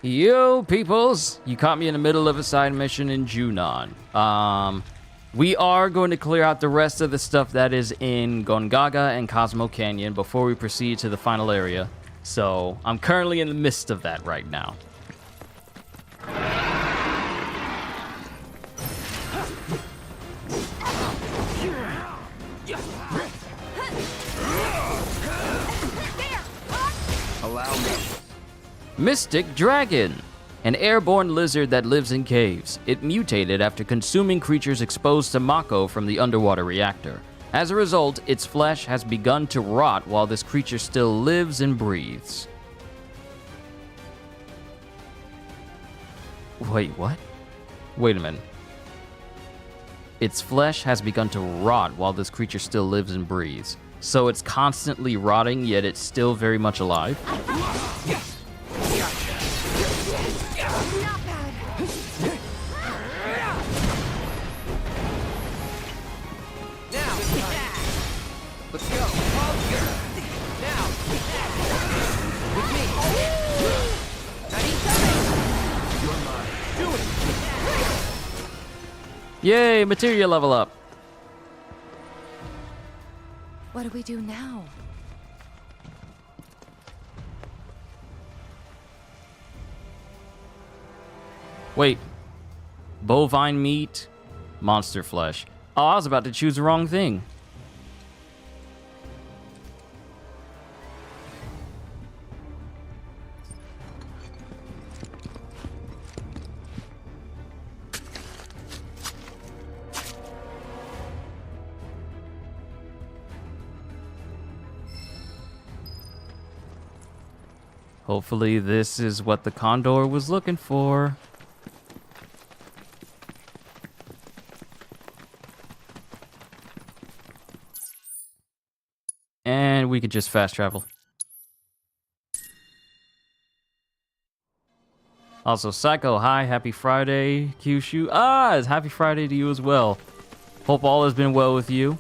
Yo, peoples! You caught me in the middle of a side mission in Junon. We are going to clear out the rest of the stuff that is in Gongaga and Cosmo Canyon before we proceed to the final area. So, I'm currently in the midst of that right now. Allow me. Mystic Dragon, an airborne lizard that lives in caves. It mutated after consuming creatures exposed to Mako from the underwater reactor. As a result, its flesh has begun to rot while this creature still lives and breathes. Wait, what? Wait a minute. Its flesh has begun to rot while this creature still lives and breathes. So it's constantly rotting, yet it's still very much alive? Let's go. Now. With me. Ready? You're mine. Do it. Yay, material level up. What do we do now? Wait. Bovine meat, monster flesh. Oh, I was about to choose the wrong thing. Hopefully this is what the condor was looking for. And we could just fast travel. Also, Psycho, hi, happy Friday, Kyushu. It's happy Friday to you as well. Hope all has been well with you.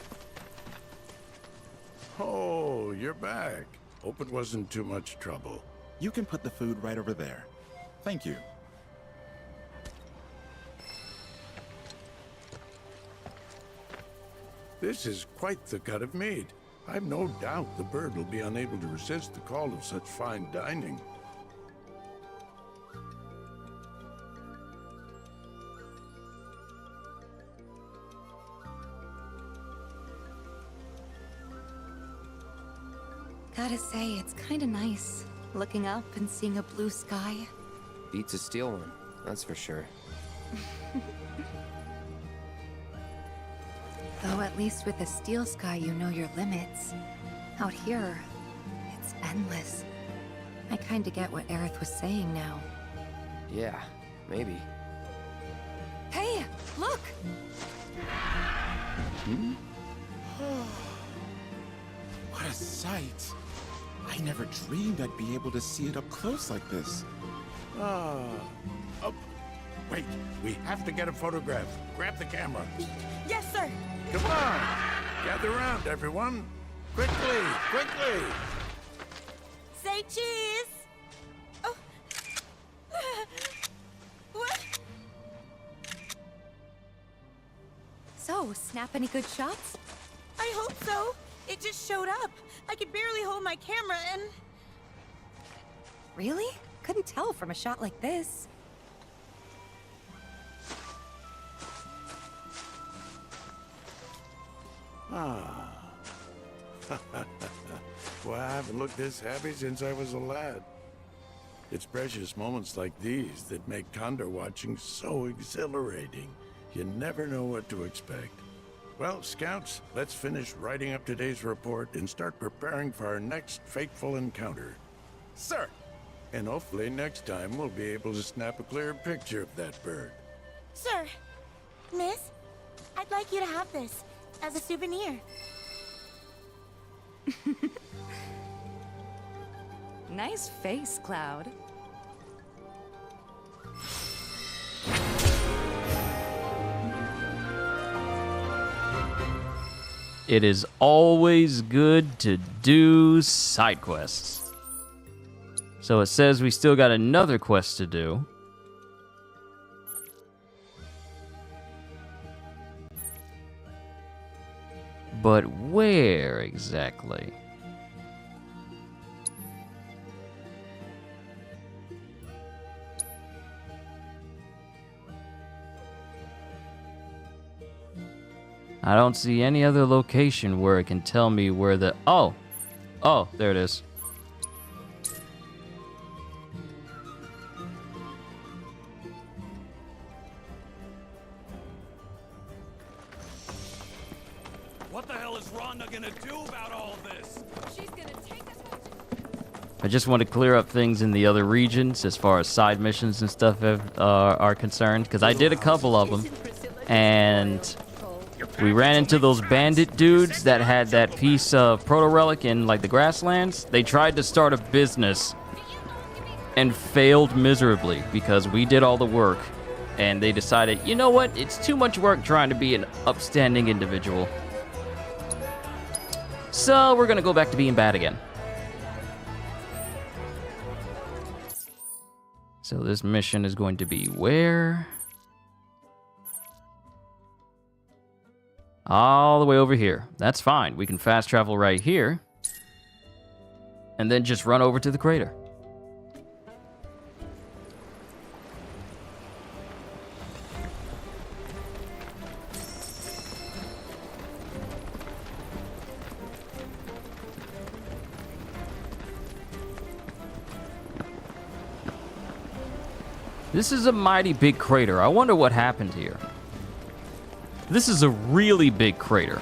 Oh, you're back. Hope it wasn't too much trouble. You can put the food right over there. Thank you. This is quite the cut of meat. I've no doubt the bird will be unable to resist the call of such fine dining. Gotta say, it's kinda nice. Looking up and seeing a blue sky. Beats a steel one, that's for sure. Though at least with a steel sky, you know your limits. Out here, it's endless. I kinda get what Aerith was saying now. Yeah, maybe. Hey, look! What a sight. I never dreamed I'd be able to see it up close like this. Oh, wait, we have to get a photograph. Grab the camera. Yes, sir. Come on, gather around, everyone. Quickly, quickly. Say cheese. Oh. What? So, snap any good shots? I hope so. It just showed up. I could barely hold my camera and... Really? Couldn't tell from a shot like this. Ah. Well, I haven't looked this happy since I was a lad. It's precious moments like these that make condor watching so exhilarating. You never know what to expect. Well, Scouts, let's finish writing up today's report and start preparing for our next fateful encounter. Sir! And hopefully next time we'll be able to snap a clear picture of that bird. Sir. Miss, I'd like you to have this as a souvenir. Nice face, Cloud. It is always good to do side quests. So it says we still got another quest to do. But where exactly? I don't see any other location where it can tell me where the... Oh! Oh, there it is. What the hell is Rhonda gonna do about all this? She's gonna take us home. I just want to clear up things in the other regions as far as side missions and stuff are concerned, because I did a couple of them, and we ran into those bandit dudes that had that piece of proto-relic in, like, the grasslands. They tried to start a business and failed miserably because we did all the work, and they decided, you know what, it's too much work trying to be an upstanding individual. So we're gonna go back to being bad again. So this mission is going to be where? All the way over here. That's fine. We can fast travel right here. And then just run over to the crater. This is a mighty big crater. I wonder what happened here. This is a really big crater.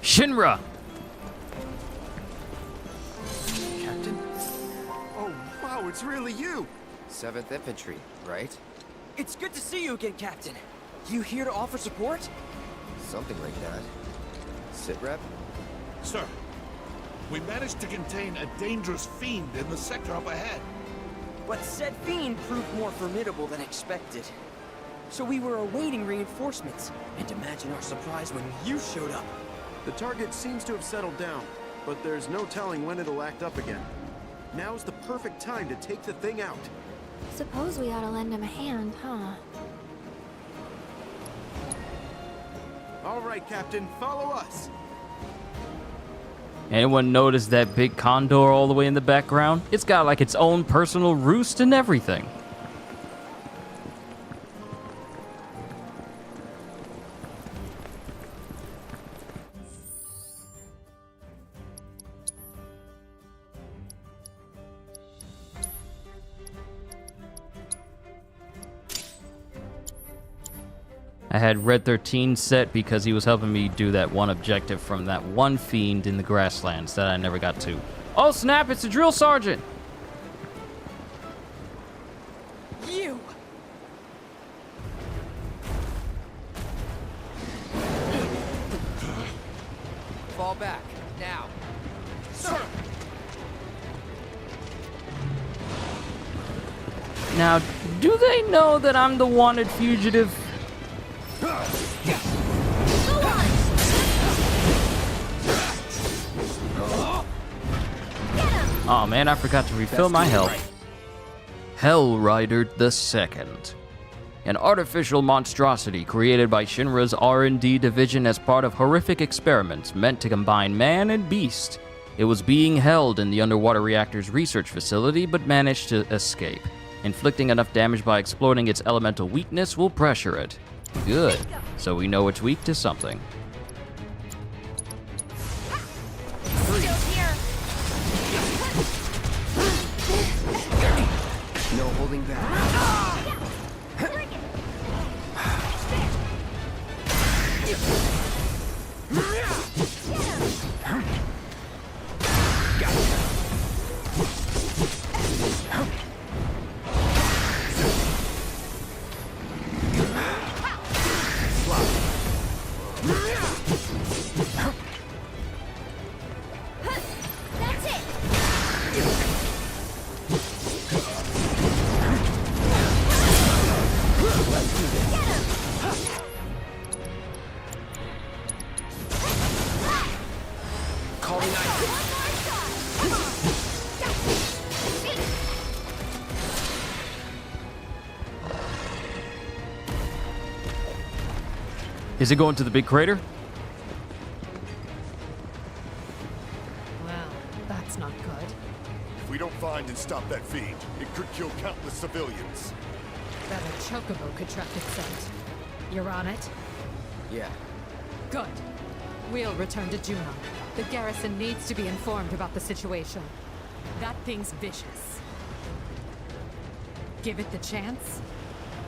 Shinra! Captain? Oh, wow, it's really you! 7th Infantry, right? It's good to see you again, Captain. You here to offer support? Something like that. Sit rep? Sir, we managed to contain a dangerous fiend in the sector up ahead. But said fiend proved more formidable than expected. So we were awaiting reinforcements, and imagine our surprise when you showed up. The target seems to have settled down, but there's no telling when it'll act up again. Now's the perfect time to take the thing out. Suppose we ought to lend him a hand, huh? All right, Captain, follow us. Anyone notice that big condor all the way in the background? It's got like its own personal roost and everything. I had Red 13 set because he was helping me do that one objective from that one fiend in the grasslands that I never got to. Oh snap, it's the drill sergeant! You! Fall back, now. Sir! Now, do they know that I'm the wanted fugitive? Oh man, I forgot to refill my health. Hell Rider II. An artificial monstrosity created by Shinra's R&D division as part of horrific experiments meant to combine man and beast. It was being held in the underwater reactor's research facility but managed to escape. Inflicting enough damage by exploiting its elemental weakness will pressure it. Good. So we know it's weak to something. No holding back. Is it going to the big crater? Well, that's not good. If we don't find and stop that feed, it could kill countless civilians. That a chocobo could track its scent. You're on it? Yeah. Good. We'll return to Junon. The garrison needs to be informed about the situation. That thing's vicious. Give it the chance,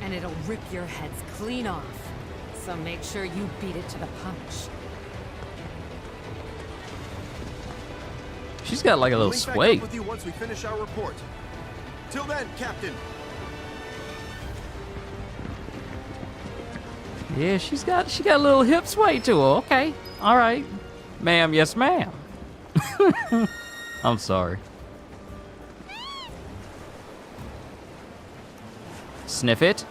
and it'll rip your heads clean off. So make sure you beat it to the punch. She's got like a little Link back sway. up with you once we finish our report. Till then, Captain. Yeah, she got a little hip sway to her. Okay, all right, ma'am. Yes, ma'am. I'm sorry. Sniff it.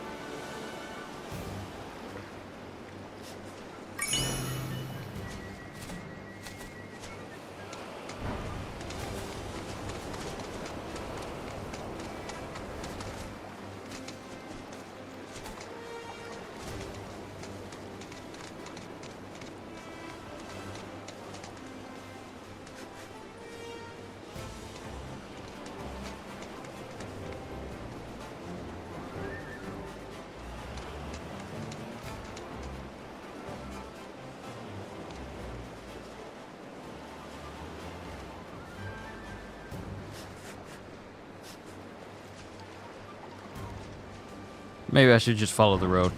Maybe I should just follow the road.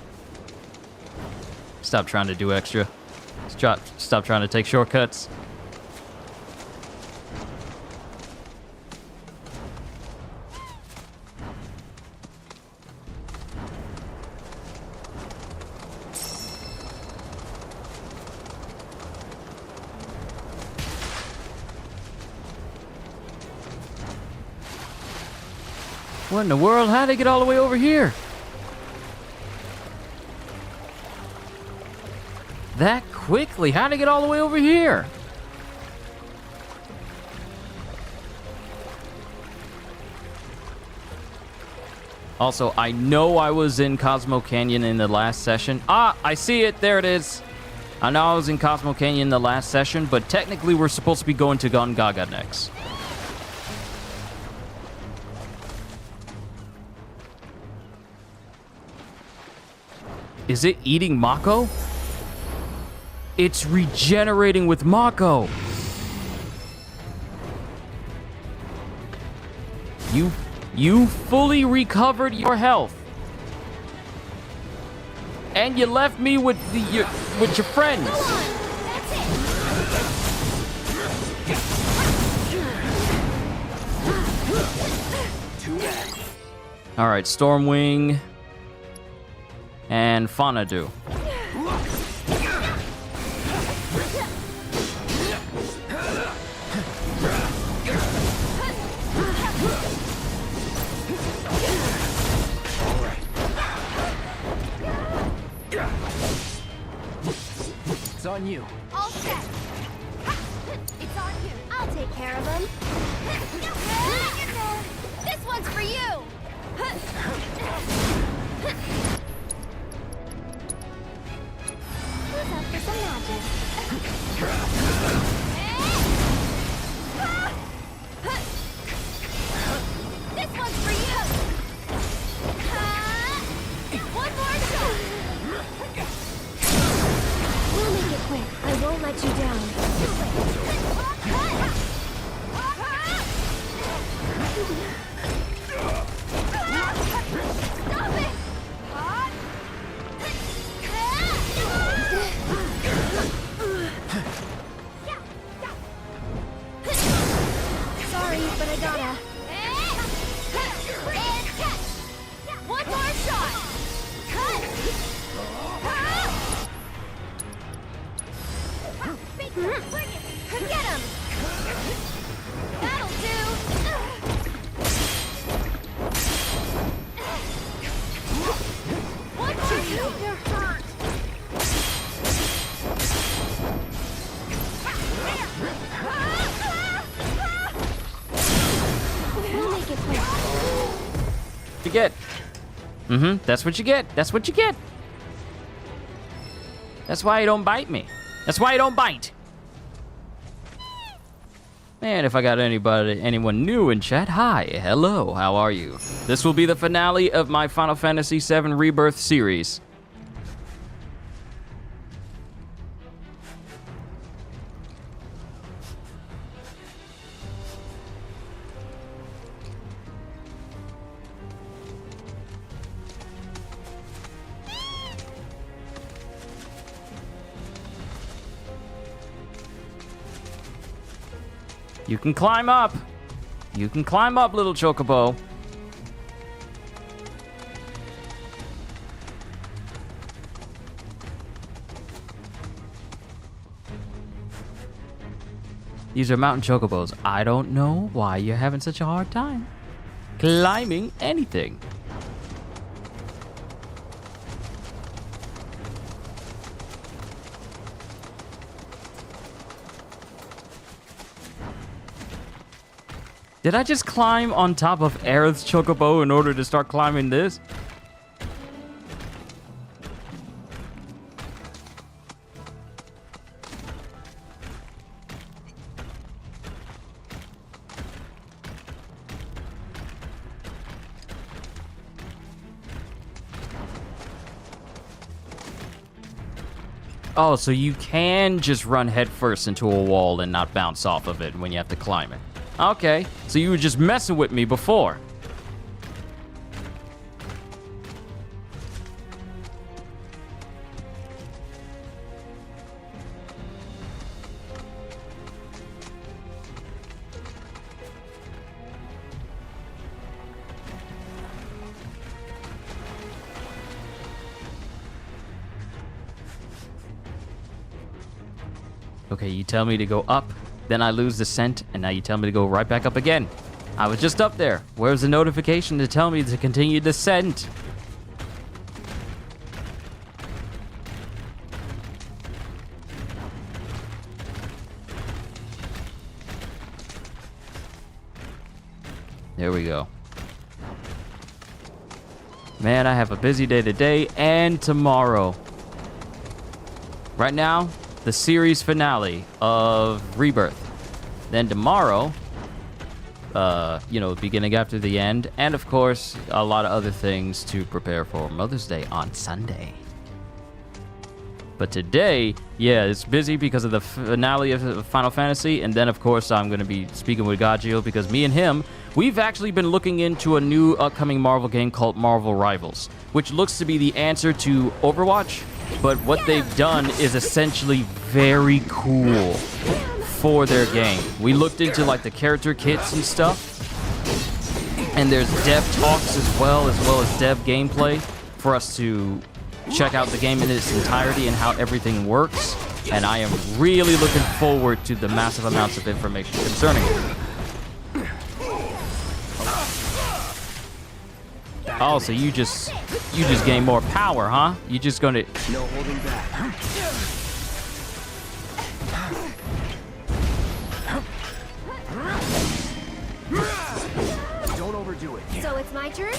Stop trying to do extra. Stop trying to take shortcuts. What in the world? How'd they get all the way over here? That quickly? How'd they get all the way over here? Also, I know I was in Cosmo Canyon in the last session. Ah, I see it. There it is. I know I was in Cosmo Canyon in the last session, but technically we're supposed to be going to Gongaga next. Is it eating Mako? It's regenerating with Mako. You fully recovered your health. And you left me with your friends. All right, Stormwing and Fanadu. It's on you. All set. It's on you. I'll take care of him. This one's for you. Who's up for some magic? This one's for you. One more shot. We'll make it quick. I won't let you down. Stop it! Sorry, but I gotta. And catch! One more shot! Bring it! Get him! That'll do! One for you! You're hurt! We'll make it quick. You get. That's what you get. That's what you get. That's why he don't bite me. That's why he don't bite. And if I got anyone new in chat, hi, hello, how are you? This will be the finale of my Final Fantasy VII Rebirth series. You can climb up. You can climb up, little chocobo. These are mountain chocobos. I don't know why you're having such a hard time climbing anything. Did I just climb on top of Aerith's chocobo in order to start climbing this? Oh, so you can just run headfirst into a wall and not bounce off of it when you have to climb it. Okay, so you were just messing with me before. Okay, you tell me to go up, then I lose the scent, and now you tell me to go right back up again. I was just up there. Where's the notification to tell me to continue descent? There we go. Man, I have a busy day today and tomorrow. Right now, the series finale of Rebirth. Then tomorrow, beginning after the end, and of course, a lot of other things to prepare for Mother's Day on Sunday. But today, yeah, it's busy because of the finale of Final Fantasy, and then of course I'm going to be speaking with Gagio because me and him, we've actually been looking into a new upcoming Marvel game called Marvel Rivals, which looks to be the answer to Overwatch. But what they've done is essentially very cool for their game. We looked into like the character kits and stuff, and there's dev talks as well as dev gameplay for us to check out the game in its entirety and how everything works. And I am really looking forward to the massive amounts of information concerning it. Oh, so you just gain more power, huh? You just gonna... No holding back. Don't overdo it. So it's my turn?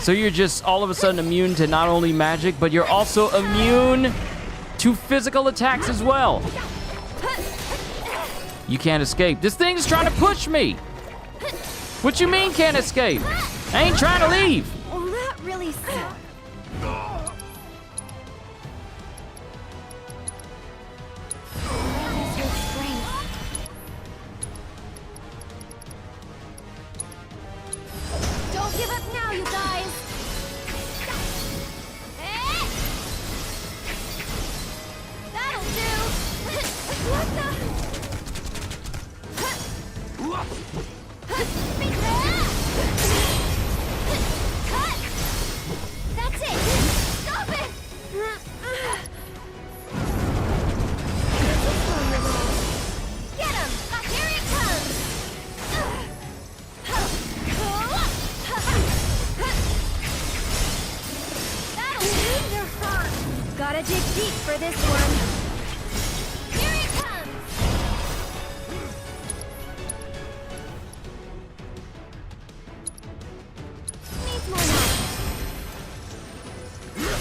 So you're just all of a sudden immune to not only magic, but you're also immune to physical attacks as well. You can't escape. This thing's trying to push me. What you mean can't escape? I ain't trying to leave. Well, that really sucks. Don't give up now, you guys. That'll do. What the? That's it! Stop it! Get him! Here he comes! That'll do! They're hurt! Gotta dig deep for this one. Here he comes!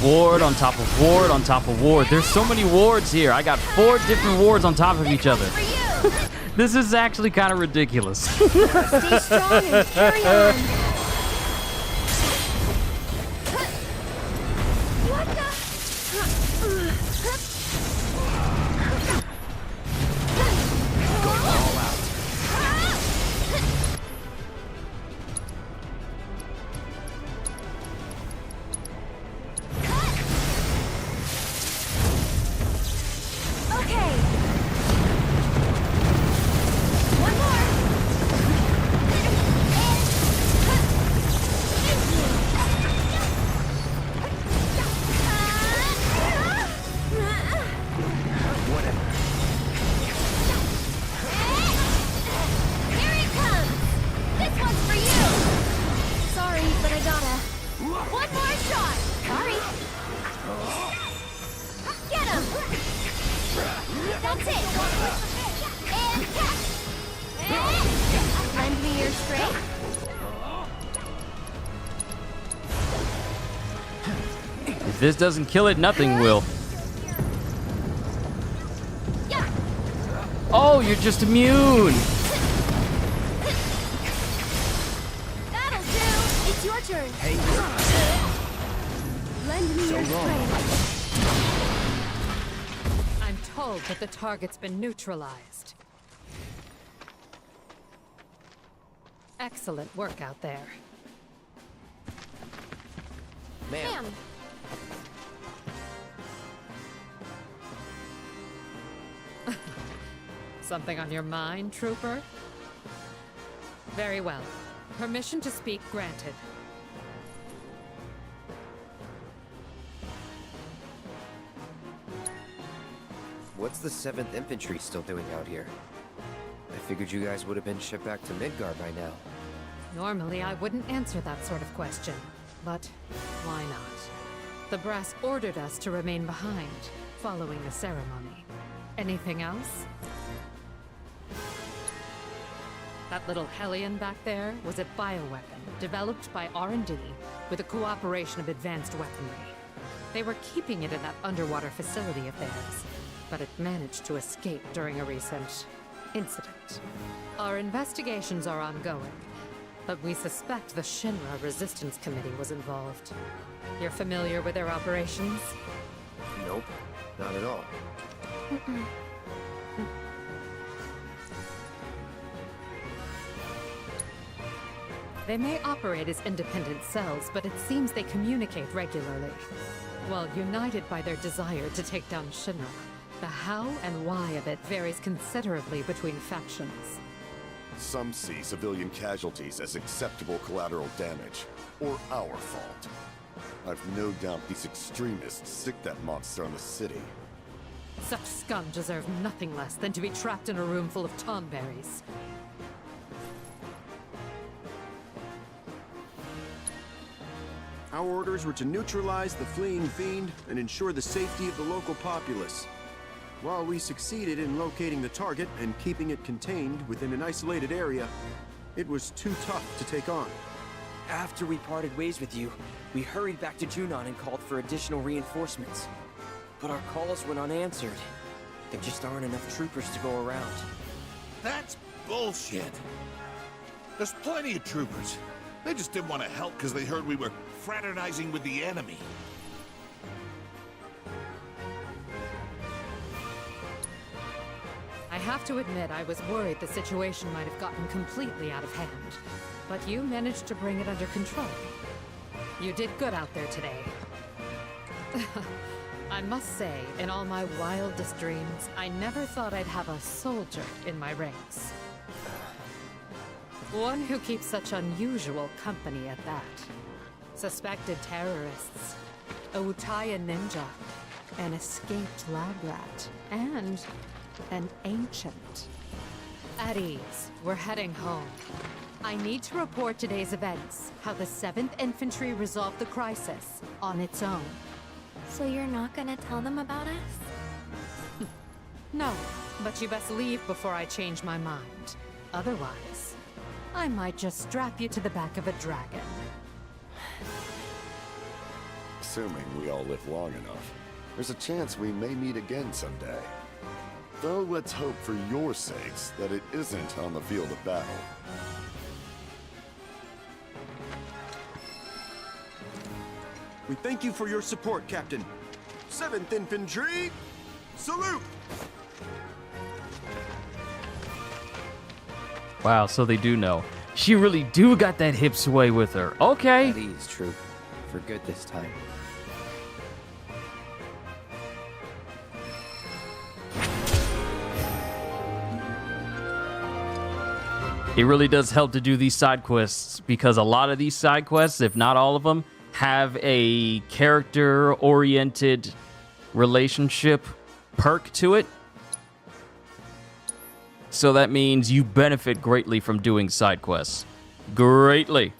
ward on top of ward on top of ward. There's so many wards here. I got 4 different wards on top of each other. This is actually kind of ridiculous. Stay strong and carry on. What the? If this doesn't kill it, nothing will. Oh, you're just immune. That'll do. It's your turn. Hey. Lend me your strength. I'm told that the target's been neutralized. Excellent work out there. Ma'am. Something on your mind, Trooper? Very well. Permission to speak granted. What's the 7th Infantry still doing out here? I figured you guys would have been shipped back to Midgard by now. Normally, I wouldn't answer that sort of question, but why not? The brass ordered us to remain behind, following the ceremony. Anything else? That little Hellion back there was a bioweapon developed by R&D with the cooperation of advanced weaponry. They were keeping it in that underwater facility of theirs, but it managed to escape during a recent incident. Our investigations are ongoing, but we suspect the Shinra Resistance Committee was involved. You're familiar with their operations? Nope, not at all. They may operate as independent cells, but it seems they communicate regularly. While united by their desire to take down Shinra, the how and why of it varies considerably between factions. Some see civilian casualties as acceptable collateral damage, or our fault. I've no doubt these extremists sick that monster on the city. Such scum deserve nothing less than to be trapped in a room full of tomberries. Our orders were to neutralize the fleeing fiend and ensure the safety of the local populace. While we succeeded in locating the target and keeping it contained within an isolated area, it was too tough to take on. After we parted ways with you, we hurried back to Junon and called for additional reinforcements. But our calls went unanswered. There just aren't enough troopers to go around. That's bullshit. There's plenty of troopers. They just didn't want to help because they heard we were fraternizing with the enemy. I have to admit, I was worried the situation might have gotten completely out of hand. But you managed to bring it under control. You did good out there today. I must say, in all my wildest dreams, I never thought I'd have a soldier in my ranks. One who keeps such unusual company at that. Suspected terrorists, a Uchiha ninja, an escaped lab rat, and an ancient. At ease, we're heading home. I need to report today's events, how the 7th Infantry resolved the crisis on its own. So you're not gonna tell them about us? No, but you best leave before I change my mind. Otherwise, I might just strap you to the back of a dragon. assuming we all live long enough. There's a chance we may meet again someday. Though let's hope for your sakes that it isn't on the field of battle. We thank you for your support, Captain. 7th Infantry, salute! Wow, so they do know. She really do got that hip sway with her. Okay. That is true. For good this time. It really does help to do these side quests because a lot of these side quests, if not all of them, have a character-oriented relationship perk to it. So that means you benefit greatly from doing side quests. Greatly.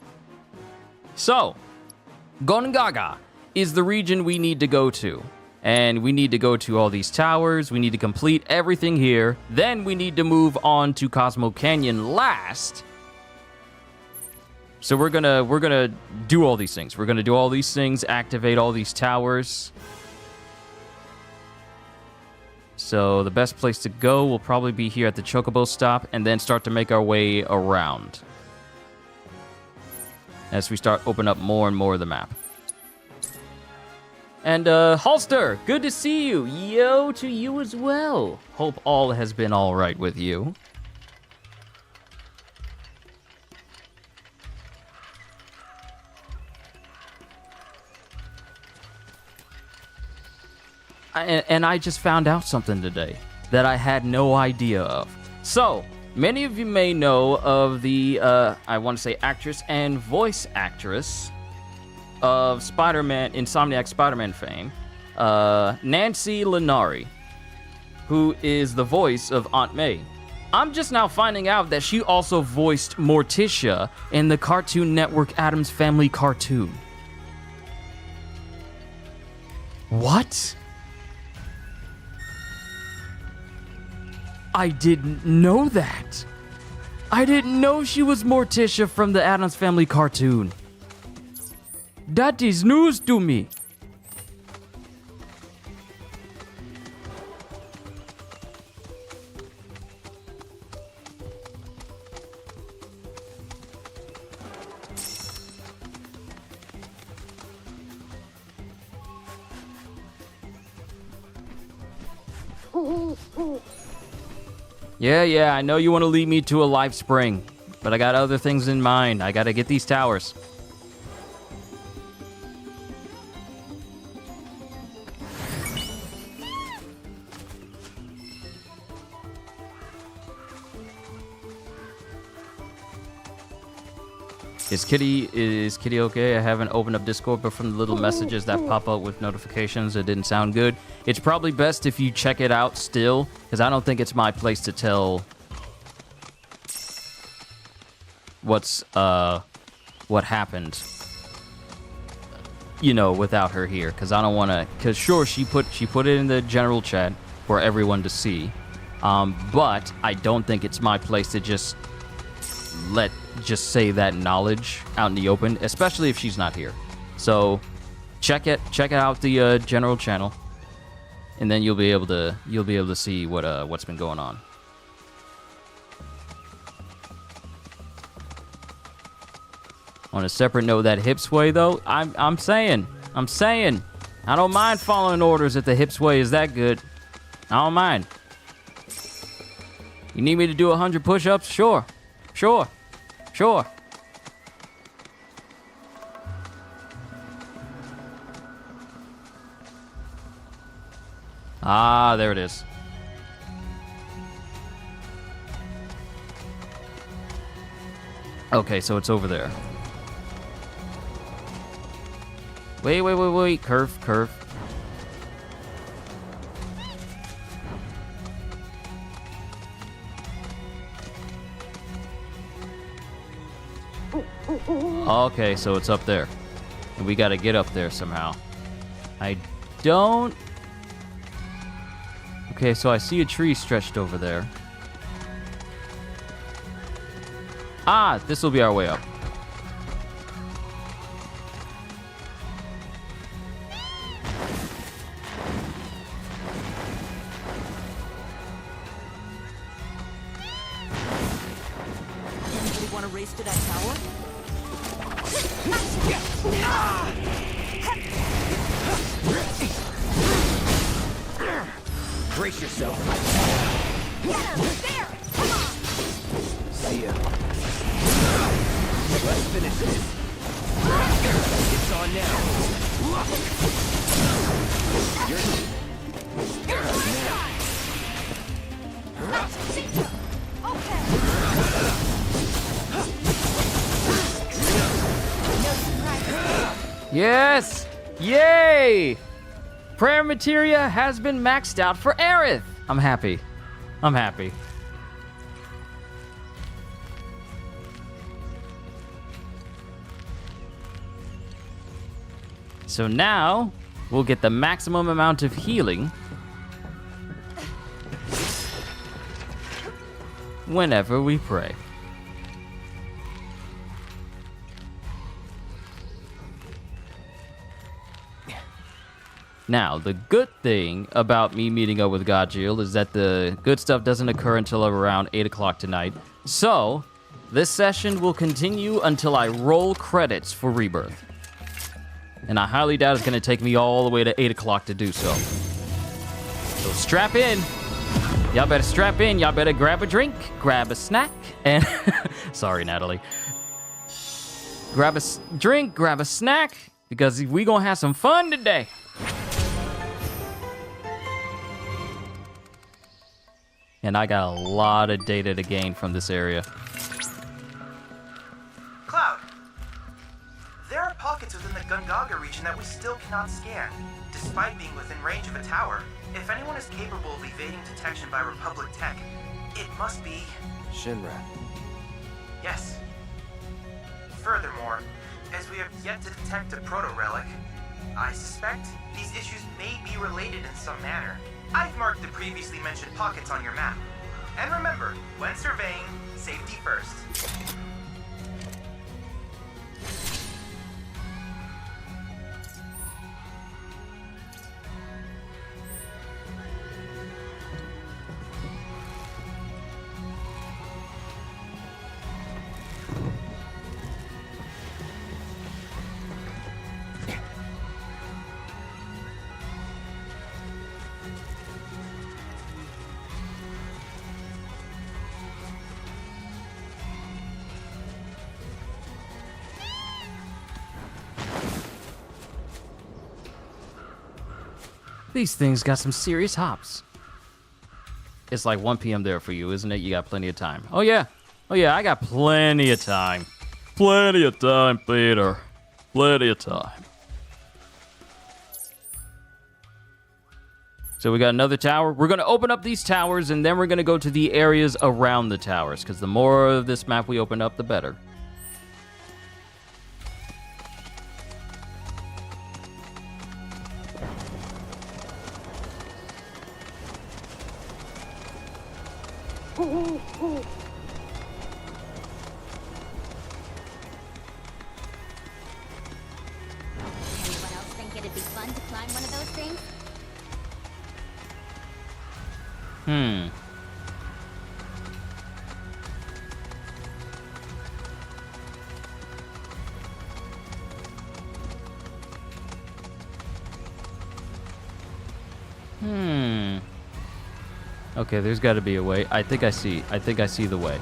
So, Gongaga is the region we need to go to. And we need to go to all these towers. We need to complete everything here. Then we need to move on to Cosmo Canyon last. So we're gonna do all these things. We're gonna do all these things, activate all these towers. So the best place to go will probably be here at the Chocobo stop and then start to make our way around as we start opening up more and more of the map. And Holster, good to see you. Yo to you as well. Hope all has been all right with you. And I just found out something today that I had no idea of. So, many of you may know of the, I want to say actress and voice actress of Spider-Man, Insomniac Spider-Man fame, Nancy Lenari, who is the voice of Aunt May. I'm just now finding out that she also voiced Morticia in the Cartoon Network Addams Family cartoon. What? I didn't know that. I didn't know she was Morticia from the Addams Family cartoon. That is news to me. Yeah, I know you want to lead me to a life spring, but I got other things in mind. I gotta get these towers. Is Kitty okay? I haven't opened up Discord, but from the little messages that pop up with notifications, it didn't sound good. It's probably best if you check it out still, because I don't think it's my place to tell what happened, you know, without her here, because I don't want to, because sure, she put it in the general chat for everyone to see, but I don't think it's my place to just say that knowledge out in the open, especially if she's not here. So check out the general channel, and then you'll be able to see what's been going on. On a separate note, that hip sway though, I'm saying I don't mind following orders if the hip sway is that good. I don't mind. You need me to do 100 push-ups? Sure. Ah, there it is. Okay, so it's over there. Wait. Curve. Okay, so it's up there. And we gotta get up there somehow. I don't... Okay, so I see a tree stretched over there. Ah, this will be our way up. race to that tower? Brace yourself. Get him! There! Come on! See ya. Let's finish this. It's on now. You're Okay. No surprise. Yes! Yay! Prayer materia has been maxed out for Aerith. I'm happy. I'm happy. So now we'll get the maximum amount of healing whenever we pray. Now, the good thing about me meeting up with Godjill is that the good stuff doesn't occur until around 8 o'clock tonight. So, this session will continue until I roll credits for Rebirth. And I highly doubt it's going to take me all the way to 8 o'clock to do so. So strap in. Y'all better strap in. Y'all better grab a drink, grab a snack, and... Sorry, Natalie. Grab a drink, grab a snack, because we going to have some fun today. And I got a lot of data to gain from this area. Cloud, there are pockets within the Gungaga region that we still cannot scan, despite being within range of a tower. If anyone is capable of evading detection by Republic tech, it must be... Shinra. Yes. Furthermore, as we have yet to detect a proto-relic, I suspect these issues may be related in some manner. I've marked the previously mentioned pockets on your map. And remember, when surveying, safety first. These things got some serious hops. It's like 1 p.m. there for you, isn't it? You got plenty of time. Oh, yeah. Oh, yeah, I got plenty of time. Plenty of time, Peter. Plenty of time. So we got another tower. We're going to open up these towers, and then we're going to go to the areas around the towers, because the more of this map we open up, the better. Anyone else think it'd be fun to climb one of those things? Okay, there's got to be a way. I think I see the way.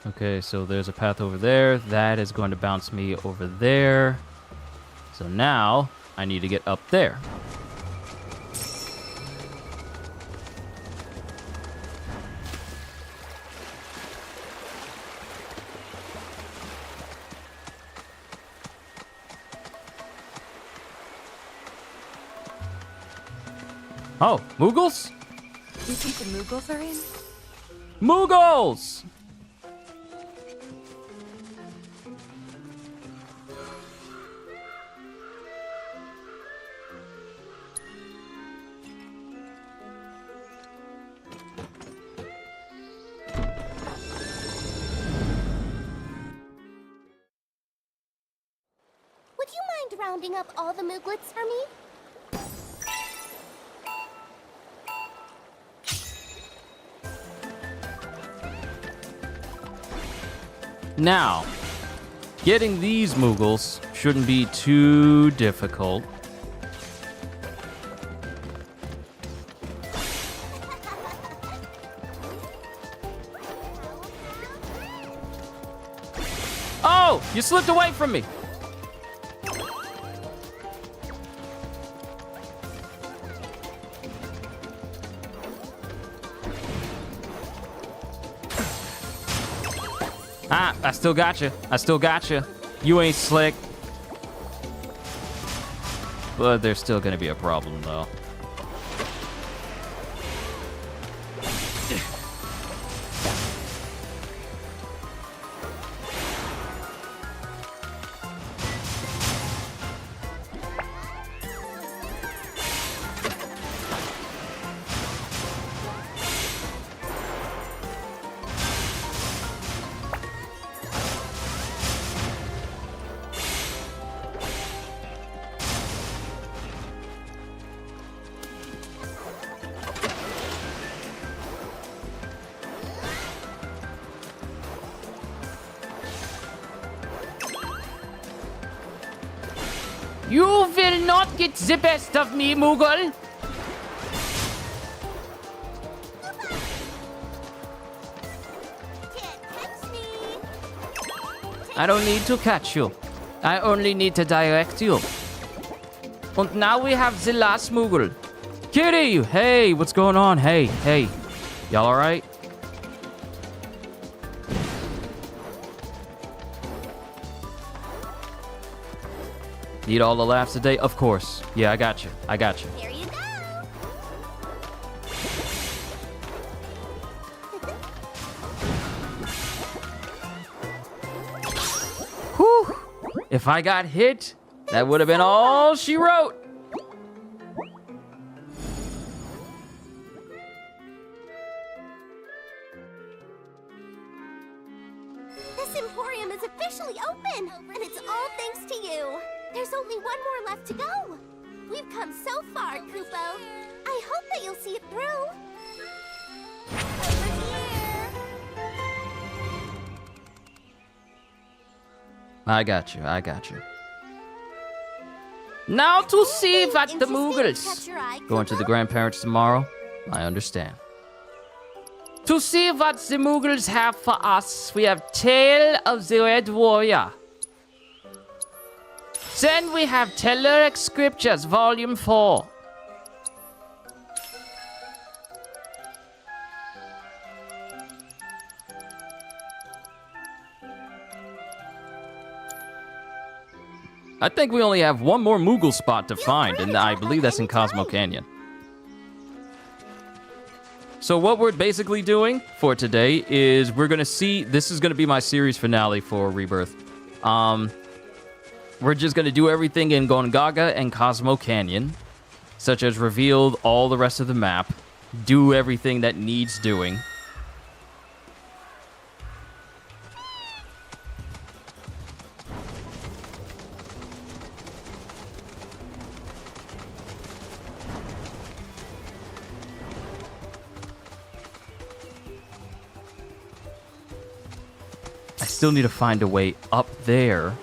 Okay, so there's a path over there. That is going to bounce me over there. So now I need to get up there. Oh, Moogles? Do you think the Moogles are in? Moogles! Would you mind grinding up all the Mooglets for me? Now, getting these Moogles shouldn't be too difficult. Oh, you slipped away from me. Ah, I still got you. I still got you. You ain't slick. But there's still gonna be a problem, though. You will not get the best of me, Moogle. I don't need to catch you. I only need to direct you. And now we have the last Moogle. Kitty! Hey, what's going on? Hey, hey. Y'all alright? Need all the laughs today? Of course. Yeah, I got you. I got you. Here you go. Whew. If I got hit, that would have been all she wrote. This Emporium is officially open, and it's all thanks to you. There's only one more left to go. We've come so far, Kupo. I hope that you'll see it through. Over here. I got you. I got you. Now to see what the Interesting to Moogles. catch your eye, Going to the Kupo? grandparents tomorrow? I understand. To see what the Moogles have for us, we have Tale of the Red Warrior. Then we have Telluric Scriptures, Volume 4. I think we only have one more Moogle spot to find, and I believe that's in Cosmo Canyon. So what we're basically doing for today is we're going to see... This is going to be my series finale for Rebirth. We're just going to do everything in Gongaga and Cosmo Canyon, such as reveal all the rest of the map, do everything that needs doing. I still need to find a way up there,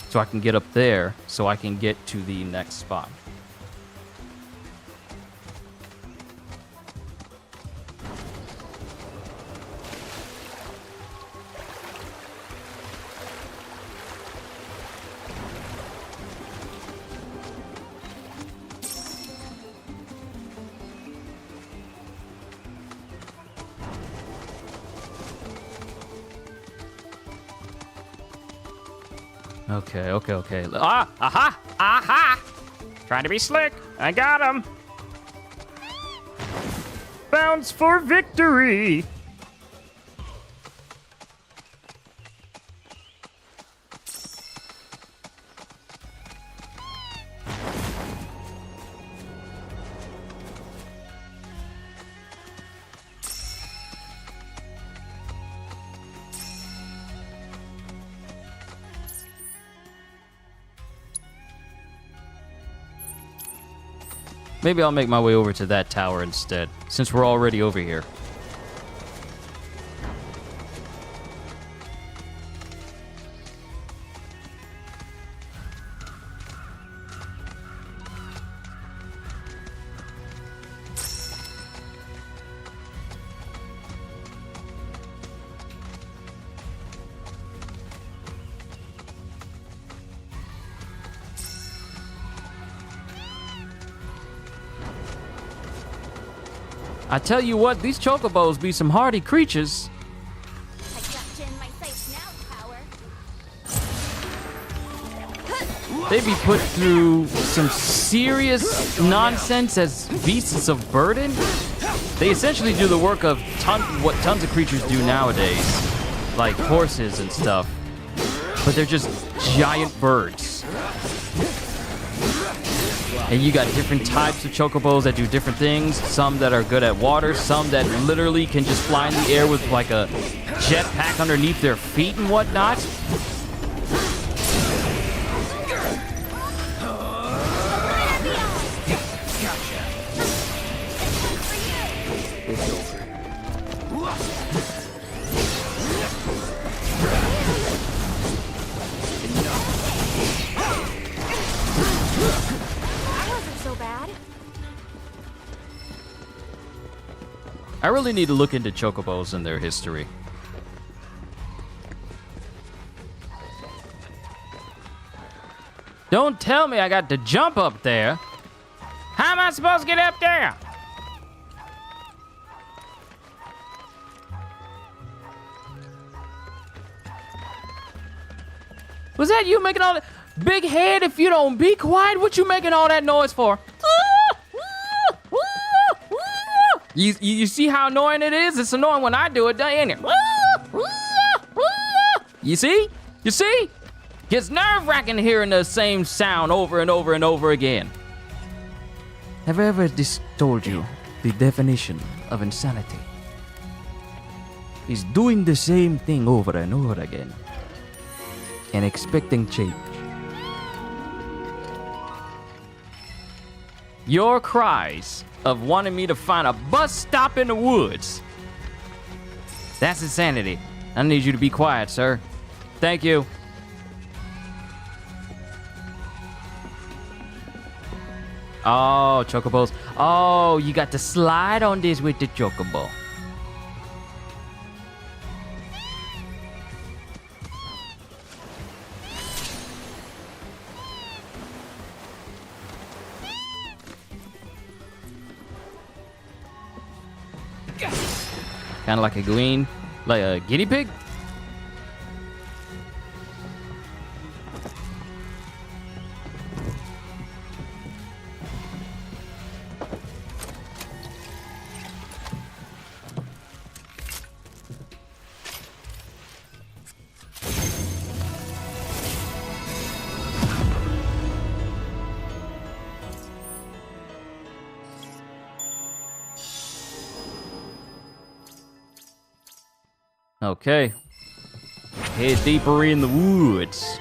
so I can get up there, so I can get to the next spot. Okay. Ah! Aha! Aha! Trying to be slick. I got him. Bounce for victory. Maybe I'll make my way over to that tower instead, since we're already over here. I tell you what, these chocobos be some hardy creatures. I got you in my sights now, power. They be put through some serious nonsense as beasts of burden. They essentially do the work of what tons of creatures do nowadays, like horses and stuff. But they're just giant birds. And you got different types of chocobos that do different things. Some that are good at water, some that literally can just fly in the air with like a jetpack underneath their feet and whatnot. I really need to look into chocobos and their history. Don't tell me I got to jump up there. How am I supposed to get up there? Was that you making all that? Big head, if you don't be quiet, what you making all that noise for? You see how annoying it is? It's annoying when I do it, ain't it? You see? You see? It's nerve-wracking hearing the same sound over and over and over again. Have I ever told you the definition of insanity? Is doing the same thing over and over again and expecting change. Your cries of wanting me to find a bus stop in the woods. That's insanity. I need you to be quiet, sir. Thank you. Oh, chocobos. Oh, you got to slide on this with the chocobo. Kind of like a green, like a guinea pig. Okay. Head deeper in the woods.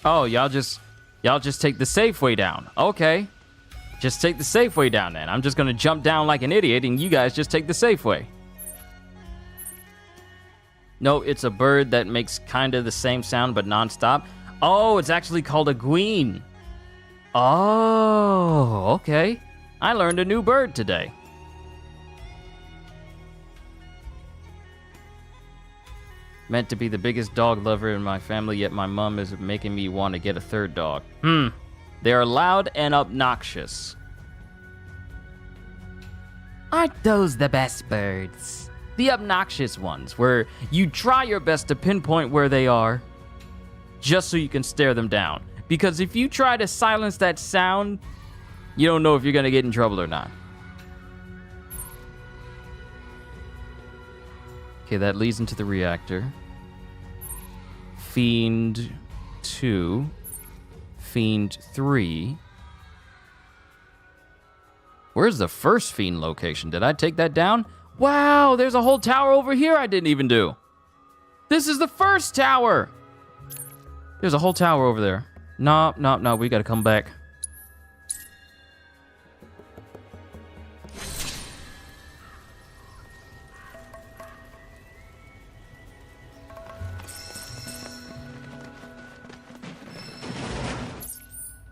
Oh, y'all just take the safe way down. Okay. Just take the safe way down then. I'm just gonna jump down like an idiot and you guys just take the safe way. No, it's a bird that makes kind of the same sound but non-stop. Oh, it's actually called a gween. Oh, okay. I learned a new bird today. Meant to be the biggest dog lover in my family, yet my mom is making me want to get a third dog. They are loud and obnoxious. Aren't those the best birds? The obnoxious ones, where you try your best to pinpoint where they are, just so you can stare them down. Because if you try to silence that sound, you don't know if you're gonna get in trouble or not. Okay, that leads into the reactor. Fiend 2. Fiend 3. Where's the first Fiend location? Did I take that down? Wow, there's a whole tower over here I didn't even do. This is the first tower. There's a whole tower over there. No, we gotta come back.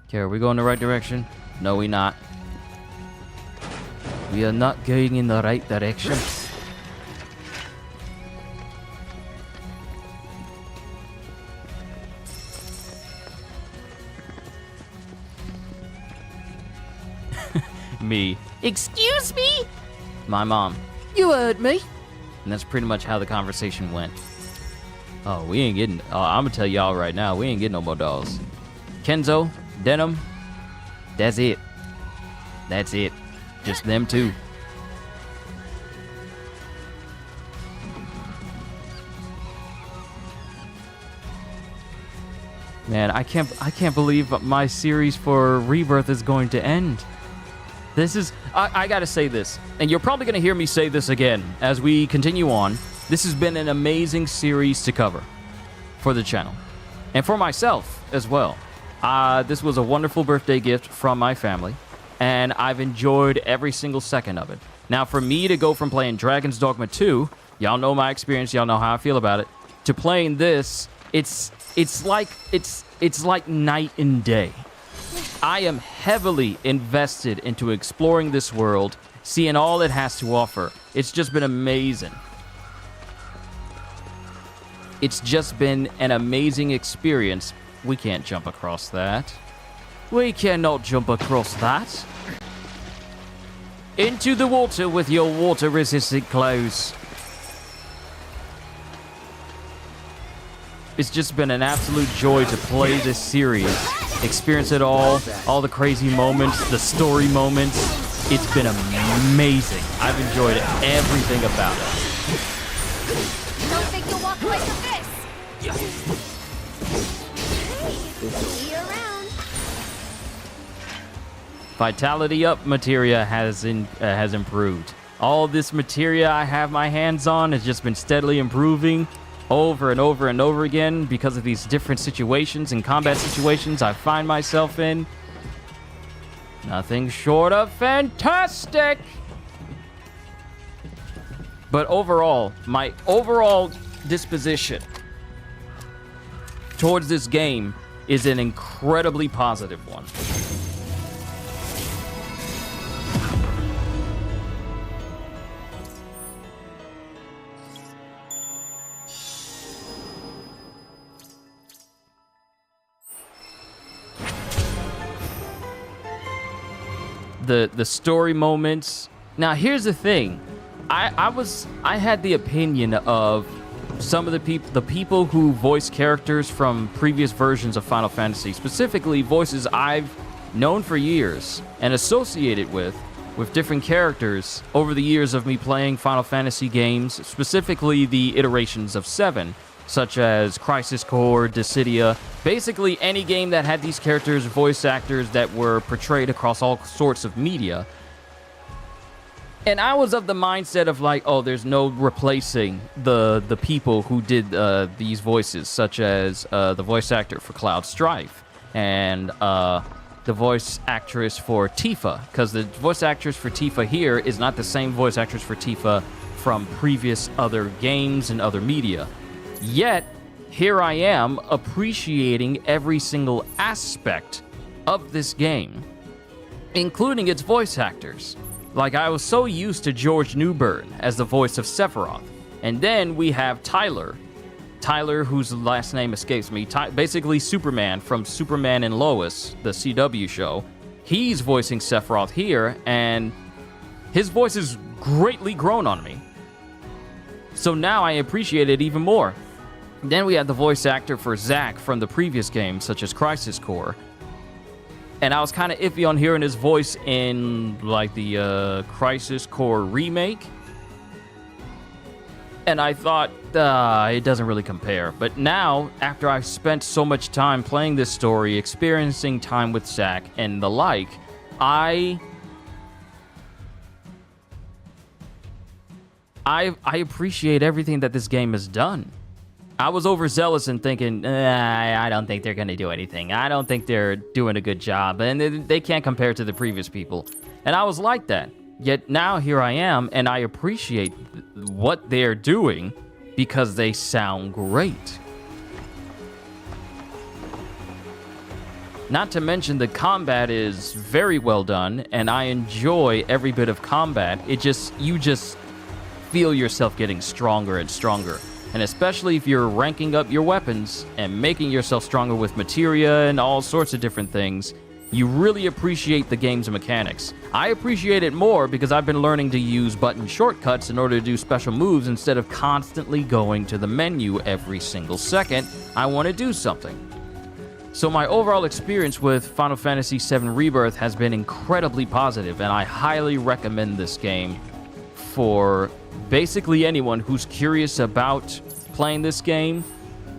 Okay, are we going the right direction? No, we not. We are not going in the right direction. Me. Excuse me? My mom. You heard me. And that's pretty much how the conversation went. Oh, we ain't getting... I'm gonna tell y'all right now, we ain't getting no more dolls. Kenzo, Denim, that's it. That's it. Just them two. Man, I can't believe my series for Rebirth is going to end. This is... I gotta say this, and you're probably gonna hear me say this again as we continue on. This has been an amazing series to cover for the channel. And for myself as well. This was a wonderful birthday gift from my family, and I've enjoyed every single second of it. Now, for me to go from playing Dragon's Dogma 2, y'all know my experience, y'all know how I feel about it, to playing this, it's like night and day. I am heavily invested into exploring this world, seeing all it has to offer. It's just been amazing. It's just been an amazing experience. We can't jump across that. We cannot jump across that. Into the water with your water-resistant clothes. It's just been an absolute joy to play this series. Experience it all the crazy moments, the story moments. It's been amazing. I've enjoyed everything about it. Don't think you'll walk away from this! See you around. Vitality up materia has improved. All this materia I have my hands on has just been steadily improving over and over and over again because of these different situations and combat situations I find myself in. Nothing short of fantastic! But overall, my overall disposition towards this game is an incredibly positive one. The story moments. Now here's the thing. I had the opinion of some of the people who voice characters from previous versions of Final Fantasy, specifically voices I've known for years and associated with different characters over the years of me playing Final Fantasy games, specifically the iterations of VII, such as Crisis Core, Dissidia, basically any game that had these characters, voice actors that were portrayed across all sorts of media. And I was of the mindset of like, oh, there's no replacing the people who did these voices, such as the voice actor for Cloud Strife and the voice actress for Tifa, because the voice actress for Tifa here is not the same voice actress for Tifa from previous other games and other media. Yet, here I am appreciating every single aspect of this game, including its voice actors. Like, I was so used to George Newbern as the voice of Sephiroth. And then we have Tyler, whose last name escapes me, basically Superman from Superman and Lois, the CW show. He's voicing Sephiroth here, and his voice has greatly grown on me. So now I appreciate it even more. Then we have the voice actor for Zack from the previous games, such as Crisis Core. And I was kind of iffy on hearing his voice in, like, the Crisis Core remake. And I thought, it doesn't really compare. But now, after I've spent so much time playing this story, experiencing time with Zack and the I appreciate everything that this game has done. I was overzealous in thinking, I don't think they're going to do anything. I don't think they're doing a good job, and they can't compare to the previous people. And I was like that. Yet now here I am, and I appreciate what they're doing because they sound great. Not to mention the combat is very well done, and I enjoy every bit of combat. You just feel yourself getting stronger and stronger. And especially if you're ranking up your weapons and making yourself stronger with materia and all sorts of different things, you really appreciate the game's mechanics. I appreciate it more because I've been learning to use button shortcuts in order to do special moves instead of constantly going to the menu every single second I want to do something. So my overall experience with Final Fantasy VII Rebirth has been incredibly positive, and I highly recommend this game for basically anyone who's curious about playing this game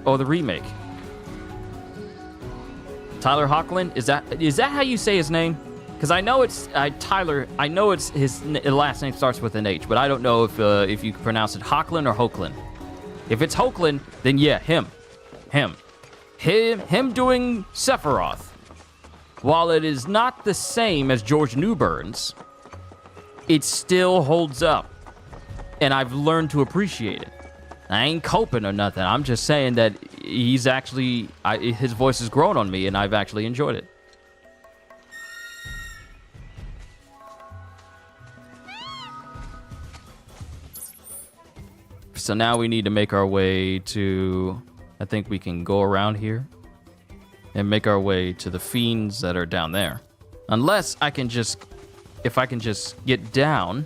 or the remake. Tyler Hoechlin, is that how you say his name? Because I know it's Tyler. I know it's his last name starts with an H, but I don't know if you pronounce it Hoechlin or Hoechlin. If it's Hoechlin, then yeah, him doing Sephiroth. While it is not the same as George Newburn's, it still holds up. And I've learned to appreciate it. I ain't coping or nothing. I'm just saying that he's actually... his voice has grown on me, and I've actually enjoyed it. So now we need to make our way to... I think we can go around here and make our way to the fiends that are down there. Unless I can just... If I can just get down...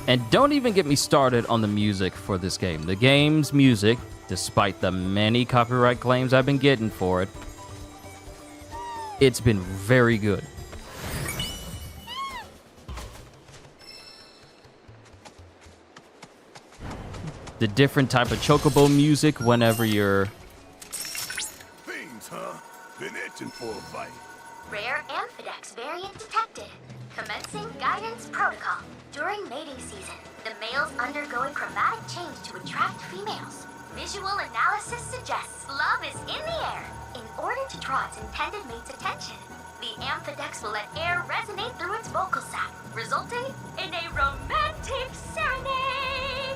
And don't even get me started on the music for this game. The game's music, despite the many copyright claims I've been getting for it, it's been very good. The different type of chocobo music whenever you're... Fiends, huh? Been itching for a fight. Rare Amphidex variant detected. Commencing guidance protocol. During mating season, the males undergo a chromatic change to attract females. Visual analysis suggests love is in the air. In order to draw its intended mate's attention, the Amphidex will let air resonate through its vocal sac, resulting in a romantic serenade.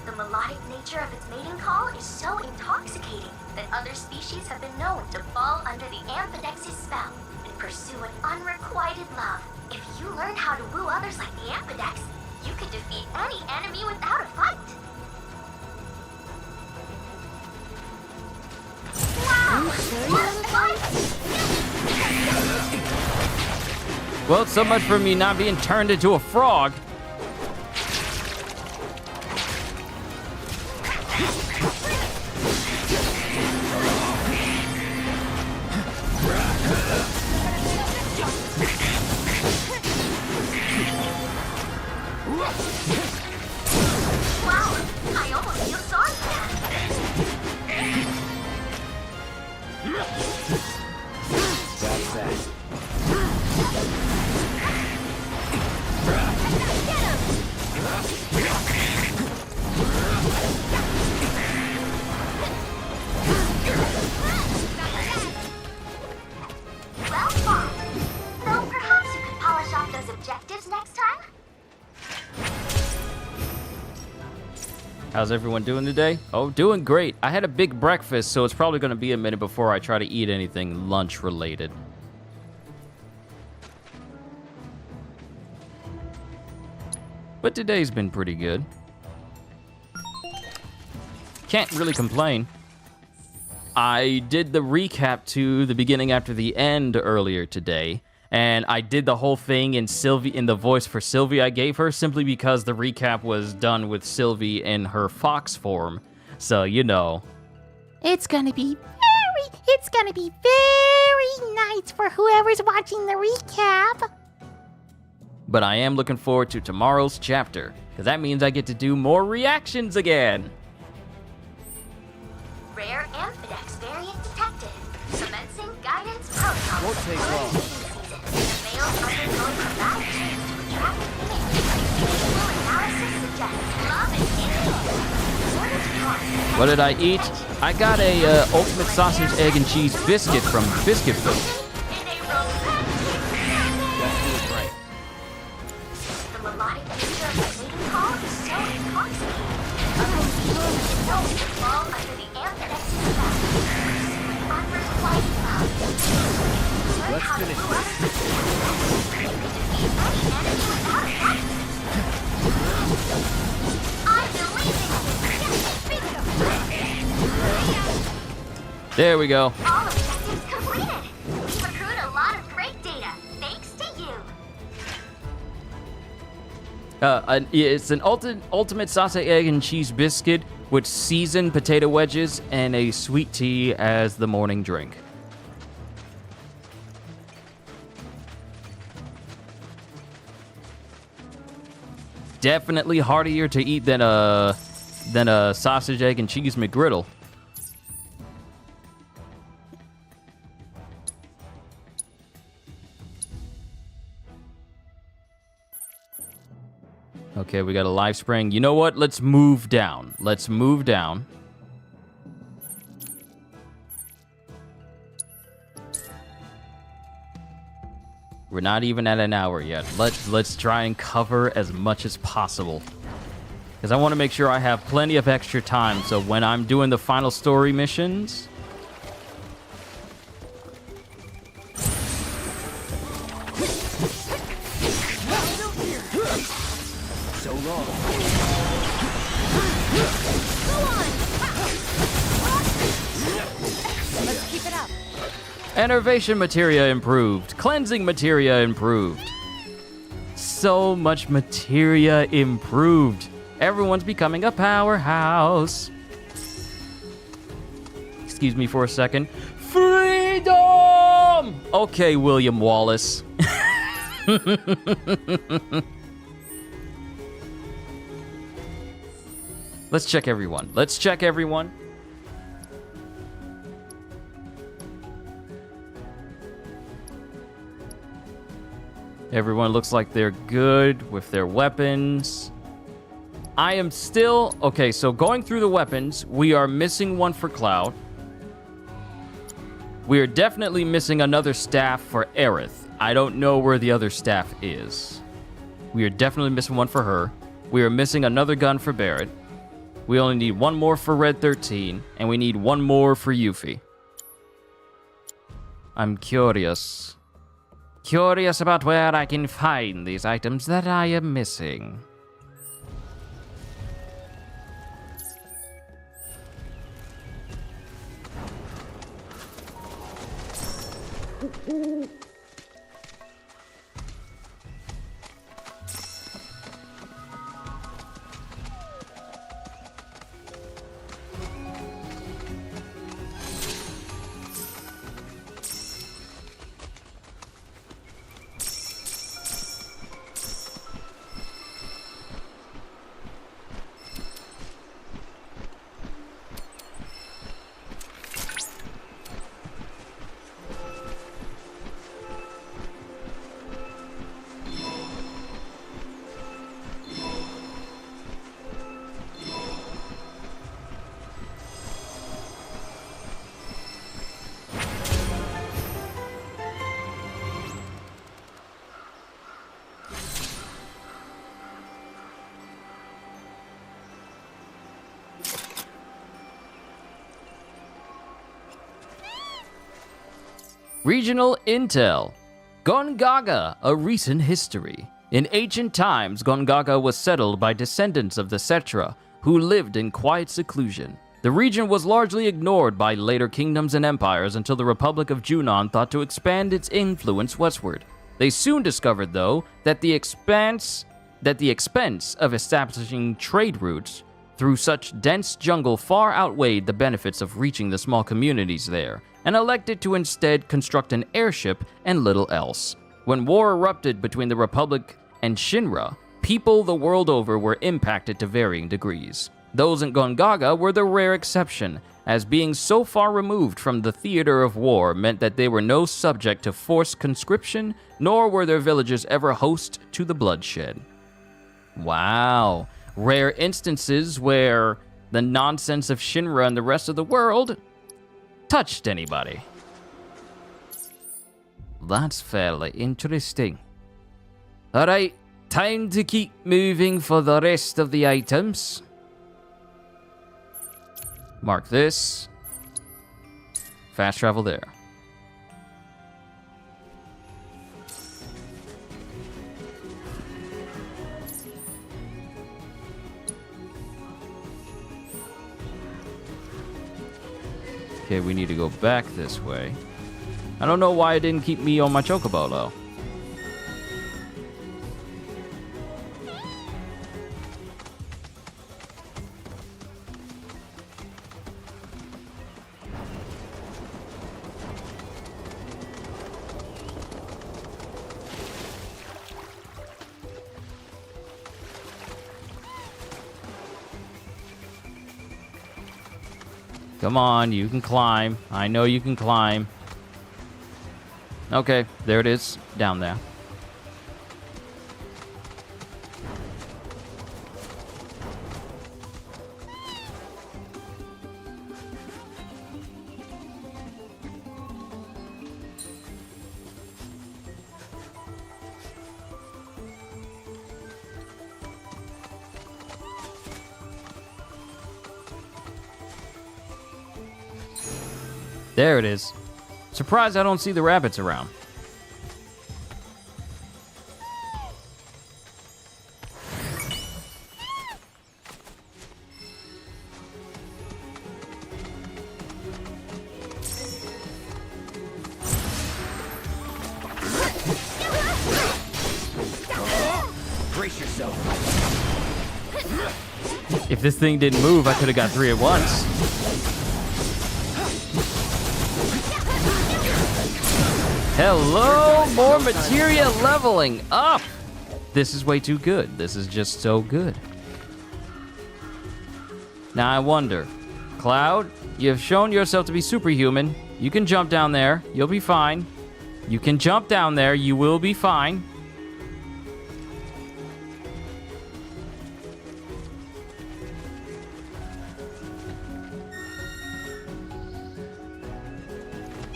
The melodic nature of its mating call is so intoxicating that other species have been known to fall under the Amphidex's spell and pursue an unrequited love. If you learn how to woo others like the Amphidex, you could defeat any enemy without a fight. Wow! What a fight! Well, so much for me not being turned into a frog. Wow, I almost feel sorry for that. That's that. Well fought. Though perhaps you could polish off those objectives next time? How's everyone doing today? Oh, doing great. I had a big breakfast, so it's probably going to be a minute before I try to eat anything lunch related. But today's been pretty good. Can't really complain. I did the recap to the beginning after the end earlier today, And I did the whole thing in the voice for Sylvie I gave her, simply because the recap was done with Sylvie in her fox form. So, you know. It's gonna be very nice for whoever's watching the recap. But I am looking forward to tomorrow's chapter, because that means I get to do more reactions again. Rare amphidex variant detected. Commencing guidance protocol. Won't take long. Males undergoing traumatic change to attractive image. Visual analysis suggests love and intimacy. What did I eat? I got a ultimate sausage, egg, and cheese biscuit from Biscuit Food. The melodic nature of the mating call is so intoxicating. It's only to fall under the amphidex's spell. With unrequited love. Let's finish this. You can defeat any enemy without that. I believe in you. There we go. All objectives completed. We've accrued a lot of great data, thanks to you. It's an ultimate sausage, egg, and cheese biscuit with seasoned potato wedges and a sweet tea as the morning drink. Definitely heartier to eat than a sausage, egg, and cheese McGriddle. Okay, we got a life spring. You know what? Let's move down. Let's move down. We're not even at an hour yet. Let's try and cover as much as possible. Because I want to make sure I have plenty of extra time, so when I'm doing the final story missions... So long. Let's keep it up. Enervation materia improved. Cleansing materia improved. So much materia improved. Everyone's becoming a powerhouse. Excuse me for a second. Freedom! Okay, William Wallace. Let's check everyone. Let's check everyone. Everyone looks like they're good with their weapons. I am still... Okay, so going through the weapons, we are missing one for Cloud. We are definitely missing another staff for Aerith. I don't know where the other staff is. We are definitely missing one for her. We are missing another gun for Barret. We only need one more for Red 13, and we need one more for Yuffie. I'm curious. Curious about where I can find these items that I am missing. Regional Intel. Gongaga, a recent history. In ancient times, Gongaga was settled by descendants of the Cetra, who lived in quiet seclusion. The region was largely ignored by later kingdoms and empires until the Republic of Junon thought to expand its influence westward. They soon discovered, though, that the expense of establishing trade routes through such dense jungle far outweighed the benefits of reaching the small communities there, and elected to instead construct an airship and little else. When war erupted between the Republic and Shinra, people the world over were impacted to varying degrees. Those in Gongaga were the rare exception, as being so far removed from the theater of war meant that they were no subject to forced conscription, nor were their villages ever host to the bloodshed. Wow. Rare instances where the nonsense of Shinra and the rest of the world touched anybody. That's fairly interesting. Alright, time to keep moving for the rest of the items. Mark this. Fast travel there. Okay, we need to go back this way. I don't know why it didn't keep me on my chocobo, though. Come on, you can climb. I know you can climb. Okay, there it is, down there. There it is. Surprised I don't see the rabbits around. Brace yourself. If this thing didn't move, I could have got 3 at once. Hello, more materia leveling up. This is way too good. This is just so good. Now I wonder, Cloud, you have shown yourself to be superhuman. You can jump down there. You'll be fine. You can jump down there. You will be fine.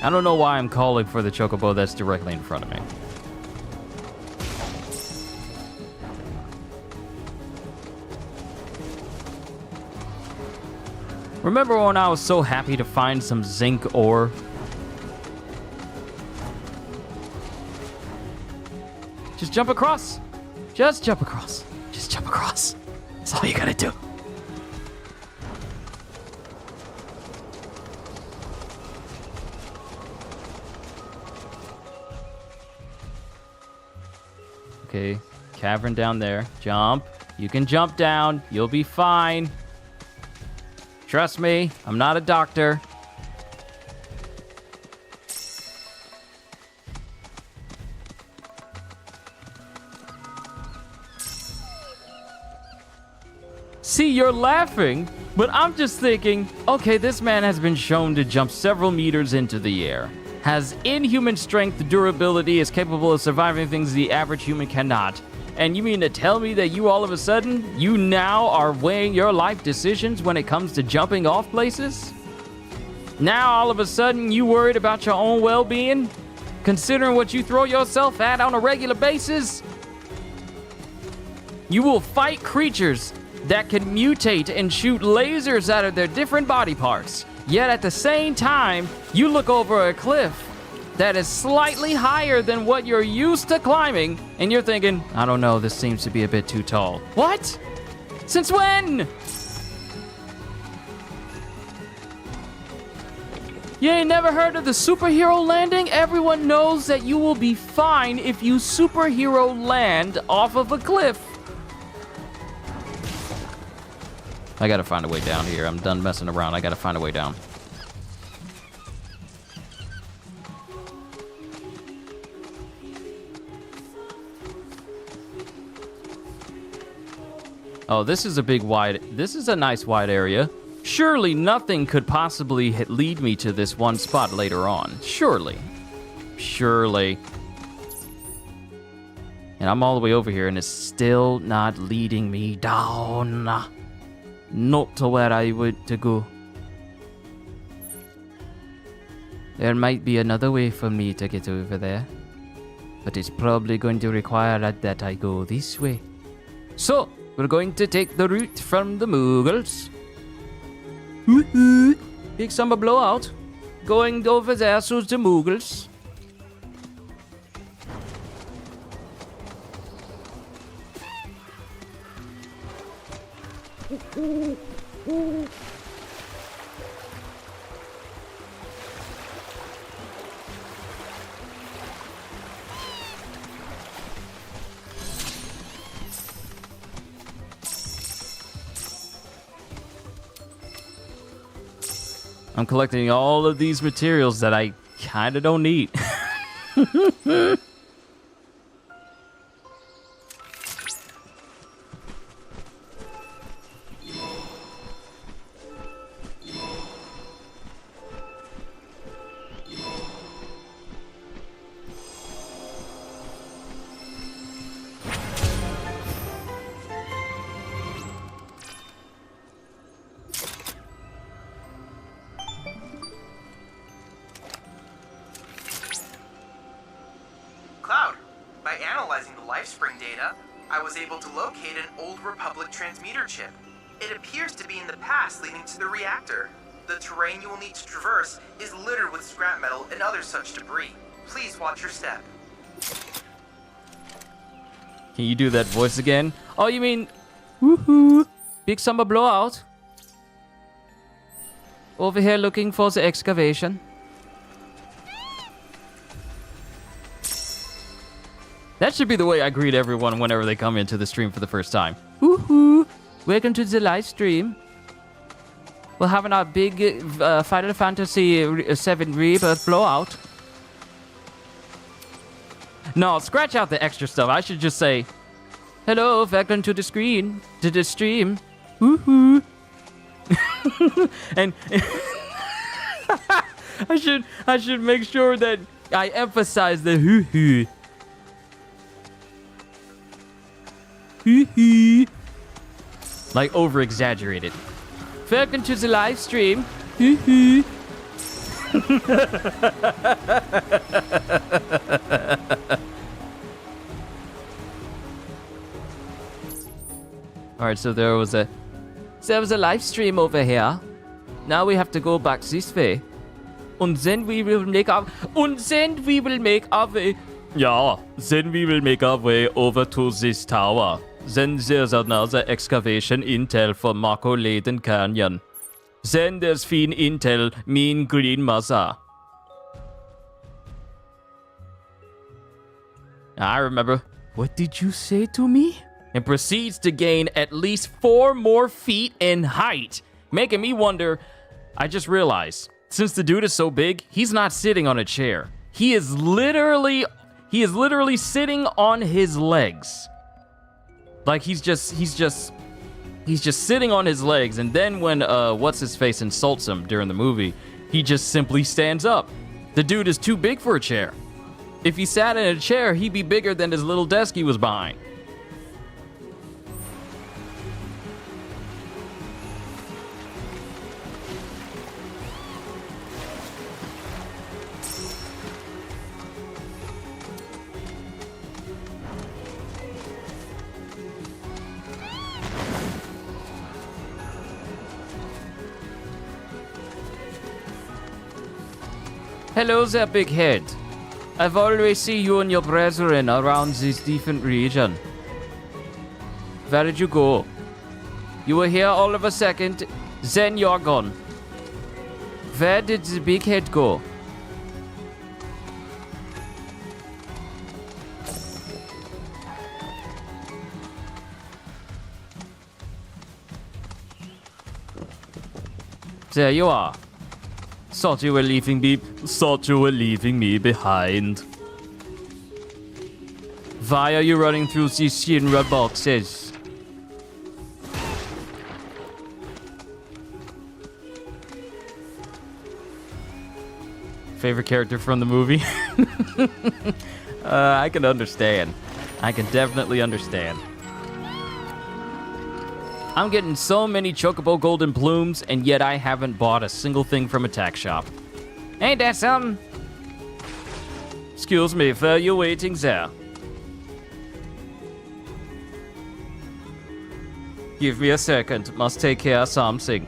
I don't know why I'm calling for the chocobo that's directly in front of me. Remember when I was so happy to find some zinc ore? Just jump across. Just jump across. Just jump across. That's all you gotta do. Okay, cavern down there. Jump. You can jump down. You'll be fine. Trust me, I'm not a doctor. See, you're laughing, but I'm just thinking, okay, this man has been shown to jump several meters into the air. Has inhuman strength, durability, is capable of surviving things the average human cannot. And you mean to tell me that you all of a sudden, you now are weighing your life decisions when it comes to jumping off places? Now all of a sudden you worried about your own well-being? Considering what you throw yourself at on a regular basis? You will fight creatures that can mutate and shoot lasers out of their different body parts. Yet at the same time, you look over a cliff that is slightly higher than what you're used to climbing, and you're thinking, I don't know, this seems to be a bit too tall. What? Since when? You ain't never heard of the superhero landing? Everyone knows that you will be fine if you superhero land off of a cliff. I gotta find a way down here. I'm done messing around. I gotta find a way down. Oh, this is a big wide... This is a nice wide area. Surely nothing could possibly lead me to this one spot later on. Surely. Surely. And I'm all the way over here and it's still not leading me down. Not to where I want to go. There might be another way for me to get over there. But it's probably going to require that I go this way. So, we're going to take the route from the Mughals. Woohoo! Big summer blowout. Going over there to the Mughals. I'm collecting all of these materials that I kind of don't need. Cloud, by analyzing the Lifespring data, I was able to locate an old Republic transmitter chip. It appears to be in the pass leading to the reactor. The terrain you will need to traverse is littered with scrap metal and other such debris. Please watch your step. Can you do that voice again? Oh, you mean... Woohoo! Big summer blowout. Over here looking for the excavation. That should be the way I greet everyone whenever they come into the stream for the first time. Woohoo! Welcome to the live stream. We're having our big Final Fantasy VII Rebirth blowout. No, scratch out the extra stuff. I should just say, hello, welcome to the screen, to the stream. Woohoo! And I should make sure that I emphasize the hoo-hoo. Hoo-hoo. Like over-exaggerated. Welcome to the live stream. Hoo-hoo. Alright, so there was a live stream over here. Now we have to go back this way. And then we will make our way. Yeah, then we will make our way over to this tower. Then there's another excavation intel for Mako Laden Canyon. Then there's Fiend intel, Mean Green Mother. I remember. What did you say to me? And proceeds to gain at least 4 more feet in height. Making me wonder, I just realized, since the dude is so big, he's not sitting on a chair. He is literally sitting on his legs. Like he's just sitting on his legs, and then when what's his face insults him during the movie, he just simply stands up. The dude is too big for a chair. If he sat in a chair, he'd be bigger than his little desk he was behind. Hello there, big head. I've always seen you and your brethren around this different region. Where did you go? You were here all of a second, then you're gone. Where did the big head go? There you are. Thought you were leaving me. Thought you were leaving me behind. Why are you running through these Shinra boxes? Favorite character from the movie? I can understand. I can definitely understand. I'm getting so many Chocobo Golden Plumes, and yet I haven't bought a single thing from Attack Shop. Ain't that something? Excuse me, for you waiting there. Give me a second, must take care of something.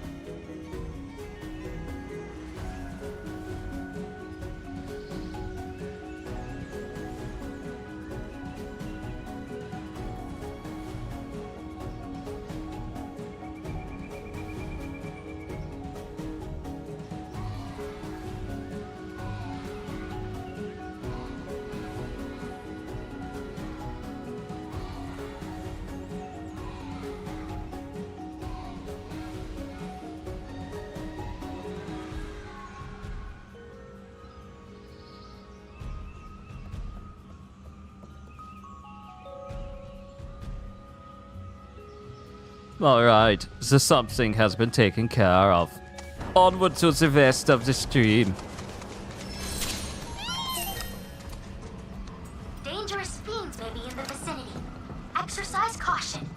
Alright, the something has been taken care of. Onward to the west of the stream. Dangerous fiends may be in the vicinity. Exercise caution.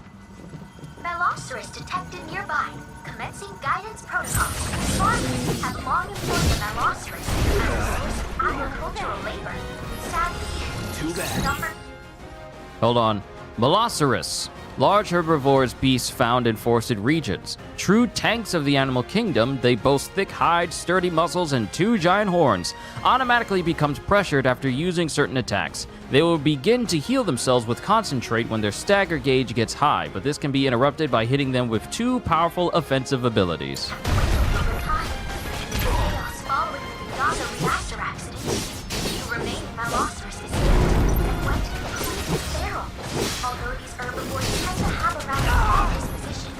Veloceros detected nearby. Commencing guidance protocol. Farmers have long employed the Veloceros as a source of agricultural labor. Sadly, Too bad. Hold on. Veloceros. Large herbivorous beasts found in forested regions. True tanks of the animal kingdom, they boast thick hides, sturdy muscles, and 2 giant horns. Automatically becomes pressured after using certain attacks. They will begin to heal themselves with concentrate when their stagger gauge gets high, but this can be interrupted by hitting them with 2 powerful offensive abilities. chaos following the Gaza reactor accident. You remain Veloceros is healed and went completely feral. Although these herbivores tend to have a rather strong disposition,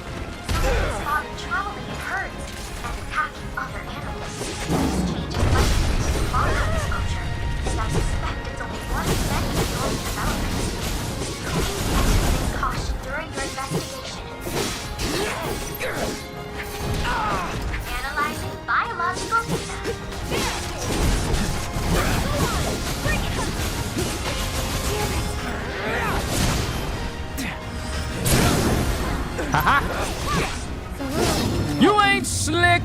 some are spotted traveling in herds and attacking other animals. These changes might be due to modern exposure, and I suspect it's only one of many early developments. Please exercise caution during your investigation. Analyzing biological data. Haha! You ain't slick!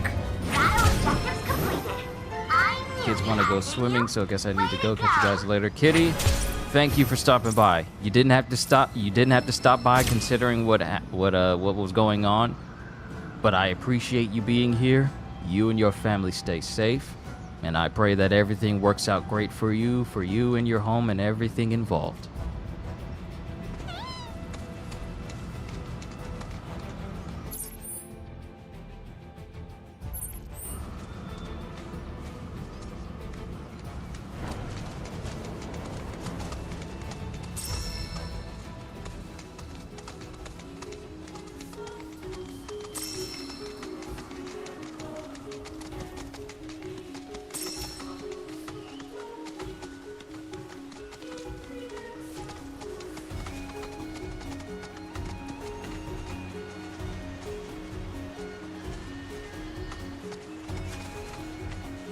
Kids want to go swimming, so I guess I need to go. Catch you guys later. Kitty, thank you for stopping by. You didn't have to stop. You didn't have to stop by, considering what was going on. But I appreciate you being here. You and your family stay safe, and I pray that everything works out great for you and your home and everything involved.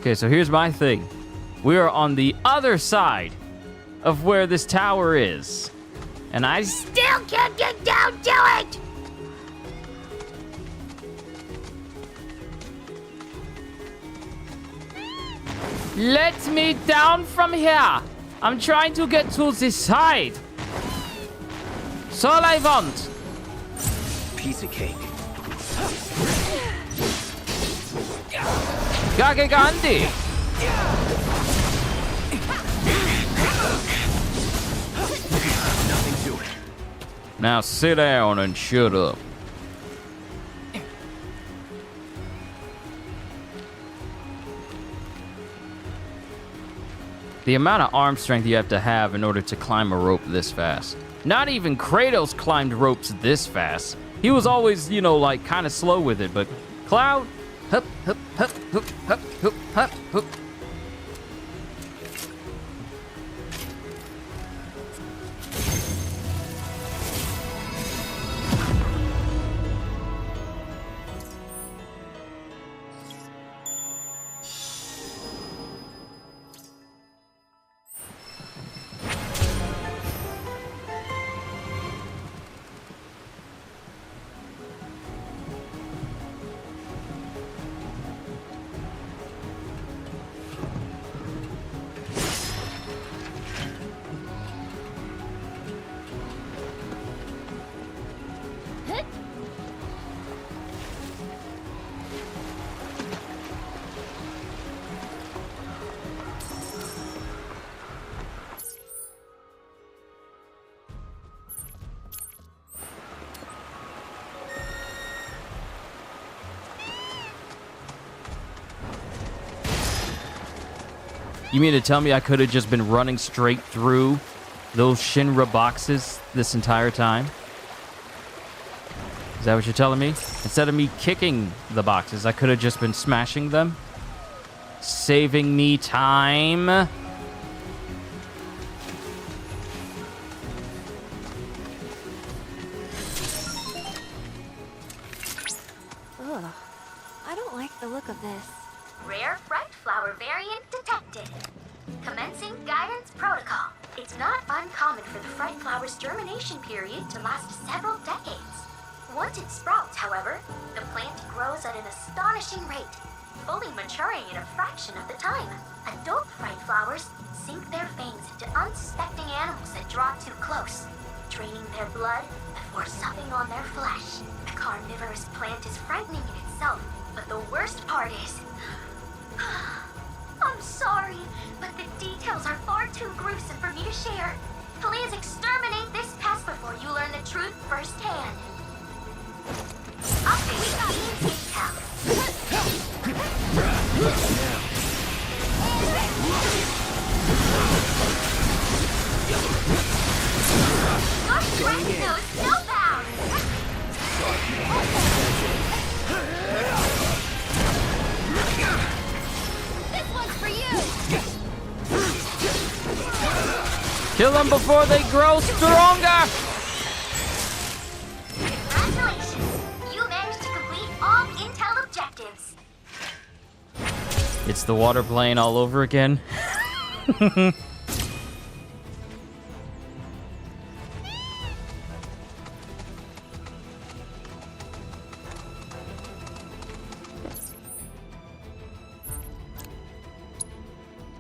Okay, so here's my thing. We are on the other side of where this tower is. And I still can't get down to it! Let me down from here! I'm trying to get to this side. That's all I want. Piece of cake. Gage Gandhi! Nothing to it. Now sit down and shut up. The amount of arm strength you have to have in order to climb a rope this fast. Not even Kratos climbed ropes this fast. He was always, you know, like kind of slow with it, but Cloud, hup, hup, hup, hup, hup, hup, hup, hup. You mean to tell me I could have just been running straight through those Shinra boxes this entire time? Is that what you're telling me? Instead of me kicking the boxes, I could have just been smashing them? Saving me time? Ugh. I don't like the look of this. Rare fright flower variant detected. Commencing guidance protocol. It's not uncommon for the fright flower's germination period to last several decades. Once it sprouts, however, the plant grows at an astonishing rate, fully maturing in a fraction of the time. Adult fright flowers sink their fangs into unsuspecting animals that draw too close, draining their blood before supping on their flesh. The carnivorous plant is frightening in itself, but the worst part is... I'm sorry, but the details are far too gruesome for me to share. Please exterminate this pest before you learn the truth firsthand. Update intel. Your strength knows no bounds. This one's for you. Kill them before they grow stronger! Congratulations. You managed to complete all intel objectives. It's the water plane all over again.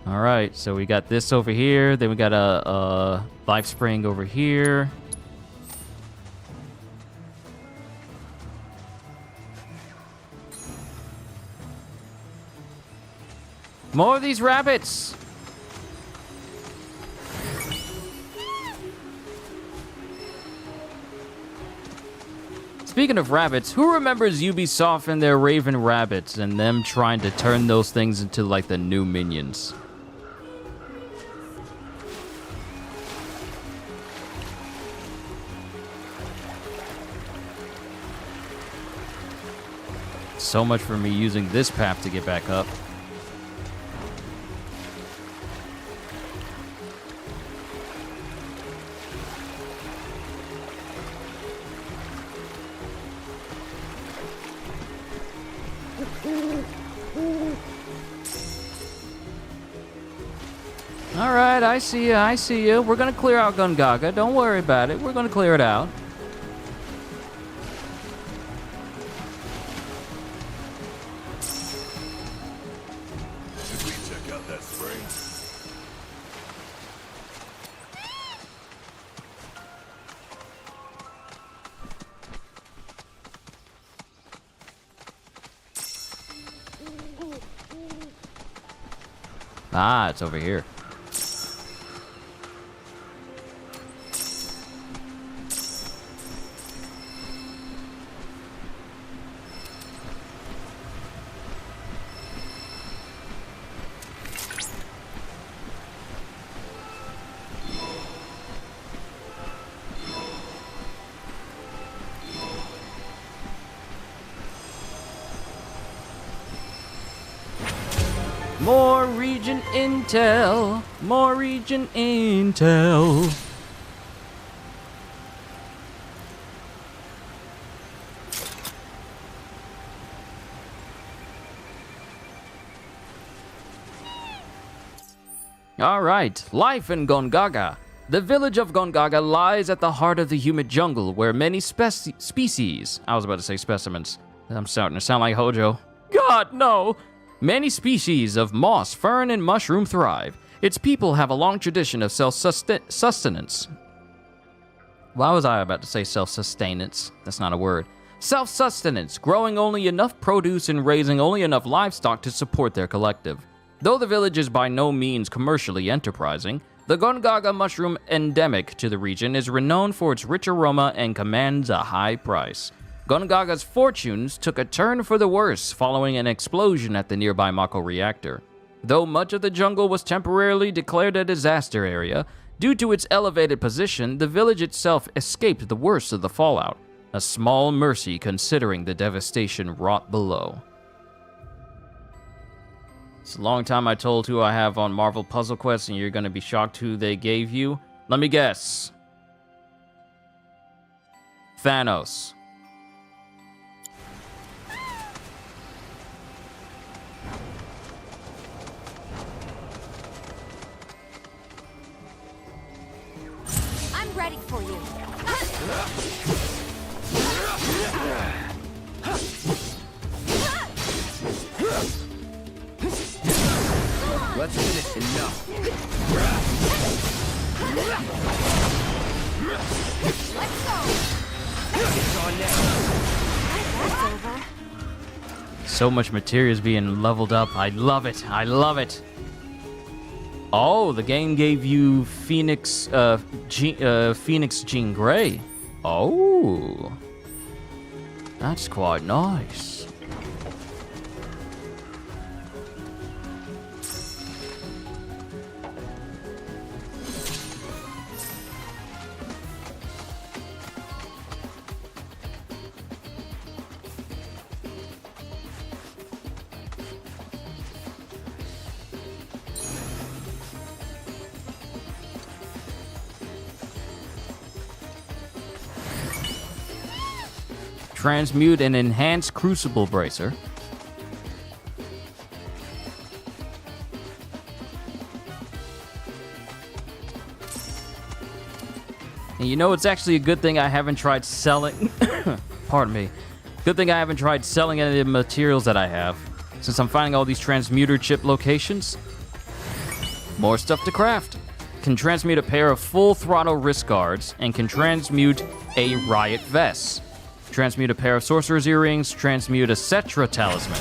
All right, so we got this over here. Then we got a life spring over here. More of these rabbits. Speaking of rabbits, who remembers Ubisoft and their Raven Rabbits and them trying to turn those things into like the new minions? So much for me using this path to get back up. All right, I see you, I see you. We're gonna clear out Gungaga. Don't worry about it. We're gonna clear it out. Should we check out that spring? Ah, it's over here. More region intel. More region intel. Alright, life in Gongaga. The village of Gongaga lies at the heart of the humid jungle where many species, I was about to say specimens, I'm starting to sound like Hojo. God, no! Many species of moss, fern, and mushroom thrive. Its people have a long tradition of self-sustenance. Why was I about to say self-sustenance? That's not a word. Self-sustenance, growing only enough produce and raising only enough livestock to support their collective. Though the village is by no means commercially enterprising, the Gongaga mushroom endemic to the region is renowned for its rich aroma and commands a high price. Gongaga's fortunes took a turn for the worse following an explosion at the nearby Mako reactor. Though much of the jungle was temporarily declared a disaster area, due to its elevated position, the village itself escaped the worst of the fallout. A small mercy considering the devastation wrought below. It's a long time I told who I have on Marvel Puzzle Quest, and you're going to be shocked who they gave you. Let me guess. Thanos. I'm ready for you. Let's finish enough. Let's go. It's on now. That's over. So much materia is being leveled up. I love it. I love it. Oh, the game gave you Phoenix Jean Grey. Oh. That's quite nice. Transmute an enhanced crucible bracer. And you know, it's actually a good thing I haven't tried selling. Pardon me. Good thing I haven't tried selling any of the materials that I have, since I'm finding all these transmuter chip locations. More stuff to craft. Can transmute a pair of full throttle wrist guards, and can transmute a riot vest. Transmute a pair of sorcerer's earrings, transmute a Cetra talisman.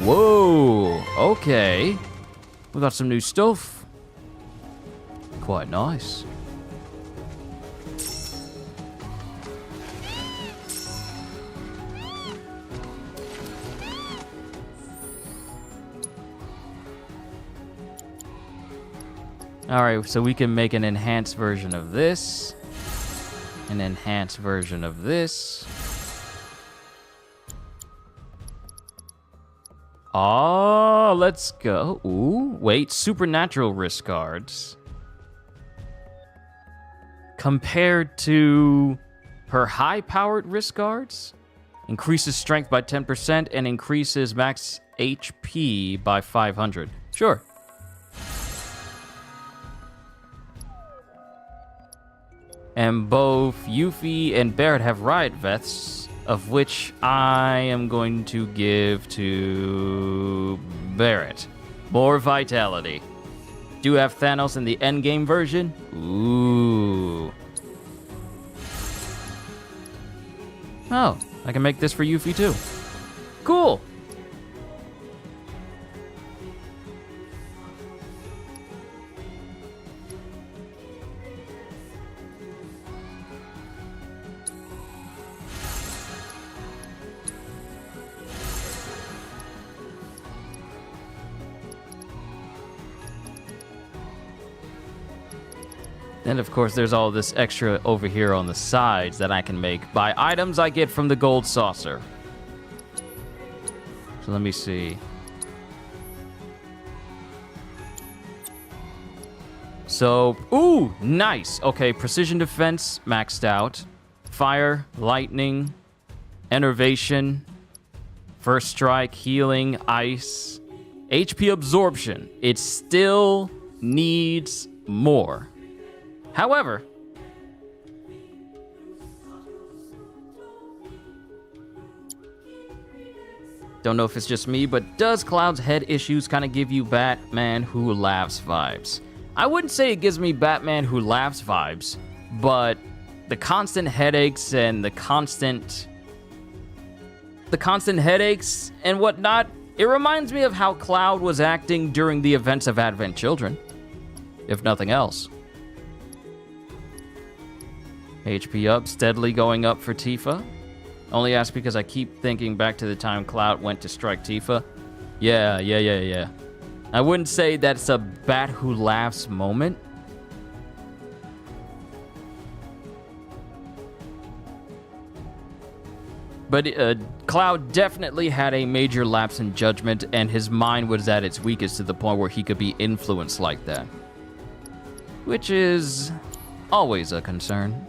Whoa, okay. We got some new stuff. Quite nice. Alright, so we can make an enhanced version of this. An enhanced version of this. Oh, let's go. Ooh, wait, supernatural wrist guards. Compared to her high-powered wrist guards, increases strength by 10% and increases max HP by 500. Sure. And both Yuffie and Barret have riot vests, of which I am going to give to Barret. More vitality. Do have Thanos in the endgame version? Ooh. Oh, I can make this for Yuffie too. Cool. And of course, there's all this extra over here on the sides that I can make by items I get from the gold saucer. So let me see. So, ooh, nice. Okay, precision defense maxed out. Fire, lightning, enervation, first strike, healing, ice, HP absorption. It still needs more. However, don't know if it's just me, but does Cloud's head issues kind of give you Batman Who Laughs vibes? I wouldn't say it gives me Batman Who Laughs vibes, but the constant headaches and the constant headaches and whatnot, it reminds me of how Cloud was acting during the events of Advent Children, if nothing else. HP up, steadily going up for Tifa. Only ask because I keep thinking back to the time Cloud went to strike Tifa. Yeah. I wouldn't say that's a Bat Who Laughs moment. But Cloud definitely had a major lapse in judgment, and his mind was at its weakest to the point where he could be influenced like that. Which is always a concern.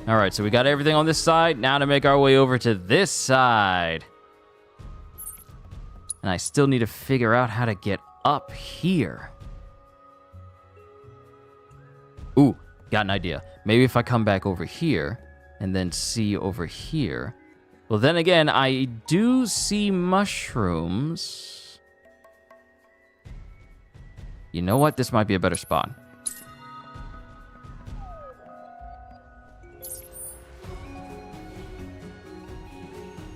Alright, so we got everything on this side. Now to make our way over to this side. And I still need to figure out how to get up here. Ooh, got an idea. Maybe if I come back over here and then see over here. Well, then again, I do see mushrooms. You know what? This might be a better spot.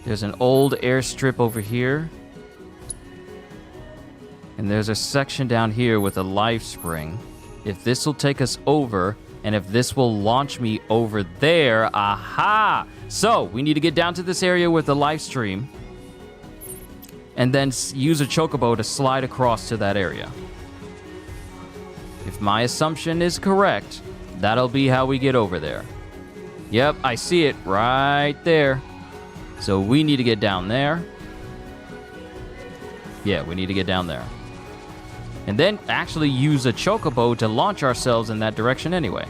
There's an old airstrip over here. And there's a section down here with a life spring. If this will take us over, and if this will launch me over there, aha! So, we need to get down to this area with the life stream, and then use a chocobo to slide across to that area. If my assumption is correct, that'll be how we get over there. Yep, I see it right there. So we need to get down there. Yeah, we need to get down there. And then actually use a chocobo to launch ourselves in that direction anyway.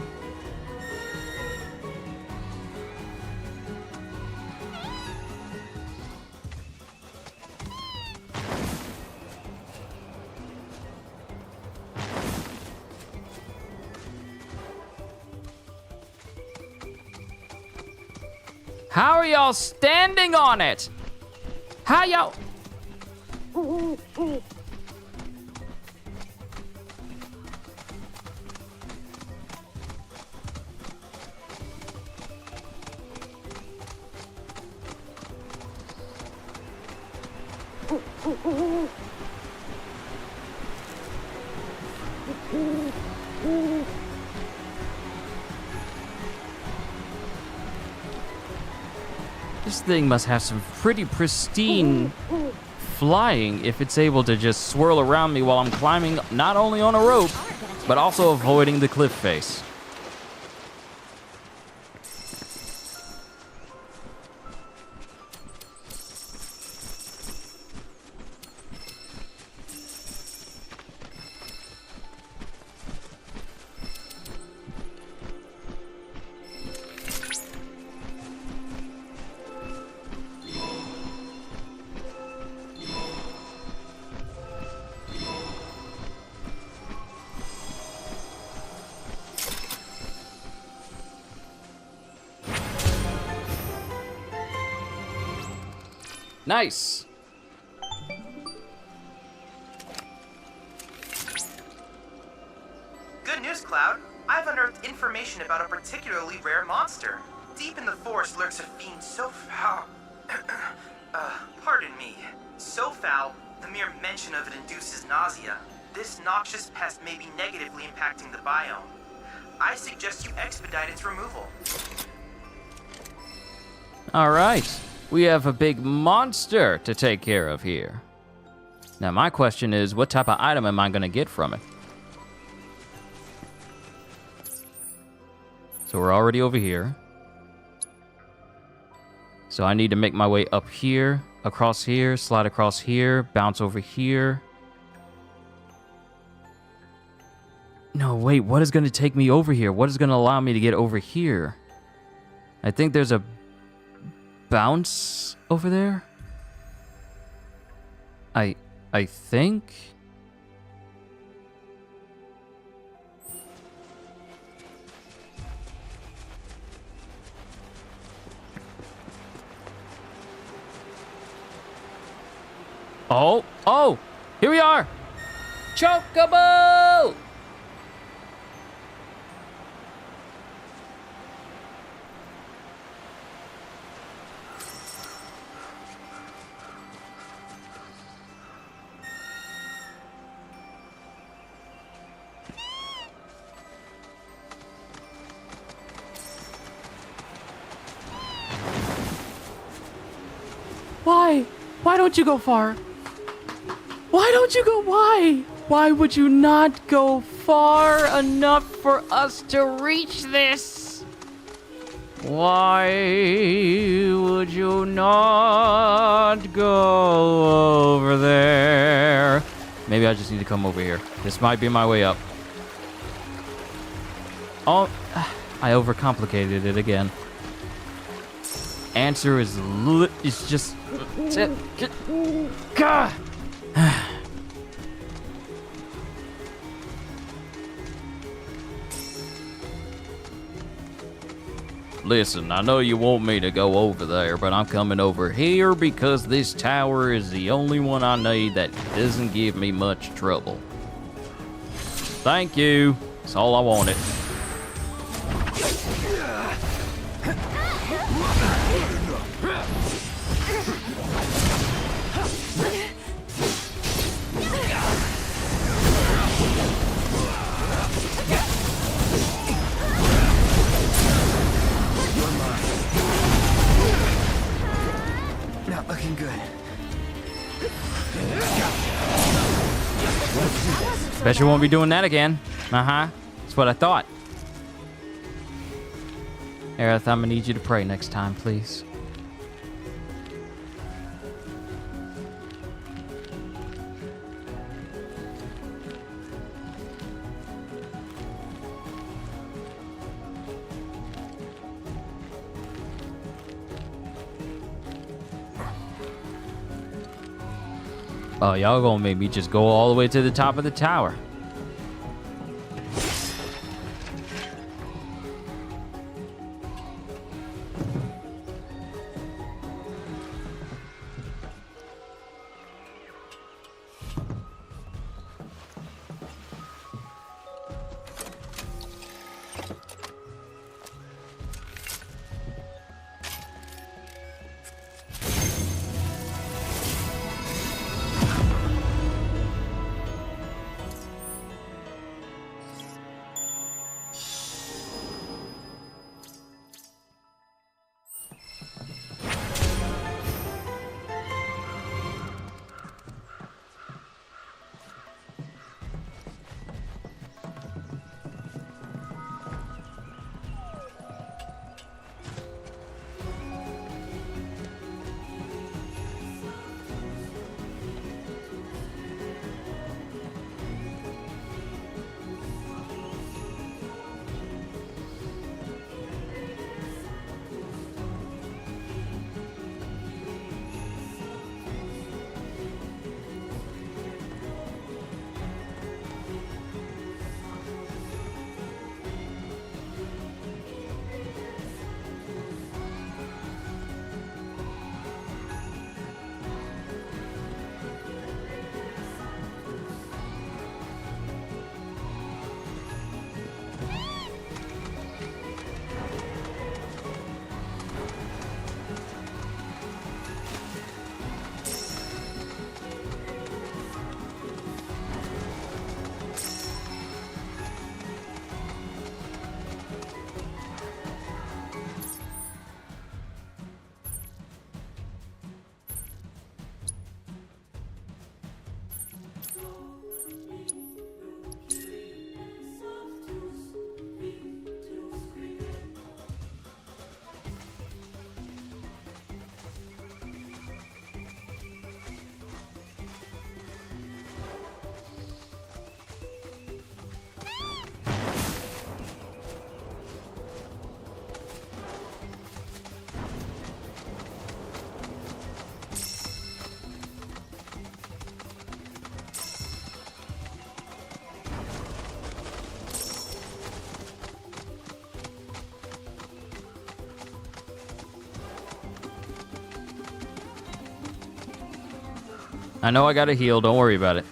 How are y'all standing on it? How y'all... This thing must have some pretty pristine flying if it's able to just swirl around me while I'm climbing not only on a rope, but also avoiding the cliff face. Nice. Good news, Cloud. I've unearthed information about a particularly rare monster. Deep in the forest lurks a fiend so foul. Pardon me. So foul, the mere mention of it induces nausea. This noxious pest may be negatively impacting the biome. I suggest you expedite its removal. All right. We have a big monster to take care of here. Now, my question is, what type of item am I going to get from it? So we're already over here. So I need to make my way up here, across here, slide across here, bounce over here, No, wait, what is going to take me over here? What is going to allow me to get over here? I think there's a bounce over there. I think. Oh, here we are. Chocobo! Why? Why don't you go far? Why don't you go? Why? Why would you not go far enough for us to reach this? Why would you not go over there? Maybe I just need to come over here. This might be my way up. Oh, I overcomplicated it again. Answer is just... Gah! Listen, I know you want me to go over there, but I'm coming over here because this tower is the only one I need that doesn't give me much trouble. Thank you. That's all I wanted. Not looking good. Bet you won't be doing that again. Uh-huh. That's what I thought. Aerith, I'm gonna need you to pray next time, please. Oh, y'all gonna make me just go all the way to the top of the tower. I know I got to heal. Don't worry about it.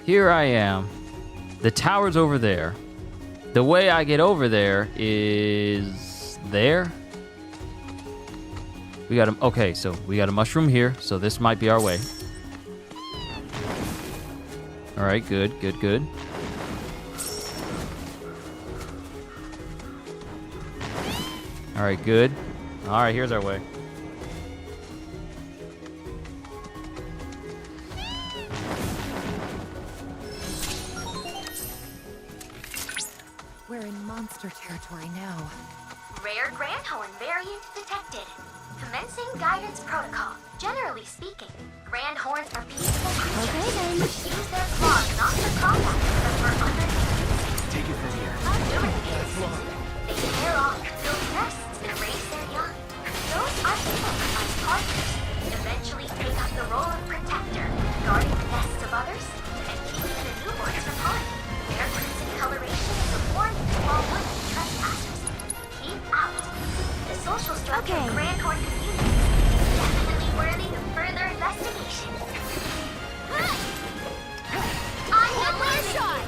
Here I am. The tower's over there. The way I get over there is there. We got a, okay, so we got a mushroom here, so this might be our way. All right, good, good, good. All right, good. All right, here's our way. We're in monster territory now. Rare Grandhorn variant detected. Commencing guidance protocol. Generally speaking, Grandhorns are peaceful creatures. Okay then. Use their claws not for combat, but for under. Take it from here. They tear off, build nests, and raise their young. Those unidentified partners eventually take up the role of protector, guarding the nests of others, and keeping the newborns from harm. Their crimson coloration is a warning to all would-be trespassers. Keep out. The social structure of Grandhorn communities is definitely worthy of further investigation. I have one shot!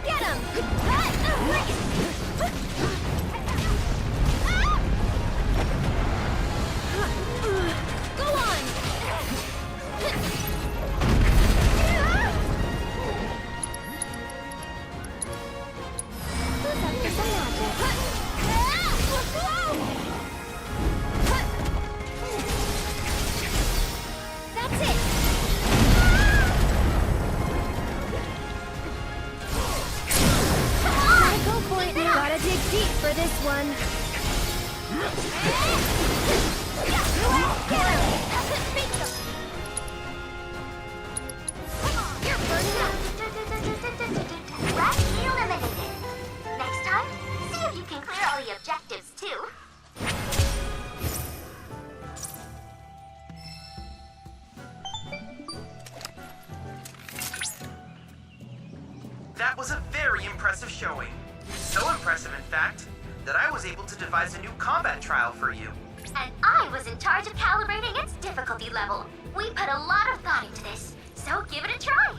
Get him! Go on! That's it! Gotta go for it now. Gotta dig deep for this one. You're burning up. Rat eliminated. Next time, see if you can clear all the objectives too. That was a very impressive showing. So impressive, in fact, that I was able to devise a new combat trial for you. And I was in charge of calibrating its difficulty level. We put a lot of thought into this, so give it a try.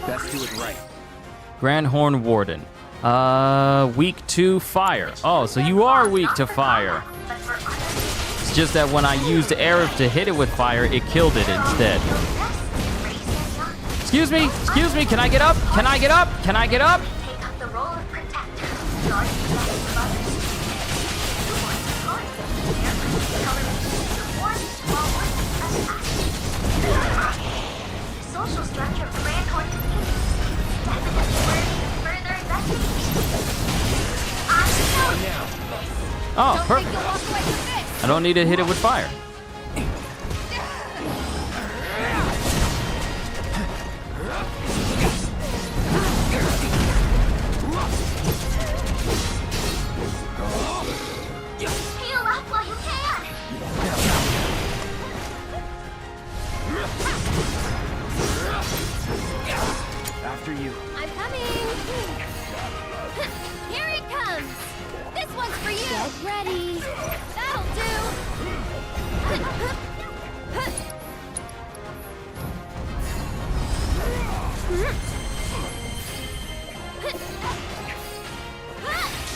Best do it right. Grandhorn Warden. Weak to fire. Oh, so you are weak to fire. It's just that when I used aerith to hit it with fire, it killed it instead. Excuse me, can I get up? Can I get up? Can I get up? Take up the role of protector, guarding the nests of others. The social structure of Grandhorn communities is definitely worthy of further investigation. I know. Oh, perfect. I don't need to hit it with fire. Heal up while you can. After you. I'm coming. Here it comes. This one's for you. Get ready. That'll do.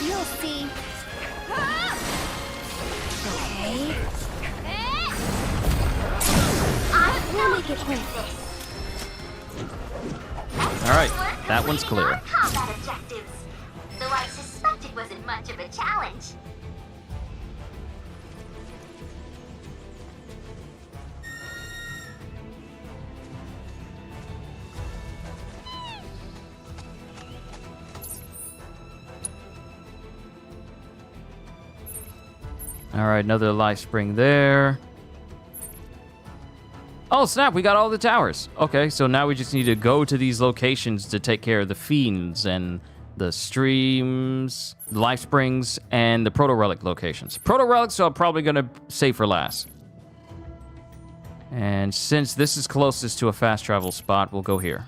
You'll see. Okay. We'll make it quick. All right, that one's clear. Combat objectives. though I suspect it wasn't much of a challenge. All right, another life spring there. Oh, snap, we got all the towers. Okay, so now we just need to go to these locations to take care of the fiends and the streams, the life springs, and the proto-relic locations. Proto-relics are probably going to save for last. And since this is closest to a fast travel spot, we'll go here.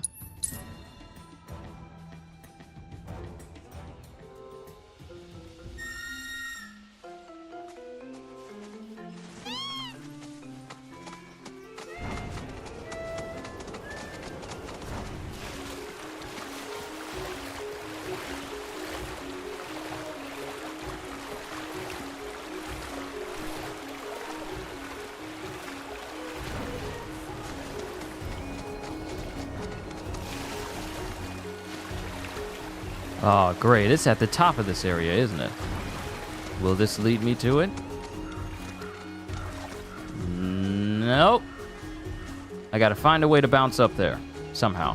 Oh, great. It's at the top of this area, isn't it? Will this lead me to it? Nope. I gotta find a way to bounce up there, somehow.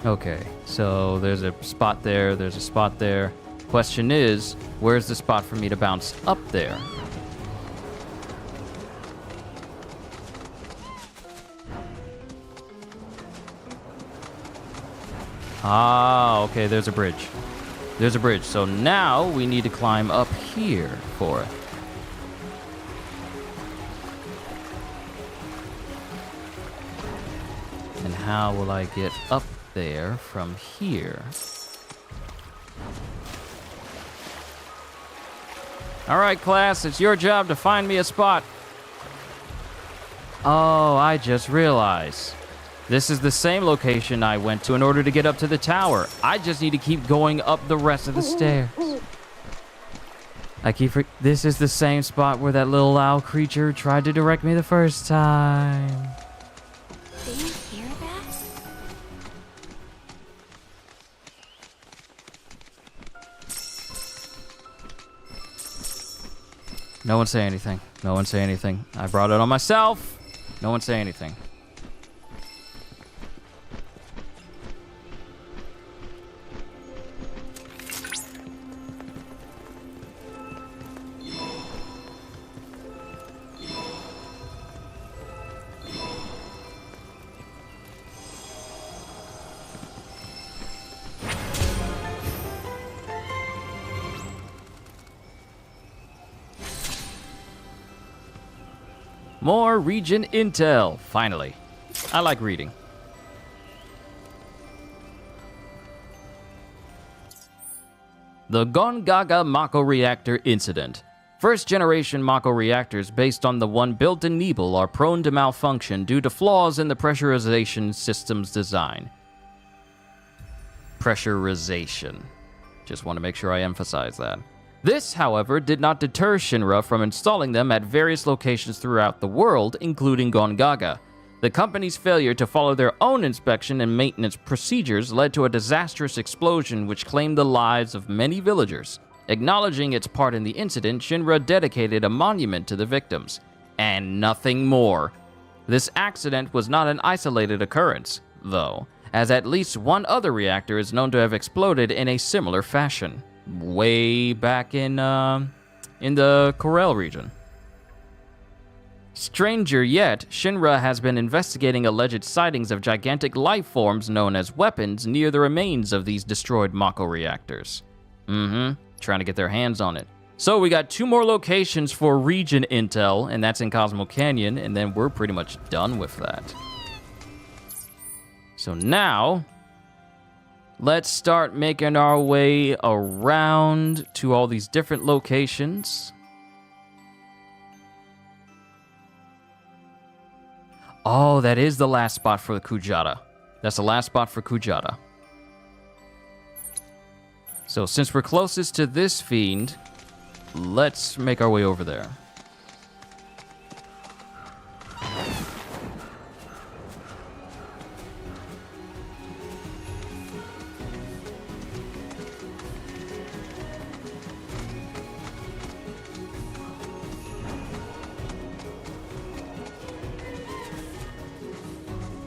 Okay, so there's a spot there, there's a spot there. Question is, where's the spot for me to bounce up there? Ah, okay, there's a bridge. There's a bridge, so now we need to climb up here for it. And how will I get up there from here? All right, class, it's your job to find me a spot. Oh, I just realized. This is the same location I went to in order to get up to the tower. I just need to keep going up the rest of the stairs. This is the same spot where that little owl creature tried to direct me the first time. Do you hear that? No one say anything. No one say anything. I brought it on myself. No one say anything. More region intel, finally. I like reading. The Gongaga Mako Reactor Incident. First-generation Mako reactors based on the one built in Nebel are prone to malfunction due to flaws in the pressurization system's design. Pressurization. Just want to make sure I emphasize that. This, however, did not deter Shinra from installing them at various locations throughout the world, including Gongaga. The company's failure to follow their own inspection and maintenance procedures led to a disastrous explosion which claimed the lives of many villagers. Acknowledging its part in the incident, Shinra dedicated a monument to the victims. And nothing more. This accident was not an isolated occurrence, though, as at least one other reactor is known to have exploded in a similar fashion. Way back in the Corel region. Stranger yet, Shinra has been investigating alleged sightings of gigantic life forms known as weapons near the remains of these destroyed Mako reactors. Trying to get their hands on it. So we got 2 more locations for region intel, and that's in Cosmo Canyon, and then we're pretty much done with that. So now, let's start making our way around to all these different locations. Oh, that is the last spot for the Kujata. That's the last spot for Kujata. So since we're closest to this fiend, let's make our way over there.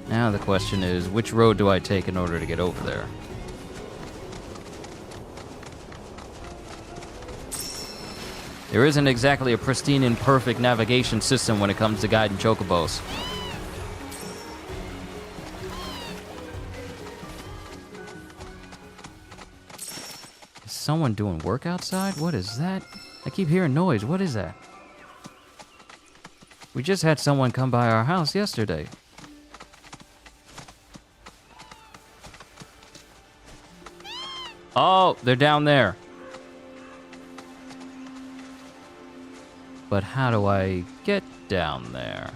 Now the question is, which road do I take in order to get over there? There isn't exactly a pristine and perfect navigation system when it comes to guiding chocobos. Is someone doing work outside? What is that? I keep hearing noise. What is that? We just had someone come by our house yesterday. Oh, they're down there. But how do I get down there?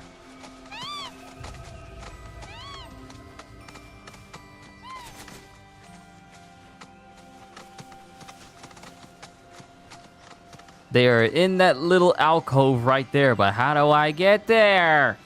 They are in that little alcove right there, but how do I get there?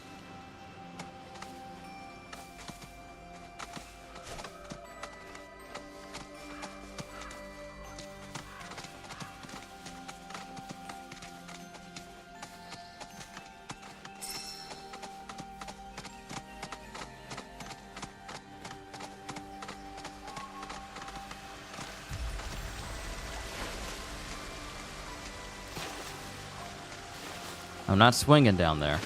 I'm not swinging down there.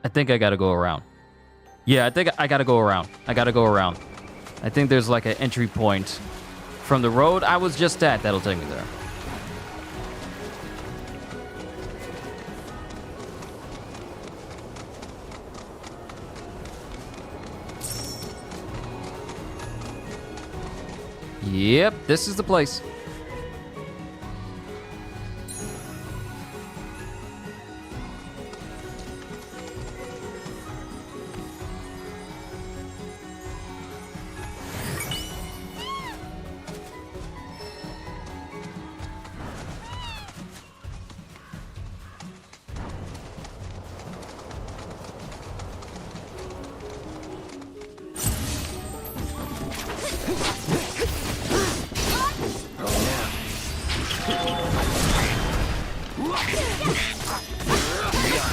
I think I gotta go around. Yeah, I think I gotta go around. I think there's like an entry point from the road I was just at that'll take me there. Yep, this is the place.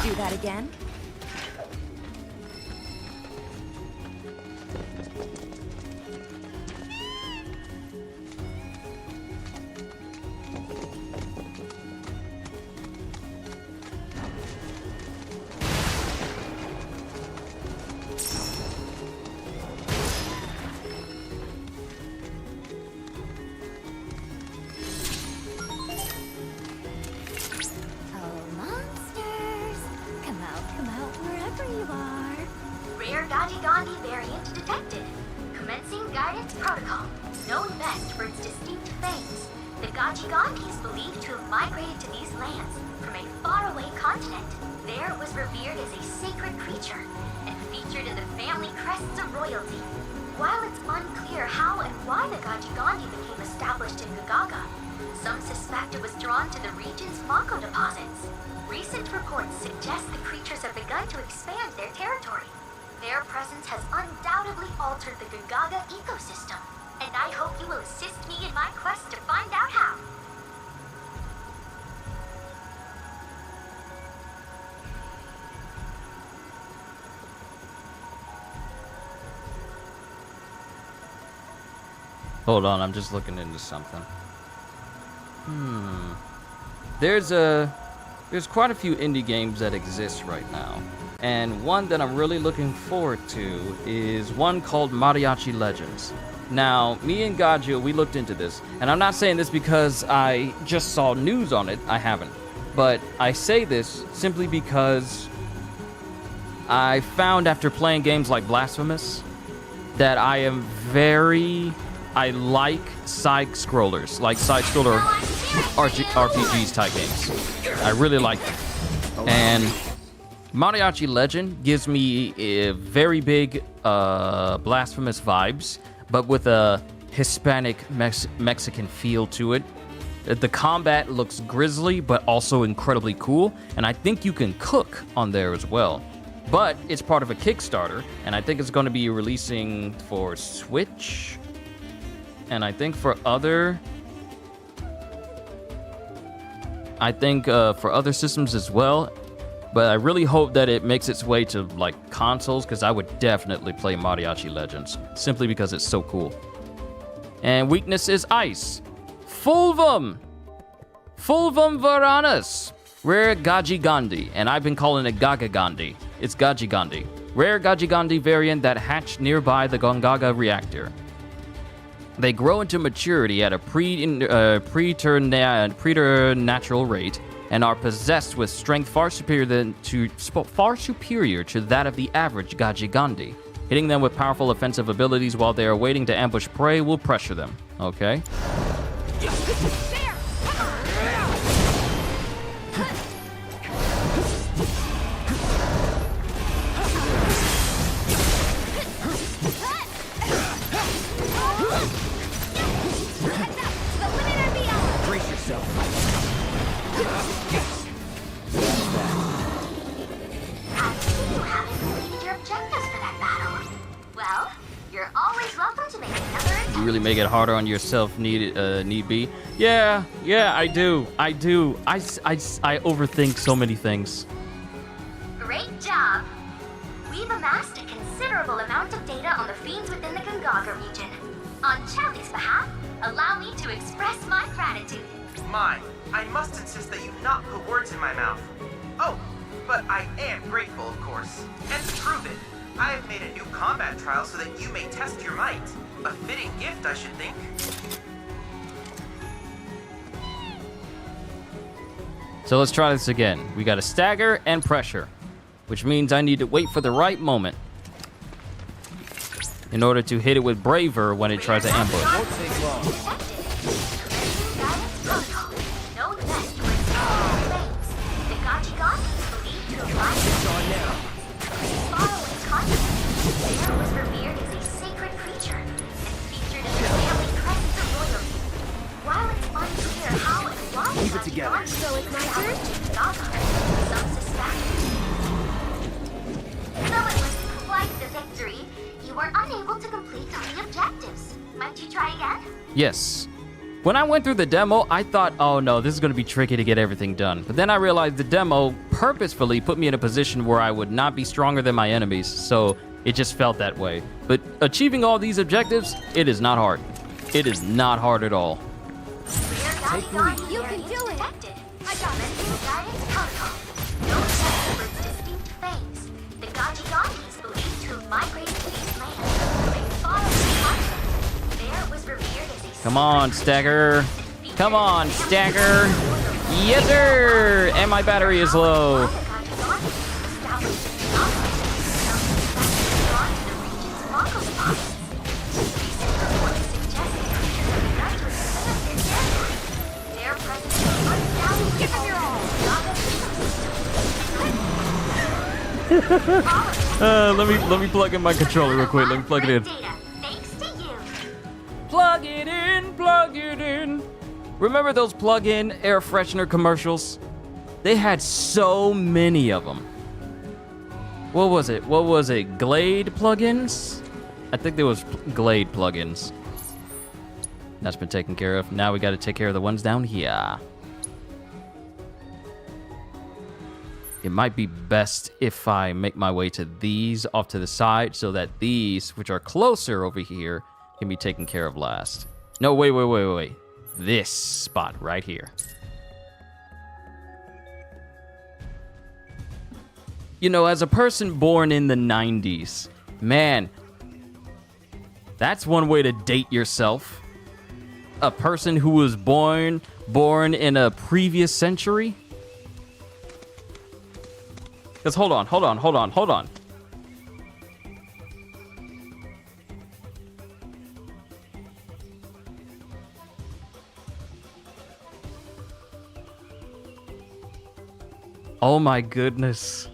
Do that again? Hold on, I'm just looking into something. There's quite a few indie games that exist right now. And one that I'm really looking forward to is one called Mariachi Legends. Now, me and Gajio, we looked into this. And I'm not saying this because I just saw news on it. I haven't. but I say this simply because I found after playing games like Blasphemous that I like side-scrollers, like side-scroller RPGs type games. I really like them. And Mariachi Legend gives me a very big Blasphemous vibes, but with a Hispanic Mexican feel to it. The combat looks grisly, but also incredibly cool, and I think you can cook on there as well. But it's part of a Kickstarter, and I think it's going to be releasing for Switch, and I think for other systems as well. But I really hope that it makes its way to like consoles, because I would definitely play Mariachi Legends simply because it's so cool. And weakness is ice. Fulvum Varanus. Rare Gajigandi, and I've been calling it Gagagandi. It's Gajigandi. Rare Gajigandi variant that hatched nearby the Gongaga reactor. They grow into maturity at a preternatural rate and are possessed with strength far superior to that of the average Gajigandi. Hitting them with powerful offensive abilities while they are waiting to ambush prey will pressure them. Okay. You really make it harder on yourself, need be. Yeah, I do. I overthink so many things. Great job. We've amassed a considerable amount of data on the fiends within the Gongaga region. On Charlie's behalf, allow me to express my gratitude. I must insist that you not put words in my mouth. Oh, but I am grateful, of course. And to prove it, I have made a new combat trial so that you may test your might. A fitting gift, I should think. So let's try this again. We got a stagger and pressure, which means I need to wait for the right moment in order to hit it with braver when it tries to ambush. Won't take long. There was revered as a sacred creature and featured in the family crest of royalty. While it's unclear how and why Leave it together. So it's my turn? Some suspect. Though it was quite the victory, you were unable to complete the objectives. Might you try again? Yes. When I went through the demo, I thought, oh no, this is going to be tricky to get everything done. But then I realized the demo purposefully put me in a position where I would not be stronger than my enemies, so it just felt that way. But achieving all these objectives, it is not hard. It is not hard at all. Take the lead. You can do it. I got it. Guidance protocol. No exception with distinct fangs. The Gajigandi is believed to have migrated to these lands. They followed the continent. There it was revered as a Come on, Stagger. Come on, Stagger. Yes, sir. And my battery is low. Let me plug in my controller real quick. Let me plug it in. Plug it in. Remember those plug-in air freshener commercials? They had so many of them. What was it? Glade plugins? I think there was Glade plugins. That's been taken care of. Now we got to take care of the ones down here. It might be best if I make my way to these off to the side so that these, which are closer over here, can be taken care of last. No, wait. This spot right here. You know, as a person born in the 90s, man, that's one way to date yourself. A person who was born in a previous century. Because hold on. Oh my goodness.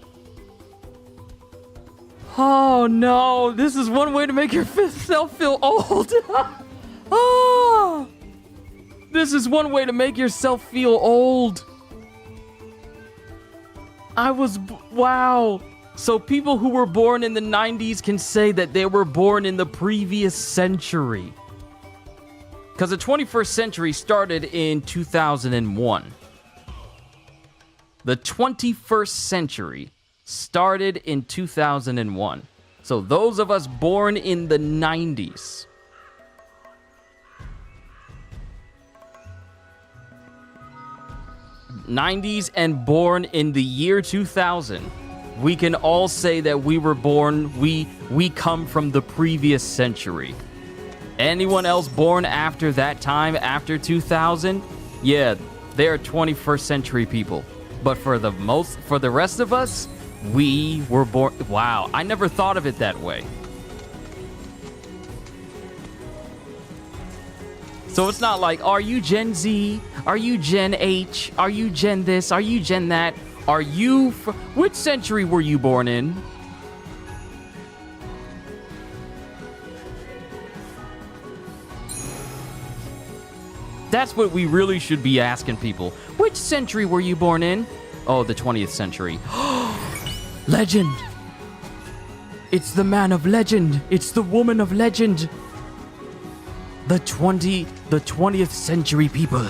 Oh no, this is one way to make yourself feel old. Oh, this is one way to make yourself feel old. Wow. So people who were born in the 90s can say that they were born in the previous century. Because the 21st century started in 2001. The 21st century started in 2001. So those of us born in the 90s. '90s and born in the year 2000, we can all say that we were born, we come from the previous century. Anyone else born after that time, after 2000, yeah, they're 21st century people. But for the rest of us, we were born. Wow, I never thought of it that way. So it's not like, are you Gen Z? Are you Gen H? Are you Gen this? Are you Gen that? Are you... Which century were you born in? That's what we really should be asking people. Which century were you born in? Oh, the 20th century. Legend! It's the man of legend. It's the woman of legend. The 20th century people.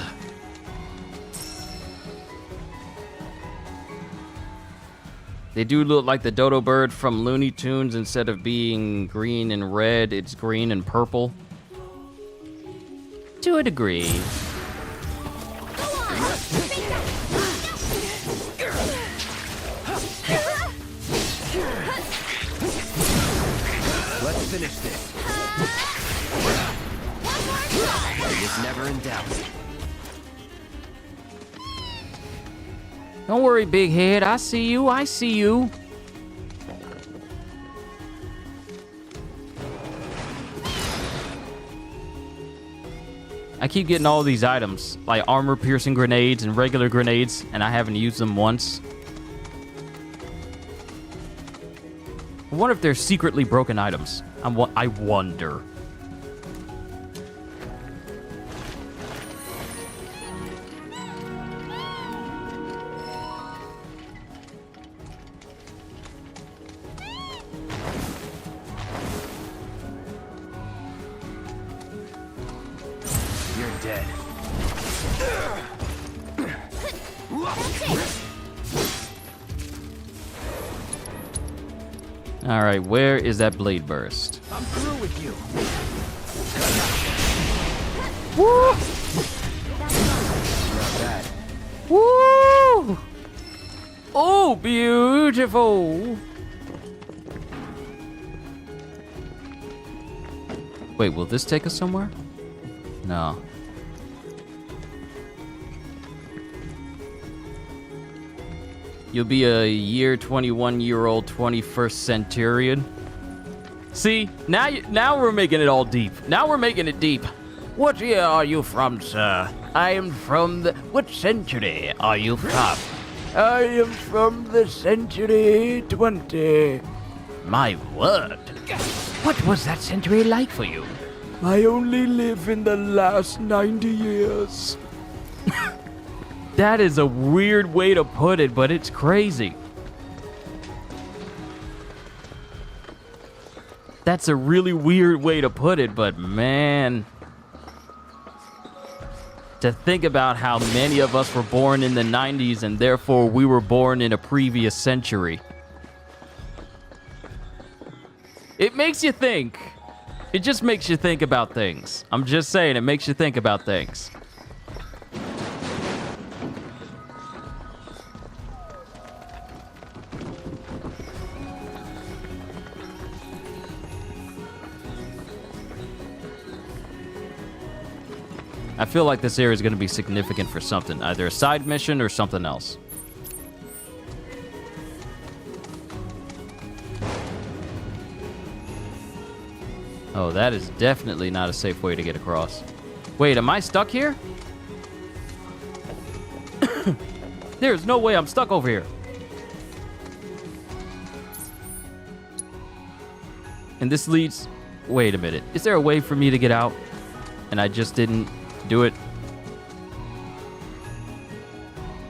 They do look like the dodo bird from Looney Tunes. Instead of being green and red, it's green and purple. To a degree. Let's finish this. It's never in doubt. Don't worry, big head. I see you. I see you. I keep getting all these items, like armor-piercing grenades and regular grenades, and I haven't used them once. I wonder if they're secretly broken items. I wonder. You're dead. All right, where is that blade burst? I'm through with you. Woo! Not bad. Woo! Oh, beautiful. Wait, will this take us somewhere? No. You'll be a year 21-year-old 21st centurion. See, now we're making it all deep. Now we're making it deep. What year are you from, sir? I am from the... What century are you from? I am from the century 20. My word. What was that century like for you? I only live in the last 90 years. That is a weird way to put it, but it's crazy. That's a really weird way to put it, but man. To think about how many of us were born in the 90s and therefore we were born in a previous century. It makes you think. It just makes you think about things. I'm just saying, it makes you think about things. I feel like this area is going to be significant for something, either a side mission or something else. Oh, that is definitely not a safe way to get across. Wait, am I stuck here? There's no way I'm stuck over here. And this leads... Wait a minute. Is there a way for me to get out? And I just didn't do it.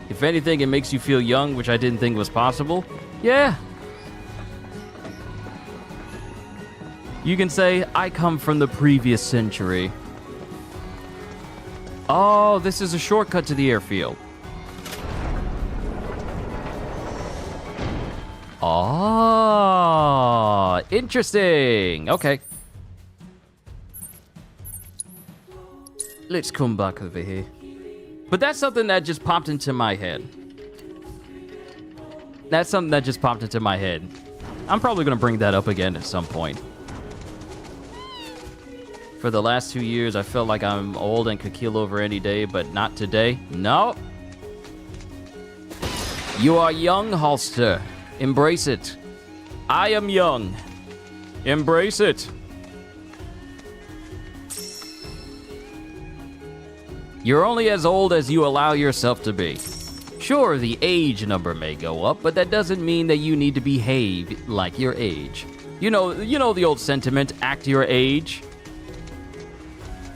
If anything, it makes you feel young, which I didn't think was possible. Yeah. You can say, I come from the previous century. Oh, this is a shortcut to the airfield. Oh, interesting. Okay. Let's come back over here. But that's something that just popped into my head. That's something that just popped into my head. I'm probably going to bring that up again at some point. For the last 2 years, I felt like I'm old and could keel over any day, but not today. No. You are young, Holster. Embrace it. I am young. Embrace it. You're only as old as you allow yourself to be. Sure, the age number may go up, but that doesn't mean that you need to behave like your age. You know the old sentiment, act your age?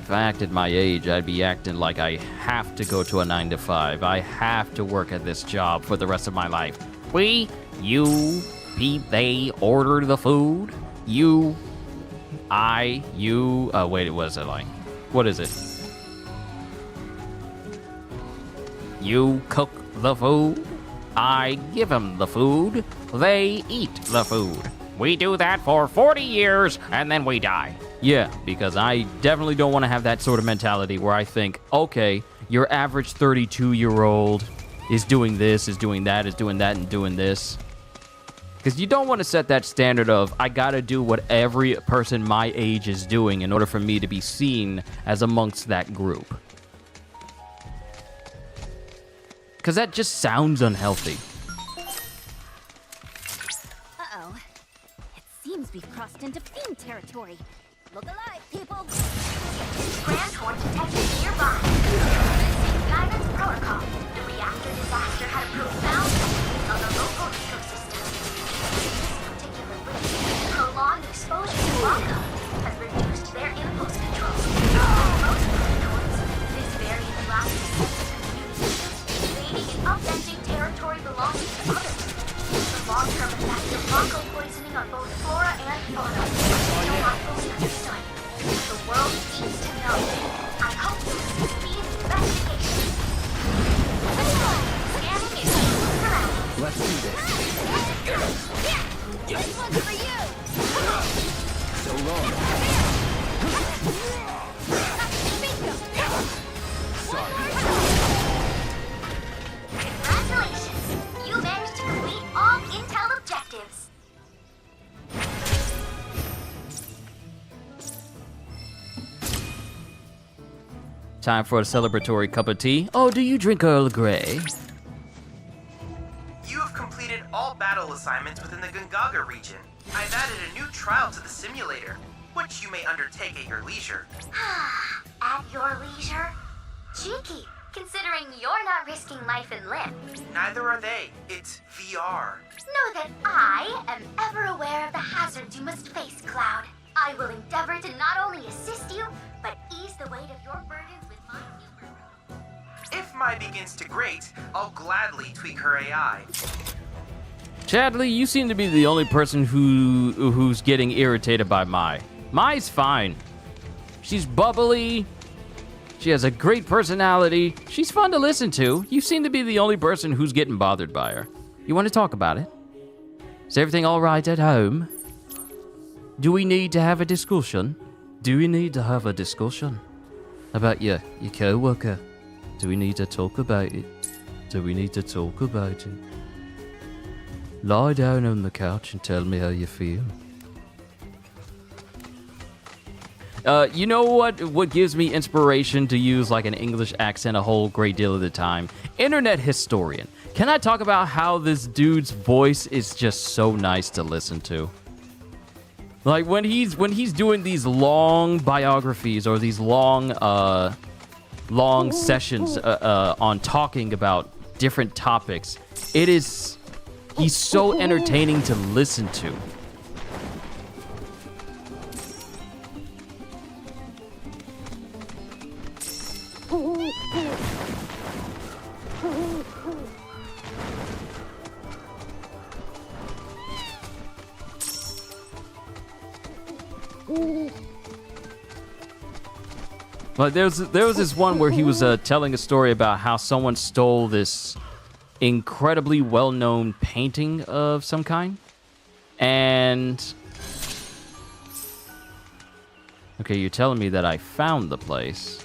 If I acted my age, I'd be acting like I have to go to a 9 to 5. I have to work at this job for the rest of my life. We, you, they order the food. You, I, you. Wait, what is it like? What is it? You cook the food. I give them the food. They eat the food. We do that for 40 years and then we die. Yeah, because I definitely don't want to have that sort of mentality where I think, okay, your average 32-year-old is doing this, is doing that, and doing this. Because you don't want to set that standard of, I gotta do what every person my age is doing in order for me to be seen as amongst that group. Because that just sounds unhealthy. Uh-oh. It seems we've crossed into fiend territory. Look alive, people! Grand Horn detected nearby. Using guidance protocol, the reactor disaster had a profound effect on the local ecosystem. This particular risk, prolonged exposure to lava, has reduced their impulse control. For most predatories, this variant lasts communications, invading and upending territory belonging to others. The long-term effects of Mako poisoning on both flora and fauna are still not fully understood. The world needs to know. I hope you will speed investigation. Scanning is surroundings. Let's do this. This one's for you! So long. Sorry. Congratulations! You managed to complete all intel objectives. Time for a celebratory cup of tea. Oh, do you drink Earl Grey? You have completed all battle assignments within the Gungaga region. I've added a new trial to the simulator, which you may undertake at your leisure. At your leisure? Cheeky, considering you're not risking life and limb. Neither are they. It's VR. Know that I am ever aware of the hazards you must face, Cloud. I will endeavor to not only assist you, but ease the weight of your burdens with my humor. If Mai begins to grate, I'll gladly tweak her AI. Chadley, you seem to be the only person who's getting irritated by Mai. Mai's fine. She's bubbly. She has a great personality. She's fun to listen to. You seem to be the only person who's getting bothered by her. You want to talk about it? Is everything all right at home? Do we need to have a discussion? Do we need to have a discussion about your co-worker? Do we need to talk about it? Do we need to talk about it? Lie down on the couch and tell me how you feel. You know what gives me inspiration to use like an English accent a whole great deal of the time? Internet historian. Can I talk about how this dude's voice is just so nice to listen to? Like when he's doing these long biographies or these long sessions on talking about different topics, he's so entertaining to listen to. But there was this one where he was telling a story about how someone stole this incredibly well-known painting of some kind. And okay, you're telling me that I found the place.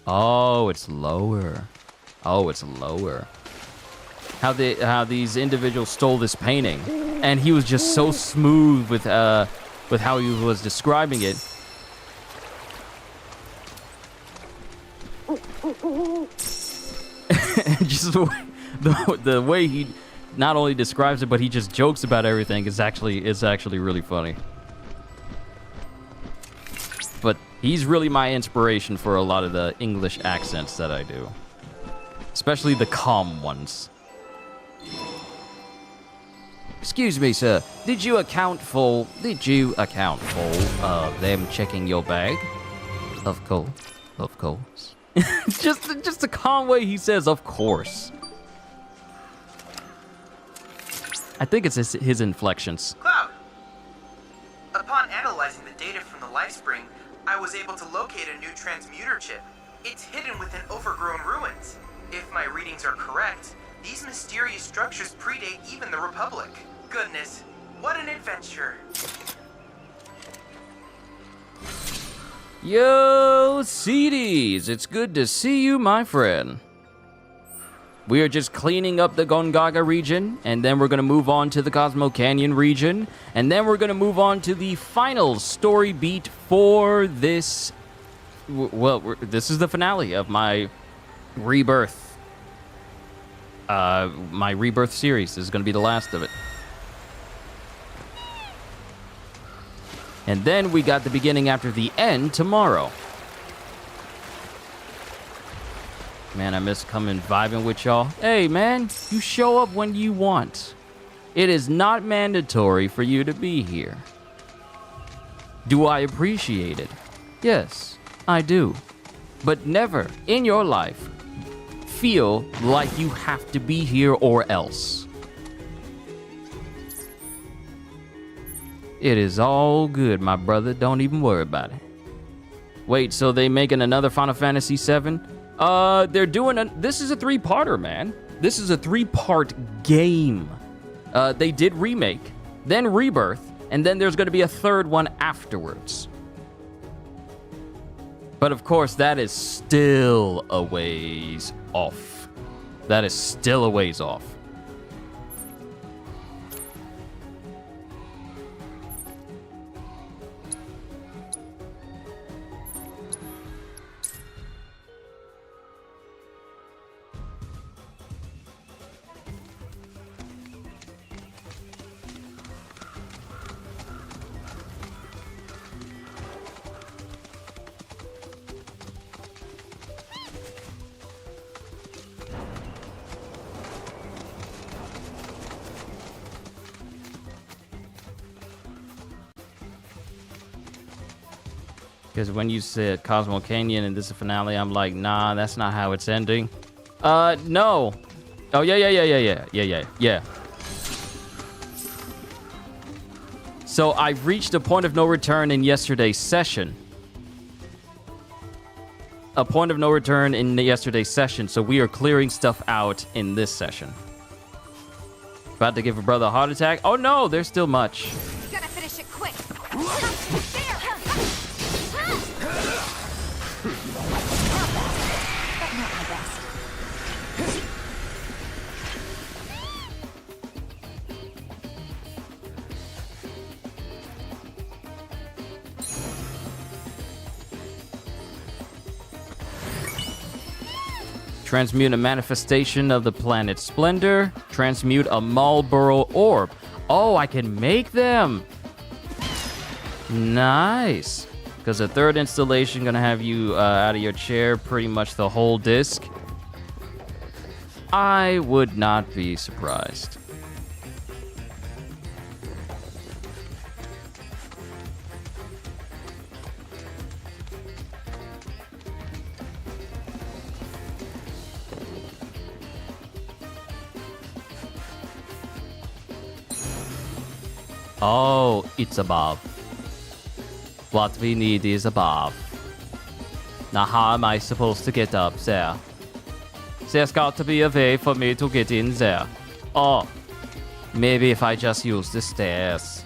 Oh, it's lower. Oh, it's lower. How these individuals stole this painting, and he was just so smooth with how he was describing it. Just the way he not only describes it, but he just jokes about everything is actually really funny. But he's really my inspiration for a lot of the English accents that I do, especially the calm ones. Excuse me, sir. Did you account for them checking your bag? Of course. just the calm way he says, of course. I think it's his inflections. Cloud! Upon analyzing the data from the Lifespring, I was able to locate a new transmuter chip. It's hidden within overgrown ruins. If my readings are correct, these mysterious structures predate even the Republic. Goodness, what an adventure. Yo, CDs, it's good to see you, my friend. We are just cleaning up the Gongaga region, and then we're going to move on to the Cosmo Canyon region, and then we're going to move on to the final story beat for this. Well, this is the finale of my Rebirth. My Rebirth series. This is going to be the last of it. And then we got the beginning after the end tomorrow. Man, I miss coming vibing with y'all. Hey, man, you show up when you want. It is not mandatory for you to be here. Do I appreciate it? Yes, I do. But never in your life feel like you have to be here or else. It is all good, my brother. Don't even worry about it. Wait, so they making another Final Fantasy VII? They're doing this is a 3-parter, man. This is a 3-part game. They did remake, then Rebirth, and then there's going to be a 3rd one afterwards. But of course, that is still a ways off. That is still a ways off. Because when you said Cosmo Canyon and this is the finale, I'm like, nah, that's not how it's ending. No. Oh, yeah. So I've reached a point of no return in yesterday's session. So we are clearing stuff out in this session. About to give a brother a heart attack? Oh no, there's still much. Gotta finish it quick. Transmute a manifestation of the planet Splendor. Transmute a Marlboro orb. Oh, I can make them. Nice. Because the third installation gonna have you out of your chair pretty much the whole disc. I would not be surprised. Oh, it's above. What we need is above. Now how am I supposed to get up there? There's got to be a way for me to get in there. Oh, maybe if I just use the stairs.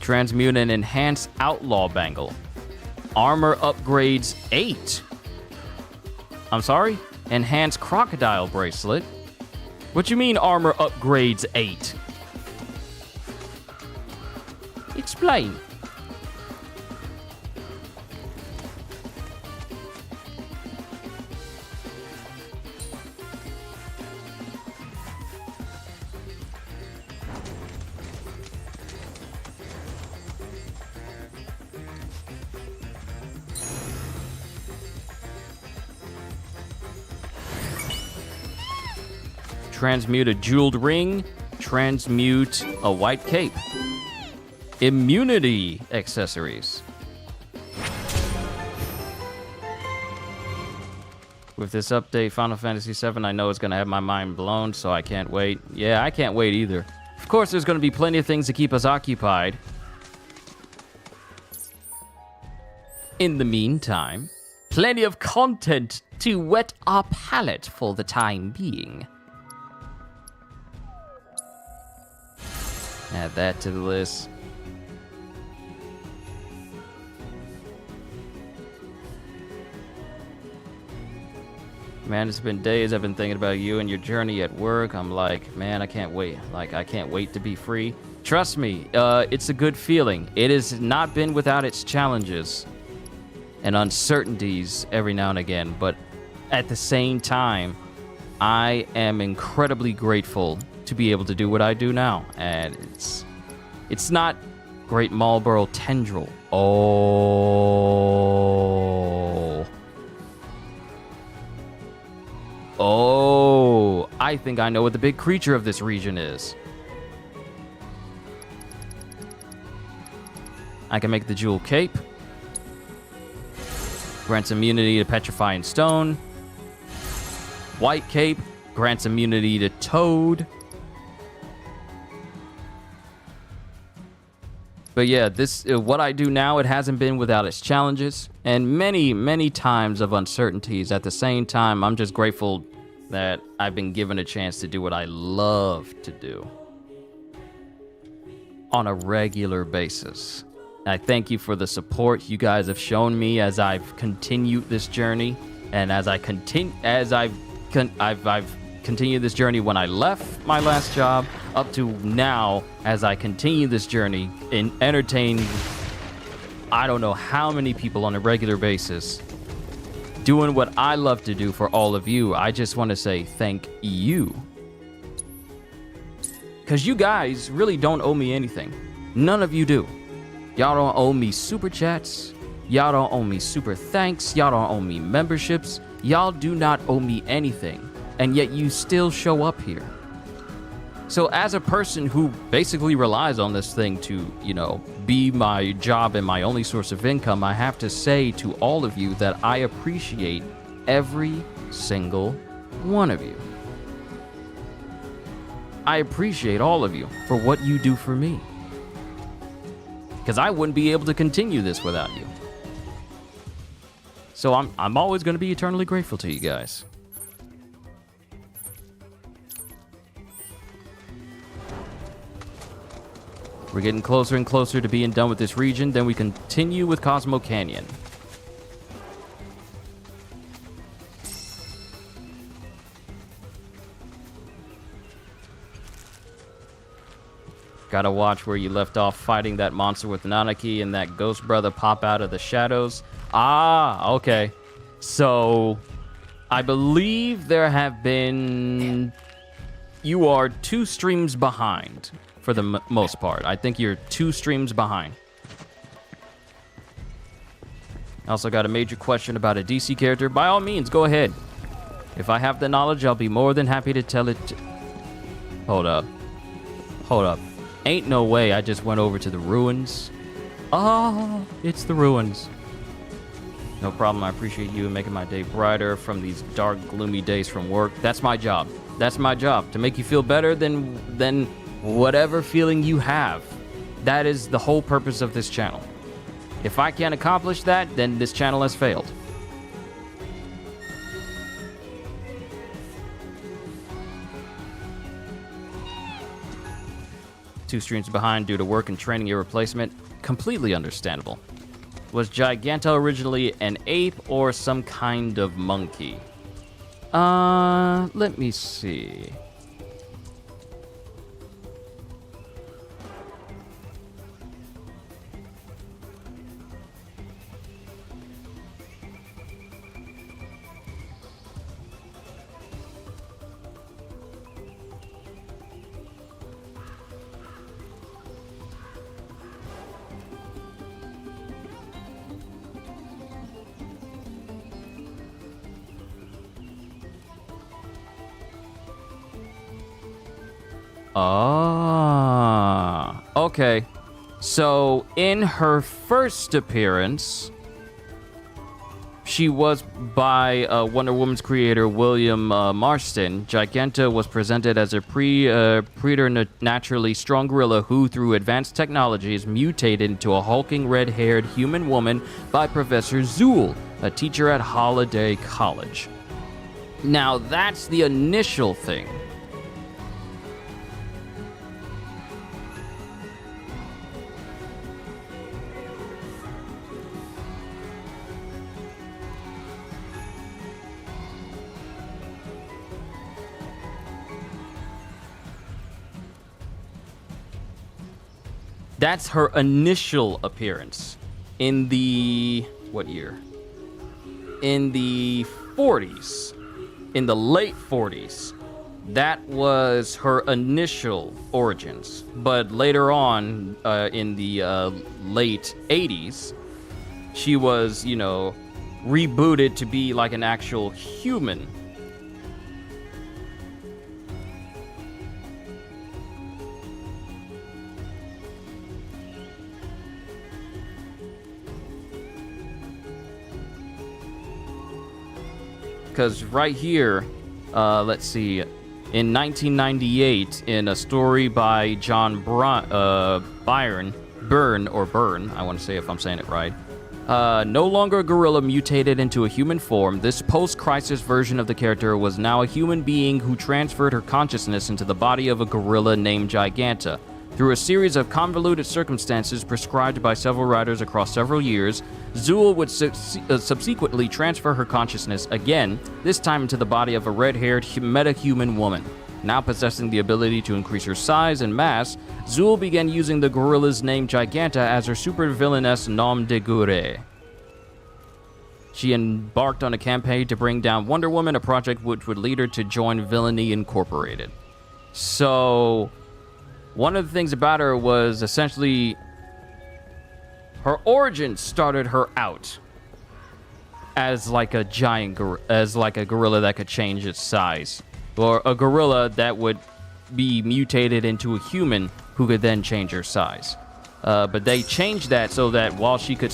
Transmute an enhanced outlaw bangle. Armor upgrades 8. I'm sorry? Enhanced crocodile bracelet. What you mean armor upgrades 8? Explain. Transmute a jeweled ring. Transmute a white cape. Immunity accessories. With this update, Final Fantasy VII, I know it's going to have my mind blown, so I can't wait. Yeah, I can't wait either. Of course, there's going to be plenty of things to keep us occupied. In the meantime, plenty of content to whet our palate for the time being. Add that to the list. Man, it's been days I've been thinking about you and your journey at work. I'm like, man, I can't wait. Like, I can't wait to be free. Trust me, it's a good feeling. It has not been without its challenges and uncertainties every now and again. But at the same time, I am incredibly grateful to be able to do what I do now. And it's not Great Marlboro Tendril. Oh, I think I know what the big creature of this region is. I can make the jewel cape. Grants immunity to petrifying stone. White cape grants immunity to toad. But yeah, this what I do now, it hasn't been without its challenges and many, many times of uncertainties. At the same time, I'm just grateful that I've been given a chance to do what I love to do on a regular basis. I thank you for the support you guys have shown me as I've continued this journey, and as I've continued this journey when I left my last job up to now as I continue this journey in entertaining I don't know how many people on a regular basis doing what I love to do for all of you. I just want to say thank you. Because you guys really don't owe me anything. None of you do. Y'all don't owe me super chats. Y'all don't owe me super thanks. Y'all don't owe me memberships. Y'all do not owe me anything. And yet you still show up here. So as a person who basically relies on this thing to, you know, be my job and my only source of income, I have to say to all of you that I appreciate every single one of you. I appreciate all of you for what you do for me. Because I wouldn't be able to continue this without you. So I'm always going to be eternally grateful to you guys. We're getting closer and closer to being done with this region. Then we continue with Cosmo Canyon. Gotta watch where you left off fighting that monster with Nanaki and that ghost brother pop out of the shadows. Ah, okay. So, I believe there have been... You are 2 streams behind, for the most part. I think you're 2 streams behind. I also got a major question about a DC character. By all means, go ahead. If I have the knowledge, I'll be more than happy to tell it. Hold up. Hold up. Ain't no way I just went over to the ruins. Oh, it's the ruins. No problem. I appreciate you making my day brighter from these dark, gloomy days from work. That's my job. That's my job. To make you feel better than whatever feeling you have. That is the whole purpose of this channel. If I can't accomplish that, then this channel has failed. Two streams behind due to work and training your replacement. Completely understandable. Was Giganta originally an ape or some kind of monkey? Let me see. Ah, okay. So, in her first appearance, she was by Wonder Woman's creator, William Marston. Giganta was presented as a preternaturally strong gorilla who, through advanced technologies, mutated into a hulking red-haired human woman by Professor Zool, a teacher at Holiday College. Now, that's the initial thing. That's her initial appearance in the, what year? In the 40s, in the late 40s. That was her initial origins. But later on, in the late 80s, she was, you know, rebooted to be like an actual human. Because right here, let's see, in 1998, in a story by John Byrne, I want to say if I'm saying it right, no longer a gorilla mutated into a human form, this post-crisis version of the character was now a human being who transferred her consciousness into the body of a gorilla named Giganta. Through a series of convoluted circumstances prescribed by several writers across several years, Zool would subsequently transfer her consciousness again, this time into the body of a red-haired meta-human woman. Now possessing the ability to increase her size and mass, Zool began using the gorilla's name Giganta as her supervillainous nom de guerre. She embarked on a campaign to bring down Wonder Woman, a project which would lead her to join Villainy Incorporated. So, one of the things about her was essentially her origin started her out as like a giant as like a gorilla that could change its size, or a gorilla that would be mutated into a human who could then change her size. But they changed that so that while she could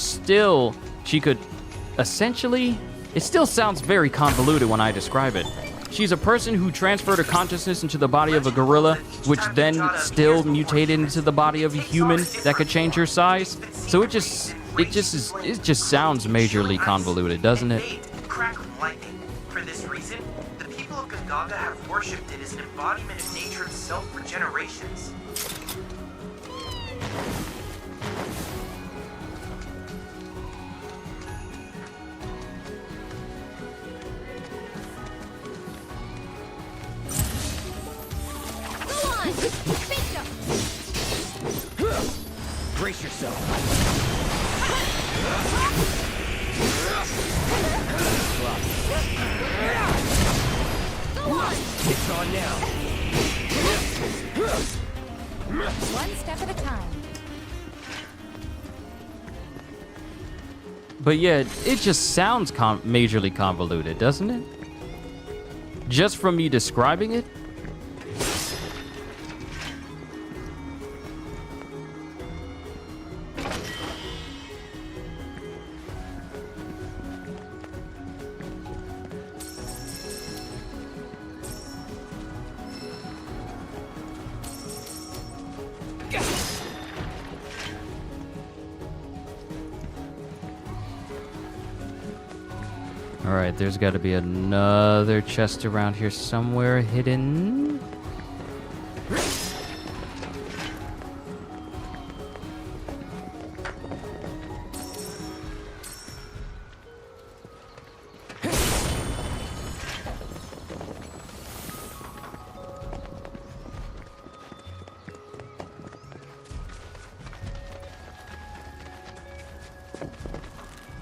essentially, it still sounds very convoluted when I describe it. She's a person who transferred her consciousness into the body of a gorilla, which then still mutated into the body of a human that could change her size. So it just sounds majorly convoluted, doesn't it? Crackling lightning. For this reason, the people of Gongaga have worshipped it as an embodiment of nature itself for generations. Brace yourself. Go on! It's on now. One step at a time. But yeah, it just sounds majorly convoluted, doesn't it? Just from me describing it? Alright, there's got to be another chest around here somewhere hidden.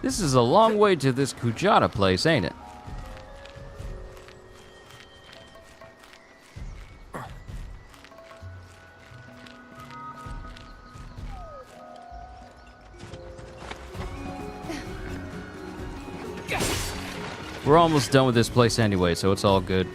This is a long way to this Kujata place, ain't it? We're almost done with this place anyway, so it's all good.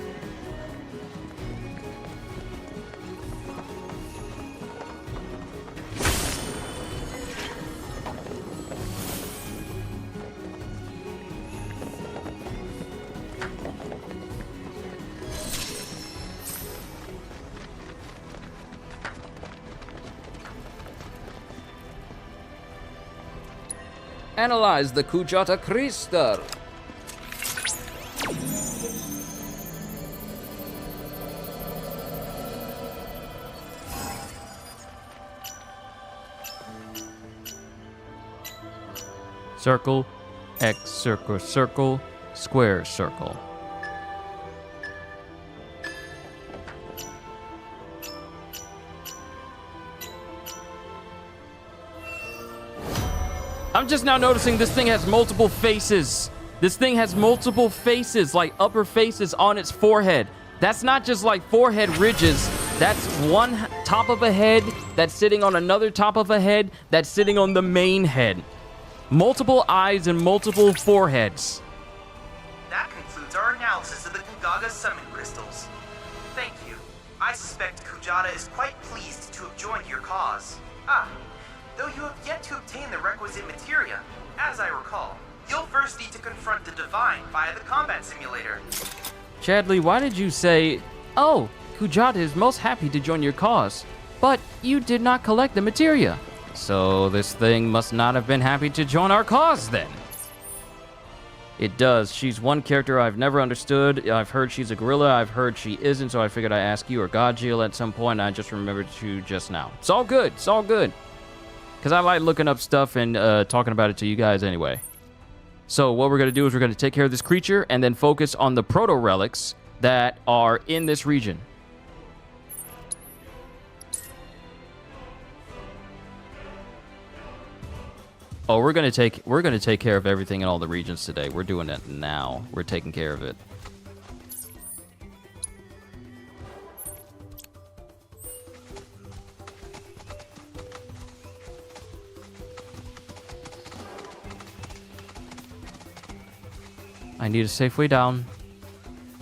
Analyze the Kujata crystal. Circle, X, circle, circle, square, circle. I'm just now noticing this thing has multiple faces. This thing has multiple faces, like upper faces on its forehead. That's not just like forehead ridges. That's one top of a head that's sitting on another top of a head that's sitting on the main head. Multiple eyes and multiple foreheads. That concludes our analysis of the Gongaga summon crystals. Thank you. I suspect Kujata is quite pleased to have joined your cause. Though you have yet to obtain the requisite materia, as I recall, you'll first need to confront the Divine via the combat simulator. Chadley, why did you say, oh, Kujata is most happy to join your cause, but you did not collect the materia? So this thing must not have been happy to join our cause then. It does. She's one character I've never understood. I've heard she's a gorilla. I've heard she isn't, so I figured I'd ask you or Godjill at some point. I just remembered you just now. It's all good. It's all good. Because I like looking up stuff and talking about it to you guys anyway. So what we're going to do is we're going to take care of this creature and then focus on the proto-relics that are in this region. Oh, we're going to take care of everything in all the regions today. We're doing it now. We're taking care of it. I need a safe way down.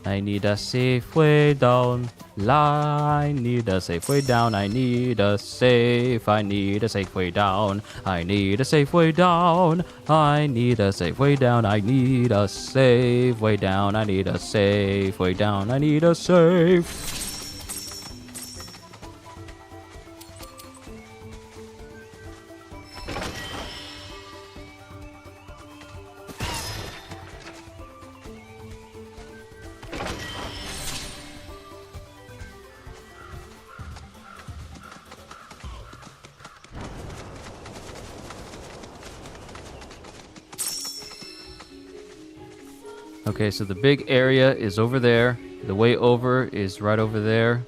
I need a safe way down. I need a safe way down. I need a safe. I need a safe way down. I need a safe way down. I need a safe way down. I need a safe way down. I need a safe way down. I need a safe. Okay, so the big area is over there. The way over is right over there.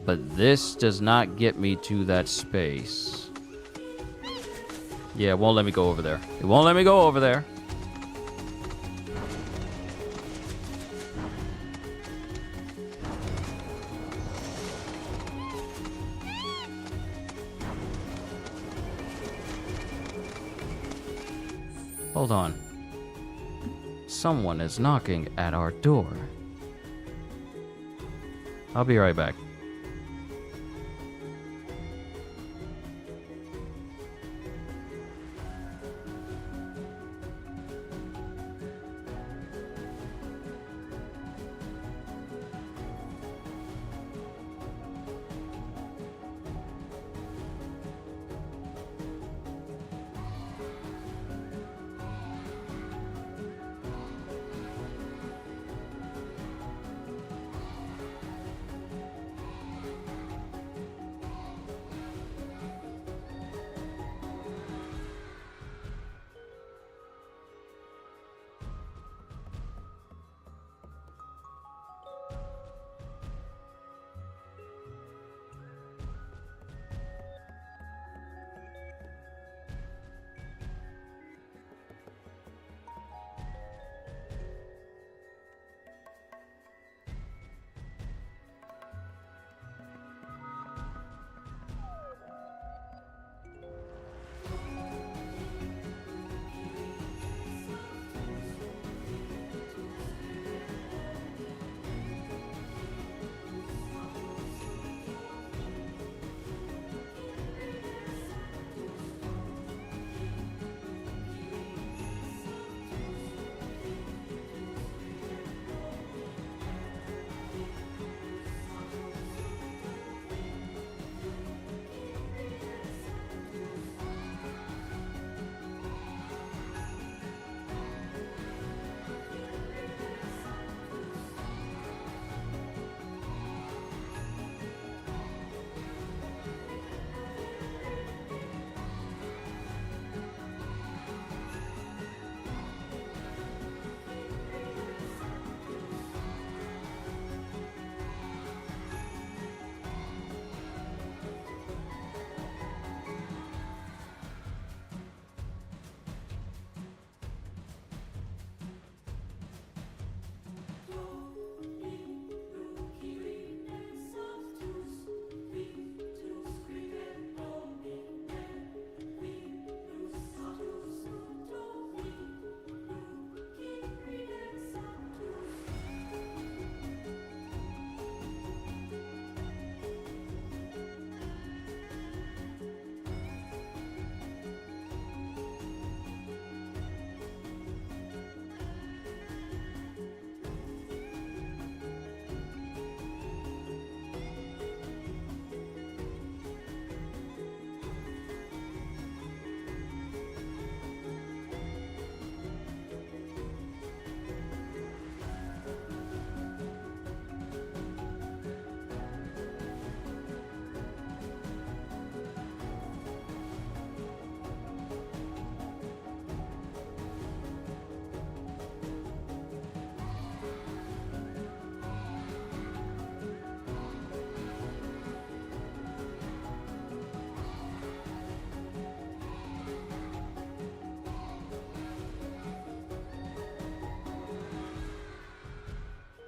But this does not get me to that space. Yeah, it won't let me go over there. It won't let me go over there. Hold on. Someone is knocking at our door. I'll be right back.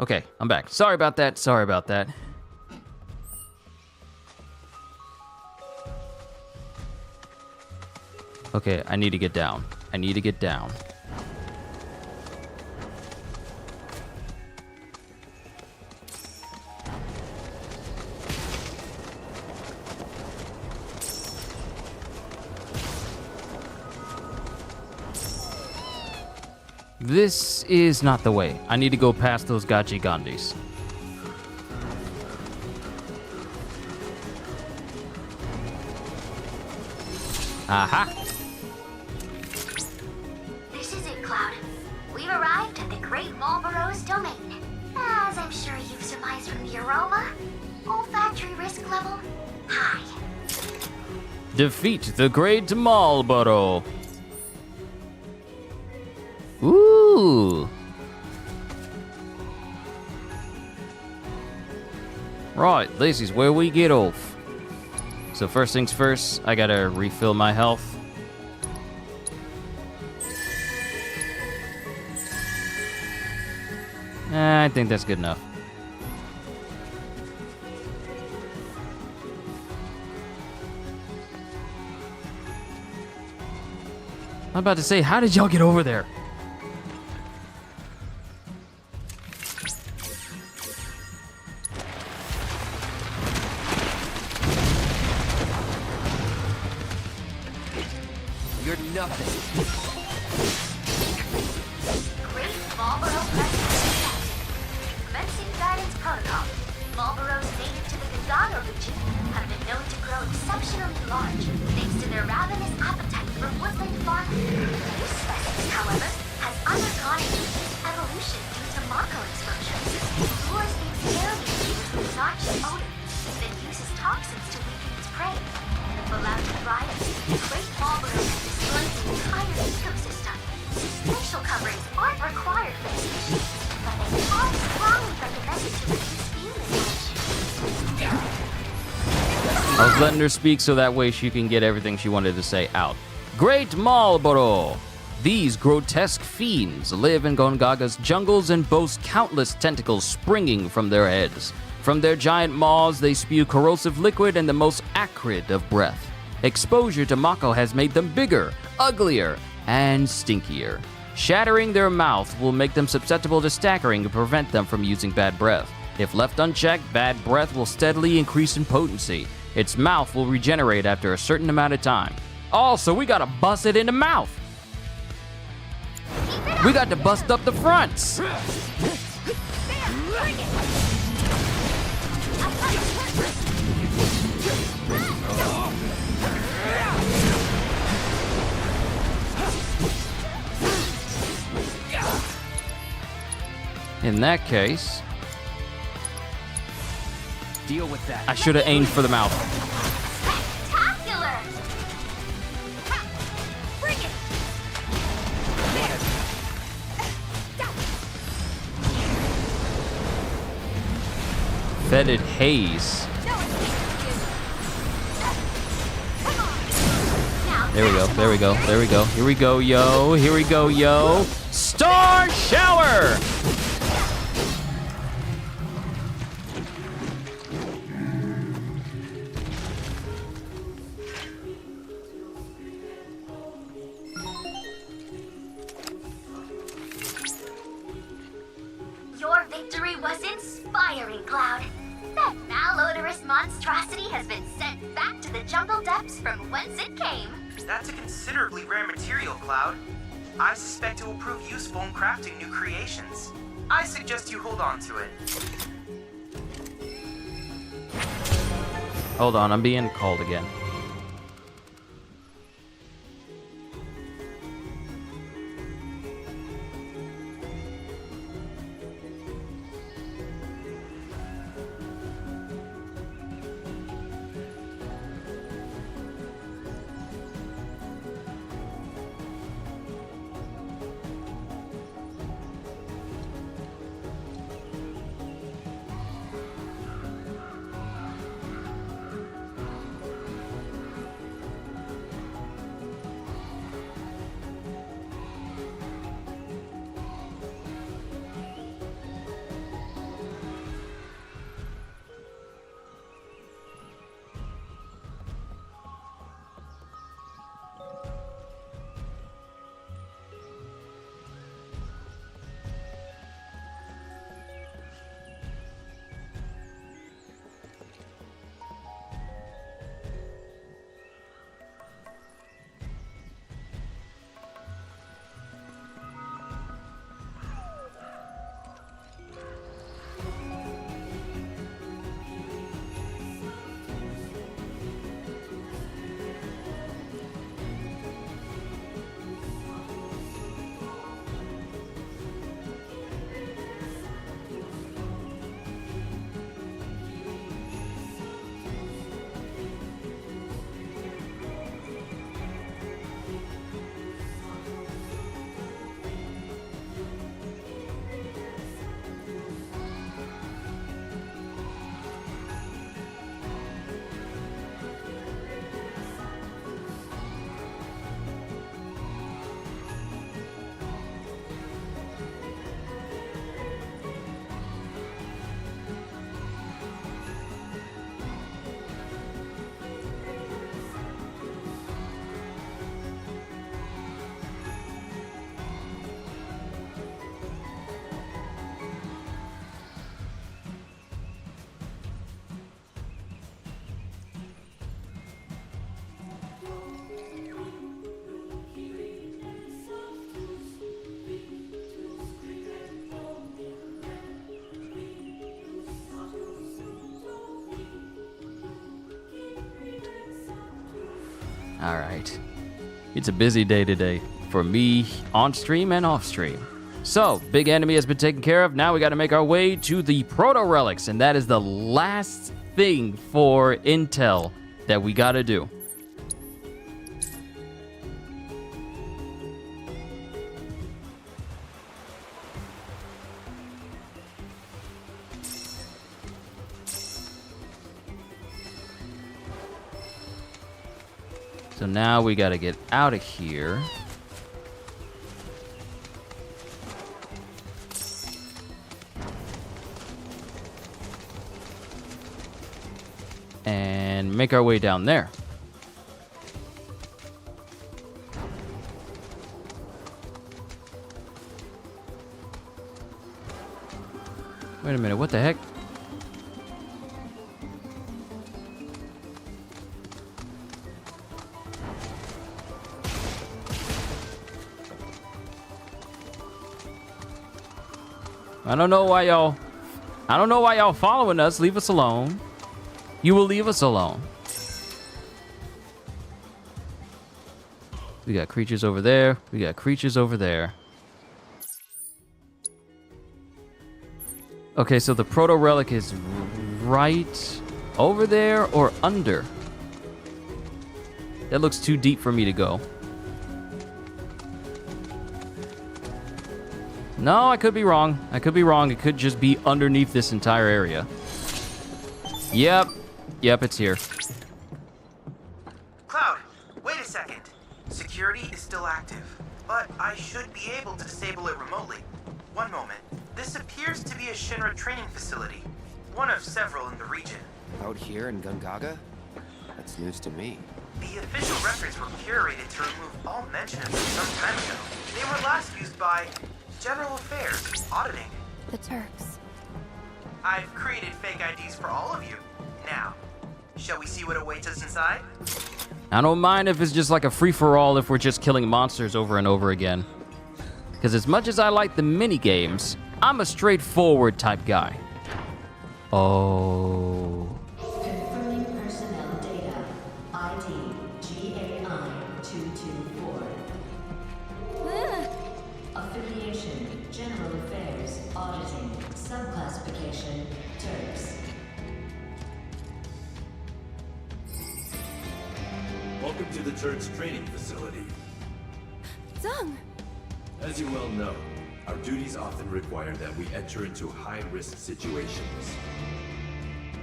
Okay, I'm back. Sorry about that. Sorry about that. Okay, I need to get down. I need to get down. This is not the way. I need to go past those Gachi Gandhis. Aha! This is it, Cloud. We've arrived at the Great Marlboro's domain. As I'm sure you've surmised from the aroma, olfactory risk level high. Defeat the Great Marlboro. Ooh. Right, this is where we get off. So first things first, I gotta refill my health. I think that's good enough. I'm about to say, how did y'all get over there? You're nothing. Great Marlborough presence detected. Commencing guidance protocol. Marlboros native to the Gongaga region have been known to grow exceptionally large thanks to their ravenous appetite for woodland fauna. This species, however, has undergone a unique evolution due to Mako exposure. It lures these alien beings with noxious odor, then uses toxins to weaken its prey. If allowed to thrive, Great Marlboro can destroy the entire ecosystem. Facial coverings aren't required for this mission, but they are strongly recommended to reduce field infection. I was letting her speak so that way she can get everything she wanted to say out. Great Marlboro! These grotesque fiends live in Gongaga's jungles and boast countless tentacles springing from their heads. From their giant maws, they spew corrosive liquid and the most acrid of breath. Exposure to Mako has made them bigger, uglier, and stinkier. Shattering their mouth will make them susceptible to staggering and prevent them from using bad breath. If left unchecked, bad breath will steadily increase in potency. Its mouth will regenerate after a certain amount of time. Also, we gotta bust it in the mouth. We got to bust up the fronts. In that case, deal with that. I should have aimed for the mouth. Spectacular! Bring it! Fetid haze. There we go, there we go, there we go. Here we go, yo. Here we go, yo. Star Shower! Your victory was inspiring, Cloud. That malodorous monstrosity has been sent back to the jungle depths from whence it came. That's a considerably rare material, Cloud. I suspect it will prove useful in crafting new creations. I suggest you hold on to it. Hold on, I'm being called again. All right. It's a busy day today for me on stream and off stream. So, big enemy has been taken care of. Now we got to make our way to the proto relics, and that is the last thing for intel that we got to do. So now we got to get out of here. And make our way down there. Wait a minute, what the heck? I don't know why y'all following us. Leave us alone. You will leave us alone. We got creatures over there. We got creatures over there. Okay, so the proto relic is right over there or under? That looks too deep for me to go. No, I could be wrong. I could be wrong. It could just be underneath this entire area. Yep. Yep, it's here. Cloud, wait a second. Security is still active, but I should be able to disable it remotely. One moment. This appears to be a Shinra training facility. One of several in the region. Out here in Gungaga? That's news to me. The official records were curated to remove all mention of them some time ago. They were last used by General Affairs, auditing. The Turks. I've created fake IDs for all of you. Now, shall we see what awaits us inside? I don't mind if it's just like a free-for-all if we're just killing monsters over and over again. Because as much as I like the mini-games, I'm a straightforward type guy. Oh. Confirming personnel data. ID xiii 224. Affiliation, General Affairs, Auditing, Subclassification, Turks. Welcome to the Turks training facility. Zung! As you well know, our duties often require that we enter into high-risk situations.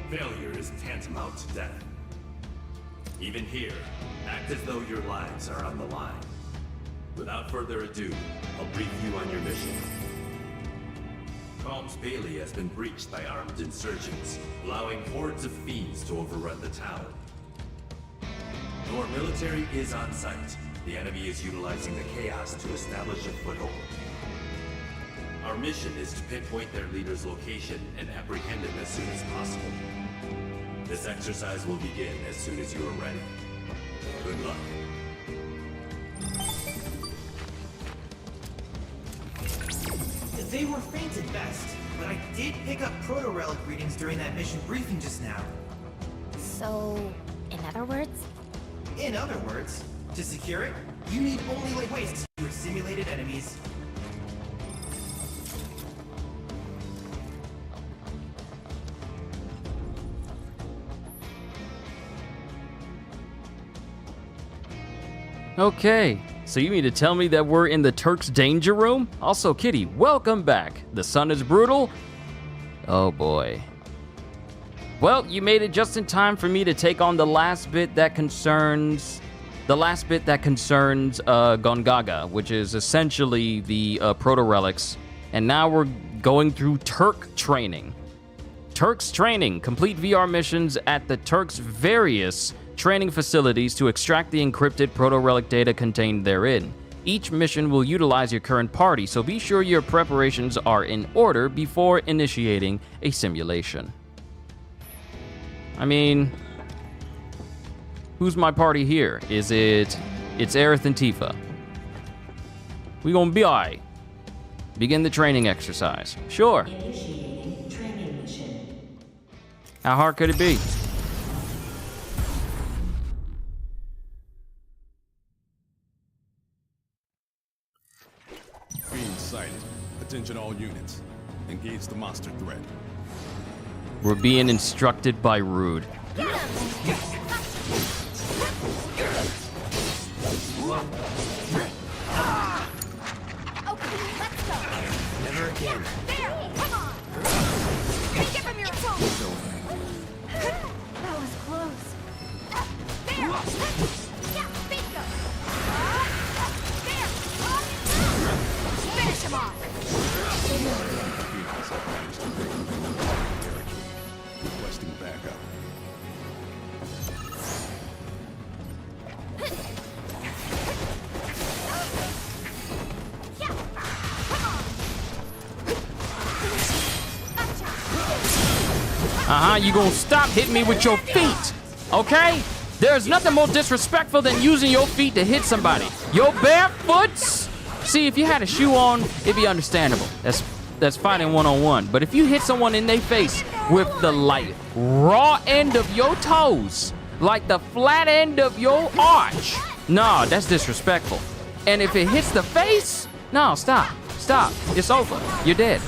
Failure is tantamount to death. Even here, act as though your lives are on the line. Without further ado, I'll brief you on your mission. Calm's Bailey has been breached by armed insurgents, allowing hordes of fiends to overrun the town. Though our military is on site, the enemy is utilizing the chaos to establish a foothold. Our mission is to pinpoint their leader's location and apprehend him as soon as possible. This exercise will begin as soon as you are ready. Good luck. They were faint at best, but I did pick up proto-relic readings during that mission briefing just now. So, in other words? In other words, to secure it, you need only lay waste to your simulated enemies. Okay, so you mean to tell me that we're in the Turks' danger room? Also, Kitty, welcome back. The sun is brutal. Oh boy. Well, you made it just in time for me to take on the last bit that concerns Gongaga, which is essentially the proto relics. And now we're going through Turk training. Turks training, complete VR missions at the Turks' various training facilities to extract the encrypted proto-relic data contained therein. Each mission will utilize your current party, so be sure your preparations are in order before initiating a simulation. I mean, who's my party here? It's Aerith and Tifa. We gonna be alright. Begin the training exercise. Sure. Initiating training mission. How hard could it be? Attention all units. Engage the monster threat. We're being instructed by Rude. Never again. There! Come on! Take it from your phone! That was close. There! Yeah, bingo! There! Finish him off! Requesting backup. You gonna stop hitting me with your feet, okay? There's nothing more disrespectful than using your feet to hit somebody. Your bare foots? See, if you had a shoe on, it'd be understandable. That's fighting one-on-one. But if you hit someone in their face with the like raw end of your toes, like the flat end of your arch, nah, that's disrespectful. And if it hits the face, no, stop. It's over. You're dead.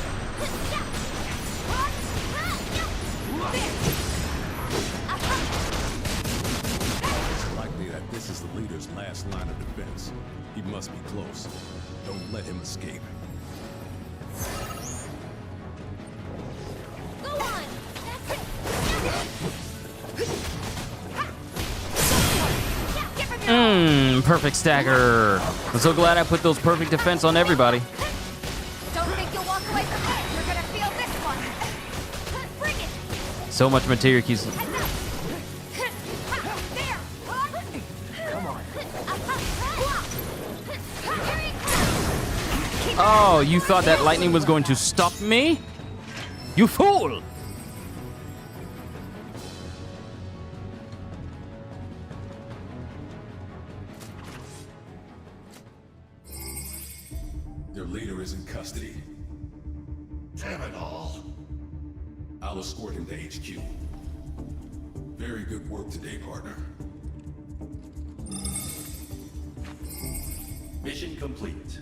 This is the leader's last line of defense. He must be close. Don't let him escape. Go on! Perfect stagger. I'm so glad I put those perfect defense on everybody. Don't think you'll walk away from it. You're gonna feel this one. Bring it! So much material keys. Oh, you thought that lightning was going to stop me? You fool! Their leader is in custody. Damn it all. I'll escort him to HQ. Very good work today, partner. Mission complete.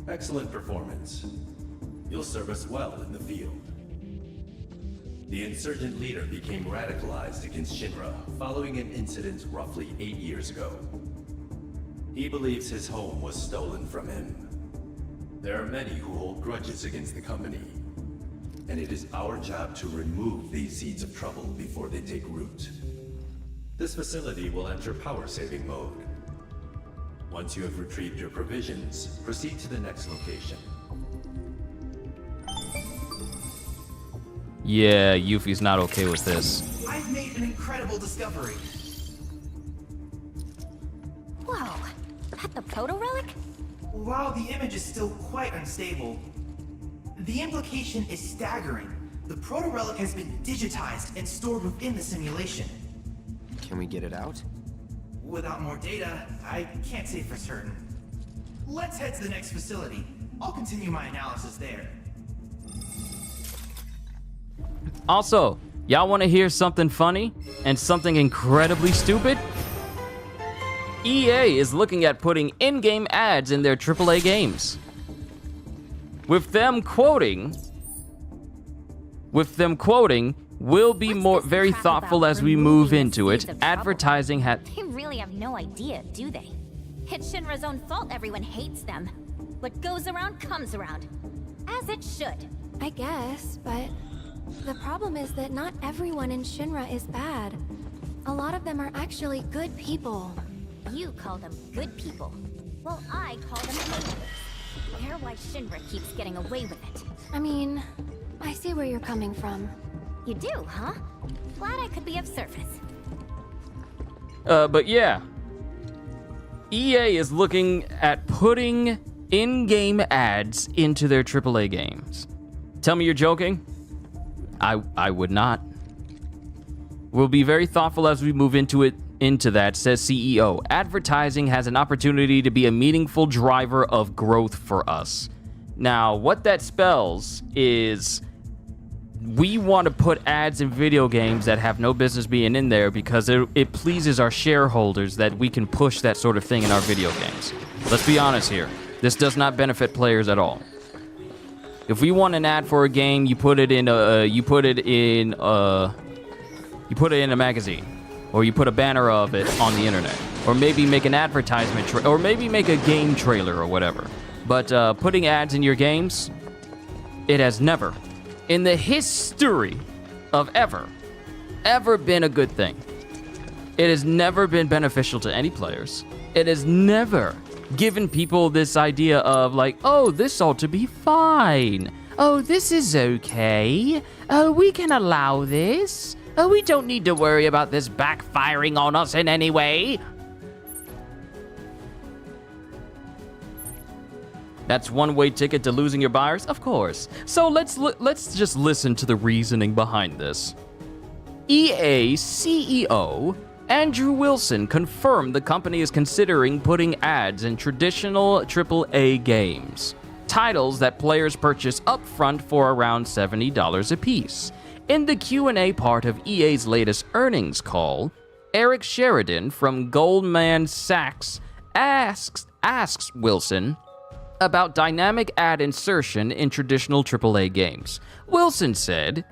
Excellent performance. You'll serve us well in the field. The insurgent leader became radicalized against Shinra following an incident roughly 8 years ago. He believes his home was stolen from him. There are many who hold grudges against the company, and it is our job to remove these seeds of trouble before they take root. This facility will enter power-saving mode. Once you have retrieved your provisions, proceed to the next location. Yeah, Yuffie's not okay with this. I've made an incredible discovery. Whoa, that the proto-relic? While the image is still quite unstable, the implication is staggering. The proto-relic has been digitized and stored within the simulation. Can we get it out? Without more data, I can't say for certain. Let's head to the next facility. I'll continue my analysis there. Also, y'all want to hear something funny and something incredibly stupid? EA is looking at putting in-game ads in their AAA games. With them quoting, we'll be very thoughtful as we move into it. Advertising They really have no idea, do they? It's Shinra's own fault everyone hates them. What goes around comes around. As it should. I guess, but the problem is that not everyone in Shinra is bad. A lot of them are actually good people. You call them good people. Well, I call them haters. They're why Shinra keeps getting away with it. I mean, I see where you're coming from. You do, huh? Glad I could be of service. But yeah. EA is looking at putting in-game ads into their AAA games. Tell me you're joking? I would not. We'll be very thoughtful as we move into that, says CEO. Advertising has an opportunity to be a meaningful driver of growth for us. Now, what that spells is we want to put ads in video games that have no business being in there because it pleases our shareholders that we can push that sort of thing in our video games. Let's be honest here. This does not benefit players at all. If we want an ad for a game, you put it in a magazine, or you put a banner of it on the internet, or maybe make an advertisement, or maybe make a game trailer or whatever. But putting ads in your games, it has never, in the history of ever been a good thing. It has never been beneficial to any players. It has never given people this idea of like, oh, this ought to be fine. Oh, this is okay. Oh, we can allow this. Oh, we don't need to worry about this backfiring on us in any way. That's one-way ticket to losing your buyers? Of course. So let's just listen to the reasoning behind this. EA CEO Andrew Wilson confirmed the company is considering putting ads in traditional AAA games, titles that players purchase upfront for around $70 apiece. In the Q&A part of EA's latest earnings call, Eric Sheridan from Goldman Sachs asks Wilson about dynamic ad insertion in traditional AAA games. Wilson said,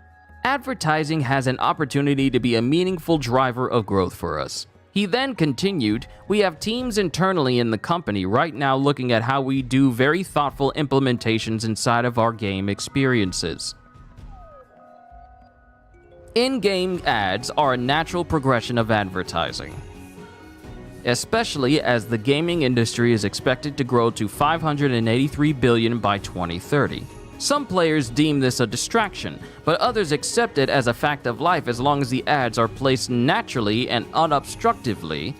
"Advertising has an opportunity to be a meaningful driver of growth for us." He then continued, "We have teams internally in the company right now looking at how we do very thoughtful implementations inside of our game experiences." In-game ads are a natural progression of advertising, especially as the gaming industry is expected to grow to $583 billion by 2030. Some players deem this a distraction, but others accept it as a fact of life as long as the ads are placed naturally and unobstructively,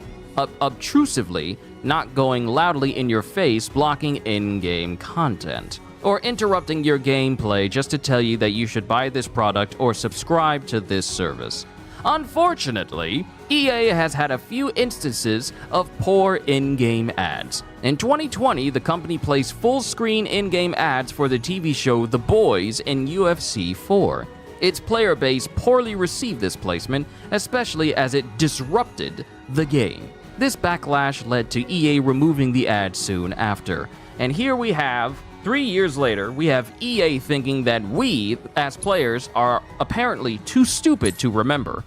obtrusively, not going loudly in your face, blocking in-game content, or interrupting your gameplay just to tell you that you should buy this product or subscribe to this service. Unfortunately, EA has had a few instances of poor in-game ads. In 2020, the company placed full-screen in-game ads for the TV show The Boys in UFC 4. Its player base poorly received this placement, especially as it disrupted the game. This backlash led to EA removing the ad soon after. And here we have, 3 years later, we have EA thinking that we, as players, are apparently too stupid to remember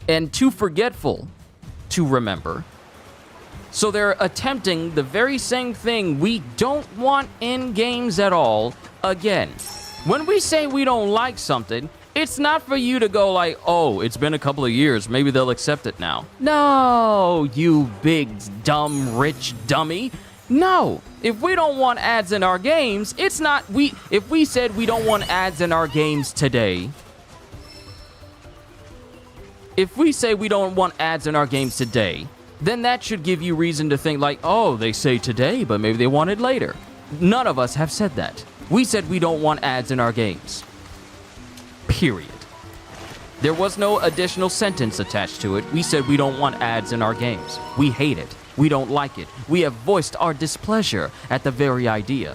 and too forgetful to remember. So they're attempting the very same thing we don't want in games at all again. When we say we don't like something, it's not for you to go like, oh, it's been a couple of years, maybe they'll accept it now. No, you big, dumb, rich dummy. No, if we don't want ads in our games, it's not, if we said we don't want ads in our games today, if we say we don't want ads in our games today, then that should give you reason to think like, oh, they say today, but maybe they want it later. None of us have said that. We said we don't want ads in our games. Period. There was no additional sentence attached to it. We said we don't want ads in our games. We hate it. We don't like it. We have voiced our displeasure at the very idea.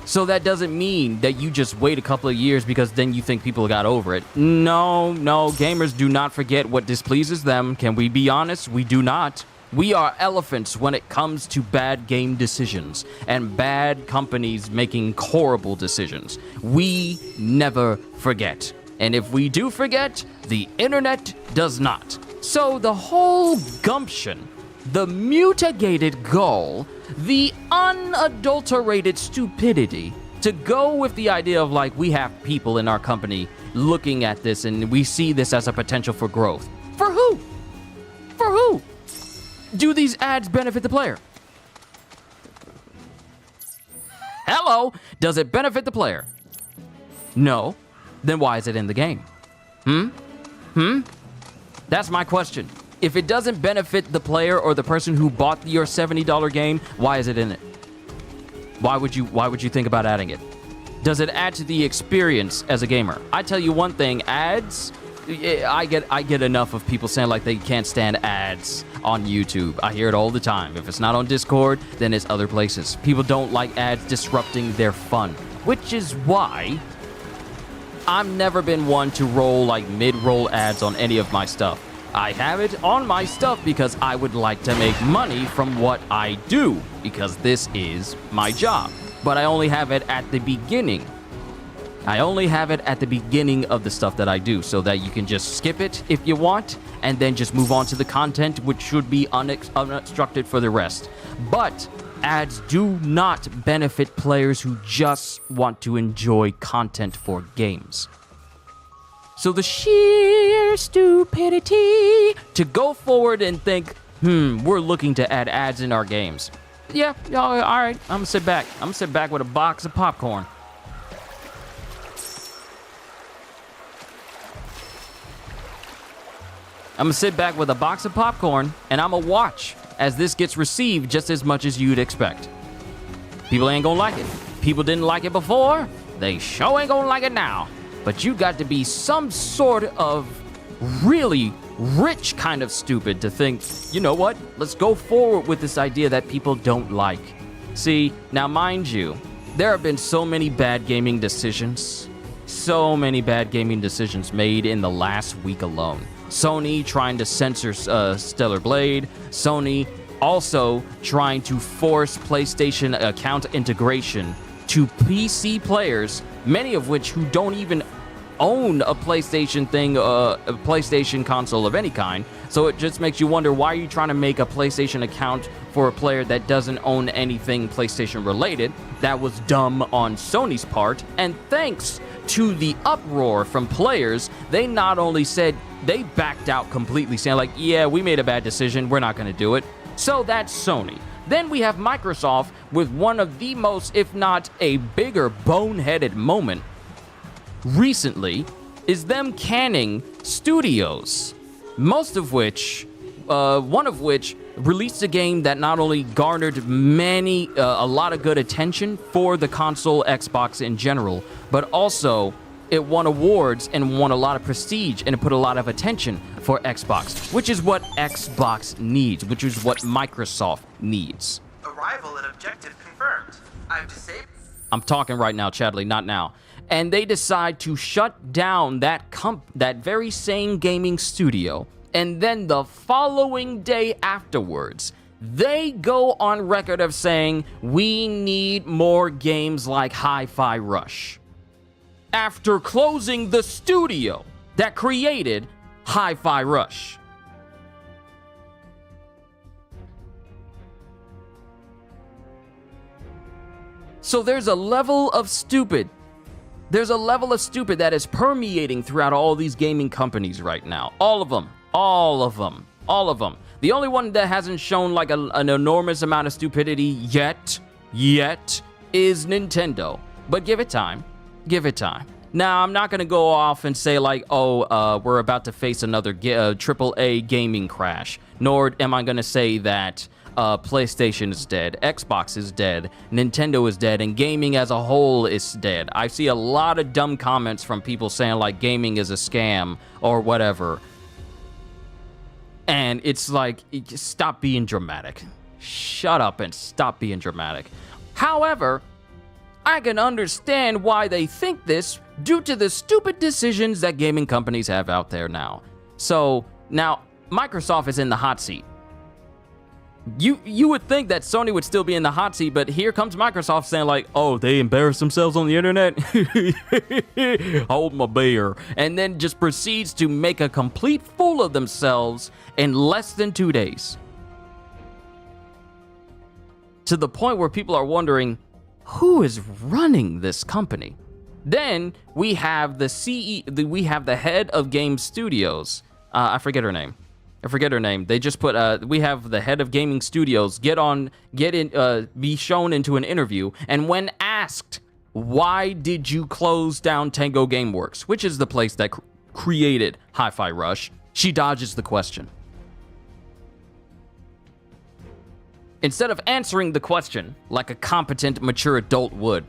So that doesn't mean that you just wait a couple of years because then you think people got over it. No, gamers do not forget what displeases them. Can we be honest? We do not. We are elephants when it comes to bad game decisions and bad companies making horrible decisions. We never forget. And if we do forget, the internet does not. So the whole gumption, the mutigated gall, the unadulterated stupidity to go with the idea of like we have people in our company looking at this and we see this as a potential for growth. For who? For who? Do these ads benefit the player? Hello? Does it benefit the player? No. Then why is it in the game? That's my question. If it doesn't benefit the player or the person who bought your $70 game, why is it in it? Why would you think about adding it? Does it add to the experience as a gamer? I tell you one thing, ads, I get enough of people saying like they can't stand ads on YouTube. I hear it all the time. If it's not on Discord, then it's other places. People don't like ads disrupting their fun, which is why I've never been one to roll like mid-roll ads on any of my stuff. I have it on my stuff because I would like to make money from what I do, because this is my job. but I only have it at the beginning. I only have it at the beginning of the stuff that I do, so that you can just skip it if you want, and then just move on to the content, which should be unobstructed for the rest. But ads do not benefit players who just want to enjoy content for games. So the sheer stupidity to go forward and think, we're looking to add ads in our games. Yeah, all right, I'm gonna sit back. I'm gonna sit back with a box of popcorn. I'm gonna sit back with a box of popcorn, and I'm gonna watch as this gets received just as much as you'd expect. People ain't gonna like it. People didn't like it before. They sure ain't gonna like it now. But you got to be some sort of really rich kind of stupid to think, you know what? Let's go forward with this idea that people don't like. See, now mind you, there have been so many bad gaming decisions. So many bad gaming decisions made in the last week alone. Sony trying to censor Stellar Blade. Sony also trying to force PlayStation account integration to PC players, many of which who don't even own a PlayStation thing, a PlayStation console of any kind. So it just makes you wonder, why are you trying to make a PlayStation account for a player that doesn't own anything PlayStation related? That was dumb on Sony's part, and thanks to the uproar from players, they not only said, they backed out completely, saying like, yeah, we made a bad decision, we're not going to do it. So that's Sony. Then we have Microsoft with one of the most, if not a bigger boneheaded moment recently, is them canning studios. Most of which, one of which released a game that not only garnered a lot of good attention for the console, Xbox in general, but also it won awards and won a lot of prestige, and it put a lot of attention for Xbox, which is what Xbox needs, which is what Microsoft needs. Arrival and objective confirmed. I've disabled. I'm talking right now, Chadley, not now. And they decide to shut down that very same gaming studio, and then the following day afterwards, they go on record of saying, we need more games like Hi-Fi Rush. After closing the studio that created Hi-Fi Rush. So there's a level of stupid. There's a level of stupid that is permeating throughout all these gaming companies right now. All of them. All of them. All of them. The only one that hasn't shown like an enormous amount of stupidity yet is Nintendo. But give it time. Give it time. Now, I'm not going to go off and say like, we're about to face another AAA gaming crash. Nor am I going to say that PlayStation is dead, Xbox is dead, Nintendo is dead, and gaming as a whole is dead. I see a lot of dumb comments from people saying like gaming is a scam or whatever. And it's like, just stop being dramatic. Shut up and stop being dramatic. However, I can understand why they think this due to the stupid decisions that gaming companies have out there now. So now Microsoft is in the hot seat. You would think that Sony would still be in the hot seat, but here comes Microsoft saying like, oh, they embarrass themselves on the internet? Hold my beer. And then just proceeds to make a complete fool of themselves in less than 2 days. To the point where people are wondering, who is running this company? Then we have we have the head of game studios. I forget her name. They just put, we have the head of gaming studios be shown into an interview. And when asked, why did you close down Tango Gameworks, which is the place that created Hi-Fi Rush, she dodges the question. Instead of answering the question like a competent, mature adult would,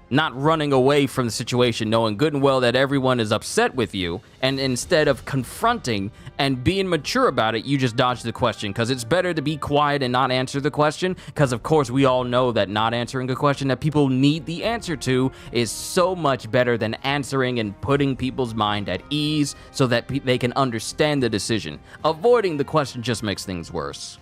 not running away from the situation, knowing good and well that everyone is upset with you, and instead of confronting and being mature about it, you just dodge the question, because it's better to be quiet and not answer the question, because of course we all know that not answering a question that people need the answer to is so much better than answering and putting people's mind at ease so that they can understand the decision. Avoiding the question just makes things worse.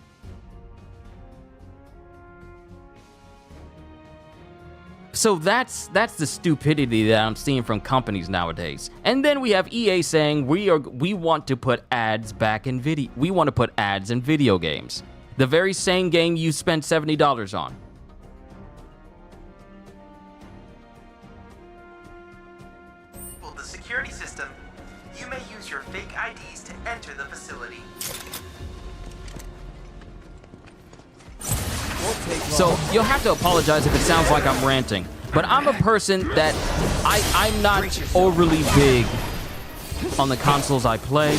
So that's the stupidity that I'm seeing from companies nowadays. And then we have EA saying we want to put ads back in video. We want to put ads in video games. The very same game you spent $70 on. The security system, you may use your fake IDs to enter the facility. So you'll have to apologize if it sounds like I'm ranting, but I'm a person that I'm not overly big on the consoles I play.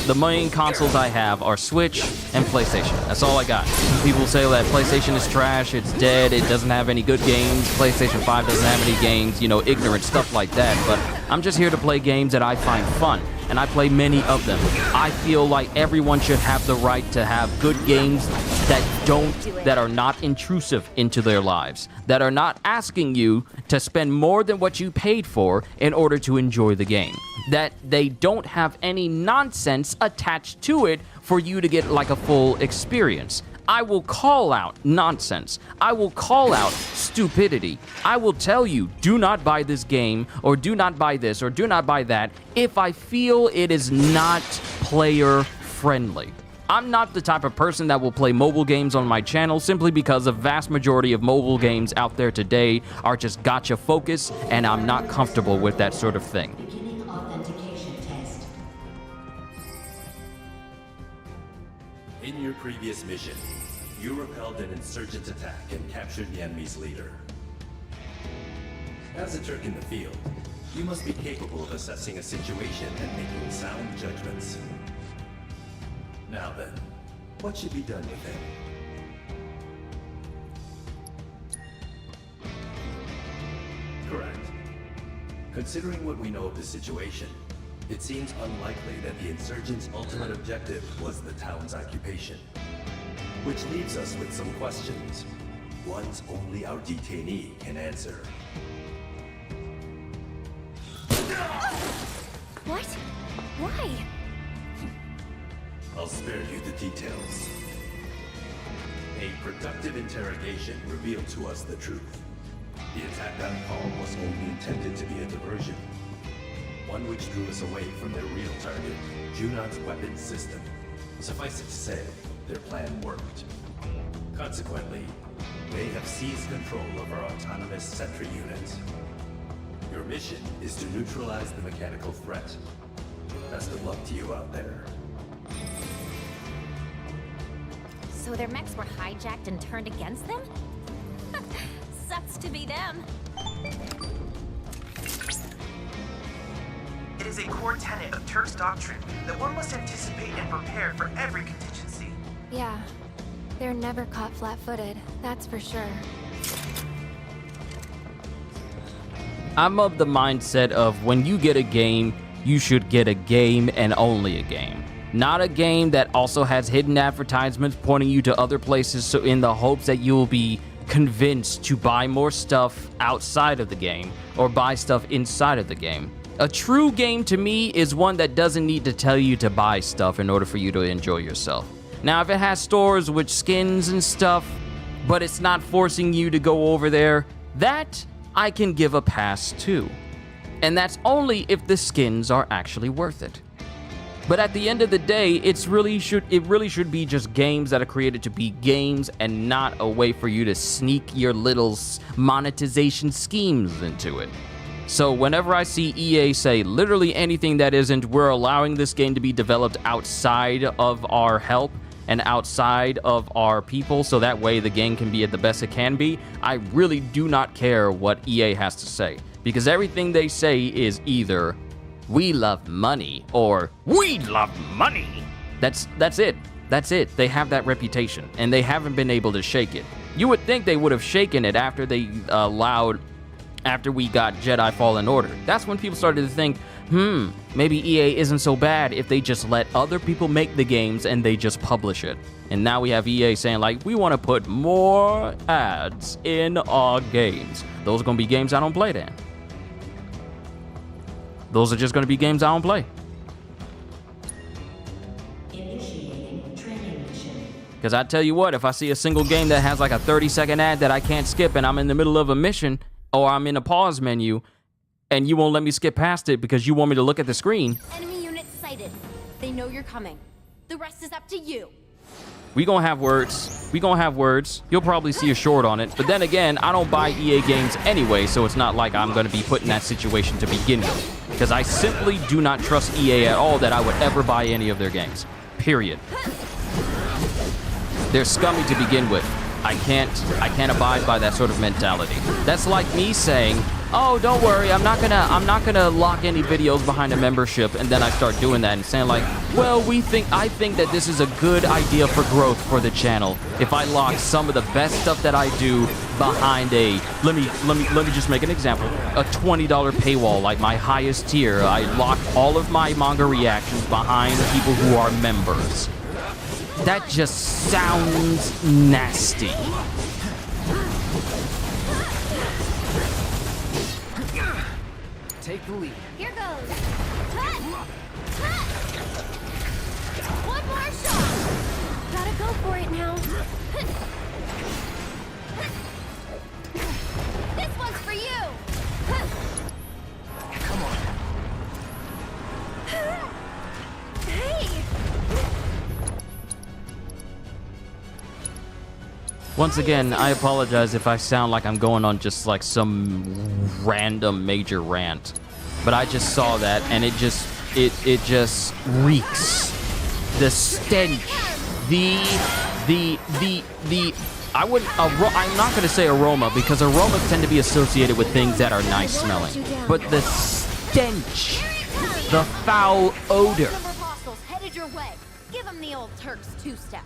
The main consoles I have are Switch and PlayStation. That's all I got. People say that PlayStation is trash, it's dead, it doesn't have any good games, PlayStation 5 doesn't have any games, you know, ignorant stuff like that. But I'm just here to play games that I find fun, and I play many of them. I feel like everyone should have the right to have good games that are not intrusive into their lives, that are not asking you to spend more than what you paid for in order to enjoy the game, that they don't have any nonsense attached to it for you to get like a full experience. I will call out nonsense. I will call out stupidity. I will tell you, do not buy this game, or do not buy this, or do not buy that, if I feel it is not player friendly. I'm not the type of person that will play mobile games on my channel simply because the vast majority of mobile games out there today are just gotcha focus, and I'm not comfortable with that sort of thing. Beginning authentication test. In your previous mission, you repelled an insurgent attack and captured the enemy's leader. As a Turk in the field, you must be capable of assessing a situation and making sound judgments. Now then, what should be done with him? Correct. Considering what we know of the situation, it seems unlikely that the insurgents' ultimate objective was the town's occupation. Which leaves us with some questions. Ones only our detainee can answer. What? Why? I'll spare you the details. A productive interrogation revealed to us the truth. The attack on Calm was only intended to be a diversion. One which drew us away from their real target, Junon's weapons system. Suffice it to say, their plan worked. Consequently, they have seized control of our autonomous sentry unit. Your mission is to neutralize the mechanical threat. Best of luck to you out there. So their mechs were hijacked and turned against them? Sucks to be them. It is a core tenet of Turk's doctrine that one must anticipate and prepare for every contingency. Yeah, they're never caught flat-footed, that's for sure. I'm of the mindset of when you get a game, you should get a game and only a game. Not a game that also has hidden advertisements pointing you to other places, so in the hopes that you'll be convinced to buy more stuff outside of the game or buy stuff inside of the game. A true game to me is one that doesn't need to tell you to buy stuff in order for you to enjoy yourself. Now, if it has stores with skins and stuff, but it's not forcing you to go over there, that I can give a pass to. And that's only if the skins are actually worth it. But at the end of the day, it really should be just games that are created to be games and not a way for you to sneak your little monetization schemes into it. So whenever I see EA say literally anything that isn't, we're allowing this game to be developed outside of our help and outside of our people, so that way the game can be at the best it can be, I really do not care what EA has to say. Because everything they say is either, we love money, or we love money. That's it. That's it. They have that reputation, and they haven't been able to shake it. You would think they would have shaken it after they after we got Jedi Fallen Order. That's when people started to think, maybe EA isn't so bad if they just let other people make the games and they just publish it. And now we have EA saying, like, we want to put more ads in our games. Those are going to be games I don't play then. Those are just going to be games I don't play. Initiating training mission. Because I tell you what, if I see a single game that has like a 30-second ad that I can't skip and I'm in the middle of a mission, or I'm in a pause menu, and you won't let me skip past it because you want me to look at the screen. Enemy units sighted. They know you're coming. The rest is up to you. We gonna have words. We gonna have words. You'll probably see a short on it. But then again, I don't buy EA games anyway, so it's not like I'm gonna be put in that situation to begin with. Because I simply do not trust EA at all that I would ever buy any of their games. Period. They're scummy to begin with. I can't abide by that sort of mentality. That's like me saying, oh, don't worry, I'm not gonna lock any videos behind a membership, and then I start doing that and saying like, well, I think that this is a good idea for growth for the channel if I lock some of the best stuff that I do behind a, let me just make an example, a $20 paywall, like my highest tier. I lock all of my manga reactions behind people who are members. That just sounds nasty. Take the lead. Here goes. One more shot. Gotta go for it now. This one's for you. Come on. Hey. Once again, I apologize if I sound like I'm going on just like some random major rant, but I just saw that and it just reeks. The stench, I'm not gonna say aroma because aromas tend to be associated with things that are nice smelling, but the stench, the foul odor. Headed your way. Give him the old Turk's two-step.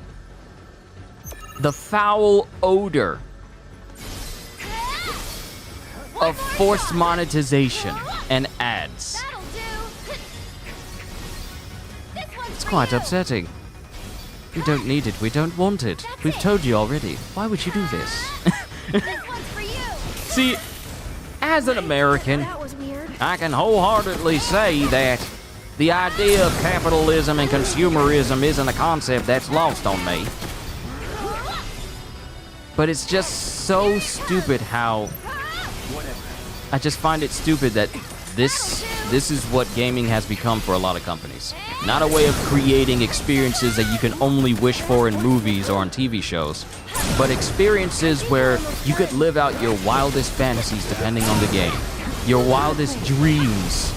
The foul odor of forced monetization and ads. It's quite upsetting. We don't need it. We don't want it. We've told you already. Why would you do this? See, as an American, I can wholeheartedly say that the idea of capitalism and consumerism isn't a concept that's lost on me. But it's just so stupid how I just find it stupid that this is what gaming has become for a lot of companies. Not a way of creating experiences that you can only wish for in movies or on TV shows, but experiences where you could live out your wildest fantasies depending on the game, your wildest dreams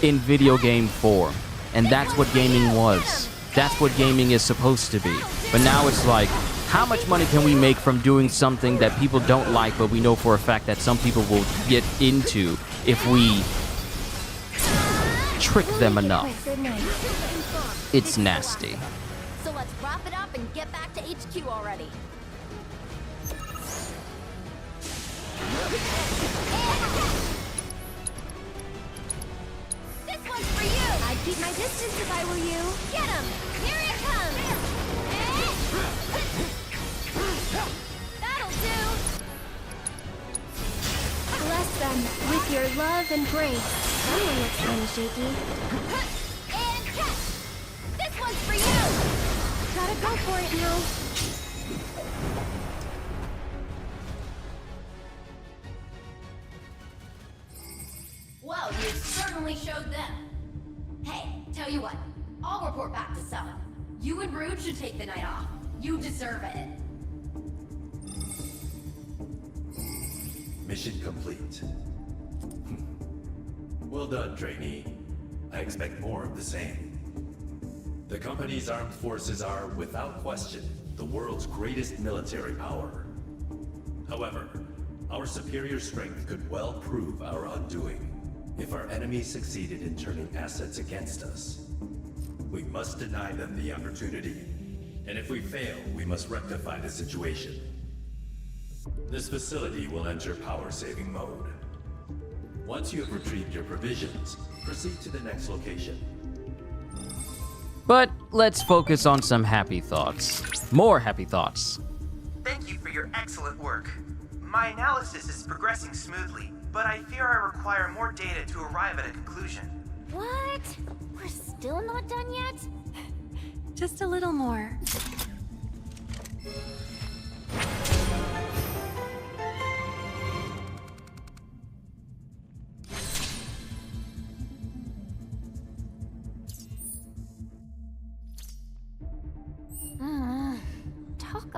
in video game form. And that's what gaming was. That's what gaming is supposed to be. But now it's like, how much money can we make from doing something that people don't like, but we know for a fact that some people will get into if we trick them enough? It's nasty. So let's wrap it up and get back to HQ already. This one's for you. I'd keep my distance if I were you. Get him! Here he comes! That'll do! Bless them with your love and grace. Someone looks kind of shaky. And catch! This one's for you! Gotta go for it now. Well, you certainly showed them. Hey, tell you what, I'll report back to Summit. You and Rude should take the night off. You deserve it. Mission complete. Well done, trainee. I expect more of the same. The company's armed forces are, without question, the world's greatest military power. However, our superior strength could well prove our undoing if our enemies succeeded in turning assets against us. We must deny them the opportunity, and if we fail, we must rectify the situation. This facility will enter power-saving mode. Once you have retrieved your provisions, proceed to the next location. But let's focus on some happy thoughts. More happy thoughts. Thank you for your excellent work. My analysis is progressing smoothly, but I fear I require more data to arrive at a conclusion. What? We're still not done yet? Just a little more.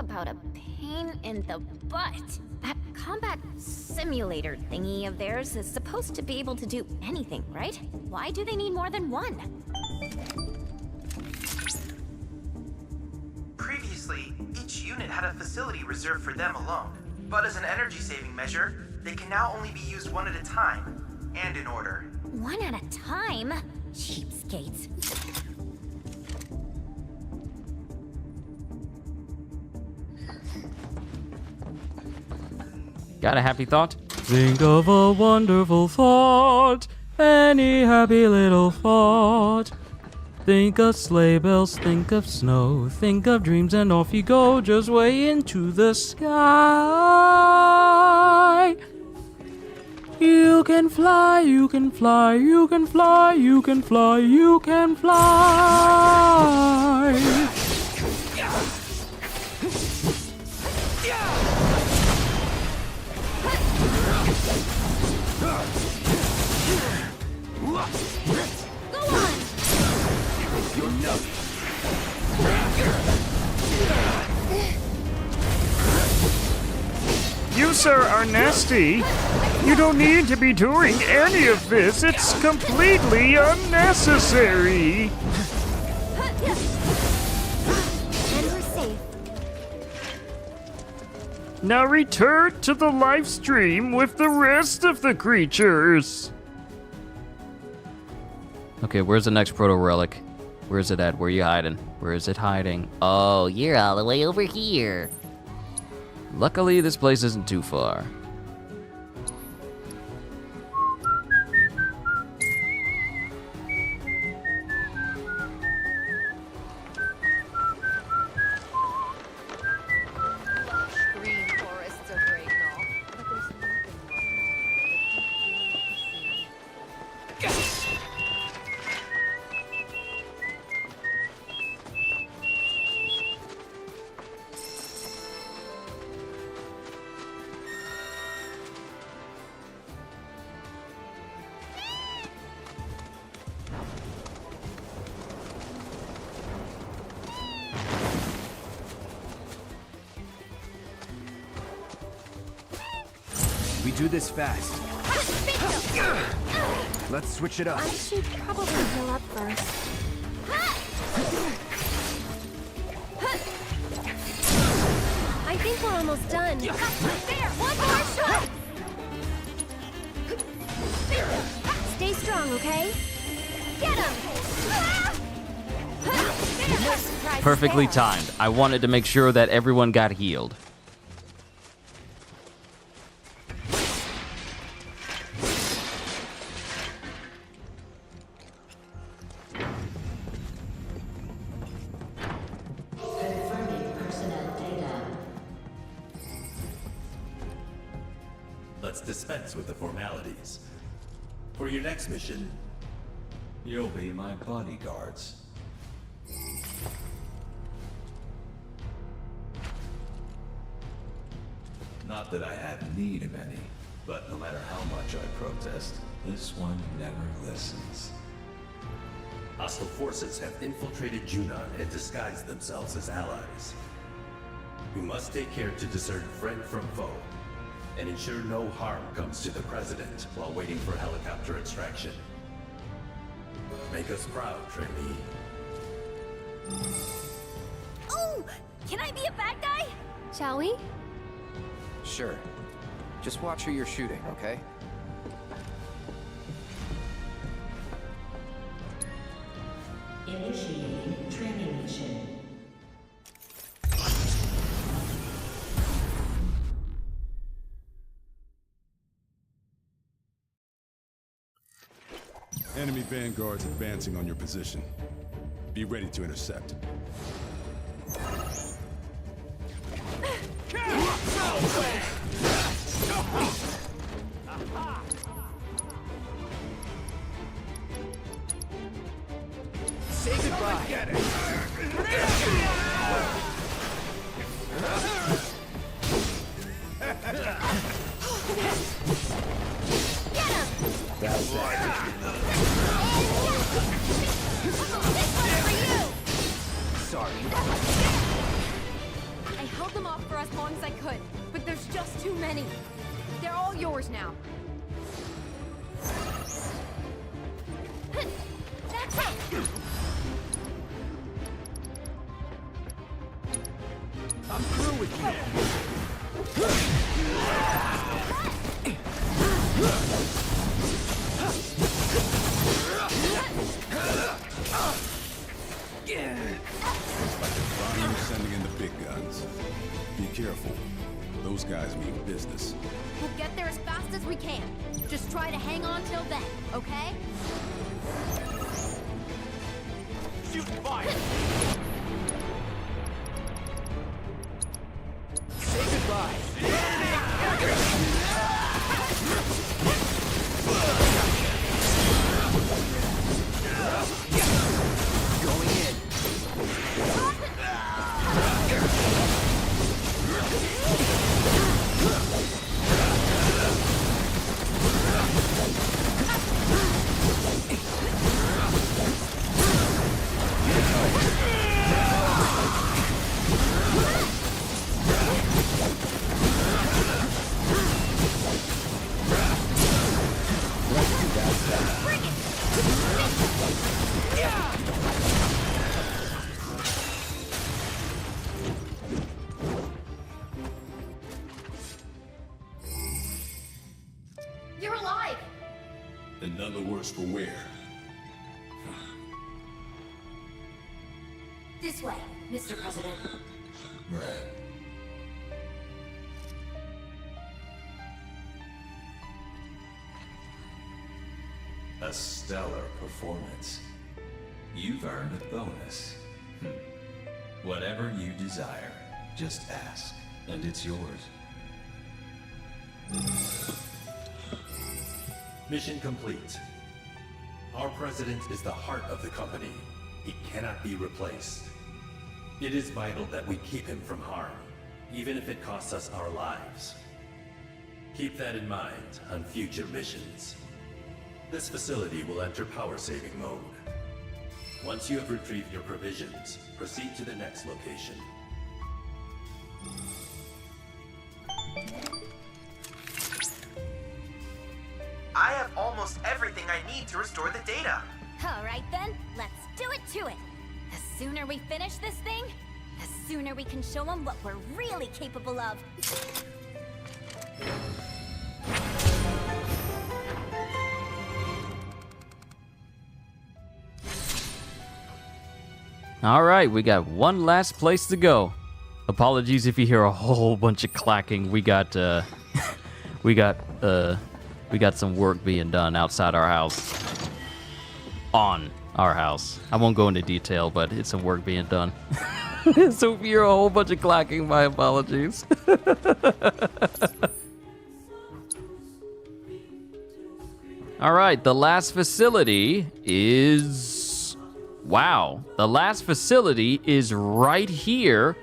about a pain in the butt. That combat simulator thingy of theirs is supposed to be able to do anything, right? Why do they need more than one? Previously, each unit had a facility reserved for them alone. But as an energy-saving measure, they can now only be used one at a time, and in order. One at a time? Cheapskates. Got a happy thought? Think of a wonderful thought, any happy little thought. Think of sleigh bells, think of snow, think of dreams, and off you go, just way into the sky. You can fly, you can fly, you can fly, you can fly, you can fly. Go on! You're nuts. You, sir, are nasty. You don't need to be doing any of this. It's completely unnecessary. And we're safe. Now return to the live stream with the rest of the creatures. Okay, where's the next proto relic? Where is it at? Where are you hiding? Where is it hiding? Oh, you're all the way over here. Luckily, this place isn't too far. Green forests are great and all, but there's nothing more We do this fast. Let's switch it up. I should probably heal up first. I think we're almost done. There! One more shot! Stay strong, okay? Get him! Perfectly timed. I wanted to make sure that everyone got healed. Let's dispense with the formalities. For your next mission, you'll be my bodyguards. Not that I have need of any, but no matter how much I protest, this one never listens. Hostile forces have infiltrated Junon and disguised themselves as allies. We must take care to discern friend from foe, and ensure no harm comes to the President while waiting for helicopter extraction. Make us proud, trainee. Oh! Can I be a bad guy? Shall we? Sure. Just watch who you're shooting, okay? Initiating training mission. Enemy vanguards advancing on your position. Be ready to intercept. Say goodbye. Get it. That's Sorry. I held them as long as I could, but there's just too many. They're all yours now. That's it! I'm through with you. Looks like the Prime's sending in the big guns. Be careful. Those guys mean business. We'll get there as fast as we can. Just try to hang on till then, okay? Shoot fire! Say goodbye. Going in. You're alive! And none the worse for wear. This way, Mr. President. Right. A stellar performance. You've earned a bonus. Whatever you desire, just ask, and it's yours. Mission complete. Our president is the heart of the company. He cannot be replaced. It is vital that we keep him from harm, even if it costs us our lives. Keep that in mind on future missions. This facility will enter power-saving mode. Once you have retrieved your provisions, proceed to the next location. I have almost everything I need to restore the data. All right then, let's do it to it. The sooner we finish this thing, the sooner we can show them what we're really capable of. All right, we got one last place to go. Apologies if you hear a whole bunch of clacking. We got some work being done outside our house. On our house. I won't go into detail, but it's some work being done. So if you hear a whole bunch of clacking, my apologies. All right, the last facility is... Wow, the last facility is right here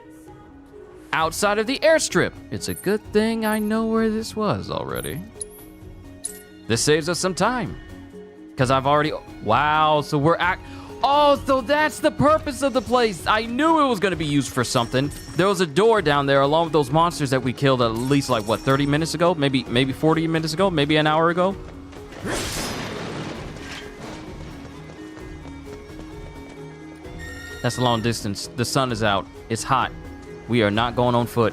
outside of the airstrip. It's a good thing I know where this was already. This saves us some time. Because I've already... Wow, so we're Oh, so that's the purpose of the place. I knew it was going to be used for something. There was a door down there along with those monsters that we killed at least, like, what, 30 minutes ago? Maybe 40 minutes ago? Maybe an hour ago? That's a long distance. The sun is out. It's hot. We are not going on foot.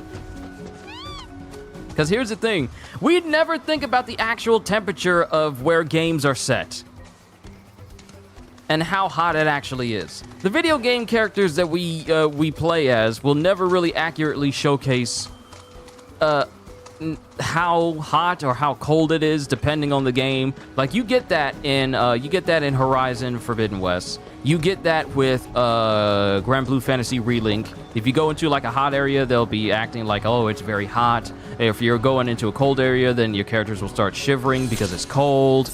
Because here's the thing. We'd never think about the actual temperature of where games are set. And how hot it actually is. The video game characters that we play as will never really accurately showcase how hot or how cold it is depending on the game. Like you get that in Horizon Forbidden West. You get that with Grand Blue Fantasy Relink. If you go into like a hot area, they'll be acting like, oh, it's very hot. If you're going into a cold area, then your characters will start shivering because it's cold.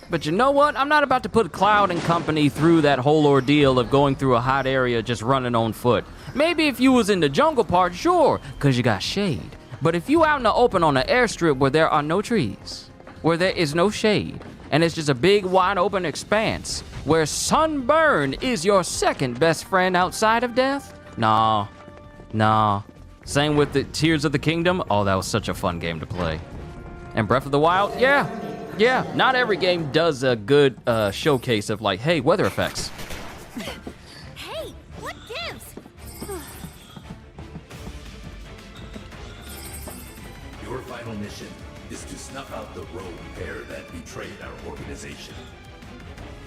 But you know what? I'm not about to put Cloud and company through that whole ordeal of going through a hot area just running on foot. Maybe if you was in the jungle part, sure, because you got shade. But if you out in the open on an airstrip where there are no trees, where there is no shade, and it's just a big wide open expanse where sunburn is your second best friend outside of death? Nah. Same with the Tears of the Kingdom. Oh, that was such a fun game to play. And Breath of the Wild, yeah. Not every game does a good showcase of like, hey, weather effects. Hey, what gives? Your final mission is to snuff out the rogue pair that betrayed our organization.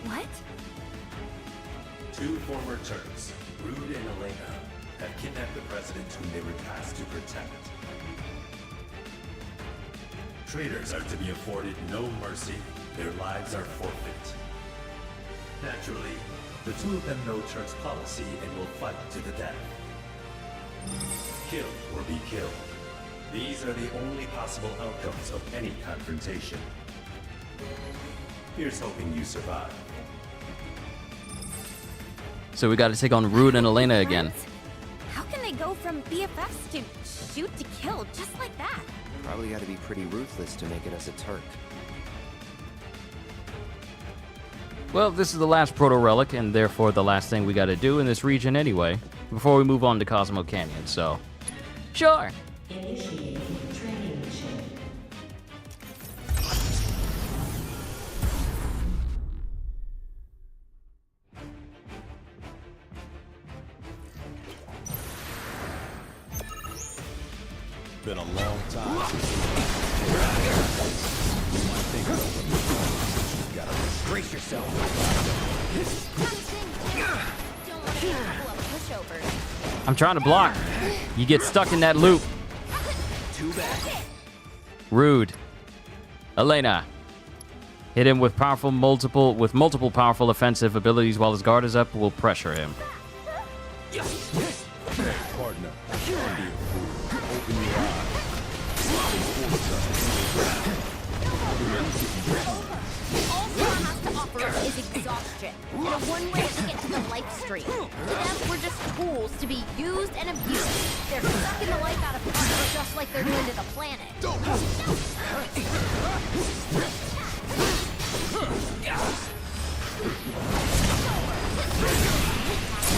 What? 2 former Turks, Rude and Elena, have kidnapped the president whom they were tasked to protect. Traitors are to be afforded no mercy. Their lives are forfeit. Naturally, the 2 of them know Turk's policy and will fight to the death. Kill or be killed. These are the only possible outcomes of any confrontation. Here's hoping you survive. So we gotta take on Rude and Elena again. How can they go from BFFs to shoot to kill just like that? Probably gotta be pretty ruthless to make it as a Turk. Well, this is the last proto-relic, and therefore the last thing we gotta do in this region anyway, before we move on to Cosmo Canyon, so... Sure! Initiating training mission. Been a long time since you gotta brace yourself. Don't want to be a couple of pushovers. I'm trying to block. You get stuck in that loop. Too bad. Rude. Elena. Hit him with multiple powerful offensive abilities while his guard is up. We'll pressure him. Partner, open your eyes. All Sora has to offer us is exhaustion, and a one-way ticket to the life stream. To them, we're just tools to be used and abused. They're sucking the life out of us just like they're doing to the planet.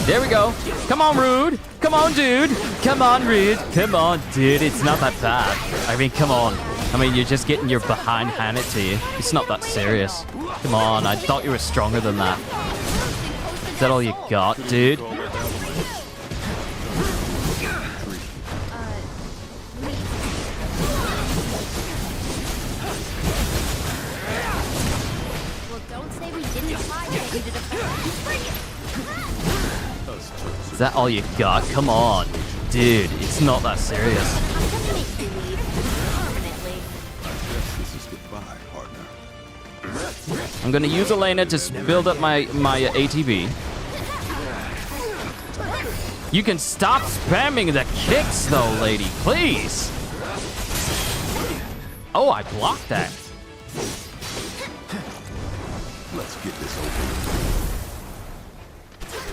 There we go. Come on, Rude. Come on, dude. Come on, Rude. Come on, dude. It's not that bad. I mean, come on. I mean, you're just getting your behind handed to you. It's not that serious. Come on. I thought you were stronger than that. Is that all you got, dude? Well, don't say we didn't try to get you to defend. Is that all you got? Come on. Dude, it's not that serious. I'm gonna make you leave permanently. I guess this is goodbye, partner. I'm gonna use Elena to build up my ATB. You can stop spamming the kicks though, lady, please. Oh, I blocked that. Let's get this over.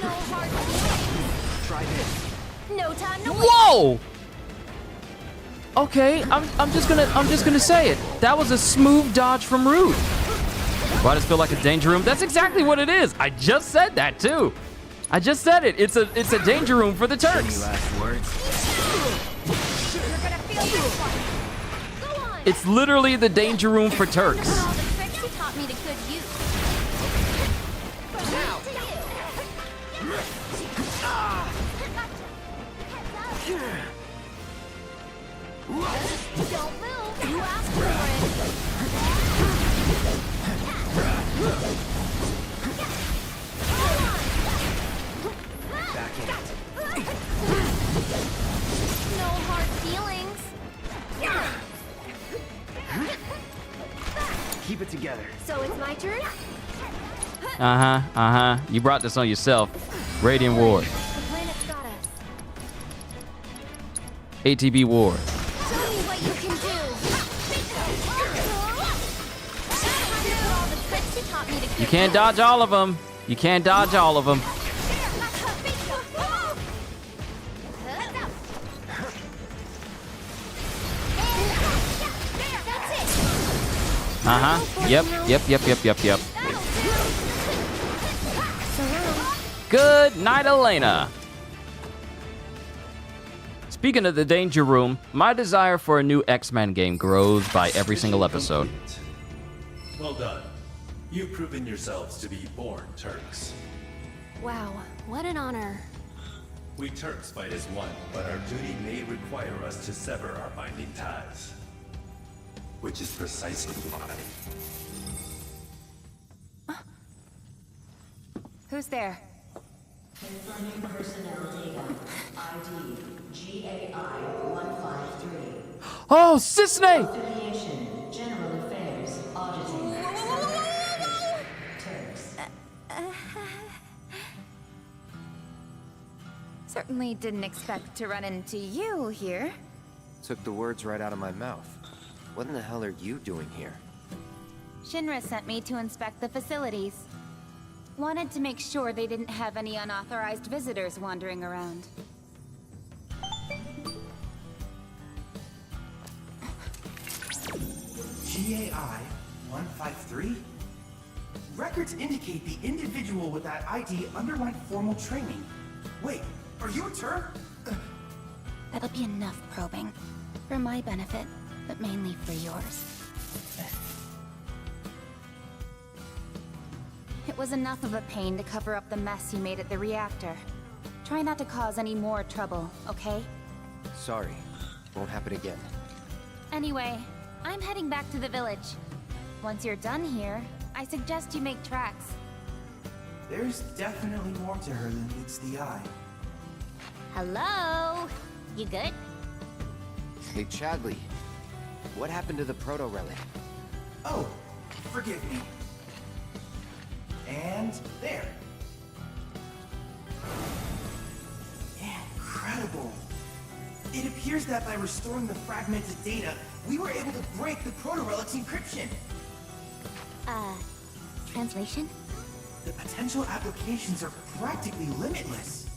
No hard feelings. Try this. No time to wait. Whoa! Okay, I'm just gonna say it. That was a smooth dodge from Rude. Why does it feel like a danger room? That's exactly what it is. I just said that too. I just said it. It's a danger room for the Turks. Any last words? You're gonna feel this one. Go on. It's literally the danger room for Turks. All the tricks you taught me to good use. Now. To you. Don't move. You asked for Back in. it. No hard feelings. Keep it together. So it's my turn? You brought this on yourself. Radiant Ward. The planet's got us. ATB Ward. Show me what you can do. All the tricks you taught me to You good can't use. dodge all of them. You can't dodge all of them. Yep. Good night, Elena. Speaking of the Danger Room, my desire for a new X-Men game grows by every single episode. Well done. You've proven yourselves to be born Turks. Wow, what an honor. We Turks fight as one, but our duty may require us to sever our binding ties. Which is precisely why. Who's there? Confirming personnel data. ID GAI-153. Oh, Cisne! Affiliation, General Affairs, Auditing. Turks. Certainly didn't expect to run into you here. Took the words right out of my mouth. What in the hell are you doing here? Shinra sent me to inspect the facilities. Wanted to make sure they didn't have any unauthorized visitors wandering around. GAI-153? Records indicate the individual with that ID underwent formal training. Wait, are you a Turk? That'll be enough probing. For my benefit, but mainly for yours. It was enough of a pain to cover up the mess you made at the reactor. Try not to cause any more trouble, okay? Sorry. Won't happen again. Anyway, I'm heading back to the village. Once you're done here, I suggest you make tracks. There's definitely more to her than meets the eye. Hello? You good? Hey, Chadley. What happened to the proto-relic? Oh, forgive me. And there. Incredible. It appears that by restoring the fragmented data, we were able to break the proto-relic's encryption. Translation? The potential applications are practically limitless.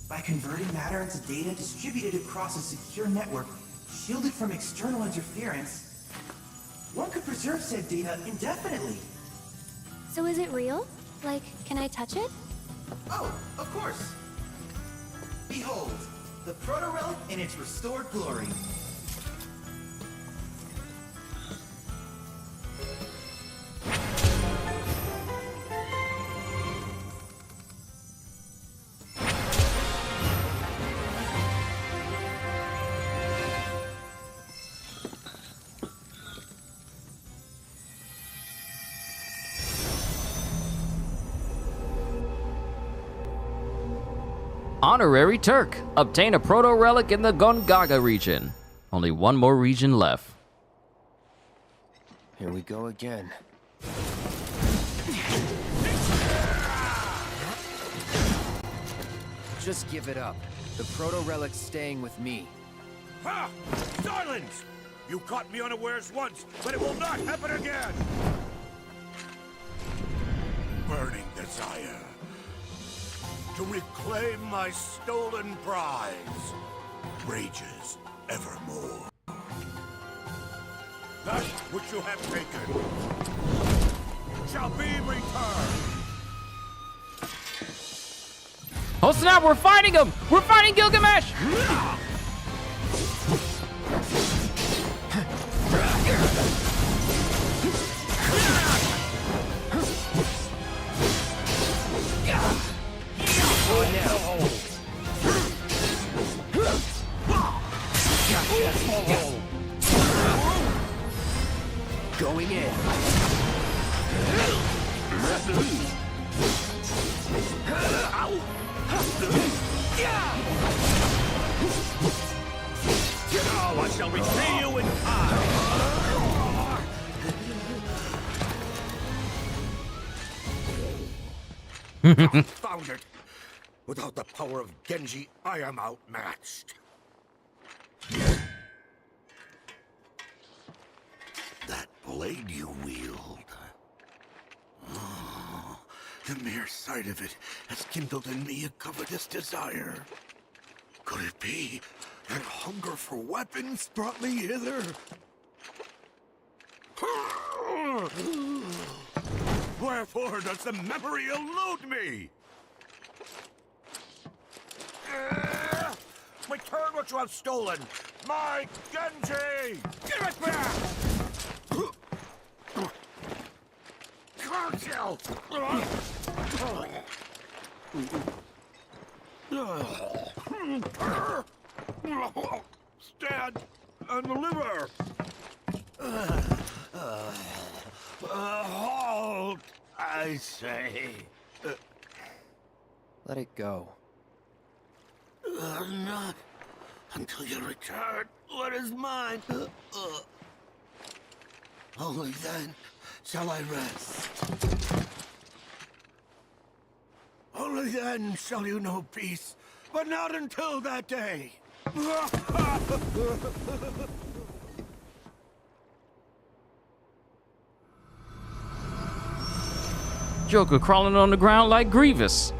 By converting matter into data distributed across a secure network, shielded from external interference, one could preserve said data indefinitely. So is it real? Like, can I touch it? Oh, of course. Behold, the proto-relic in its restored glory. Honorary Turk. Obtain a proto-relic in the Gongaga region. Only one more region left. Here we go again. Just give it up. The proto-relic's staying with me. Ha! Silence! You caught me unawares once, but it will not happen again! Burning desire. To reclaim my stolen prize. Rages evermore. That which you have taken shall be returned. Oh snap, we're fighting him! We're fighting Gilgamesh! Going in. Now I shall repay you in kind. Confounded! Without the power of Genji, I am outmatched. That blade you wield. Oh, the mere sight of it has kindled in me a covetous desire. Could it be that hunger for weapons brought me hither? Wherefore does the memory elude me? Return what you have stolen! My Genji! Give it back! Curse you! Stand and deliver! Halt! I say. Let it go. Not until you return what is mine. Only then shall I rest. Only then shall you know peace, but not until that day. Joker crawling on the ground like Grievous.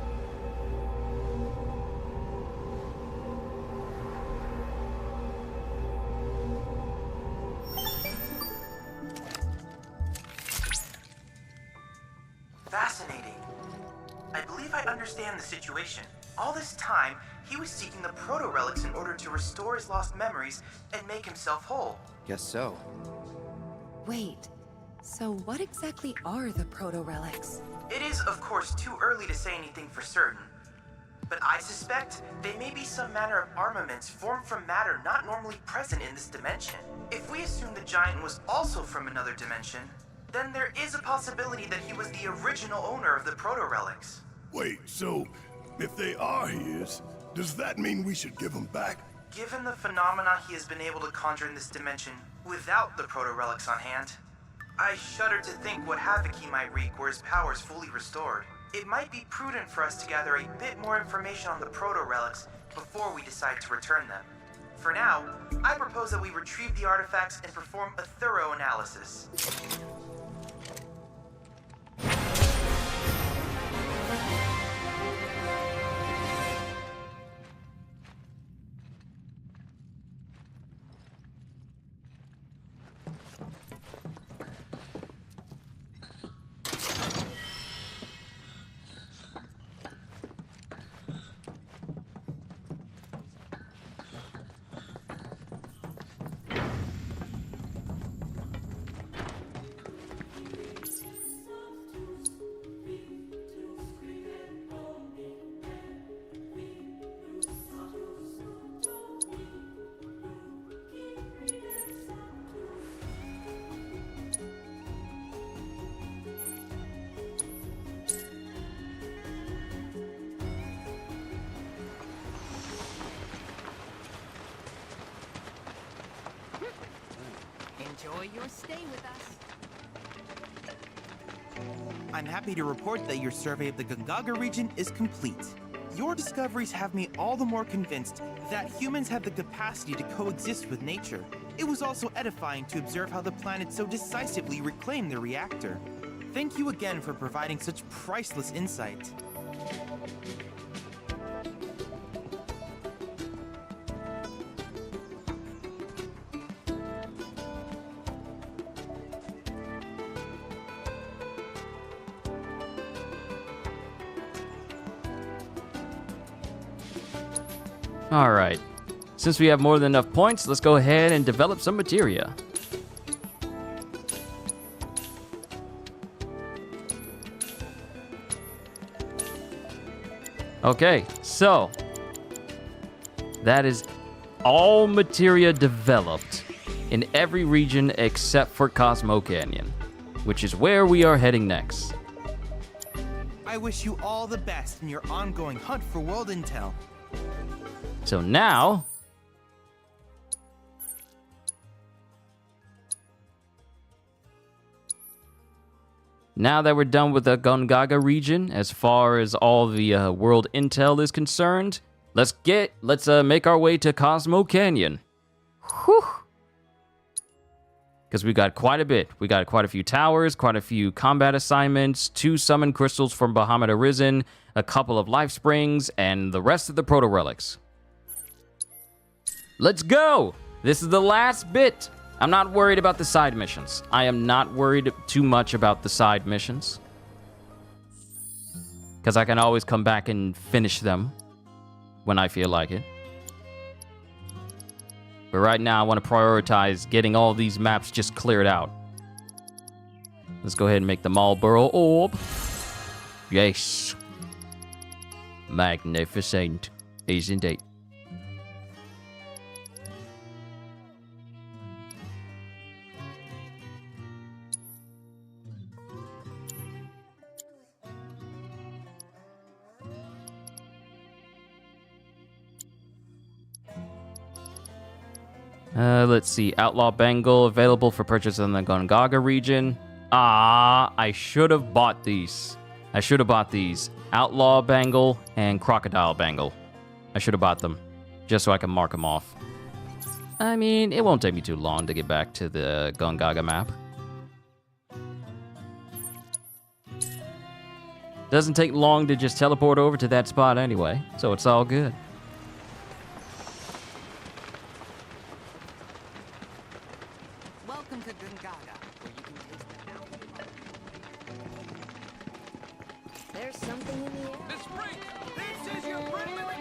Fascinating. I believe I understand the situation. All this time, he was seeking the proto-relics in order to restore his lost memories and make himself whole. Guess so. Wait, so what exactly are the proto-relics? It is, of course, too early to say anything for certain. But I suspect they may be some manner of armaments formed from matter not normally present in this dimension. If we assume the giant was also from another dimension, then there is a possibility that he was the original owner of the proto-relics. Wait, so if they are his, does that mean we should give them back? Given the phenomena he has been able to conjure in this dimension without the proto-relics on hand, I shudder to think what havoc he might wreak were his powers fully restored. It might be prudent for us to gather a bit more information on the proto-relics before we decide to return them. For now, I propose that we retrieve the artifacts and perform a thorough analysis. Enjoy your stay with us. I'm happy to report that your survey of the Gongaga region is complete. Your discoveries have me all the more convinced that humans have the capacity to coexist with nature. It was also edifying to observe how the planet so decisively reclaimed the reactor. Thank you again for providing such priceless insight. All right. Since we have more than enough points, let's go ahead and develop some materia. Okay, so that is all materia developed in every region except for Cosmo Canyon, which is where we are heading next. I wish you all the best in your ongoing hunt for world intel. So now that we're done with the Gongaga region, as far as all the world intel is concerned, let's make our way to Cosmo Canyon. Whew. Because we got quite a bit. We got quite a few towers, quite a few combat assignments, 2 summon crystals from Bahamut Arisen, a couple of life springs, and the rest of the proto relics. Let's go! This is the last bit. I'm not worried about the side missions. I am not worried too much about the side missions. because I can always come back and finish them when I feel like it. But right now, I want to prioritize getting all these maps just cleared out. Let's go ahead and make the Marlboro Orb. Yes. Magnificent, isn't it? Let's see. Outlaw Bangle available for purchase in the Gongaga region. I should have bought these. Outlaw Bangle and Crocodile Bangle. I should have bought them just so I can mark them off. I mean, it won't take me too long to get back to the Gongaga map. Doesn't take long to just teleport over to that spot anyway, so it's all good. Welcome to Gongaga, where you can taste the alpha. There's something in the air. The spring! This is your friendly.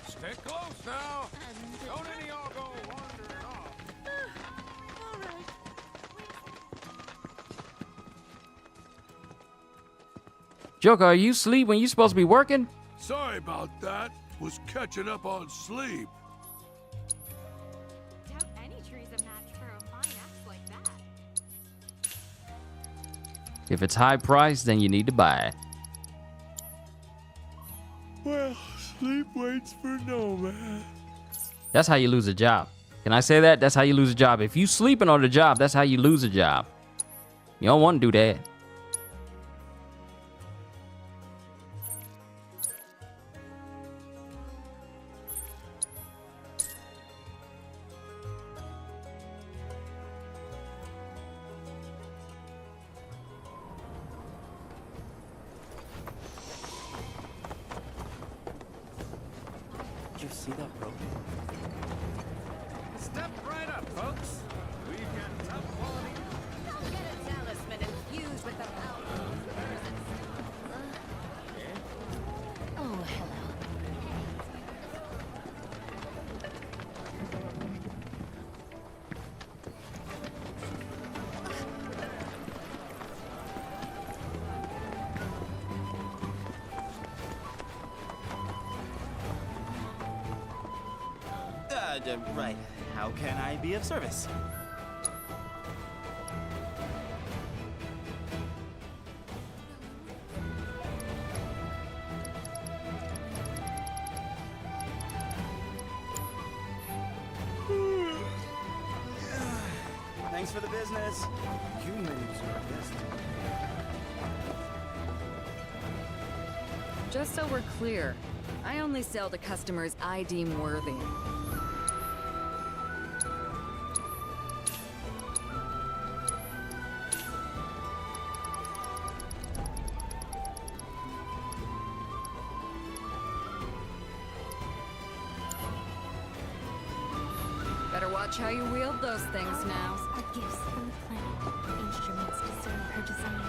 Stay close now. Don't any all go wandering off. All right. Joker, are you asleep when you supposed to be working? Sorry about that. Was catching up on sleep. Doubt any tree's a match for a fine axe like that. If it's high price, then you need to buy it. Well, sleep waits for no man. That's how you lose a job. Can I say that? That's how you lose a job. If you sleeping on the job, that's how you lose a job. You don't want to do that. Did you see that rope? Step right up, folks. We got top quality. Don't get a talisman infused with the power of the person. Oh, hello. Right. How can I be of service? Thanks for the business. Humans are best. Just so we're clear, I only sell to customers I deem worthy. Better watch how you wield those things now. Are gifts from the planet, instruments to serve her design.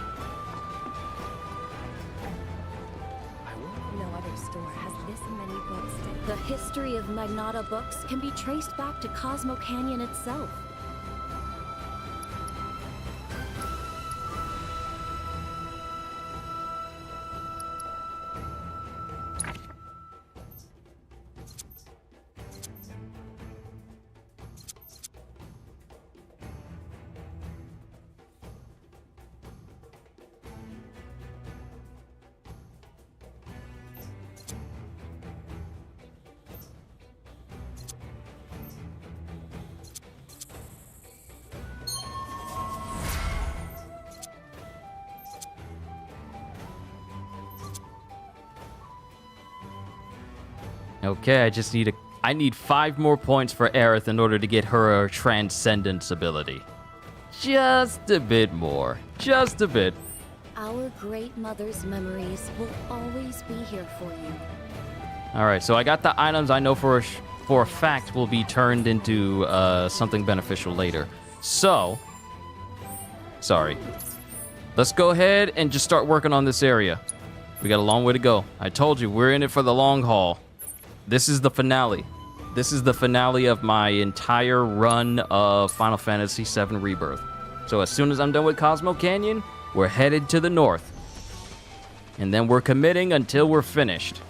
No other store has this many books. The history of Magnata books can be traced back to Cosmo Canyon itself. Okay, I need 5 more points for Aerith in order to get her Transcendence ability. Just a bit more. Just a bit. Our great mother's memories will always be here for you. Alright, so I got the items I know for a fact will be turned into something beneficial later. So, sorry. Let's go ahead and just start working on this area. We got a long way to go. I told you, we're in it for the long haul. This is the finale. This is the finale of my entire run of Final Fantasy VII Rebirth. So as soon as I'm done with Cosmo Canyon, we're headed to the north. And then we're committing until we're finished.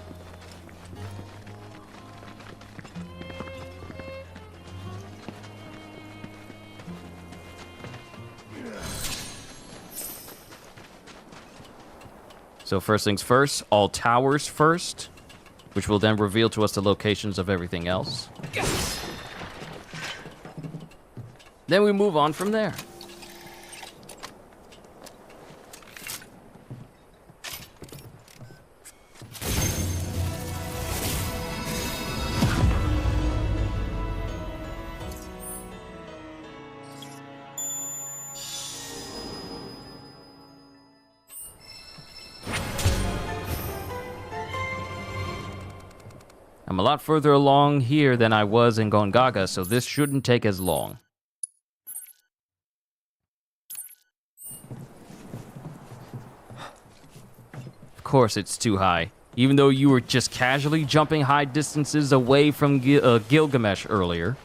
So first things first, all towers first, which will then reveal to us the locations of everything else. Then we move on from there. I'm a lot further along here than I was in Gongaga, so this shouldn't take as long. Of course it's too high. Even though you were just casually jumping high distances away from Gilgamesh earlier.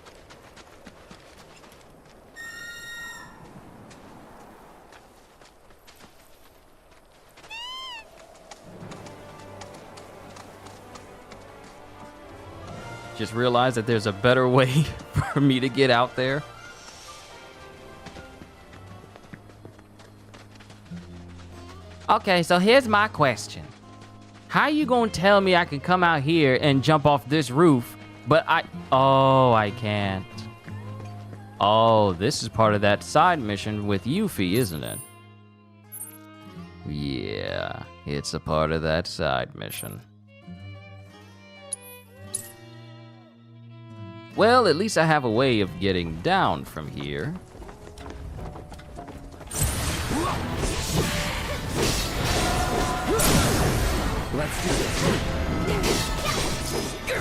Just realized that there's a better way for me to get out there. Okay, so here's my question. How you gonna tell me I can come out here and jump off this roof, but oh, I can't. Oh, this is part of that side mission with Yuffie, isn't it? Yeah, it's a part of that side mission. Well, at least I have a way of getting down from here. Let's do this. You're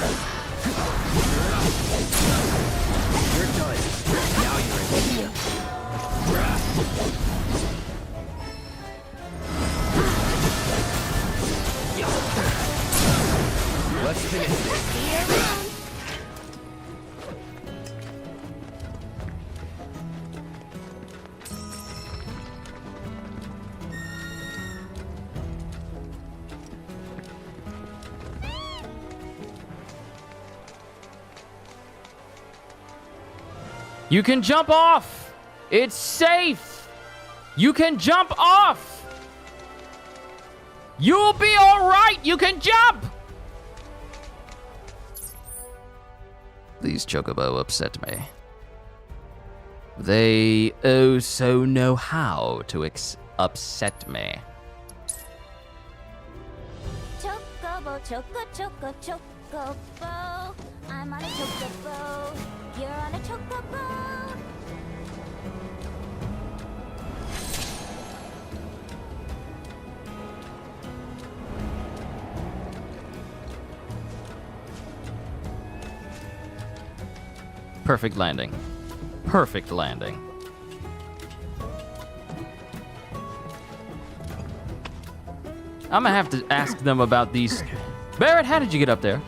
done. Now you're in India. Let's finish this. You can jump off! It's safe! You can jump off! You'll be alright! You can jump! These Chocobo upset me. They oh so know how to upset me. Chocobo, choco, chocobo. I'm on a chocobo. You're on a chocobo. Perfect landing. Perfect landing. I'm gonna have to ask them about these. Barret, how did you get up there?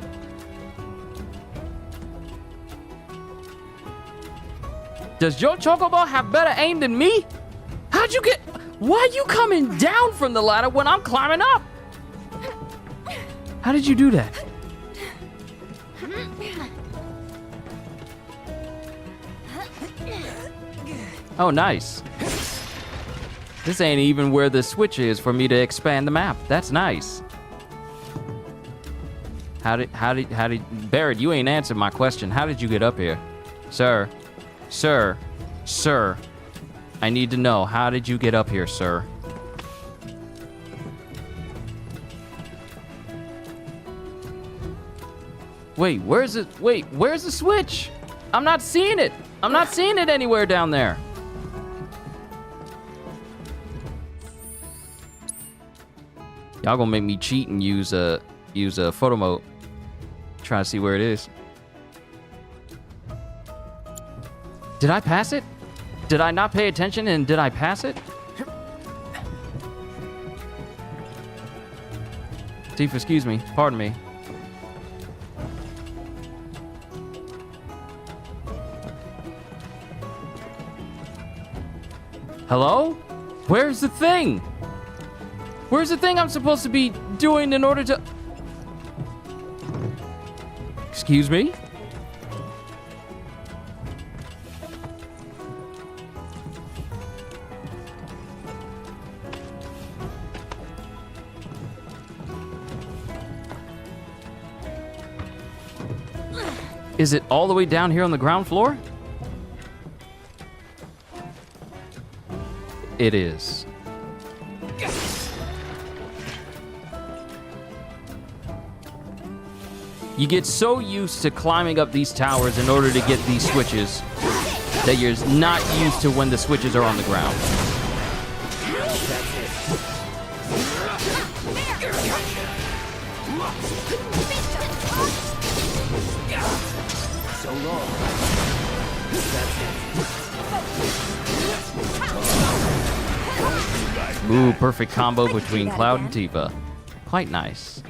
Does your Chocobo have better aim than me? How'd you get... Why are you coming down from the ladder when I'm climbing up? How did you do that? Oh, nice. This ain't even where the switch is for me to expand the map. That's nice. How did... Barret, you ain't answered my question. How did you get up here? Sir. Sir, I need to know, how did you get up here, sir? Wait, where's the switch? I'm not seeing it. I'm not seeing it anywhere down there. Y'all gonna make me cheat and use a photo mode. Try to see where it is. Did I pass it? Did I not pay attention and did I pass it? Tifa, excuse me. Pardon me. Hello? Where's the thing? Where's the thing I'm supposed to be doing in order to... Excuse me? Is it all the way down here on the ground floor? It is. You get so used to climbing up these towers in order to get these switches that you're not used to when the switches are on the ground. So long. Ooh, perfect combo between Cloud and Tifa. Quite nice.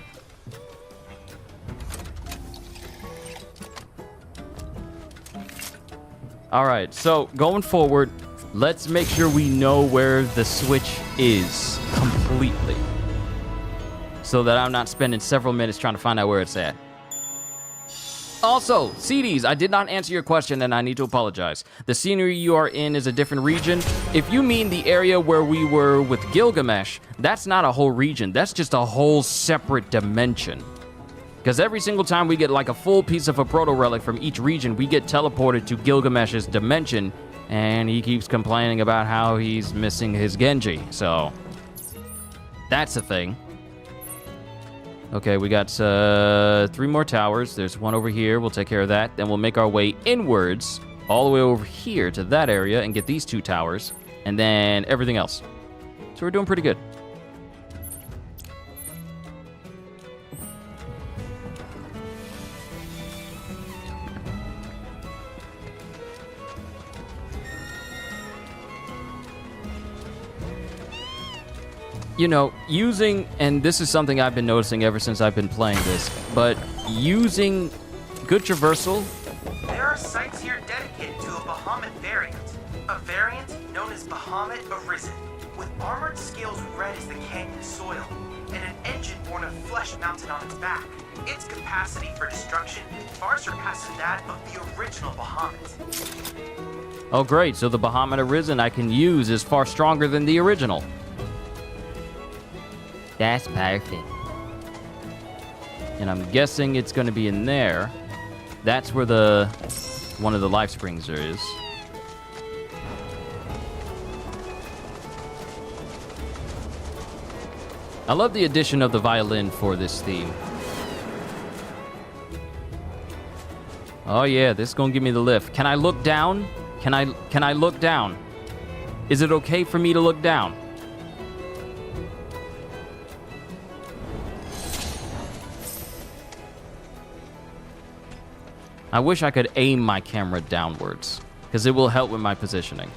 All right, so going forward, let's make sure we know where the switch is completely, so that I'm not spending several minutes trying to find out where it's at. Also, CDs, I did not answer your question and I need to apologize. The scenery you are in is a different region. If you mean the area where we were with Gilgamesh, that's not a whole region. That's just a whole separate dimension. Because every single time we get like a full piece of a proto-relic from each region, we get teleported to Gilgamesh's dimension, and he keeps complaining about how he's missing his Genji. So, that's a thing. Okay, we got 3 more towers. There's one over here. We'll take care of that. Then we'll make our way inwards, all the way over here to that area, and get these 2 towers, and then everything else. So we're doing pretty good. You know, using, and this is something I've been noticing ever since I've been playing this, but using good traversal. There are sites here dedicated to a Bahamut variant. A variant known as Bahamut Arisen, with armored scales red as the canyon soil, and an engine born of flesh mounted on its back. Its capacity for destruction far surpasses that of the original Bahamut. Oh great, so the Bahamut Arisen I can use is far stronger than the original. That's perfect. And I'm guessing it's going to be in there. That's where the one of the life springs there is. I love the addition of the violin for this theme. Oh yeah, this is going to give me the lift. Can I look down? Can I look down? Is it okay for me to look down? I wish I could aim my camera downwards, because it will help with my positioning.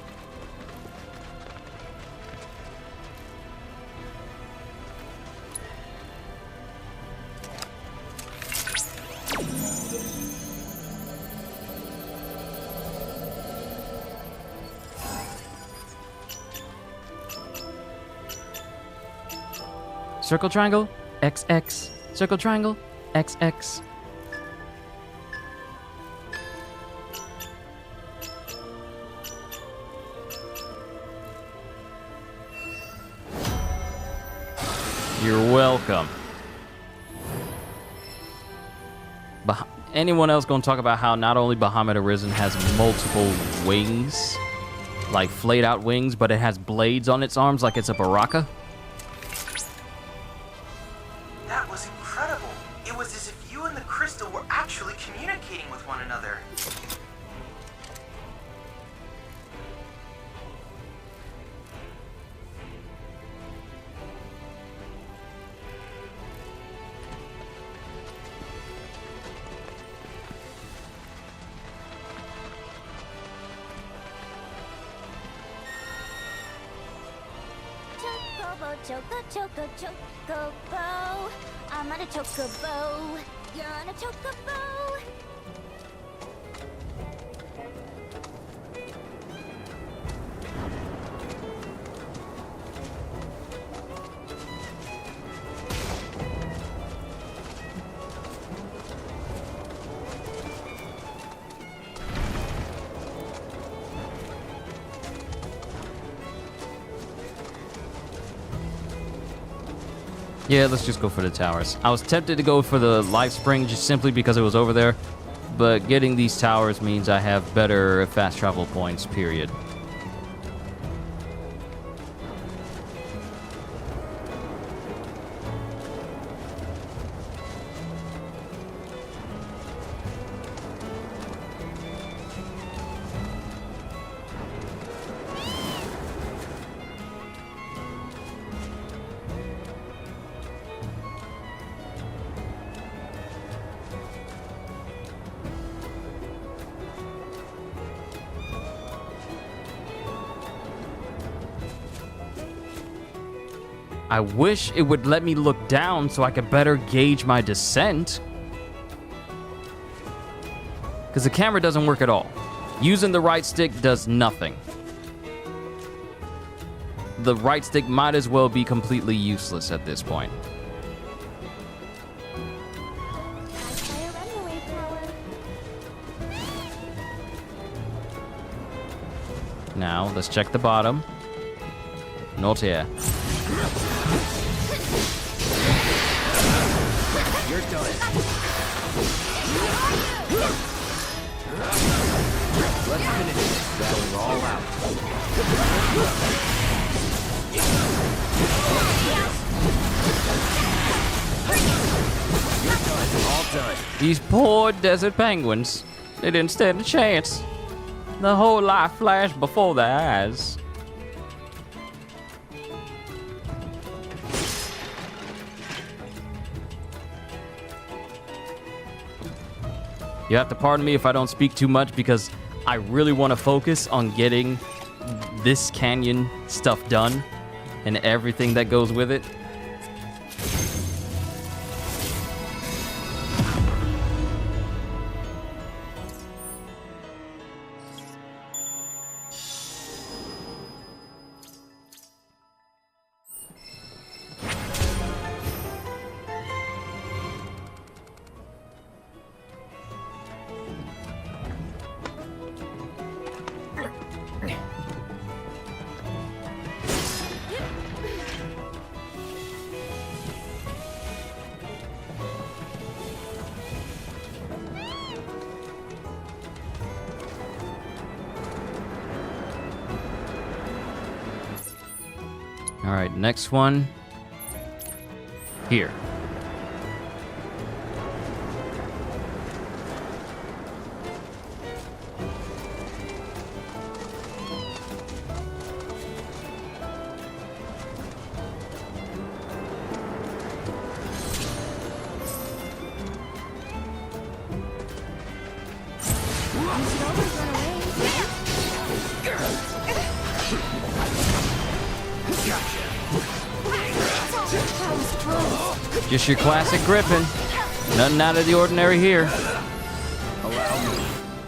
Circle triangle, XX. Circle triangle, XX. You're welcome. Anyone else gonna talk about how not only Bahamut Arisen has multiple wings, like flayed out wings, but it has blades on its arms like it's a baraka? That was incredible. It was as if you and the crystal were actually communicating with one another. Chocobo, choco, chocobo. I'm on a chocobo. You're on a chocobo. Yeah, let's just go for the towers. I was tempted to go for the life spring just simply because it was over there, but getting these towers means I have better fast travel points, period. I wish it would let me look down so I could better gauge my descent. Because the camera doesn't work at all. Using the right stick does nothing. The right stick might as well be completely useless at this point. Now, let's check the bottom. Not here. You're done. Let's finish this. Going all out. You're done. All done. These poor desert penguins. They didn't stand a chance. The whole life flashed before their eyes. You have to pardon me if I don't speak too much because I really want to focus on getting this canyon stuff done and everything that goes with it. All right, next one. Here. Just your classic gripping. Nothing out of the ordinary here.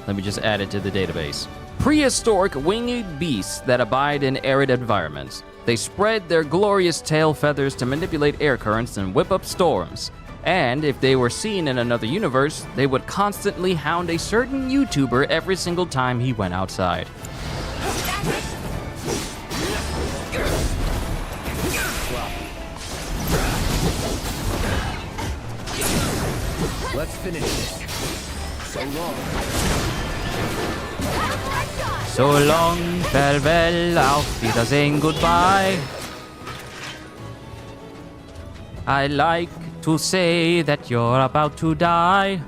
Let me just add it to the database. Prehistoric winged beasts that abide in arid environments. They spread their glorious tail feathers to manipulate air currents and whip up storms. And if they were seen in another universe, they would constantly hound a certain YouTuber every single time he went outside. Let's finish this. So long. So long, farewell, auf Wiedersehen, goodbye. I like to say that you're about to die.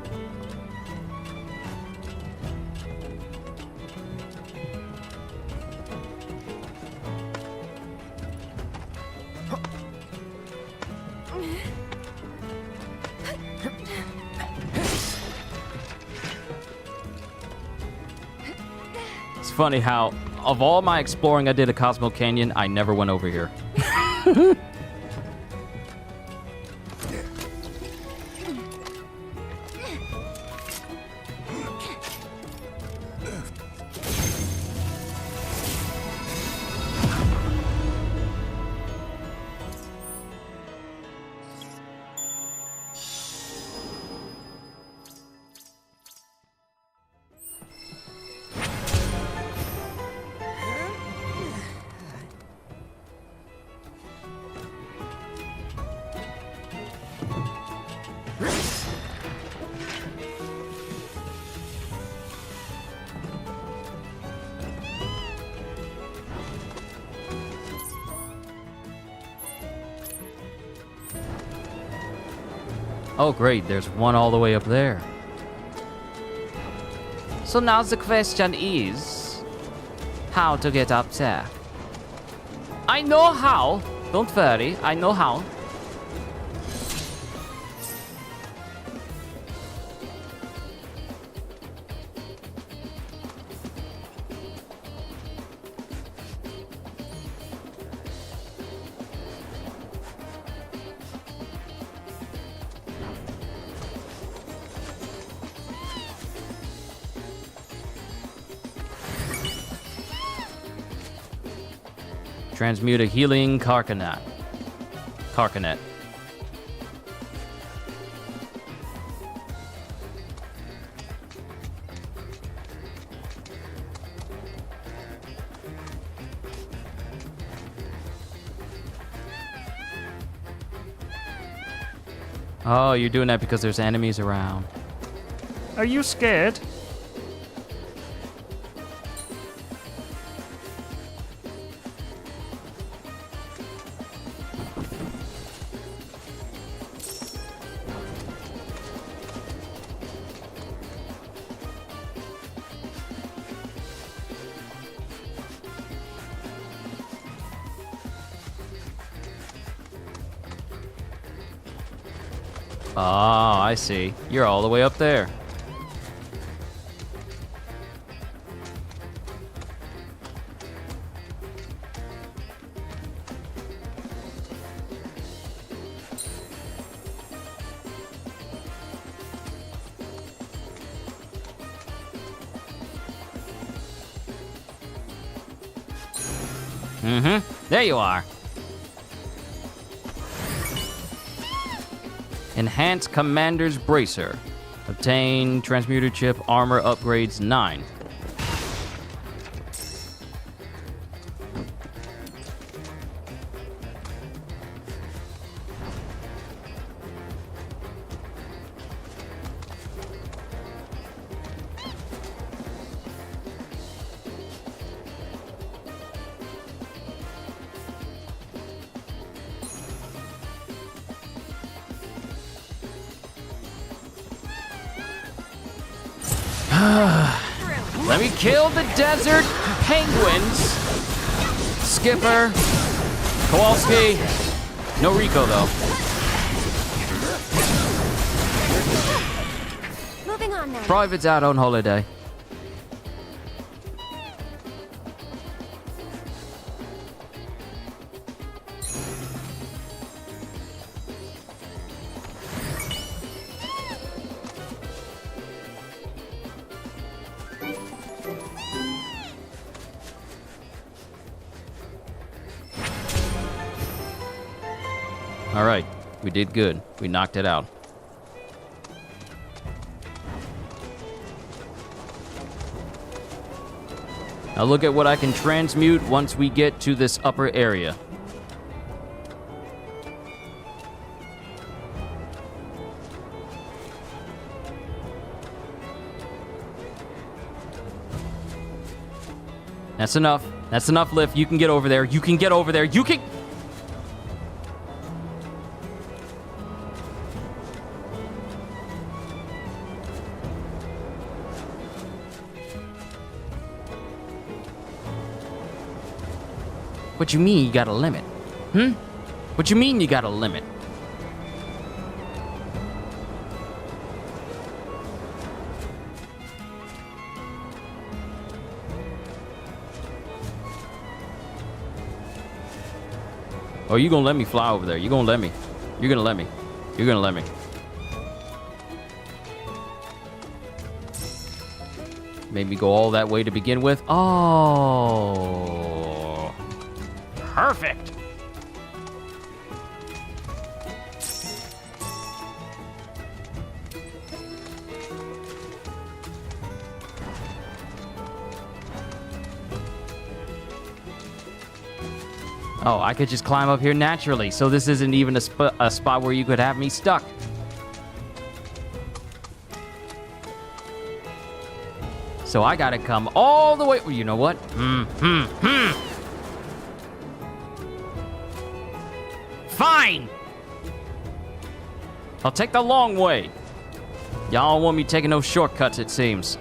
It's funny how, of all my exploring I did at Cosmo Canyon, I never went over here. Oh, great. There's one all the way up there. So now the question is, how to get up there? I know how. Don't worry. I know how. Transmute a healing Carcanet. Oh, you're doing that because there's enemies around. Are you scared? Oh, I see. You're all the way up there. There you are. Enhanced Commander's Bracer. Obtain Transmuter Chip Armor Upgrades 9. Let me kill the desert penguins. Skipper. Kowalski. No Rico, though. Moving on now. Private's out on holiday. All right, we did good. We knocked it out. Now look at what I can transmute once we get to this upper area. That's enough. That's enough, Lift. You can get over there. You can get over there. You can... What you mean you got a limit? What you mean you got a limit? Or you gonna let me fly over there? You gonna let me? You're gonna let me. You're gonna let me. Made me go all that way to begin with. Oh. Perfect. Oh, I could just climb up here naturally, so this isn't even a spot where you could have me stuck. So I gotta come all the way. Well, you know what? Fine! I'll take the long way. Y'all don't want me taking no shortcuts, it seems.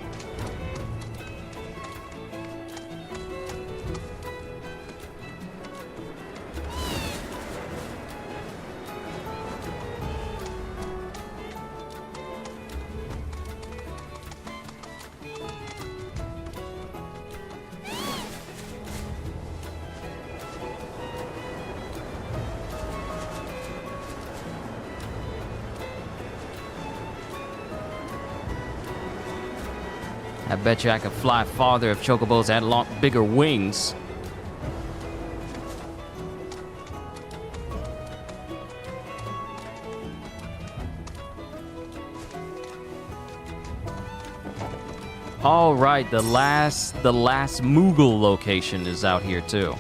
I bet you I could fly farther if chocobos had bigger wings. All right, the last Moogle location is out here too.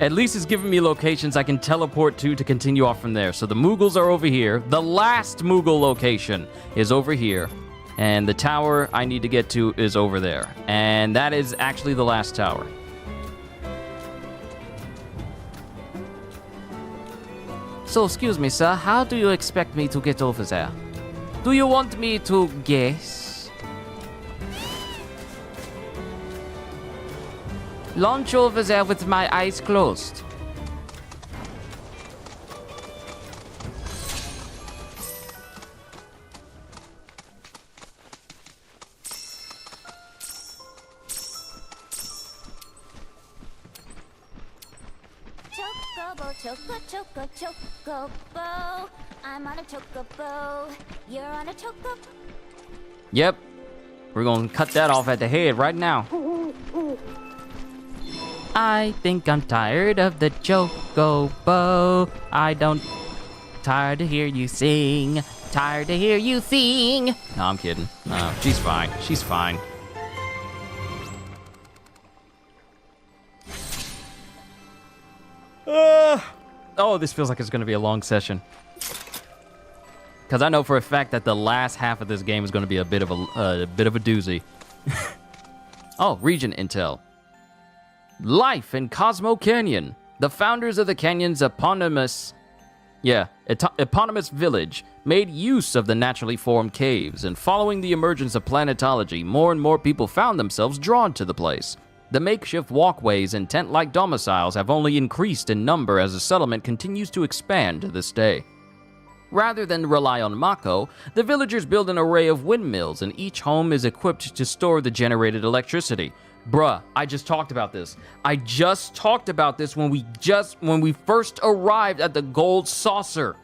At least it's giving me locations I can teleport to continue off from there. So the Moogles are over here. The last Moogle location is over here. And the tower I need to get to is over there. And that is actually the last tower. So, excuse me, sir. How do you expect me to get over there? Do you want me to guess? Launch over there with my eyes closed. Chocobo, chocobo. I'm on a chocobo. You're on a chocobo. Yep. We're gonna cut that off at the head right now. I think I'm tired of the chocobo. Tired to hear you sing. Tired to hear you sing. No, I'm kidding. She's fine. She's fine. Oh, this feels like it's gonna be a long session. Because I know for a fact that the last half of this game is gonna be a bit of a doozy. Oh, region intel. Life in Cosmo Canyon. The founders of the canyon's eponymous village made use of the naturally formed caves, and following the emergence of planetology, more and more people found themselves drawn to the place. The makeshift walkways and tent-like domiciles have only increased in number as the settlement continues to expand to this day. Rather than rely on Mako, the villagers build an array of windmills, and each home is equipped to store the generated electricity. Bruh, I just talked about this. I just talked about this when we first arrived at the gold saucer.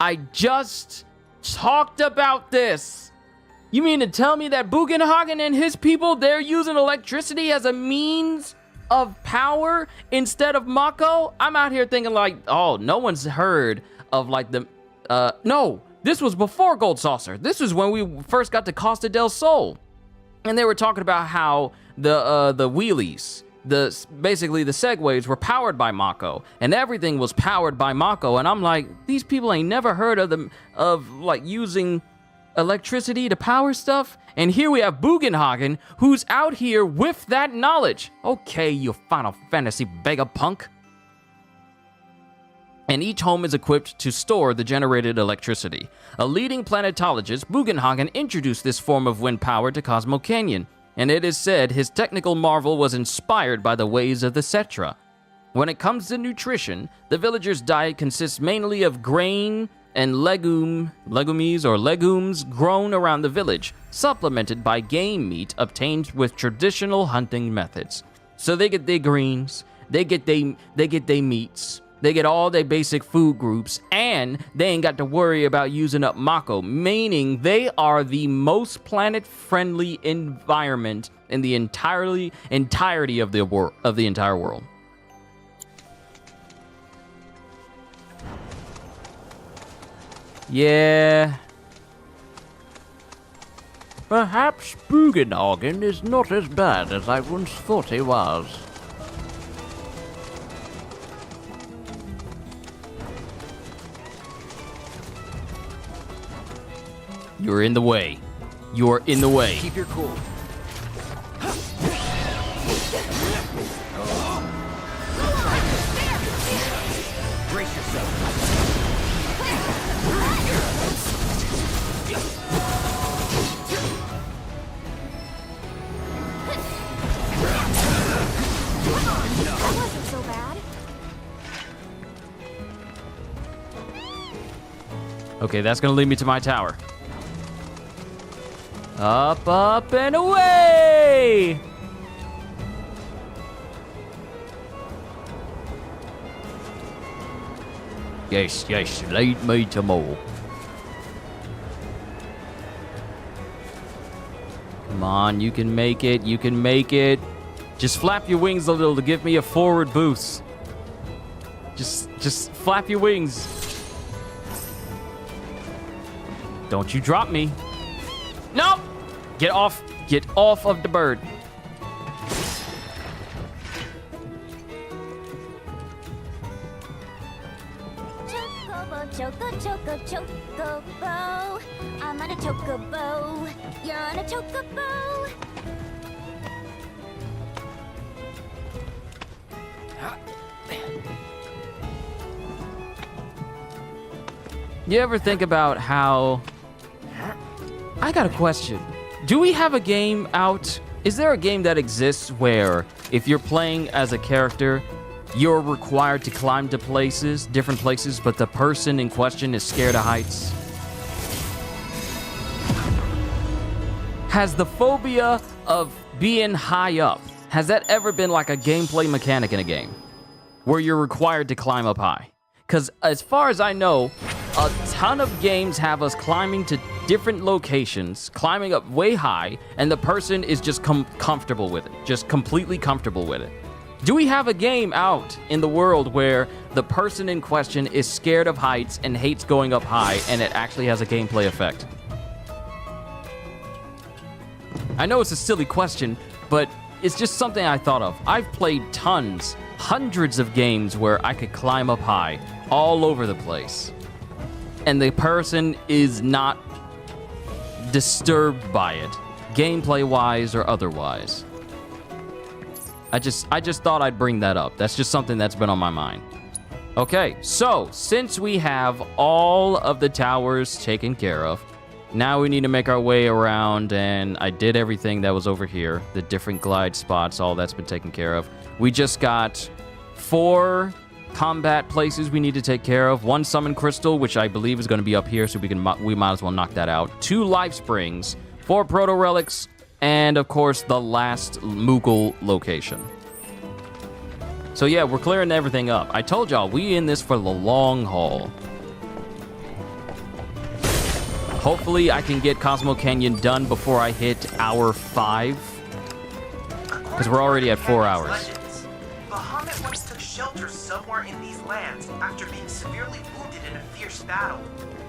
I just talked about this. You mean to tell me that Bugenhagen and his people, they're using electricity as a means of power instead of Mako? I'm out here thinking like, oh, no one's heard of like no, this was before Gold Saucer. This is when we first got to Costa del Sol. And they were talking about how the wheelies, basically the segways were powered by Mako, and everything was powered by Mako. And I'm like, these people ain't never heard of like using electricity to power stuff. And here we have Bugenhagen, who's out here with that knowledge. Okay, you Final Fantasy Vegapunk. and each home is equipped to store the generated electricity. A leading planetologist, Bugenhagen, introduced this form of wind power to Cosmo Canyon, and it is said his technical marvel was inspired by the ways of the Cetra. When it comes to nutrition, the villagers' diet consists mainly of grain and legumes grown around the village, supplemented by game meat obtained with traditional hunting methods. So they get their greens, they get their meats, they get all their basic food groups, and they ain't got to worry about using up Mako, meaning they are the most planet-friendly environment in the entirety of the entire world. Yeah. Perhaps Bugenhagen is not as bad as I once thought he was. You're in the way. You're in the way. Keep your cool. Brace yourself. That wasn't so bad. Okay, that's gonna lead me to my tower. Up, up, and away! Yes, yes, lead me to more. Come on, you can make it, you can make it. Just flap your wings a little to give me a forward boost. Just flap your wings. Don't you drop me. No! Get off of the bird. Chocobo. I'm on a chocobo. You're on a chocobo. You ever think about how... I got a question. Do we have a game out? Is there a game that exists where if you're playing as a character, you're required to climb to places, different places, but the person in question is scared of heights? Has the phobia of being high up, has that ever been like a gameplay mechanic in a game where you're required to climb up high? Because as far as I know, a ton of games have us climbing to different locations, climbing up way high, and the person is just comfortable with it, just completely comfortable with it. Do we have a game out in the world where the person in question is scared of heights and hates going up high, and it actually has a gameplay effect? I know it's a silly question, but it's just something I thought of. I've played tons, hundreds of games where I could climb up high, all over the place, and the person is not disturbed by it, gameplay-wise or otherwise. I just thought I'd bring that up. That's just something that's been on my mind. Okay, so since we have all of the towers taken care of, now we need to make our way around, and I did everything that was over here. The different glide spots, all that's been taken care of. We just got 4 combat places we need to take care of. 1 summon crystal, which I believe is going to be up here, so we might as well knock that out. 2 life springs, 4 proto relics, and of course the last Moogle location. So yeah, we're clearing everything up. I told y'all, we in this for the long haul. Hopefully I can get Cosmo Canyon done before I hit hour 5. Because we're already at 4 hours. Legends, Bahamut once took shelter somewhere in these lands after being severely wounded in a fierce battle.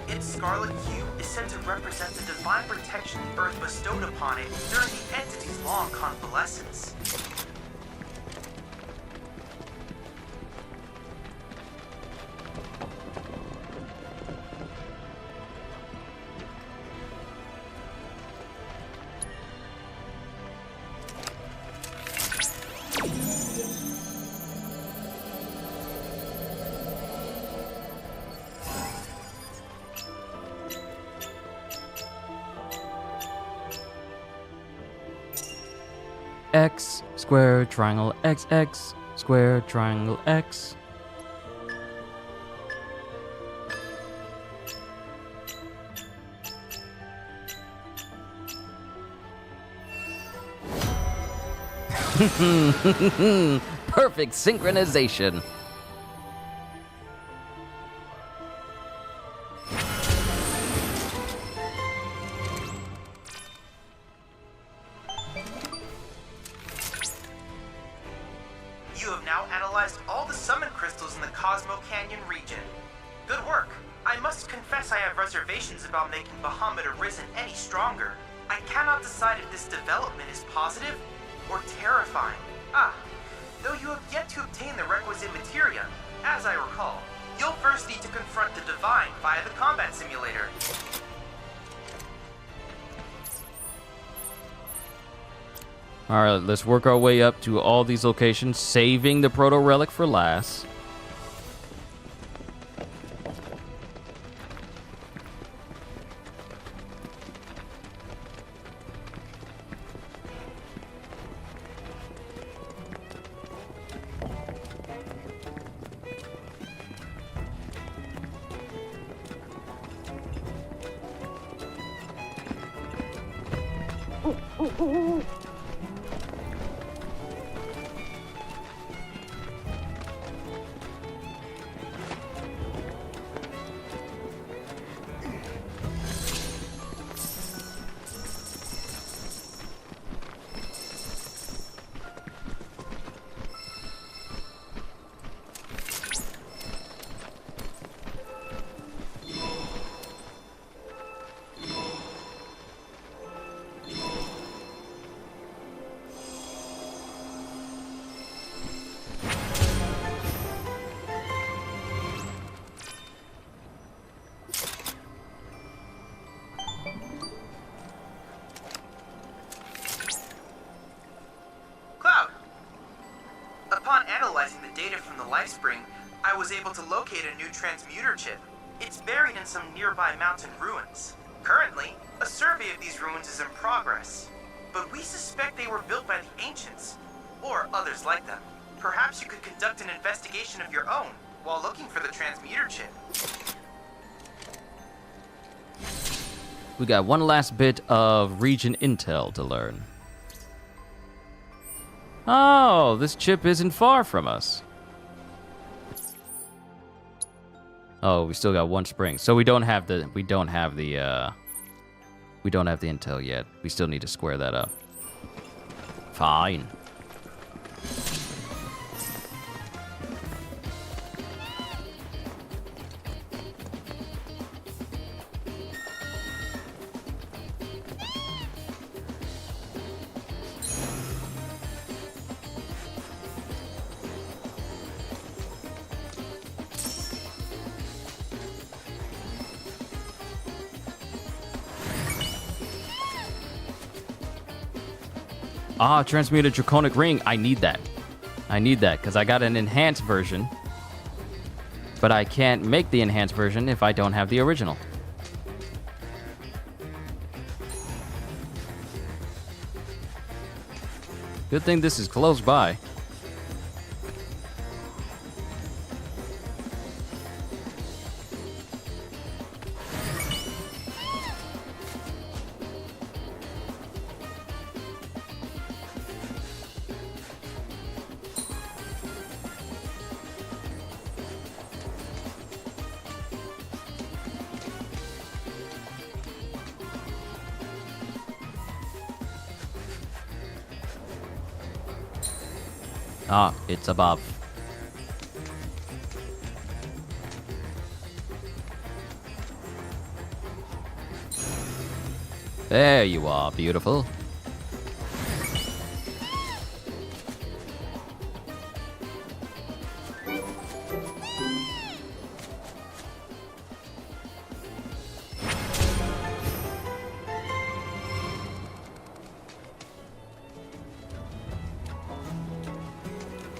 Its scarlet hue is said to represent the divine protection the Earth bestowed upon it during the entity's long convalescence. XX, square triangle XX, square triangle X. Perfect synchronization. You have now analyzed all the summon crystals in the Cosmo Canyon region. Good work. I must confess I have reservations about making Bahamut Arisen any stronger. I cannot decide if this development is positive or terrifying. Though you have yet to obtain the requisite materia, as I recall, you'll first need to confront the Divine via the combat simulator. Alright, let's work our way up to all these locations, saving the Proto Relic for last. Analyzing the data from the Lifespring, I was able to locate a new transmuter chip. It's buried in some nearby mountain ruins. Currently, a survey of these ruins is in progress, but we suspect they were built by the ancients, or others like them. Perhaps you could conduct an investigation of your own while looking for the transmuter chip. We got one last bit of region intel to learn. Oh, this chip isn't far from us. Oh, we still got one spring. So we don't have the intel yet. We still need to square that up. Fine. Ah, transmuted draconic ring. I need that. I need that because I got an enhanced version. But I can't make the enhanced version if I don't have the original. Good thing this is close by. Ah, it's above. There you are, beautiful.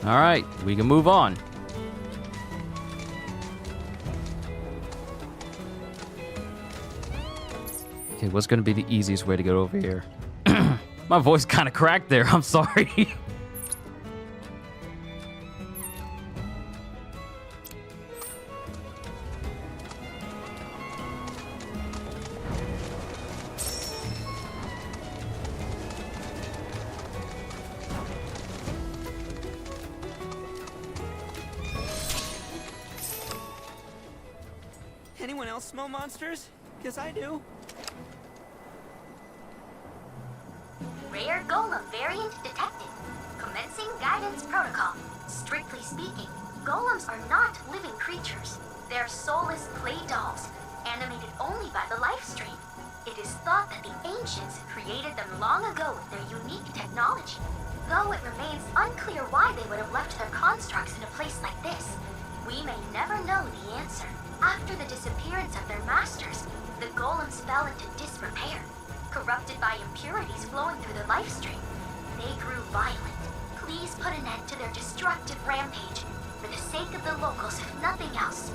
All right, we can move on. Okay, what's going to be the easiest way to get over here? My voice kind of cracked there. I'm sorry. Anyone else smell monsters? Because I do. Rare golem variant detected. Commencing guidance protocol. Strictly speaking, golems are not living creatures. They're soulless clay dolls, animated only by the life stream. It is thought that the ancients created them long ago with their unique technology. Though it remains unclear why they would have left their constructs in a place like this, we may never know the answer. After the disappearance of their masters, the golems fell into disrepair. Corrupted by impurities flowing through the life stream, they grew violent. Please put an end to their destructive rampage, for the sake of the locals, if nothing else.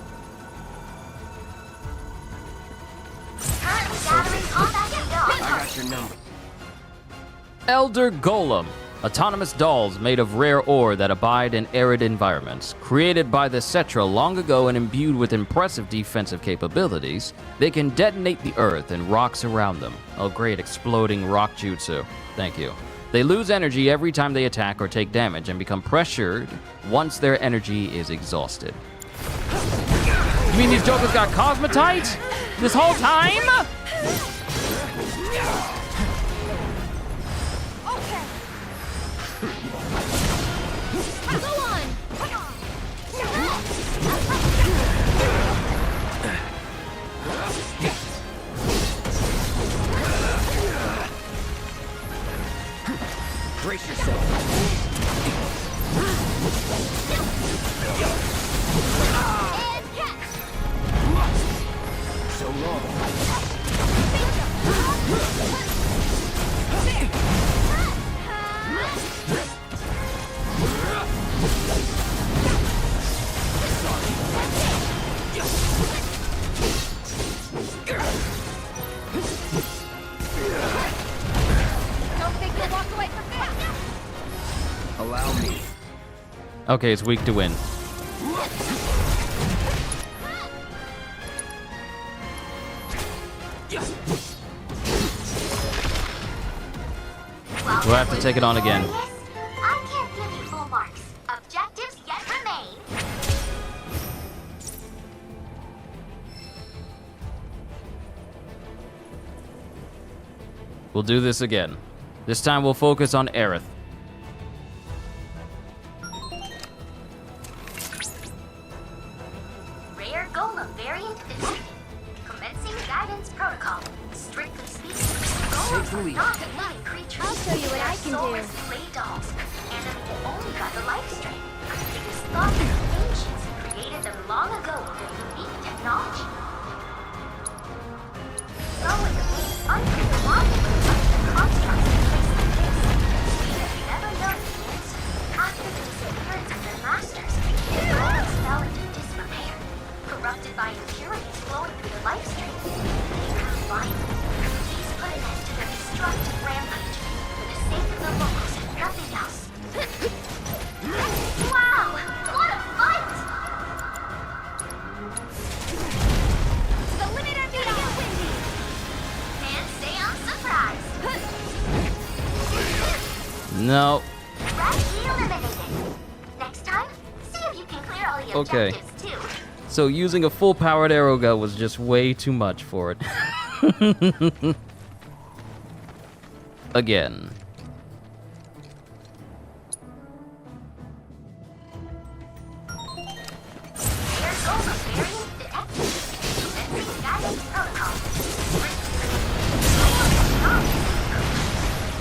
Currently gathering combat data on target. I got your number. Elder Golem. Autonomous dolls made of rare ore that abide in arid environments. Created by the Cetra long ago and imbued with impressive defensive capabilities, they can detonate the earth and rocks around them. Oh great, exploding rock jutsu. Thank you. They lose energy every time they attack or take damage and become pressured once their energy is exhausted. You mean these jokers got cosmetite? This whole time? Go on! Brace yourself. And catch! So long. Don't think you'll walk away from this! Allow me. Okay, it's weak to win. We'll have to take it on again. I can't give you full marks. Objectives yet remain. We'll do this again. This time we'll focus on Aerith. Rare golem variant detected. Commencing guidance protocol. Strictly speaking, golems are not a living creature. I'll show you what I can do. Soulless clay dolls, animated only by the life stream. It is thought that the ancients created them long ago with their unique technology. Though it remains unclear why they would have left their constructs in a place like this, we have never known the answer. After the disappearance of their masters, the golems fell into disrepair. Corrupted by impurities flowing through the life stream, they grew violent. Please put an end to their destructive rampage, for the sake of the locals and nothing else. Wow! What a fight! The limit of the windy! And stay on surprise! No. Rapidly eliminated. Next time, see if you can clear all the Okay. objectives too. So using a full-powered arrow gun was just way too much for it. Again. Rare golem variant detected. Commencing guidance protocol.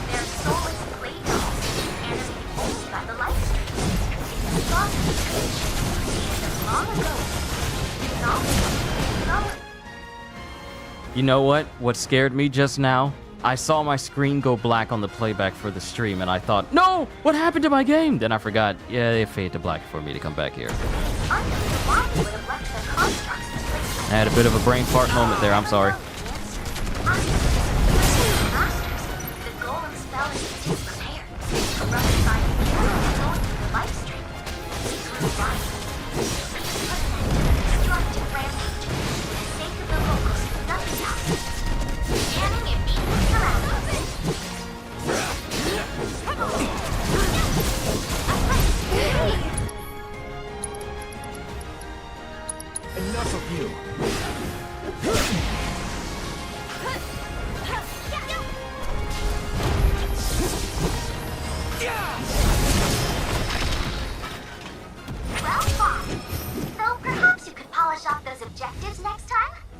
They're soulless clay dolls, animated only by the light stream. It is thought that the ancients created them long ago. You know what? What scared me just now? I saw my screen go black on the playback for the stream, and I thought, no! What happened to my game? Then I forgot, yeah, they fade to black for me to come back here. I had a bit of a brain fart moment there, I'm sorry. The golems fell into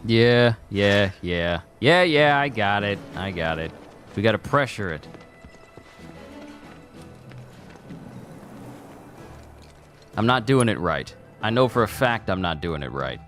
Yeah, I got it. We gotta pressure it. I'm not doing it right. I know for a fact I'm not doing it right.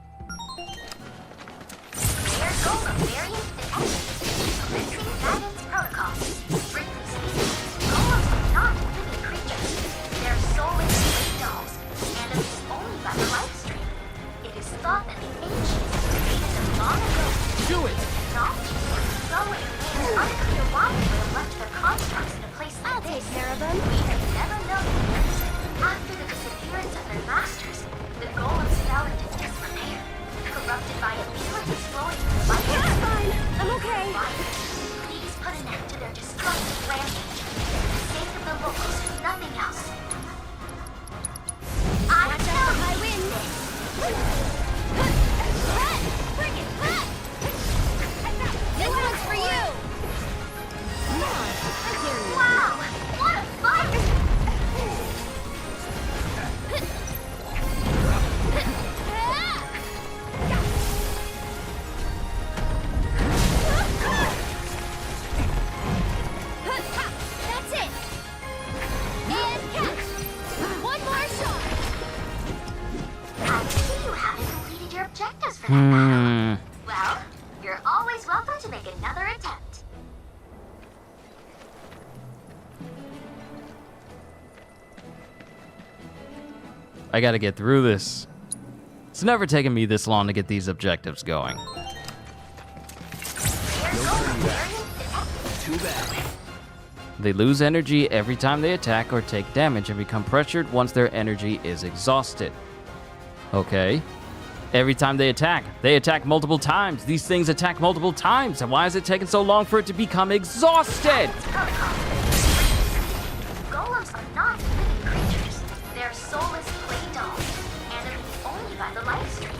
I'll take care of them. We have never known the reason. After the disappearance of their masters, the golems fell into disrepair, corrupted by abilities flowing from the light. It's fine. I'm okay. Please put an end to their destructive rampage. For the sake of the locals, nothing else. Watch out for my wind. Bring it. This one's for you. Come on. I dare you. Wow! What a fight! That's it. And catch. One more shot. I see you haven't completed your objectives for that battle. Well, you're always welcome to make another attempt. I gotta get through this. It's never taken me this long to get these objectives going. Too bad. They lose energy every time they attack or take damage and become pressured once their energy is exhausted. Okay. Every time they attack multiple times. These things attack multiple times. And why is it taking so long for it to become exhausted? Golems are not living creatures. They're soulless clay dolls, animated only by the light stream.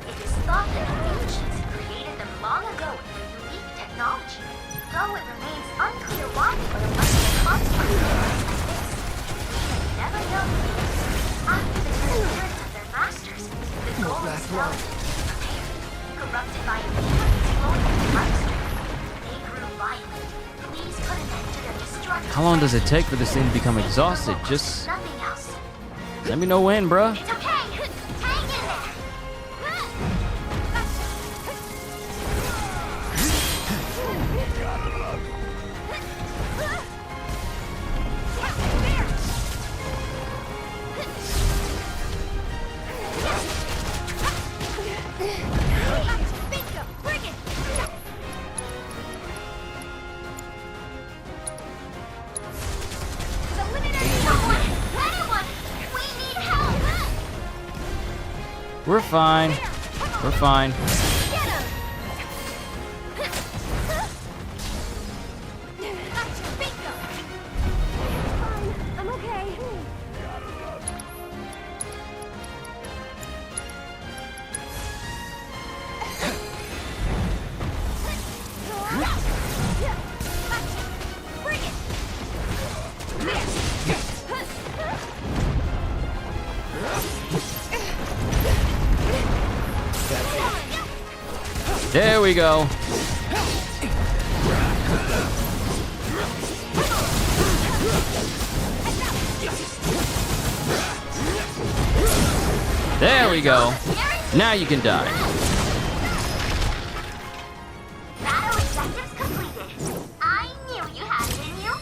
It is thought that the ancients created them long ago with a unique technology. Though it remains unclear why they would have left their construct like this. We have never known. After the disappearance of their masters, the golems fell into disrepair, corrupted by abilities flowing from the light stream. They grew violent. Please put an end to their destructive. How long does it take for this thing to become exhausted? Just Nothing else. let me know when, bruh. It's okay. Hang in there. Bingo. Bring it. Anyone, we need help. We're fine. We're fine. Bingo. I'm okay. Bring it. There we go. There we go. Now you can die. Battle objectives completed. I knew you had it in you.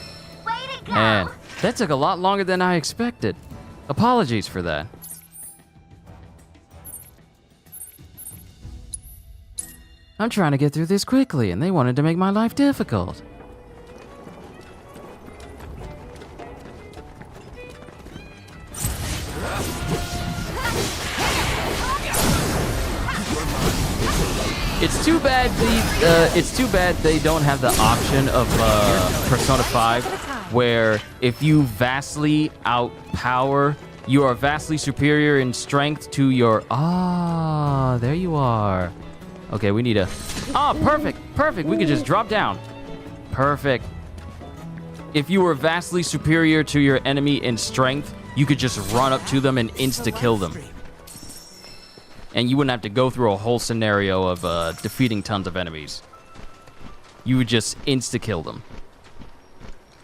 Way to go. Man, that took a lot longer than I expected. Apologies for that. I'm trying to get through this quickly, and they wanted to make my life difficult. It's too bad they don't have the option of Persona 5, where if you vastly outpower, you are vastly superior in strength to your. Ah, there you are. Okay, we need a. Ah, perfect, perfect. We could just drop down. Perfect. If you were vastly superior to your enemy in strength, you could just run up to them and insta-kill them. and you wouldn't have to go through a whole scenario of defeating tons of enemies. You would just insta-kill them.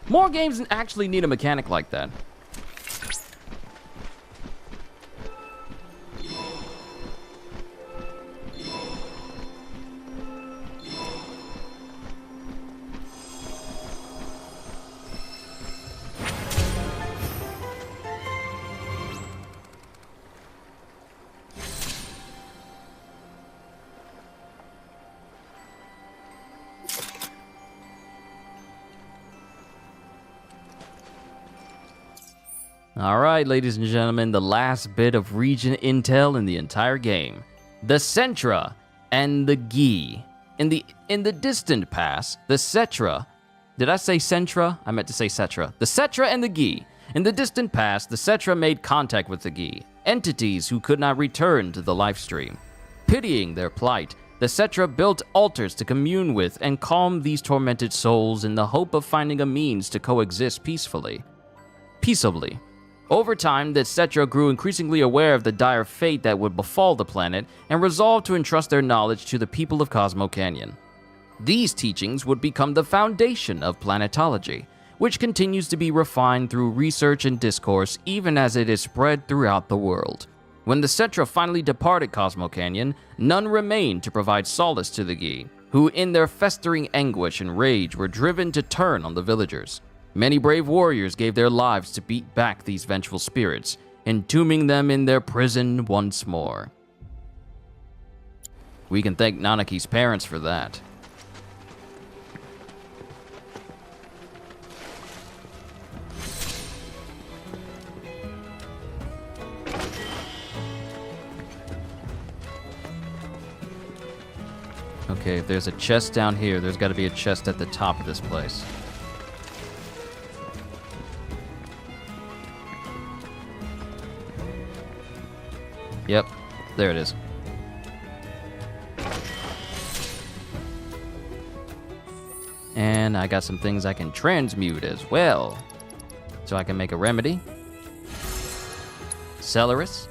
More games actually need a mechanic like that. Alright, ladies and gentlemen, the last bit of region intel in the entire game. The Centra and the Gie. In the distant past, the Cetra... Did I say Centra? I meant to say Cetra. The Cetra and the Gie. In the distant past, the Cetra made contact with the Gie, entities who could not return to the lifestream. Pitying their plight, the Cetra built altars to commune with and calm these tormented souls in the hope of finding a means to coexist peaceably. Over time, the Cetra grew increasingly aware of the dire fate that would befall the planet and resolved to entrust their knowledge to the people of Cosmo Canyon. These teachings would become the foundation of planetology, which continues to be refined through research and discourse even as it is spread throughout the world. When the Cetra finally departed Cosmo Canyon, none remained to provide solace to the Gie, who in their festering anguish and rage were driven to turn on the villagers. Many brave warriors gave their lives to beat back these vengeful spirits, entombing them in their prison once more. We can thank Nanaki's parents for that. Okay, if there's a chest down here, there's got to be a chest at the top of this place. Yep, there it is. And I got some things I can transmute as well. So I can make a remedy. Celerus.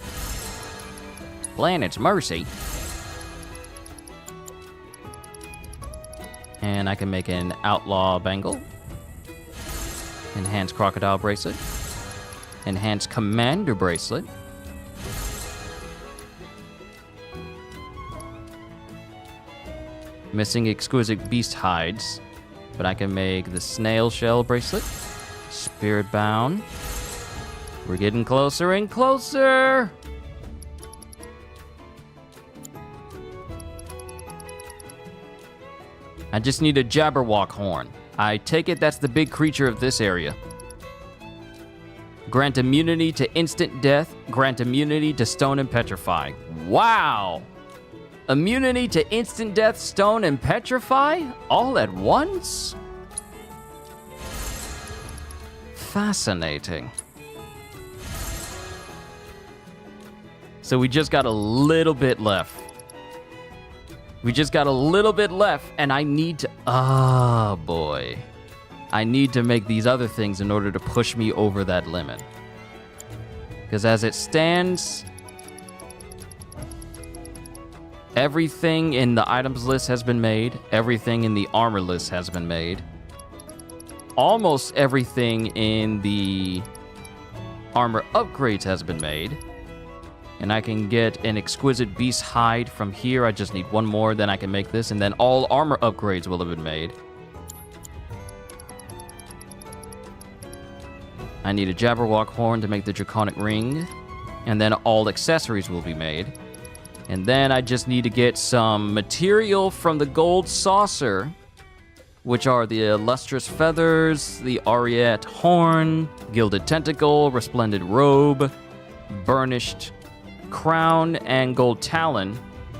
Planet's Mercy. And I can make an Outlaw Bangle. Enhanced Crocodile Bracelet. Enhanced Commander Bracelet. Missing Exquisite Beast Hides. But I can make the Snail Shell Bracelet. Spirit Bound. We're getting closer and closer! I just need a Jabberwock horn. I take it that's the big creature of this area. Grant immunity to instant death. Grant immunity to stone and petrify. Wow! Immunity to instant death, stone, and petrify? All at once? Fascinating. So we just got a little bit left. We just got a little bit left, and I need to... Oh, boy. I need to make these other things in order to push me over that limit. Because as it stands... Everything in the items list has been made. Everything in the armor list has been made. Almost everything in the armor upgrades has been made. And I can get an Exquisite Beast Hide from here. I just need one more, then I can make this. And then all armor upgrades will have been made. I need a Jabberwock Horn to make the Draconic Ring. And then all accessories will be made. And then I just need to get some material from the Gold Saucer, which are the Lustrous Feathers, the Ariete Horn, Gilded Tentacle, Resplendent Robe, Burnished Crown, and Gold Talon,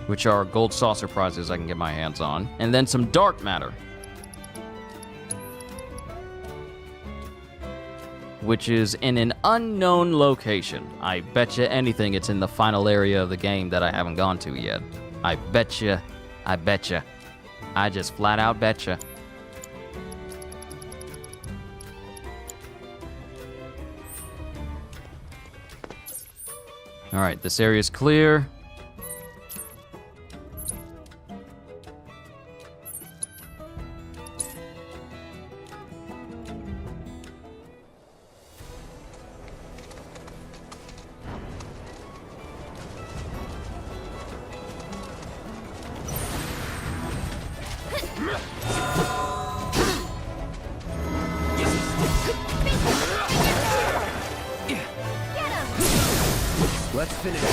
which are Gold Saucer prizes I can get my hands on. And then some Dark Matter, which is in an unknown location. I betcha anything it's in the final area of the game that I haven't gone to yet. I betcha. I just flat out betcha. Alright, this area is clear. Let's finish that.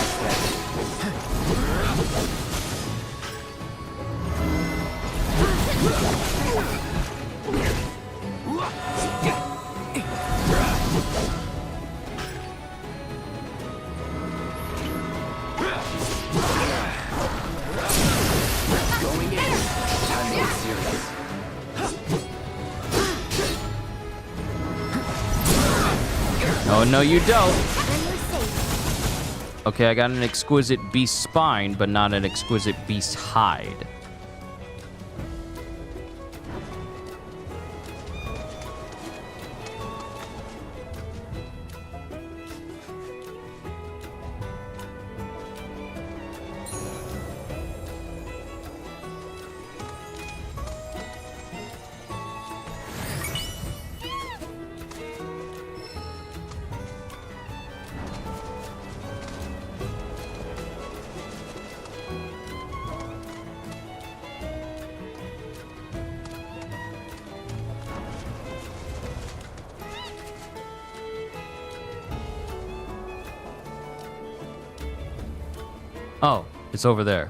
Going in. Time to get serious. Oh, no, you don't. Okay, I got an exquisite beast spine, but not an exquisite beast hide. Oh, it's over there.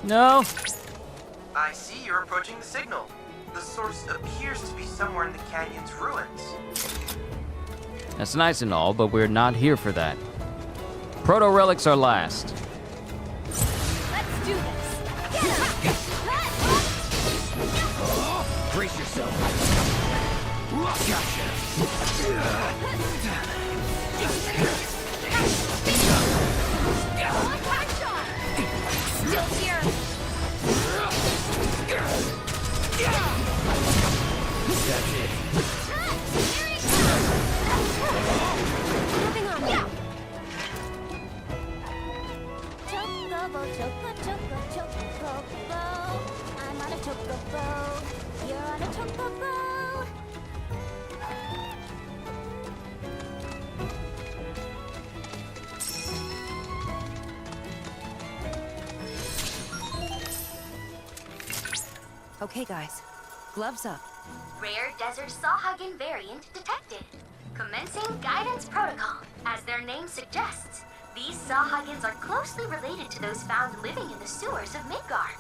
No. I see you're approaching the signal. The source appears to be somewhere in the canyon's ruins. That's nice and all, but we're not here for that. Proto relics are last. Let's do this. Brace yourself. Gotcha. Still here. That's it. Moving on now. Chocobo, chocobo. I'm on a chocobo. You're on a chocobo. Okay, guys. Gloves up. Rare desert sawhuggin variant detected. Commencing guidance protocol. As their name suggests, these sawhuggins are closely related to those found living in the sewers of Midgar.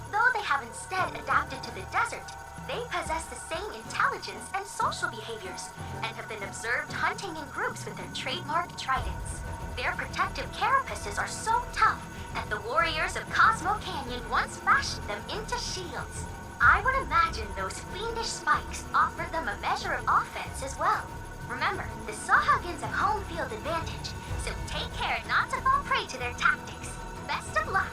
Though they have instead adapted to the desert, they possess the same intelligence and social behaviors, and have been observed hunting in groups with their trademark tridents. Their protective carapaces are so tough that the warriors of Cosmo Canyon once fashioned them into shields. I would imagine those fiendish spikes offered them a measure of offense as well. Remember, the Sawhuggins have home field advantage, so take care not to fall prey to their tactics. Best of luck.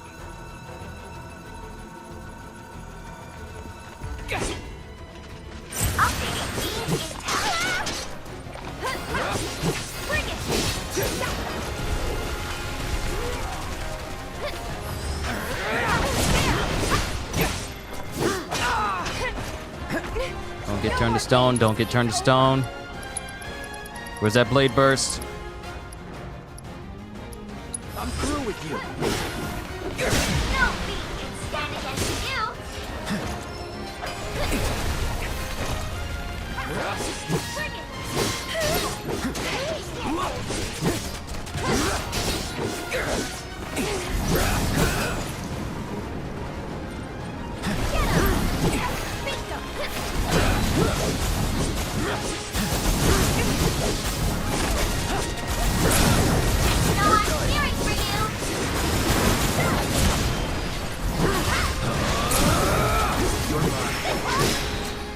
Updating team intel. Bring it! Don't get turned to stone. Don't get turned to stone. Where's that blade burst? I'm through with you. No being can stand against you. Bring it!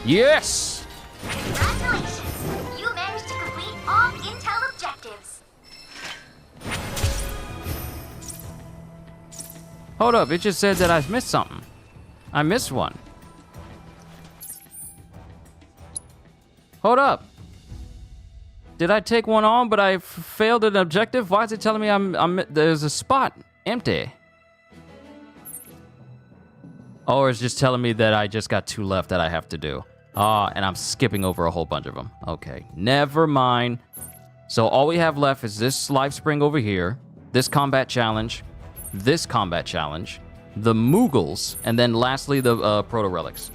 Yes! Congratulations! You managed to complete all intel objectives. Hold up, it just said that I missed something. I missed one. Hold up. Did I take one on, but I failed an objective? Why is it telling me there's a spot empty? Or it's just telling me that I just got 2 left that I have to do. And I'm skipping over a whole bunch of them. Okay, never mind. So all we have left is this life spring over here, this combat challenge, the Moogles, and then lastly the proto relics.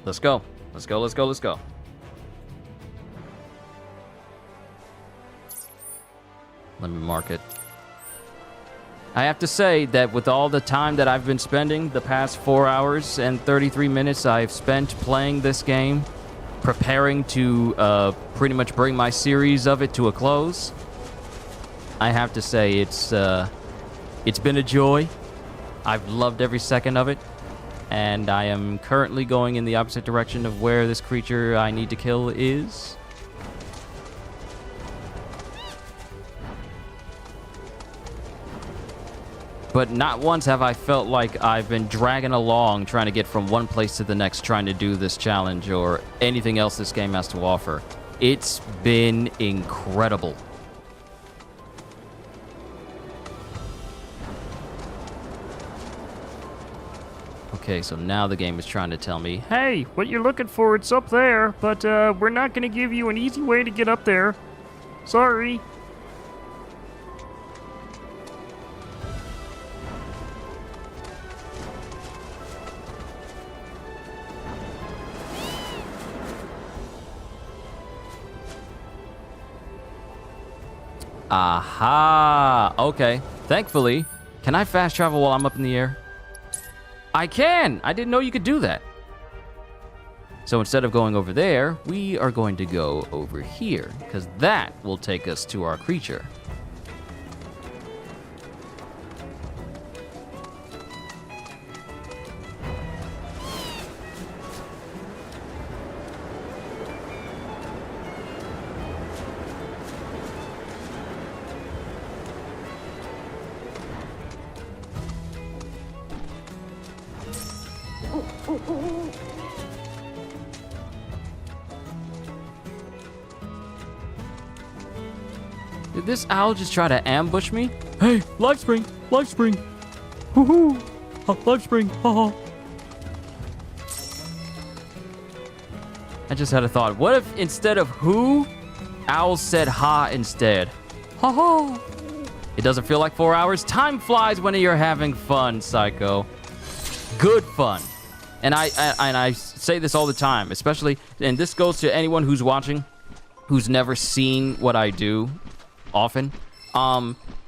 Let's go. Let's go, let's go, let's go. Let me mark it. I have to say that with all the time that I've been spending, the past 4 hours and 33 minutes I've spent playing this game, preparing to pretty much bring my series of it to a close, I have to say it's been a joy. I've loved every second of it. And I am currently going in the opposite direction of where this creature I need to kill is. But not once have I felt like I've been dragging along trying to get from one place to the next trying to do this challenge or anything else this game has to offer. It's been incredible. Okay, so now the game is trying to tell me, hey, what you're looking for, it's up there, but we're not going to give you an easy way to get up there. Sorry. Aha! Okay. Thankfully, can I fast travel while I'm up in the air? I can! I didn't know you could do that. So instead of going over there, we are going to go over here, because that will take us to our creature. Did this owl just try to ambush me? Hey, life spring, life spring. Woohoo! Life spring, haha. I just had a thought. What if instead of who, owl said ha instead? Ha ha! It doesn't feel like 4 hours. Time flies when you're having fun, Psycho. Good fun. And I say this all the time, especially, and this goes to anyone who's watching, who's never seen what I do often.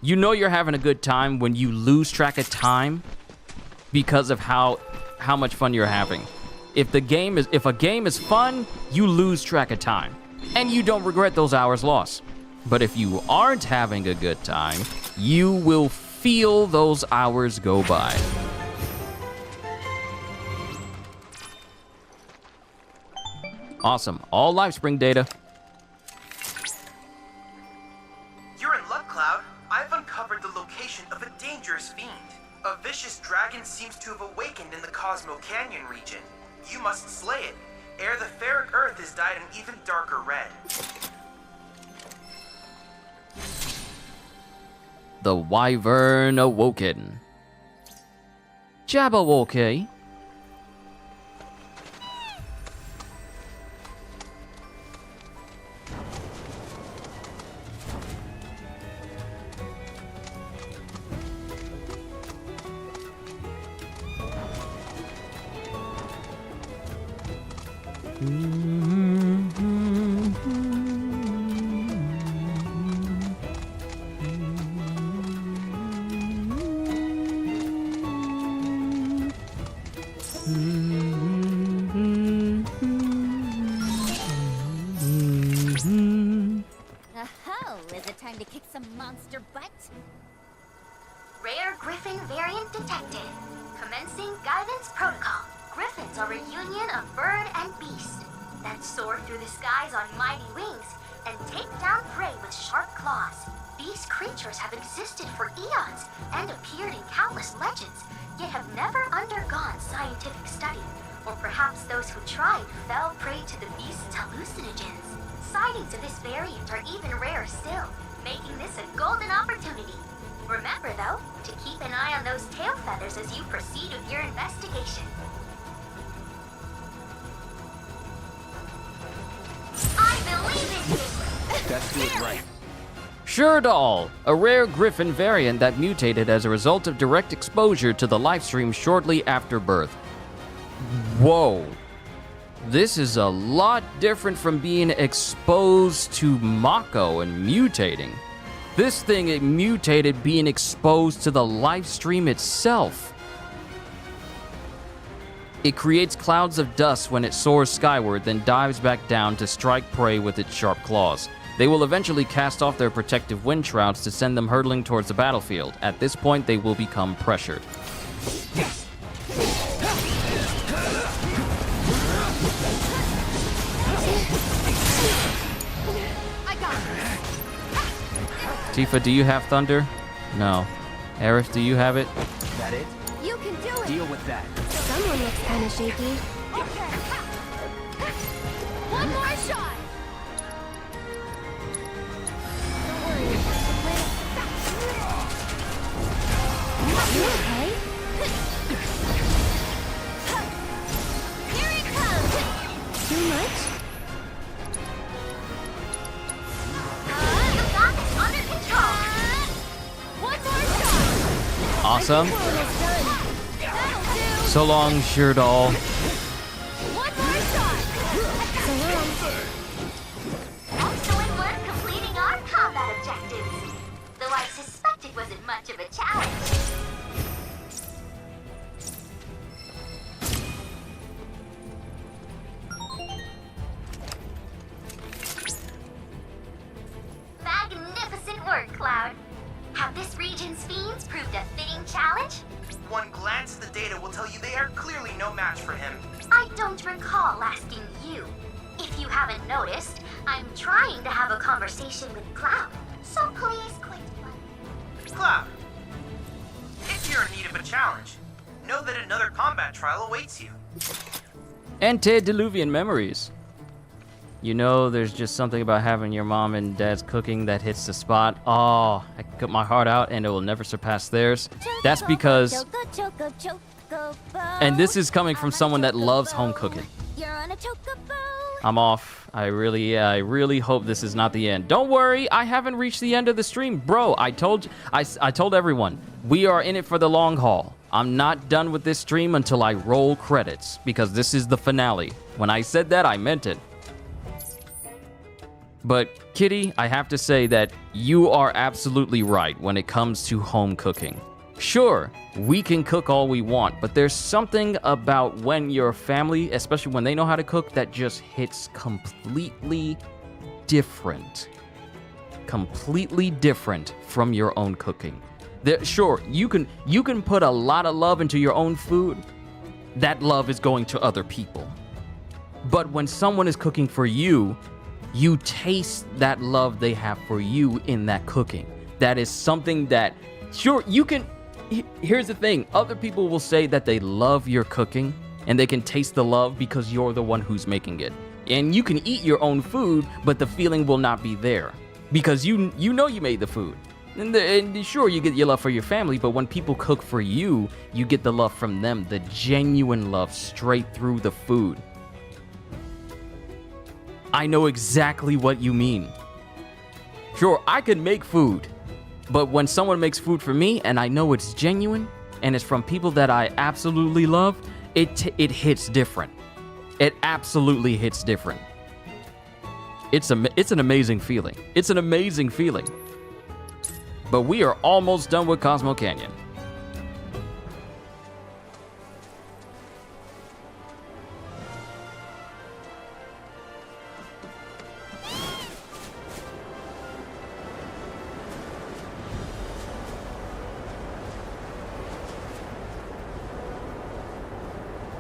You know you're having a good time when you lose track of time because of how much fun you're having. If a game is fun, you lose track of time, and you don't regret those hours lost. But if you aren't having a good time, you will feel those hours go by. Awesome. All life spring data. You're in luck, Cloud. I've uncovered the location of a dangerous fiend. A vicious dragon seems to have awakened in the Cosmo Canyon region. You must slay it, ere the ferric earth is dyed an even darker red. The Wyvern Awoken. Jabberwocky. Is it time to kick some monster butt? Rare Griffin variant detected. Commencing guidance protocol. Griffins are a union of bird and beast that soar through the skies on mighty wings and take down prey with sharp claws. These creatures have existed for eons and appeared in countless legends, yet have never undergone scientific study. Or perhaps those who tried fell prey to the beast's hallucinogens. Sightings of this variant are even rarer still, making this a golden opportunity. Remember Remember, though, to keep an eye on those tail feathers as you proceed with your investigation. I believe in you! Let's do it right. Shurdal, a rare griffin variant that mutated as a result of direct exposure to the lifestream shortly after birth. Whoa. This is a lot different from being exposed to Mako and mutating. This thing, it mutated being exposed to the lifestream itself. It creates clouds of dust when it soars skyward, then dives back down to strike prey with its sharp claws. They will eventually cast off their protective wind shrouds to send them hurtling towards the battlefield. At this point, they will become pressured. Tifa, do you have thunder? No. Aerith, do you have it? That it? You can do it. Deal with that. Someone looks kind of shaky. One more shot. You okay? Here it comes! Too much? You got this under control! One more shot. Awesome. That'll do. So long, Shurdal. One more shot. Excellent work completing our combat objectives. Though I suspect it wasn't much of a challenge. Magnificent work, Cloud. Have this region's fiends proved a fitting challenge? One glance at the data will tell you they are clearly no match for him. I don't recall asking you. If you haven't noticed, I'm trying to have a conversation with Cloud. So please quit. Cloud, if you're in need of a challenge, know that another combat trial awaits you. Antediluvian memories. You know, there's just something about having your mom and dad's cooking that hits the spot. Oh, I can cut my heart out and it will never surpass theirs. That's because, and this is coming from someone that loves home cooking. You're on a chocobo. I'm off. I really hope this is not the end. Don't worry, I haven't reached the end of the stream. Bro, I told everyone, we are in it for the long haul. I'm not done with this stream until I roll credits, because this is the finale. When I said that, I meant it. But Kitty, I have to say that you are absolutely right when it comes to home cooking. Sure, we can cook all we want, but there's something about when your family, especially when they know how to cook, that just hits completely different. Completely different from your own cooking. Sure, you can put a lot of love into your own food. That love is going to other people. But when someone is cooking for you, you taste that love they have for you in that cooking. That is something that, sure, you can. Here's the thing. Other people will say that they love your cooking and they can taste the love because you're the one who's making it. And you can eat your own food, but the feeling will not be there because you know you made the food. And sure, you get your love for your family, but when people cook for you, you get the love from them, the genuine love straight through the food. I know exactly what you mean. Sure, I can make food, but when someone makes food for me and I know it's genuine and it's from people that I absolutely love, it hits different. It absolutely hits different. It's an amazing feeling. It's an amazing feeling. But we are almost done with Cosmo Canyon.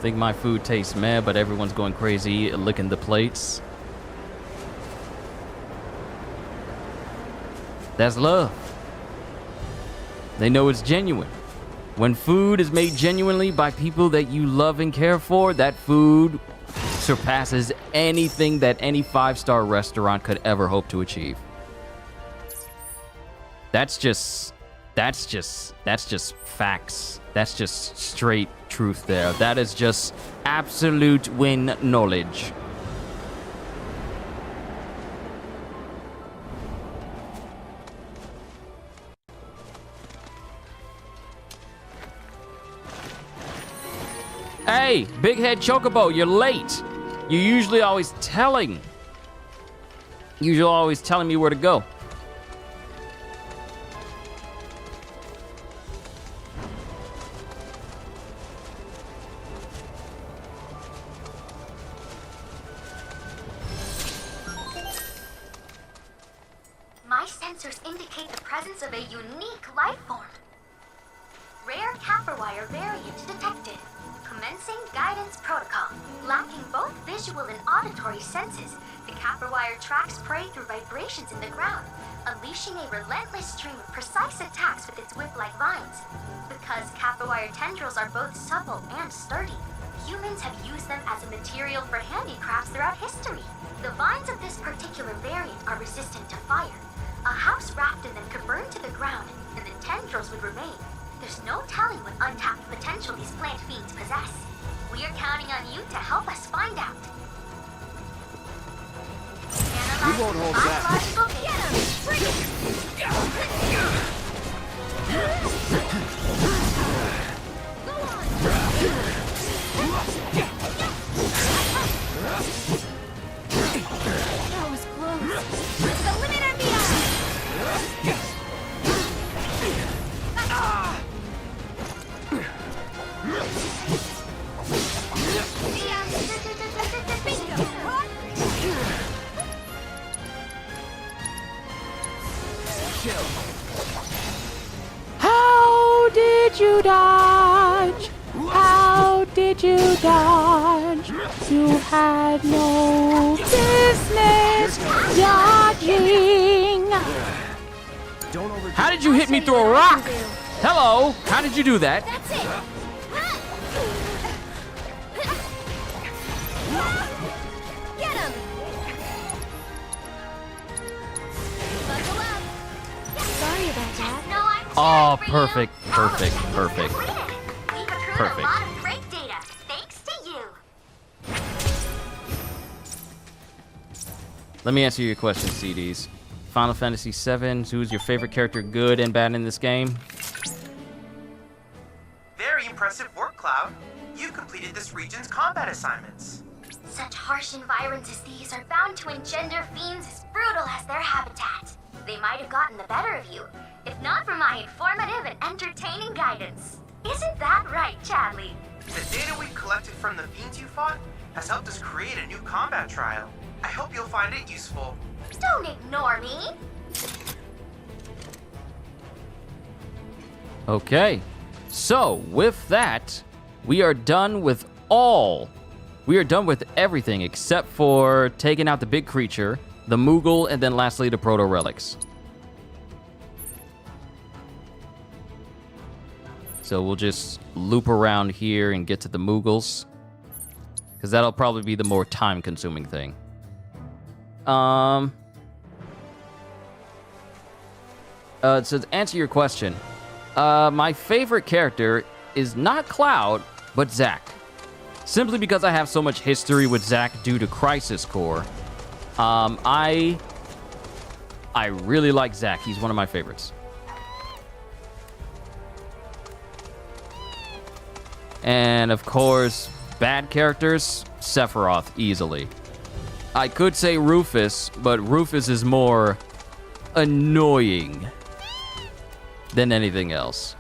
Think my food tastes meh, but everyone's going crazy licking the plates. That's love. They know it's genuine. When food is made genuinely by people that you love and care for, that food surpasses anything that any 5-star restaurant could ever hope to achieve. That's just That's just facts. That's just straight truth there. That is just absolute win knowledge. Hey, Big Head Chocobo, you're late. You're usually always telling me where to go. My sensors indicate the presence of a unique life form. Rare Caprawire variant detected. Commencing guidance protocol. Lacking both visual and auditory senses, the Caprawire tracks prey through vibrations in the ground, unleashing a relentless stream of precise attacks with its whip-like vines. Because Caprawire tendrils are both supple and sturdy, humans have used them as a material for handicrafts throughout history. The vines of this particular variant are resistant to fire. A house wrapped in them could burn to the ground, and the tendrils would remain. There's no telling what untapped potential these plant fiends possess. We are counting on you to help us find out. We won't hold back. Biological data. That was close. The limit or beyond. How did you dodge? How did you dodge? You had no business dodging. How did you hit me through a rock? Hello, how did you do that? That's it. Get him. Buckle up. Sorry about that. No, I'm Oh, perfect. We've accrued Perfect. a lot of great data, thanks to you. Let me answer your question, CDs. Final Fantasy VII, who's your favorite character, good and bad in this game? Very impressive work, Cloud. You completed this region's combat assignments. Such harsh environs as these are bound to engender fiends as brutal as their habitat. They might have gotten the better of you, if not for my informative and entertaining guidance. Isn't that right, Chadley? The data we collected from the fiends you fought has helped us create a new combat trial. I hope you'll find it useful. Don't ignore me. Okay, so with that, we are done with everything except for taking out the big creature, the Moogle, and then lastly the Proto Relics. So we'll just loop around here and get to the Moogles, because that'll probably be the more time-consuming thing. So to answer your question, my favorite character is not Cloud, but Zack. Simply because I have so much history with Zack due to Crisis Core. I really like Zack. He's one of my favorites. And of course, bad characters, Sephiroth, easily. I could say Rufus, but Rufus is more annoying than anything else.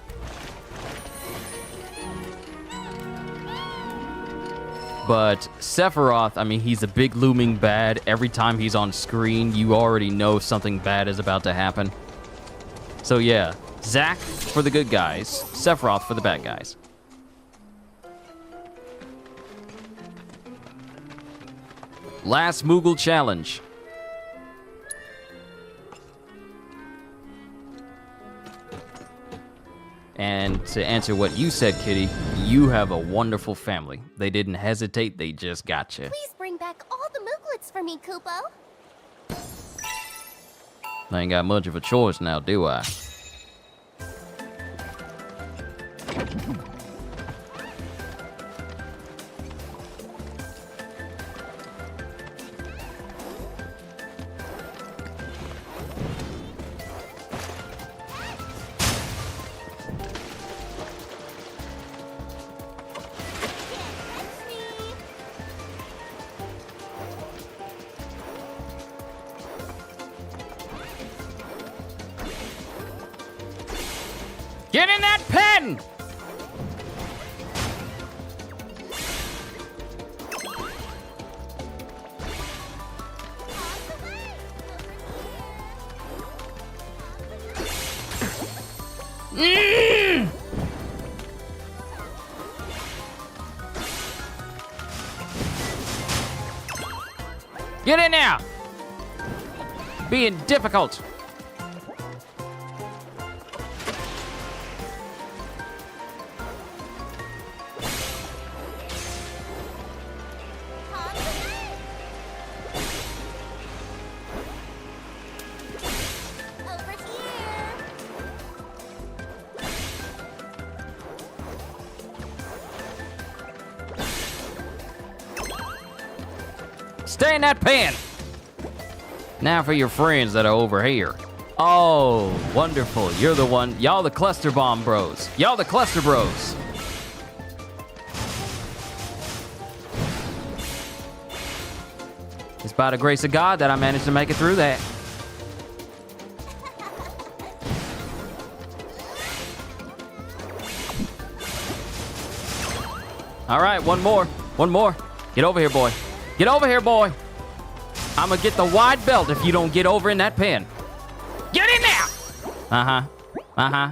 But Sephiroth, I mean, he's a big looming bad. Every time he's on screen, you already know something bad is about to happen. So yeah, Zack for the good guys, Sephiroth for the bad guys. Last Moogle challenge. And to answer what you said, Kitty, you have a wonderful family. They didn't hesitate, they just got you. Please bring back all the Mooglets for me, Kupo. I ain't got much of a choice now, do I? Get in that pen! Get in there! Being difficult. Stay in that pen. Now for your friends that are over here. Oh, wonderful. You're the one. Y'all the cluster bomb bros. Y'all the cluster bros. It's by the grace of God that I managed to make it through that. All right, one more. One more. Get over here, boy. Get over here, boy. I'm gonna get the wide belt if you don't get over in that pen. Get in there! Uh-huh. Uh-huh.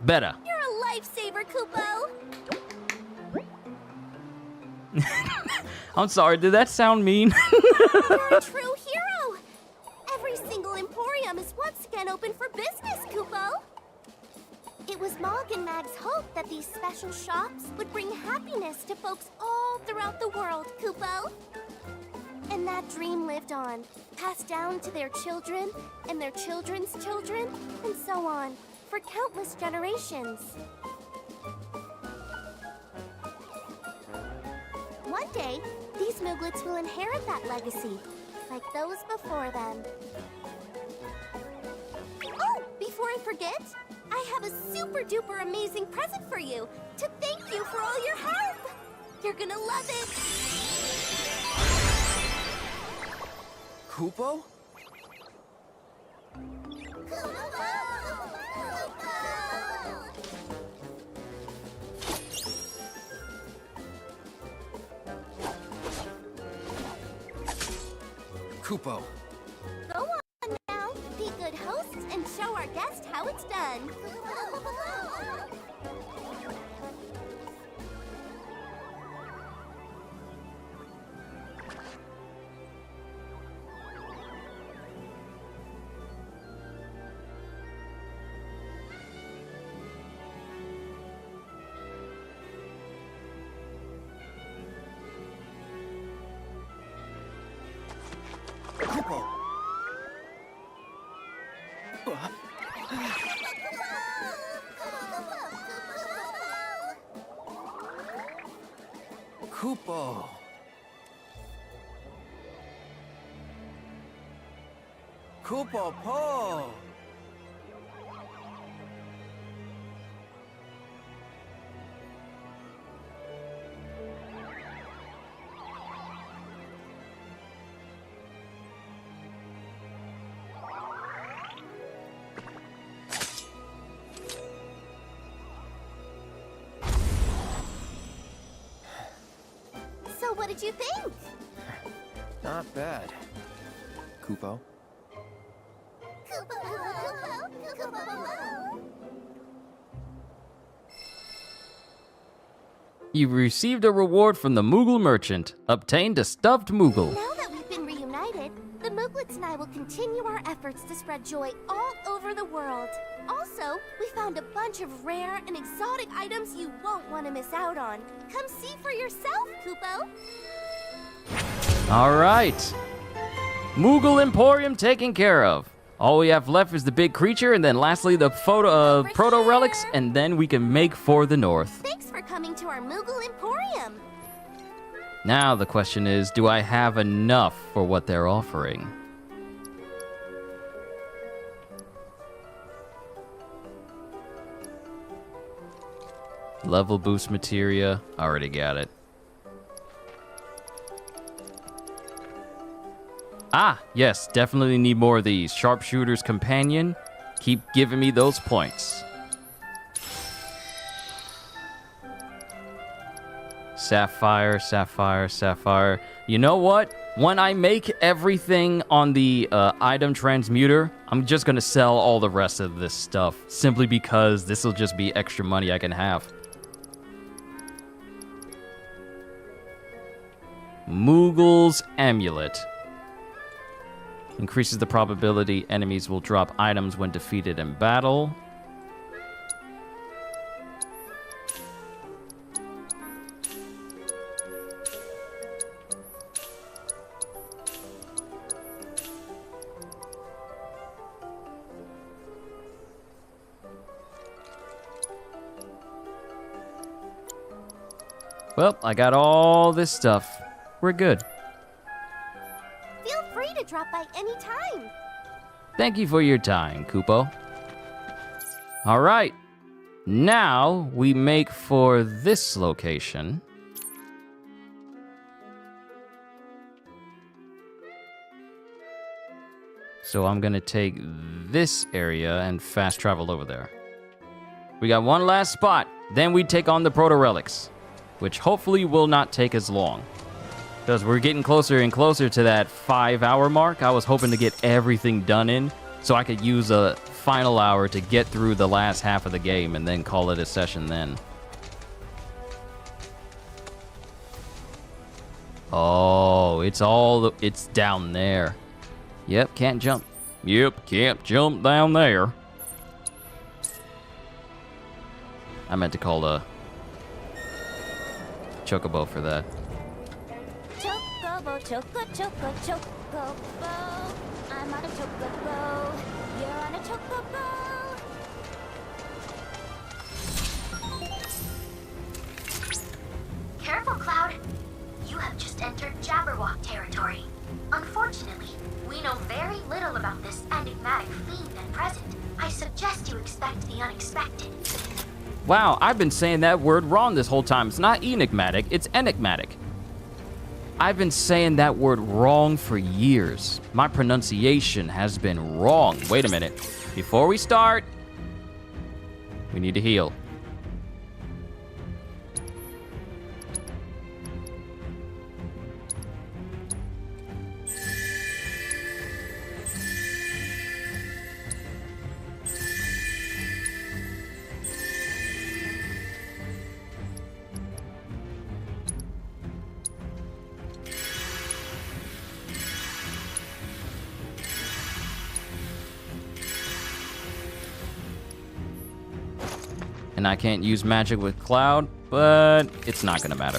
Better. You're a lifesaver, Kupo. I'm sorry, did that sound mean? You're a true hero. Every single Emporium is once again open for business, Kupo. It was Mog and Mag's hope that these special shops would bring happiness to folks all throughout the world, Kupo. And that dream lived on, passed down to their children and their children's children, and so on, for countless generations. One day, these Mooglets will inherit that legacy, like those before them. Oh, before I forget, I have a super-duper amazing present for you to thank you for all your help! You're gonna love it! Kupo? Kupo. Go on now, be good hosts and show our guest how it's done. Kupo. Kupo. Kupo po. So what did you think? Not bad. Kupo. You received a reward from the Moogle merchant. Obtained a stuffed Moogle. Now that we've been reunited, the Mooglets and I will continue our efforts to spread joy all over the world. Also, we found a bunch of rare and exotic items you won't want to miss out on. Come see for yourself, Kupo. All right. Moogle Emporium taken care of. All we have left is the big creature, and then lastly the proto relics, and then we can make for the north. Thanks for coming to our Moogle Emporium. Now the question is, do I have enough for what they're offering? Level boost materia, already got it. Ah, yes, definitely need more of these. Sharpshooter's Companion, keep giving me those points. Sapphire, sapphire, sapphire. You know what? When I make everything on the item transmuter, I'm just gonna sell all the rest of this stuff, simply because this will just be extra money I can have. Moogle's Amulet. Increases the probability enemies will drop items when defeated in battle. Well, I got all this stuff. We're good. Feel free to drop by any time. Thank you for your time, Kupo. All right. Now we make for this location. So I'm going to take this area and fast travel over there. We got one last spot. Then we take on the proto relics, which hopefully will not take as long. Because we're getting closer and closer to that 5-hour mark. I was hoping to get everything done in so I could use a final hour to get through the last half of the game and then call it a session then. Oh, it's down there. Yep, can't jump. Yep, can't jump down there. I meant to call a Chocobo for that. Chocobo, chocobo. I'm on a chocobo. You're on a chocobo. Careful, Cloud. You have just entered Jabberwock territory. Unfortunately, we know very little about this enigmatic fiend at present. I suggest you expect the unexpected. Wow, I've been saying that word wrong this whole time. It's not enigmatic, it's enigmatic. I've been saying that word wrong for years. My pronunciation has been wrong. Wait a minute. Before we start, we need to heal. And I can't use magic with Cloud, but it's not gonna matter.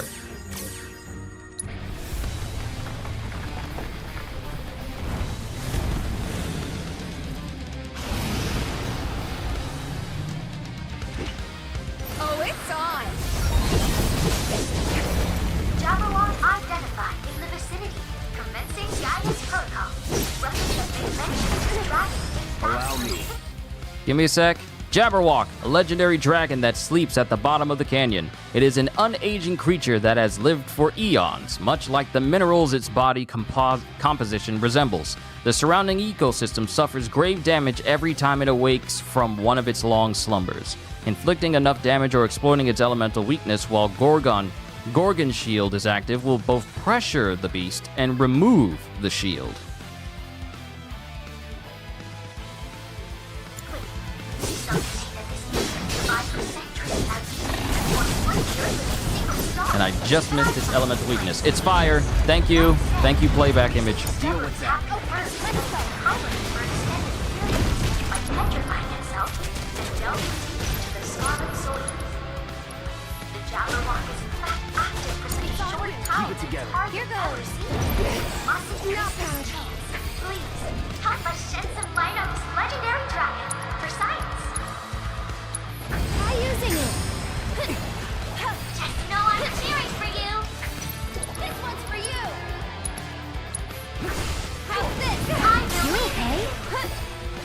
Oh, it's on! Jabberwock identified in the vicinity. Commencing guidance protocol. Records have been mentioned to the dragon. Allow me. Give me a sec. Jabberwock, a legendary dragon that sleeps at the bottom of the canyon. It is an unaging creature that has lived for eons, much like the minerals its body composition resembles. The surrounding ecosystem suffers grave damage every time it awakes from one of its long slumbers. Inflicting enough damage or exploiting its elemental weakness while Gorgon Shield is active will both pressure the beast and remove the shield. And I just missed its elemental weakness. It's fire. Thank you. Thank you, playback image. Deal with that. Keep it together. Here goes. thought let's shed some light on this legendary dragon for science. Try using it. Just know I'm cheering for you. This one's for you. How's this? I'm You okay?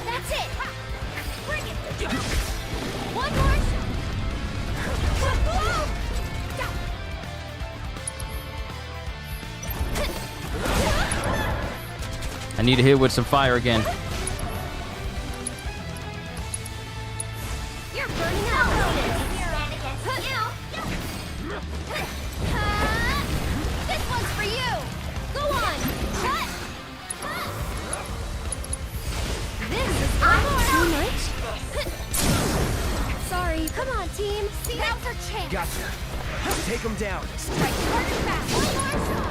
That's it. Bring it. One more shot. I need to hit with some fire again. You're burning out. Stand against you. This one's for you. Go on. This is too much. Sorry. Come on, team. Now's our chance. Gotcha. Take him down. Strike hard and fast. One more shot.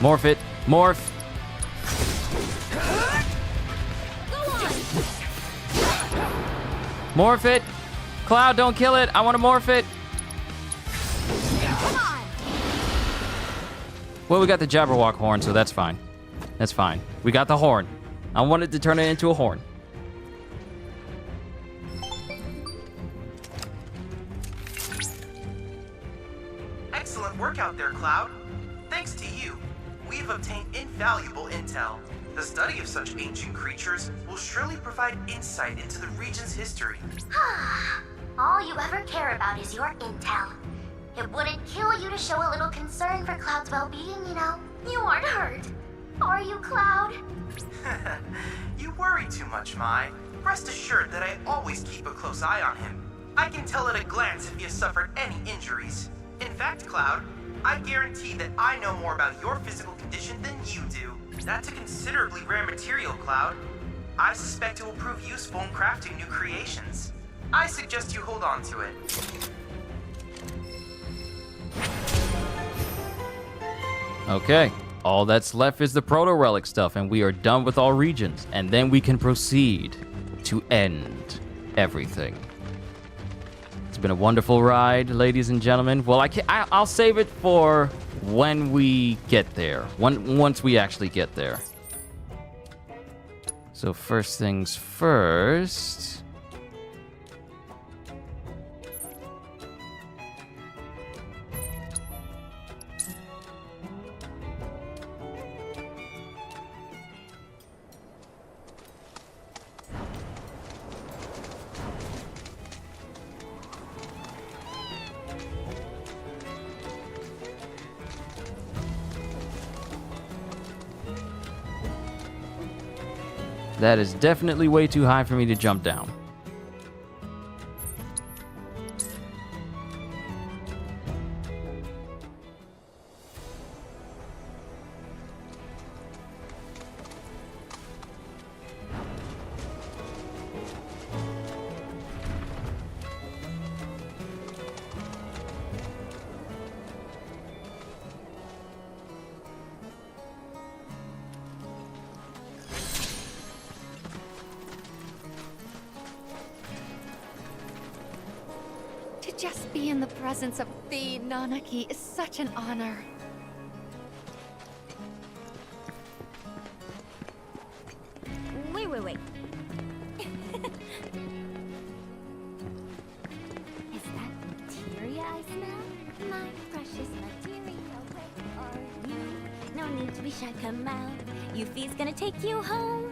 Morph it. Morph. Morph it. Cloud, don't kill it. I want to morph it. Come on. Well, we got the Jabberwock horn, so that's fine. That's fine. We got the horn. I wanted to turn it into a horn. Excellent work out there, Cloud. Thanks to you, we've obtained invaluable intel. The study of such ancient creatures will surely provide insight into the region's history. All you ever care about is your intel. It wouldn't kill you to show a little concern for Cloud's well-being, you know. You aren't hurt. Are you, Cloud? You worry too much, Mai. Rest assured that I always keep a close eye on him. I can tell at a glance if he has suffered any injuries. In fact, Cloud, I guarantee that I know more about your physical condition than you do. That's a considerably rare material, Cloud. I suspect it will prove useful in crafting new creations. I suggest you hold on to it. Okay. All that's left is the proto-relic stuff, and we are done with all regions. And then we can proceed to end everything. It's been a wonderful ride, ladies and gentlemen. Well, I'll save it for when we get there. Once we actually get there. So first things first. That is definitely way too high for me to jump down. To just be in the presence of the Nanaki is such an honor. Wait. Is that materia I smell? My precious materia, where are you? No need to be shy, come out. Yuffie's gonna take you home.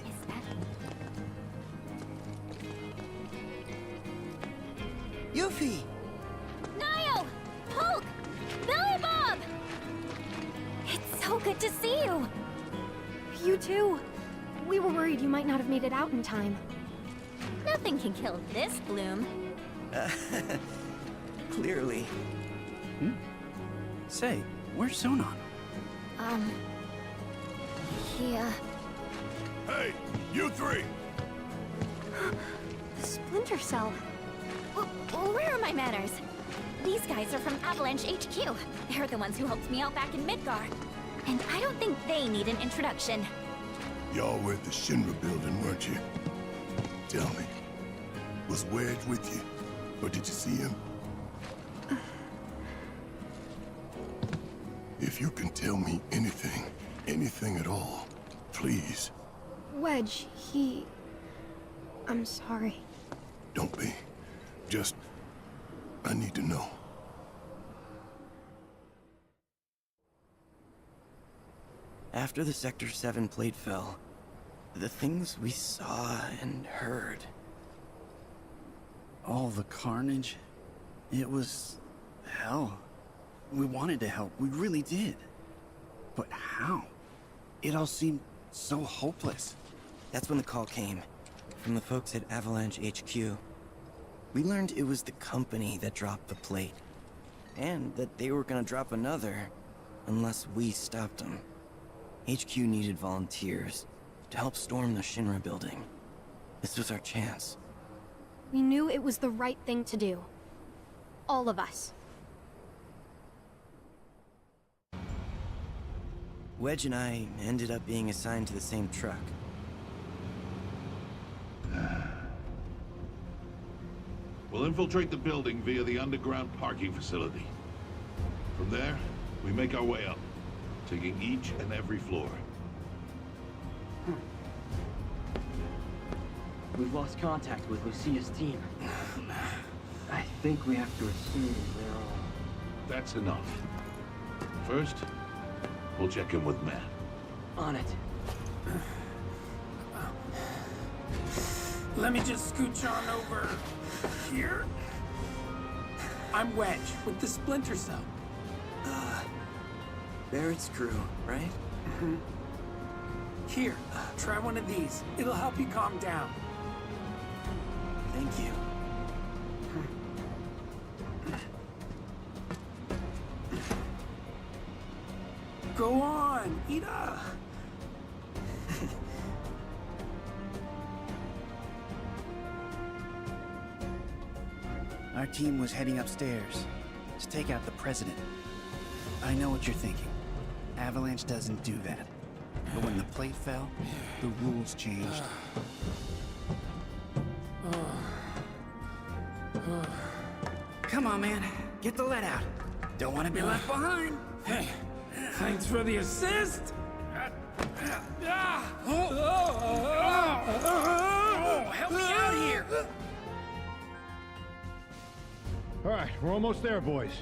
Is that... Yuffie! Niall! Hulk! Billy Bob! It's so good to see you! You too. We were worried you might not have made it out in time. Nothing can kill this bloom. Clearly. Say, where's Zonon? He, Hey, you three! The Splinter Cell. Where are my manners? These guys are from Avalanche HQ. They're the ones who helped me out back in Midgar. And I don't think they need an introduction. Y'all were at the Shinra building, weren't you? Tell me, was Wedge with you? Or did you see him? If If you can tell me anything, anything at all, please. Wedge, I'm sorry. Don't be. Just... I need to know. After the Sector 7 plate fell, the things we saw and heard... All the carnage. It was... hell. We wanted to help, we really did. But how? It all seemed so hopeless. That's when the call came, from the folks at Avalanche HQ. We learned it was the company that dropped the plate, and that they were gonna drop another, unless we stopped them. HQ needed volunteers to help storm the Shinra building. This was our chance. We knew it was the right thing to do. All of us. Wedge and I ended up being assigned to the same truck. We'll infiltrate the building via the underground parking facility. From there, we make our way up, taking each and every floor. We've lost contact with Lucia's team. I think we have to assume they're all... That's enough. First, we'll check in with Matt. On it. Let me just scooch on over here. I'm Wedge with the Splinter Cell. Barrett's crew, right? Mm-hmm. Here, try one of these. It'll help you calm down. Thank you. Go on, eat up. Our team was heading upstairs to take out the president. I know what you're thinking. Avalanche doesn't do that. But when the plate fell, the rules changed. Come on, man. Get the lead out. Don't want to be left behind. Hey, thanks for the assist. Help me out here. All right, we're almost there, boys.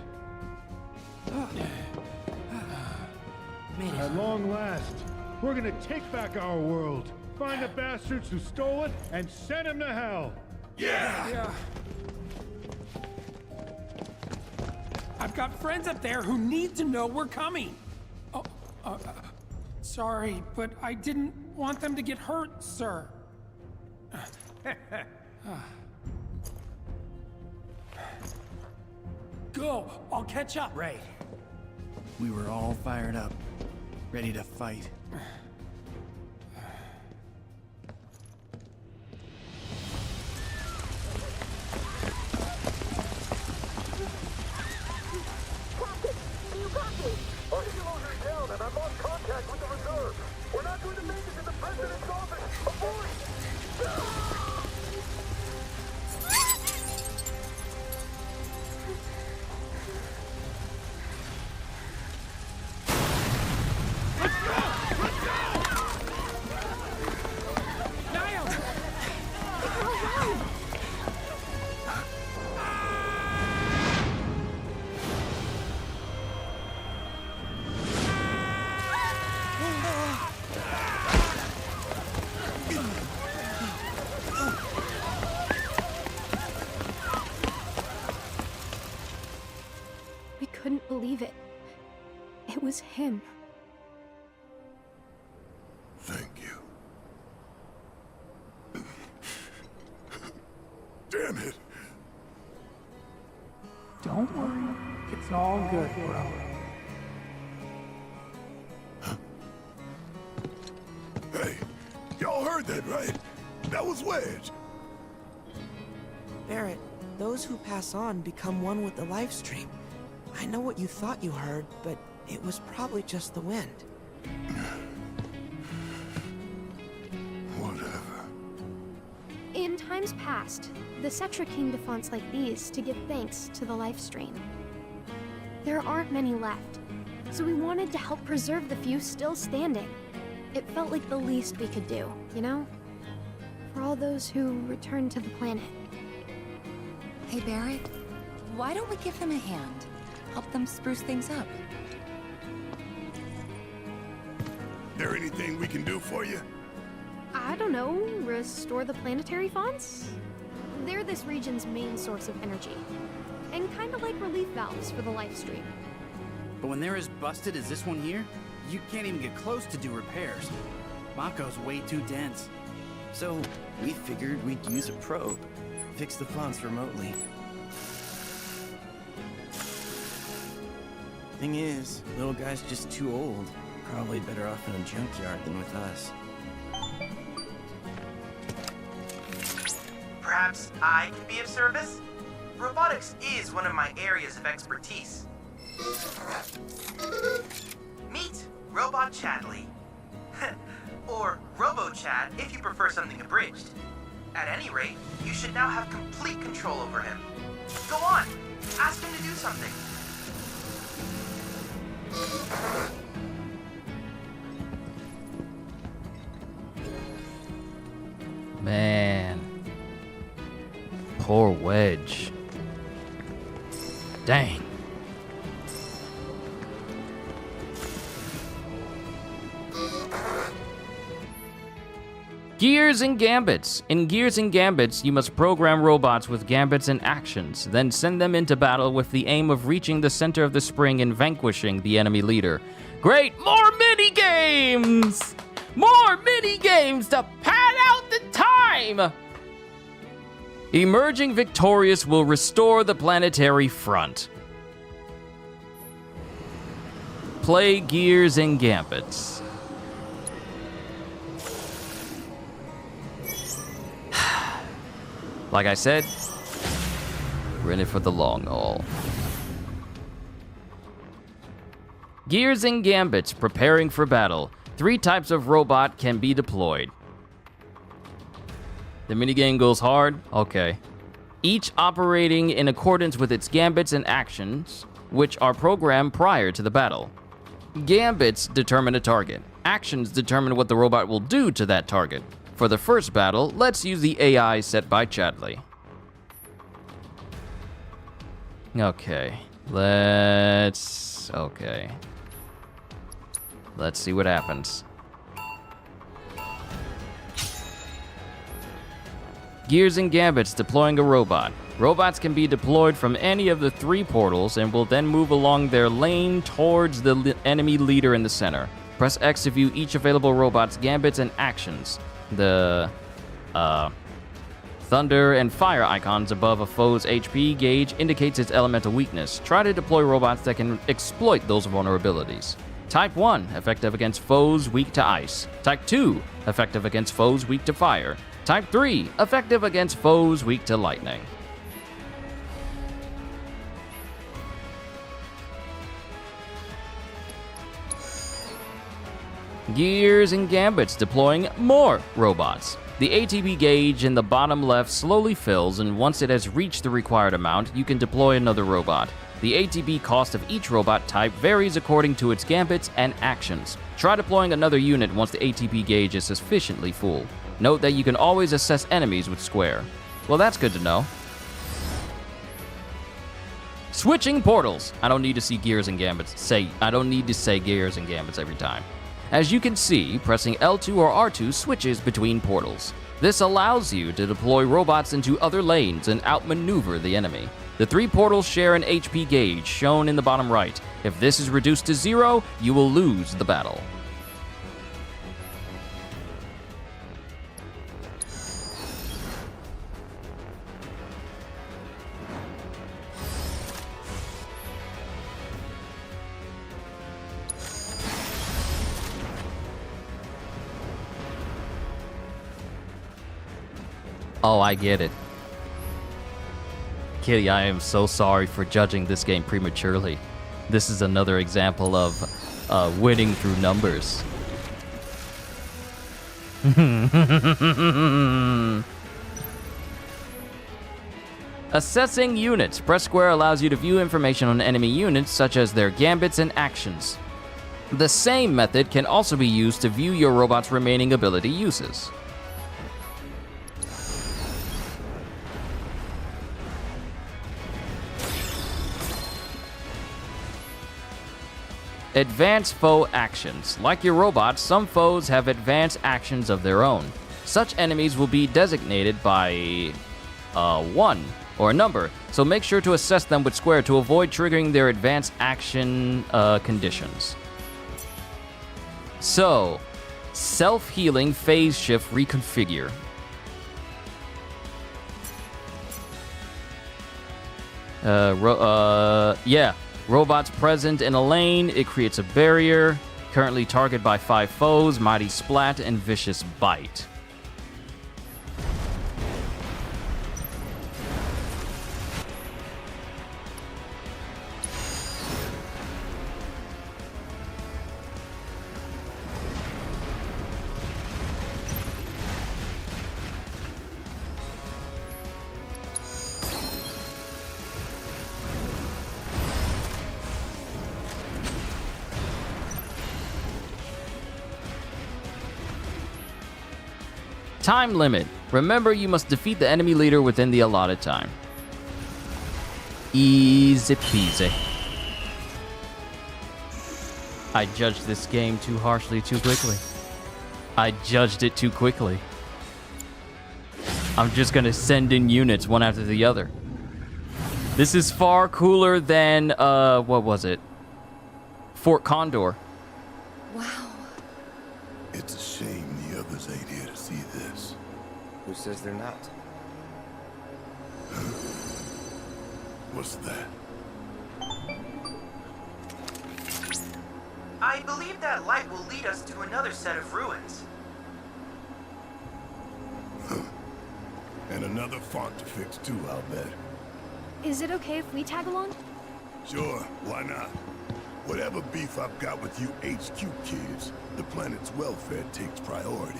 At long last, we're gonna take back our world, find the bastards who stole it, and send them to hell. Yeah. I've got friends up there who need to know we're coming. Oh, sorry, but I didn't want them to get hurt, sir. Go, I'll catch up. Right. We were all fired up, ready to fight. We couldn't believe it. It was him. Thank you. Damn it! Don't worry. It's all good, bro. Hey, y'all heard that, right? That was Wedge. Barret, those who pass on become one with the live stream. I know what you thought you heard, but it was probably just the wind. Whatever. In times past, the Cetra came to fonts like these to give thanks to the life stream. There aren't many left, So we wanted to help preserve the few still standing. It felt like the least we could do, you know? For all those who returned to the planet. Hey, Barret, why don't we give them a hand? Help them spruce things up. There anything we can do for you? I don't know, restore the planetary fonts? They're this region's main source of energy. And kinda like relief valves for the life stream. But when they're as busted as this one here, you can't even get close to do repairs. Mako's way too dense. So, we figured we'd use a probe. Fix the fonts remotely. Thing is, little guy's just too old. Probably better off in a junkyard than with us. Perhaps I can be of service? Robotics is one of my areas of expertise. Meet Robot Chadley. Or Robo-Chad if you prefer something abridged. At any rate, you should now have complete control over him. Go on, ask him to do something. Man. Poor Wedge. Dang. Gears and Gambits. In Gears and Gambits, you must program robots with gambits and actions, then send them into battle with the aim of reaching the center of the spring and vanquishing the enemy leader. Great! More mini-games! More mini-games to pad out the time! Emerging victorious will restore the planetary front. Play Gears and Gambits. Like I said, we're in it for the long haul. Gears and Gambits, preparing for battle. 3 types of robot can be deployed. The minigame goes hard? Okay. Each operating in accordance with its gambits and actions, which are programmed prior to the battle. Gambits determine a target. Actions determine what the robot will do to that target. For the first battle, let's use the AI set by Chadley. Okay. Let's see what happens. Gears and Gambits, deploying a robot. Robots can be deployed from any of the 3 portals and will then move along their lane towards the enemy leader in the center. Press X to view each available robot's gambits and actions. The thunder and fire icons above a foe's HP gauge indicates its elemental weakness. Try to deploy robots that can exploit those vulnerabilities. Type 1, effective against foes weak to ice. Type 2, effective against foes weak to fire. Type 3, effective against foes weak to lightning. Gears and Gambits, deploying more robots. The ATB gauge in the bottom left slowly fills, and once it has reached the required amount, you can deploy another robot. The ATB cost of each robot type varies according to its gambits and actions. Try deploying another unit once the ATB gauge is sufficiently full. Note that you can always assess enemies with square. Well, that's good to know. Switching portals. I don't need to see Gears and Gambits. I don't need to say Gears and Gambits every time. As you can see, pressing L2 or R2 switches between portals. This allows you to deploy robots into other lanes and outmaneuver the enemy. The 3 portals share an HP gauge shown in the bottom right. If this is reduced to 0, you will lose the battle. Oh, I get it. Kitty, I am so sorry for judging this game prematurely. This is another example of winning through numbers. Assessing units. Press square allows you to view information on enemy units, such as their gambits and actions. The same method can also be used to view your robot's remaining ability uses. Advanced foe actions. Like your robots, some foes have advanced actions of their own. Such enemies will be designated by 1 or a number, so make sure to assess them with square to avoid triggering their advanced action conditions. So, self-healing phase shift reconfigure. Yeah. Robots present in a lane, it creates a barrier. Currently targeted by 5 foes, Mighty Splat and Vicious Bite. Time limit. Remember, you must defeat the enemy leader within the allotted time. Easy peasy. I judged this game too harshly too quickly. I judged it too quickly. I'm just gonna send in units one after the other. This is far cooler than, what was it? Fort Condor. Wow. It's a shame the others ain't here to see this. Who says they're not? What's that? I believe that light will lead us to another set of ruins. And another font to fix too, I'll bet. Is it okay if we tag along? Sure, why not? Whatever beef I've got with you HQ kids, the planet's welfare takes priority.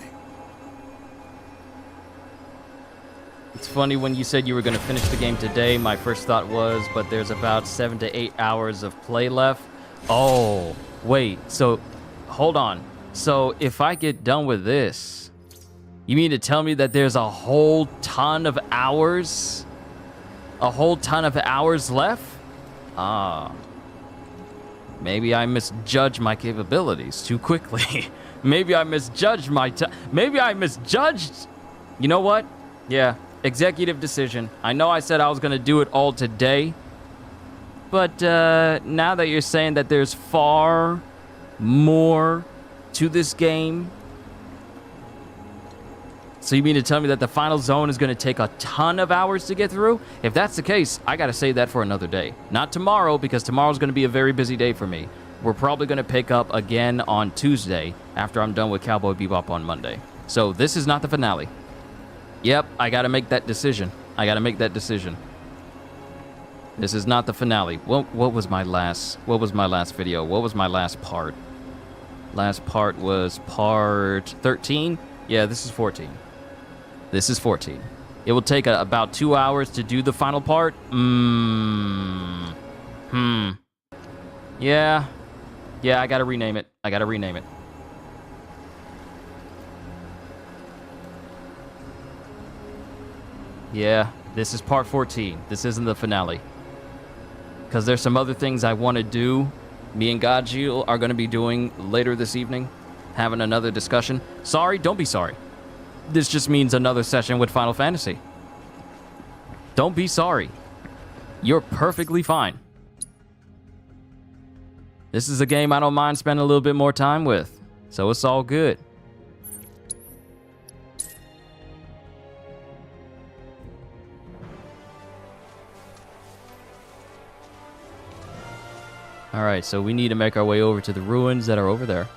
It's funny, when you said you were going to finish the game today, my first thought was, but there's about 7 to 8 hours of play left. Oh, wait, so, hold on. So, if I get done with this, you mean to tell me that there's a whole ton of hours? A whole ton of hours left? Ah. Maybe I misjudged my capabilities too quickly. Maybe I misjudged maybe I misjudged. You know what? Yeah, executive decision. I know I said I was going to do it all today. But now that you're saying that there's far more to this game. So you mean to tell me that the final zone is going to take a ton of hours to get through? If that's the case, I got to save that for another day. Not tomorrow, because tomorrow's going to be a very busy day for me. We're probably going to pick up again on Tuesday after I'm done with Cowboy Bebop on Monday. So this is not the finale. Yep, I got to make that decision. I got to make that decision. This is not the finale. What was my last video? What was my last part? Last part was part 13? Yeah, this is 14. This is 14. It will take about 2 hours to do the final part. Yeah. Yeah, I gotta rename it. I gotta rename it. Yeah, this is part 14. This isn't the finale. Because there's some other things I want to do. Me and Gajil are going to be doing later this evening. Having another discussion. Sorry, don't be sorry. This just means another session with Final Fantasy. Don't be sorry. You're perfectly fine. This is a game I don't mind spending a little bit more time with. So it's all good. Alright, so we need to make our way over to the ruins that are over there.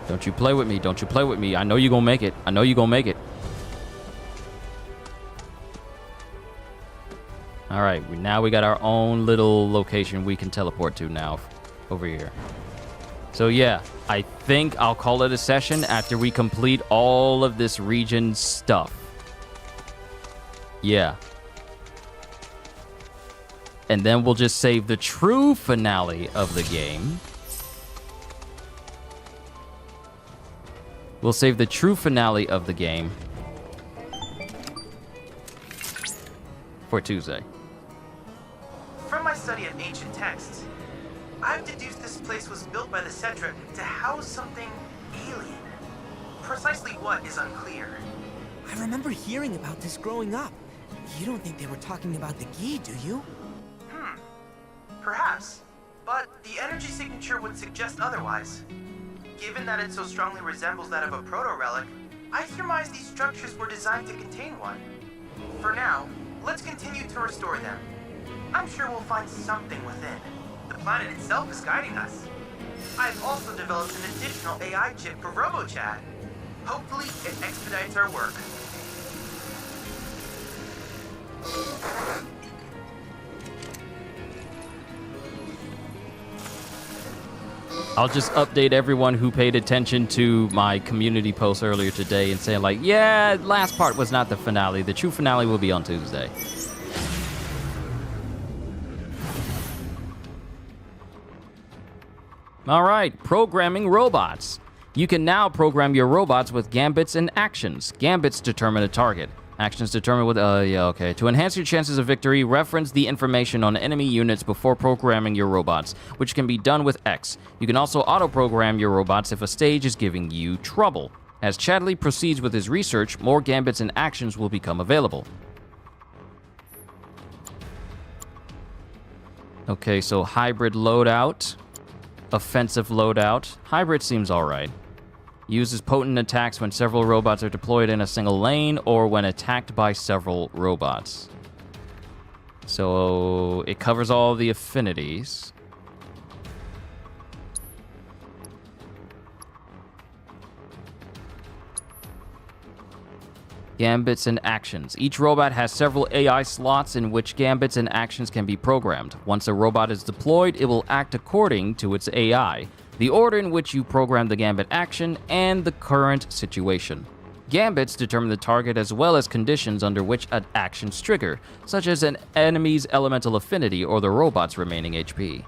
Don't you play with me. Don't you play with me. I know you're gonna make it. I know you're gonna make it. All right, now we got our own little location we can teleport to now over here. So yeah, I think I'll call it a session after we complete all of this region stuff. Yeah. And then we'll just save the true finale of the game. We'll save the true finale of the game for Tuesday. From my study of ancient texts, I've deduced this place was built by the Cetra to house something alien. Precisely what is unclear. I remember hearing about this growing up. You don't think they were talking about the Gi, do you? Perhaps, but the energy signature would suggest otherwise. Given that it so strongly resembles that of a proto-relic, I surmise these structures were designed to contain one. For now, let's continue to restore them. I'm sure we'll find something within. The planet itself is guiding us. I've also developed an additional AI chip for RoboChat. Hopefully, it expedites our work. I'll just update everyone who paid attention to my community post earlier today and saying like, yeah, last part was not the finale. The true finale will be on Tuesday. All right, programming robots. You can now program your robots with gambits and actions. Gambits determine a target. Actions determine what, okay. To enhance your chances of victory, reference the information on enemy units before programming your robots, which can be done with X. You can also auto-program your robots if a stage is giving you trouble. As Chadley proceeds with his research, more gambits and actions will become available. Okay, so hybrid loadout, offensive loadout. Hybrid seems alright. Uses potent attacks when several robots are deployed in a single lane or when attacked by several robots. So it covers all the affinities. Gambits and actions. Each robot has several AI slots in which gambits and actions can be programmed. Once a robot is deployed, it will act according to its AI, the order in which you program the gambit action, and the current situation. Gambits determine the target as well as conditions under which an actions trigger, such as an enemy's elemental affinity or the robot's remaining HP.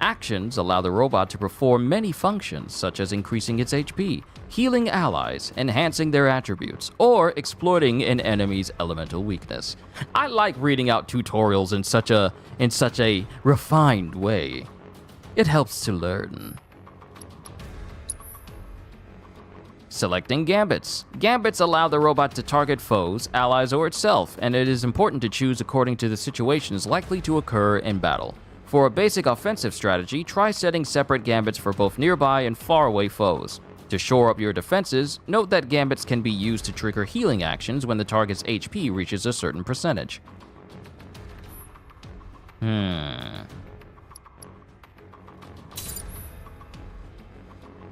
Actions allow the robot to perform many functions, such as increasing its HP, healing allies, enhancing their attributes, or exploiting an enemy's elemental weakness. I like reading out tutorials in such a refined way. It helps to learn. Selecting gambits. Gambits allow the robot to target foes, allies, or itself, and it is important to choose according to the situations likely to occur in battle. For a basic offensive strategy, try setting separate gambits for both nearby and faraway foes. To shore up your defenses, note that gambits can be used to trigger healing actions when the target's HP reaches a certain percentage.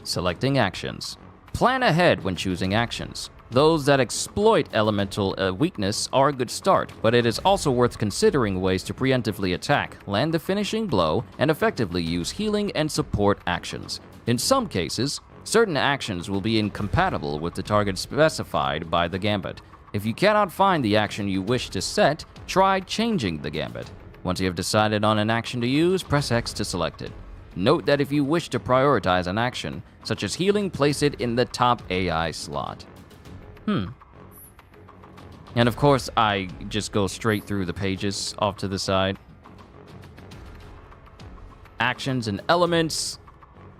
Selecting actions. Plan ahead when choosing actions. Those that exploit elemental weakness are a good start, but it is also worth considering ways to preemptively attack, land the finishing blow, and effectively use healing and support actions. In some cases, certain actions will be incompatible with the target specified by the gambit. If you cannot find the action you wish to set, try changing the gambit. Once you have decided on an action to use, press X to select it. Note that if you wish to prioritize an action, such as healing, place it in the top AI slot. And of course, I just go straight through the pages off to the side. Actions and elements.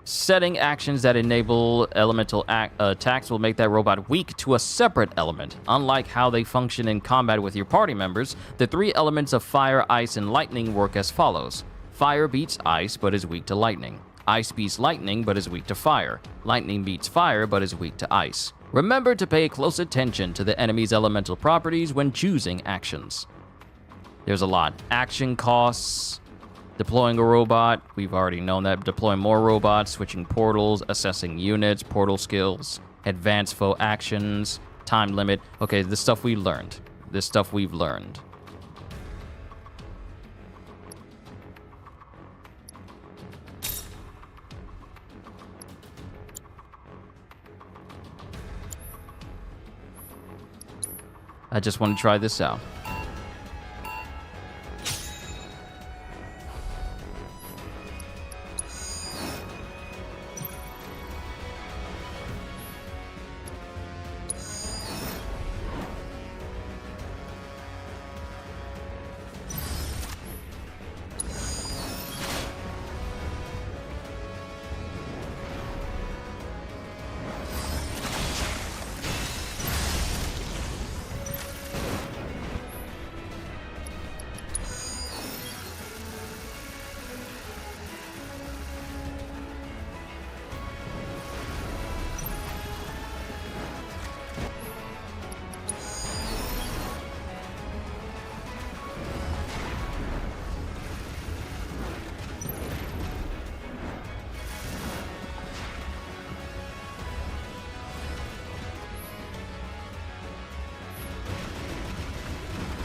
Setting actions that enable elemental attacks will make that robot weak to a separate element. Unlike how they function in combat with your party members, the three elements of fire, ice, and lightning work as follows. Fire beats ice, but is weak to lightning. Ice beats lightning, but is weak to fire. Lightning beats fire, but is weak to ice. Remember to pay close attention to the enemy's elemental properties when choosing actions. There's a lot. Action costs, deploying a robot, we've already known that. Deploying more robots, switching portals, assessing units, portal skills, advanced foe actions, time limit. Okay, this stuff we learned. This stuff we've learned. I just want to try this out.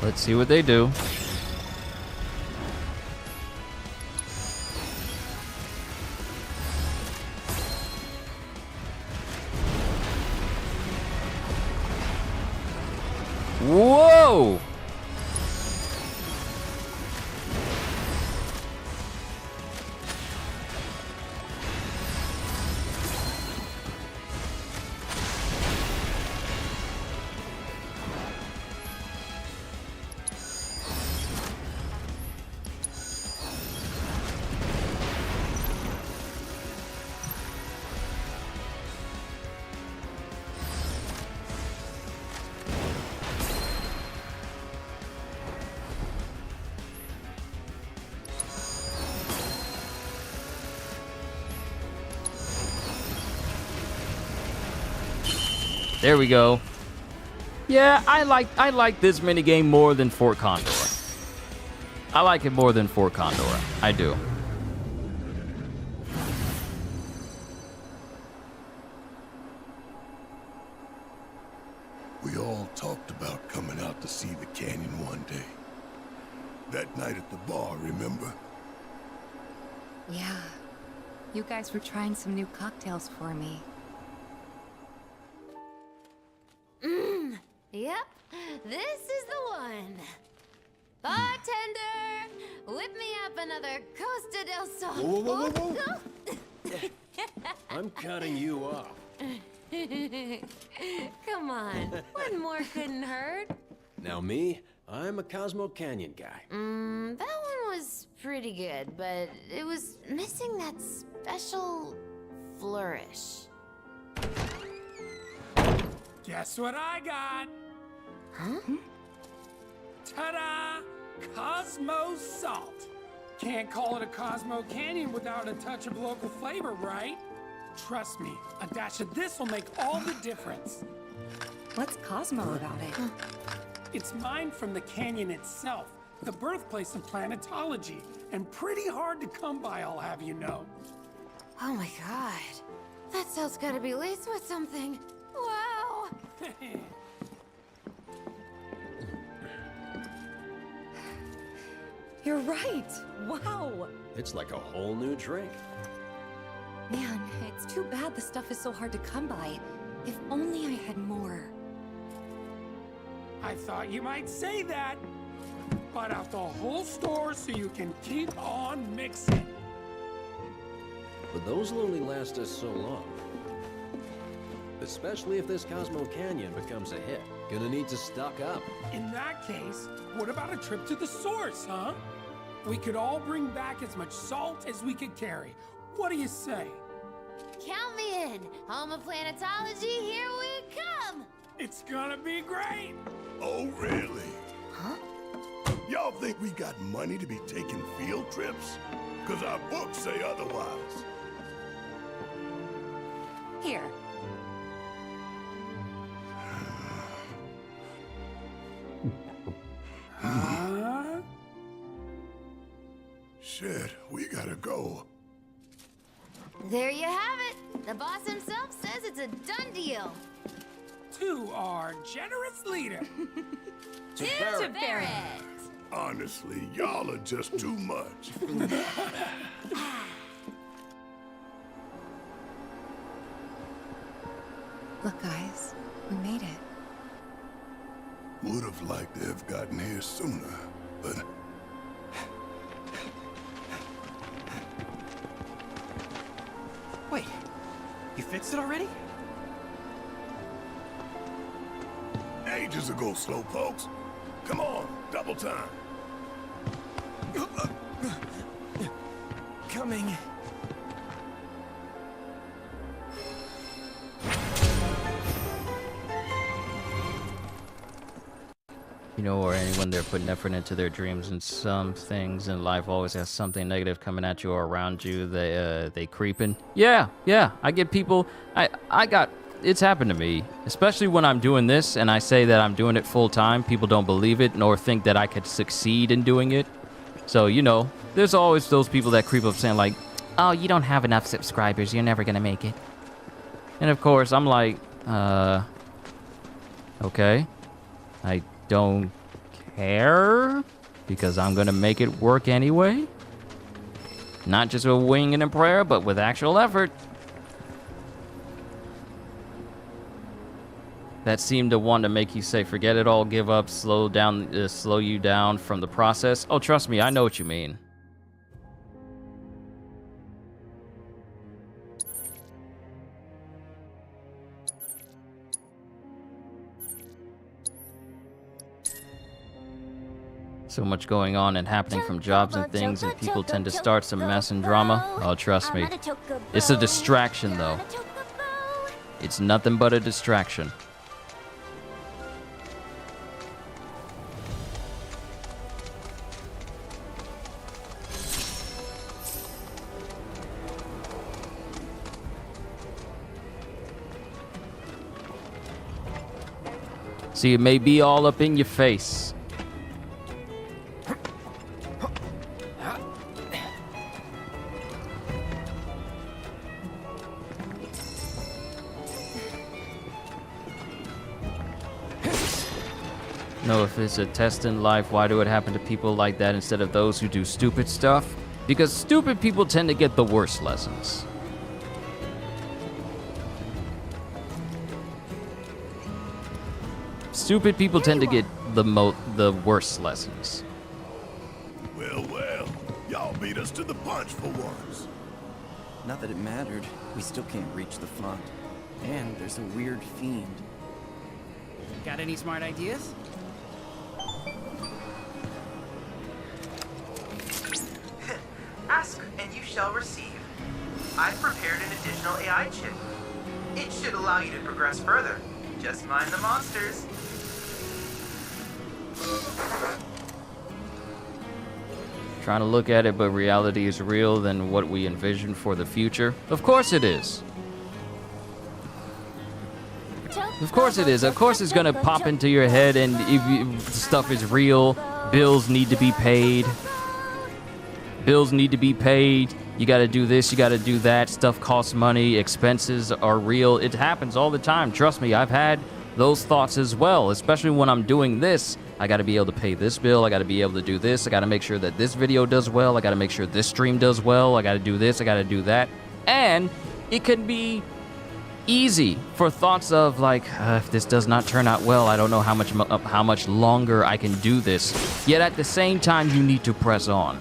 Let's see what they do. Whoa! There we go. Yeah, I like this minigame more than Fort Condor. I like it more than Fort Condor. I do. We all talked about coming out to see the canyon one day. That night at the bar, remember? Yeah. You guys were trying some new cocktails for me. Yep, this is the one. Bartender, whip me up another Costa del Sol. Whoa, whoa, whoa, I'm cutting you off. Come on, one more couldn't hurt. Now me, I'm a Cosmo Canyon guy. That one was pretty good, but it was missing that special flourish. Guess what I got? Huh? Ta-da! Cosmo Salt. Can't call it a Cosmo Canyon without a touch of local flavor, right? Trust me, a dash of this will make all the difference. What's Cosmo about it? It's mined from the canyon itself, the birthplace of planetology, and pretty hard to come by, I'll have you know. Oh my god. That salt's gotta be laced with something. Wow! You're right. Wow. It's like a whole new drink. Man, it's too bad the stuff is so hard to come by. If only I had more. I thought you might say that. Bought out the whole store so you can keep on mixing. But those will only last us so long. Especially if this Cosmo Canyon becomes a hit. Gonna need to stock up. In that case, what about a trip to the source, huh? We could all bring back as much salt as we could carry. What do you say? Count me in. Home of planetology, here we come! It's gonna be great! Oh, really? Huh? Y'all think we got money to be taking field trips? Because our books say otherwise. Here. Huh? Shit, we gotta go. There you have it. The boss himself says it's a done deal. To our generous leader. To Barret. Honestly, y'all are just too much. Look, guys, we made it. Would have liked to have gotten here sooner, but... Wait, you fixed it already? Ages ago, slowpokes. Come on, double time. Coming. You know, or anyone they're putting effort into their dreams, and some things in life always has something negative coming at you or around you. They creeping. Yeah, I get people. It's happened to me, especially when I'm doing this and I say that I'm doing it full time. People don't believe it nor think that I could succeed in doing it. So, you know, there's always those people that creep up saying like, oh, you don't have enough subscribers, you're never gonna make it. And of course, I'm like, okay. I don't care because I'm gonna make it work anyway. Not just with winging and prayer, but with actual effort. That seemed to want to make you say, forget it all, give up, slow you down from the process. Oh, trust me, I know what you mean. So much going on and happening from jobs and things, and people tend to start some mess and drama. Oh, trust me. It's a distraction, though. It's nothing but a distraction. See, it may be all up in your face. No, if it's a test in life, why do it happen to people like that instead of those who do stupid stuff? Because stupid people tend to get the worst lessons. Stupid people tend to get the worst lessons. Well, y'all beat us to the punch for once. Not that it mattered. We still can't reach the font. And there's a weird fiend. Got any smart ideas? Ask and you shall receive. I've prepared an additional AI chip. It should allow you to progress further. Just mind the monsters. Trying to look at it, but reality is real than what we envision for the future. Of course it is. Of course it is. Of course it's gonna pop into your head, and if stuff is real, bills need to be paid. Bills need to be paid. You gotta do this, you gotta do that. Stuff costs money, expenses are real. It happens all the time. Trust me, I've had those thoughts as well, especially when I'm doing this. I gotta be able to pay this bill, I gotta be able to do this, I gotta make sure that this video does well, I gotta make sure this stream does well, I gotta do this, I gotta do that. And it can be easy for thoughts of like, if this does not turn out well, I don't know how much longer I can do this. Yet at the same time, you need to press on.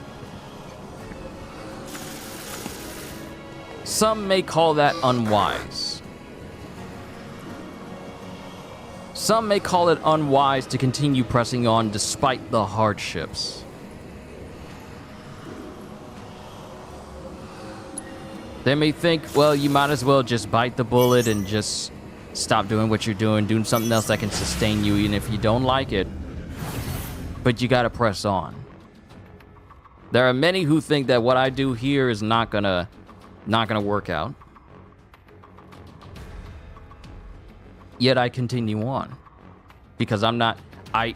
Some may call that unwise. Some may call it unwise to continue pressing on despite the hardships. They may think, well, you might as well just bite the bullet and just stop doing what you're doing something else that can sustain you even if you don't like it. But you gotta press on. There are many who think that what I do here is not gonna work out. Yet I continue on. Because I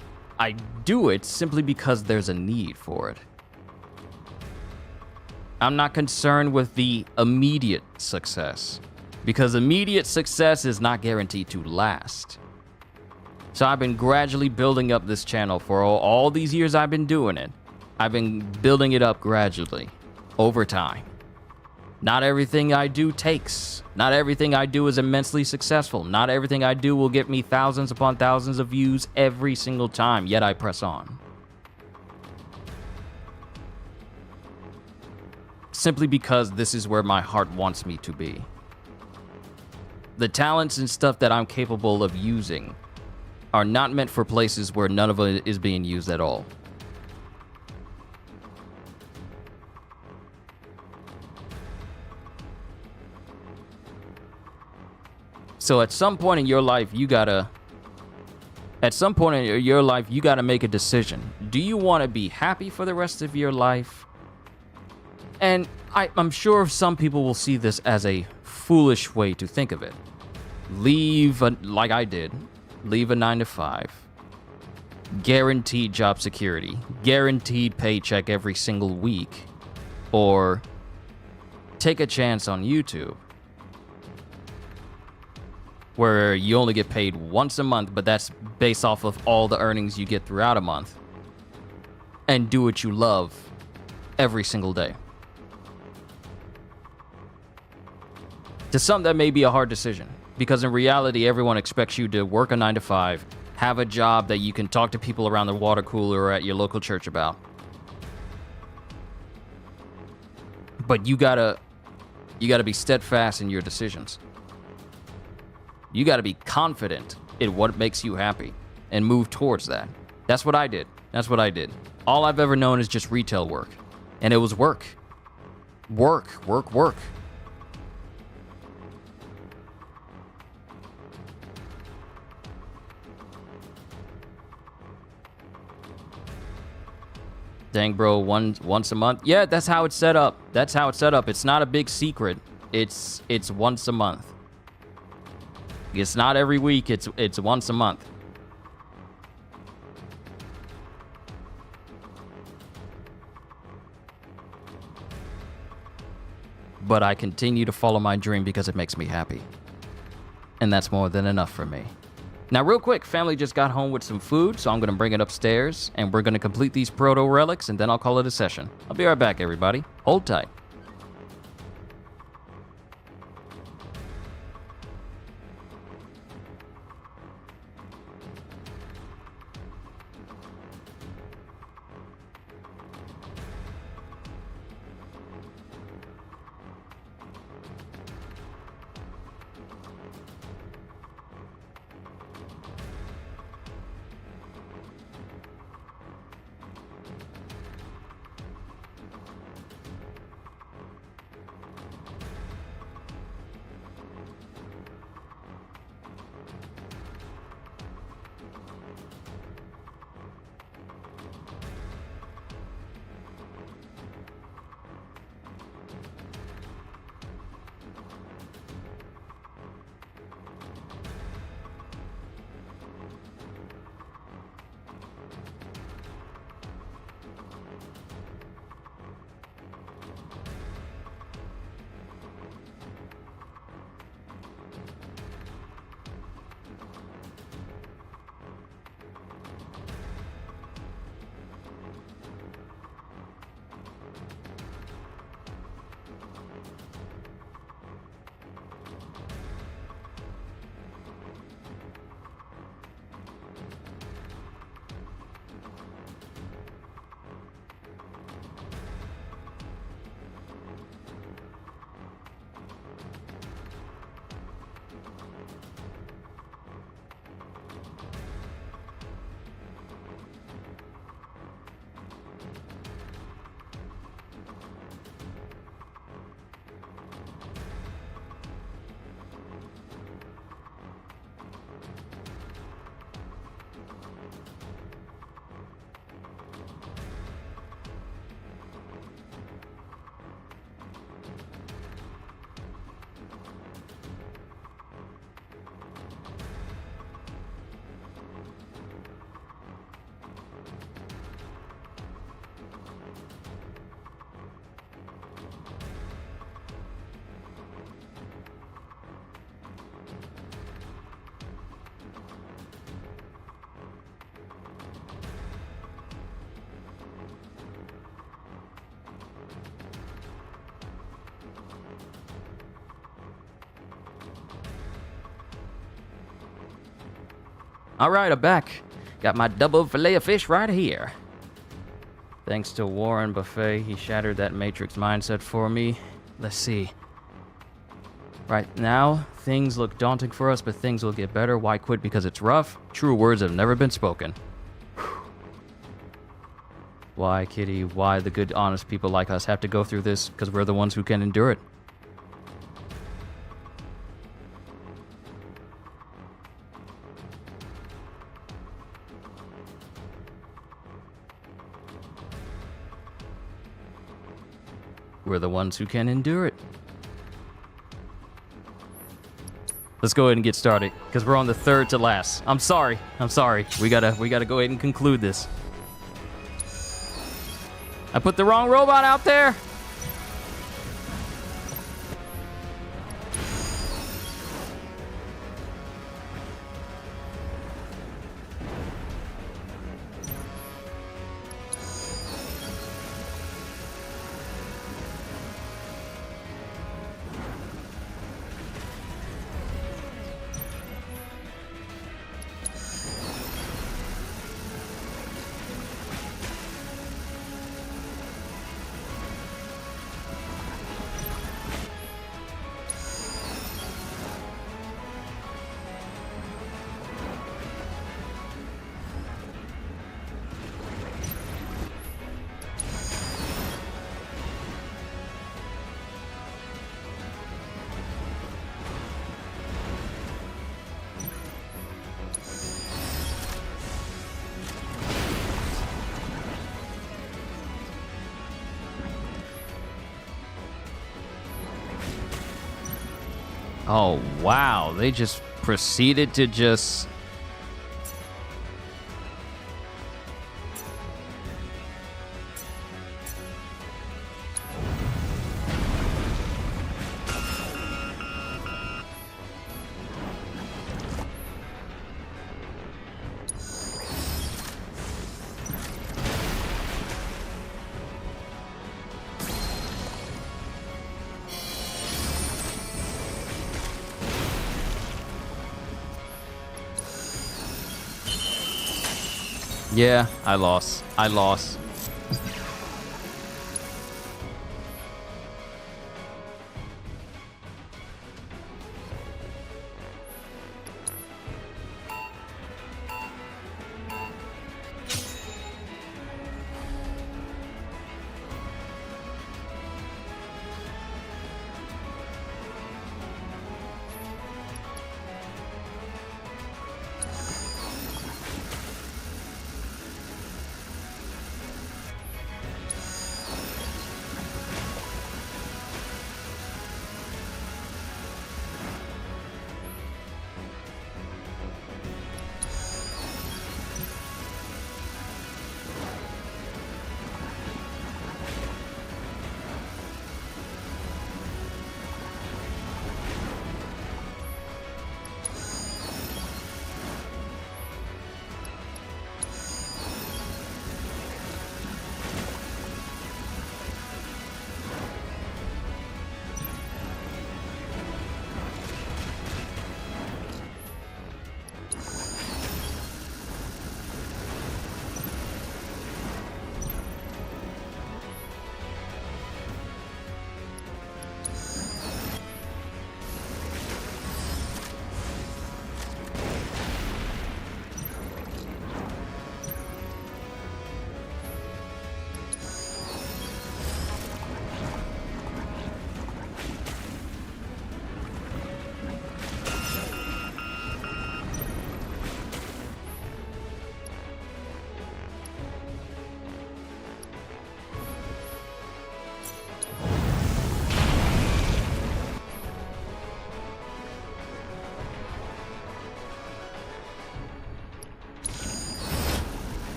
do it simply because there's a need for it. I'm not concerned with the immediate success. Because immediate success is not guaranteed to last. So I've been gradually building up this channel for all these years I've been doing it. I've been building it up gradually, over time. Not everything I do takes. Not everything I do is immensely successful. Not everything I do will get me thousands upon thousands of views every single time, yet I press on. Simply because this is where my heart wants me to be. The talents and stuff that I'm capable of using are not meant for places where none of it is being used at all. So at some point in your life, you gotta make a decision. Do you want to be happy for the rest of your life? And I'm sure some people will see this as a foolish way to think of it. Like I did, leave a 9-to-5. Guaranteed job security. Guaranteed paycheck every single week. Or take a chance on YouTube, where you only get paid once a month, but that's based off of all the earnings you get throughout a month. And do what you love every single day. To some, that may be a hard decision, because in reality, everyone expects you to work a 9-to-5, have a job that you can talk to people around the water cooler or at your local church about. But you gotta be steadfast in your decisions. You gotta be confident in what makes you happy and move towards that. That's what I did. All I've ever known is just retail work. And it was work. Work. Dang, bro, once a month. Yeah, that's how it's set up. It's not a big secret. It's once a month. It's not every week. It's once a month. But I continue to follow my dream because it makes me happy. And that's more than enough for me. Now, real quick, family just got home with some food, so I'm going to bring it upstairs, and we're going to complete these proto-relics, and then I'll call it a session. I'll be right back, everybody. Hold tight. All right, I'm back. Got my double fillet of fish right here. Thanks to Warren Buffet, he shattered that Matrix mindset for me. Let's see. Right now, things look daunting for us, but things will get better. Why quit because it's rough? True words have never been spoken. Why, Kitty? Why the good, honest people like us have to go through this? Because we're the ones who can endure it. We're the ones who can endure it. Let's go ahead and get started, because we're on the third to last. I'm sorry. We gotta go ahead and conclude this. I put the wrong robot out there. Oh, wow. They just proceeded to just... Yeah, I lost.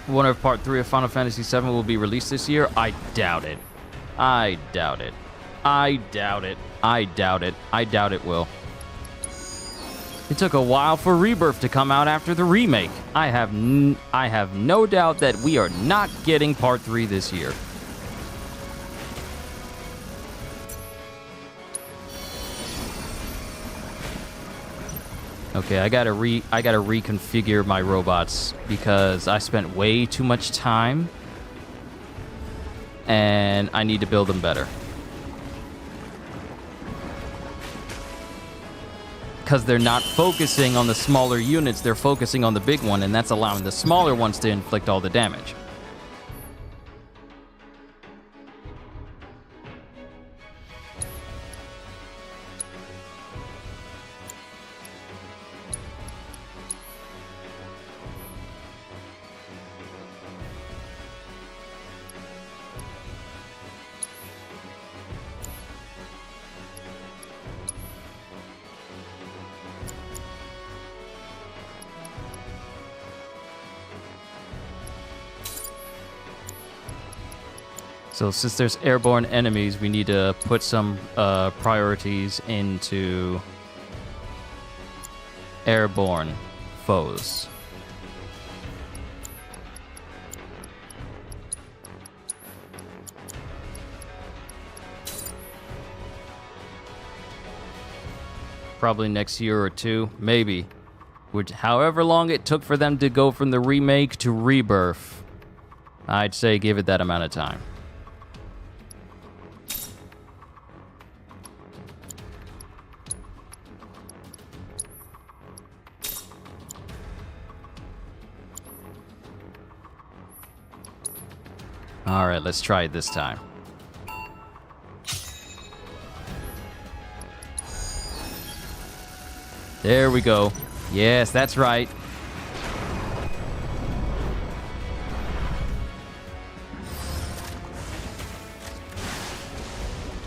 wonder if Part 3 of Final Fantasy VII will be released this year. I doubt it. I doubt it. I doubt it. I doubt it. I doubt it will. It took a while for Rebirth to come out after the remake. I have no doubt that we are not getting Part 3 this year. Okay, I gotta reconfigure my robots because I spent way too much time and I need to build them better. Because they're not focusing on the smaller units, they're focusing on the big one, and that's allowing the smaller ones to inflict all the damage. So since there's airborne enemies, we need to put some priorities into airborne foes. Probably next year or two, maybe. However long it took for them to go from the remake to Rebirth, I'd say give it that amount of time. All right, let's try it this time. There we go. Yes, that's right.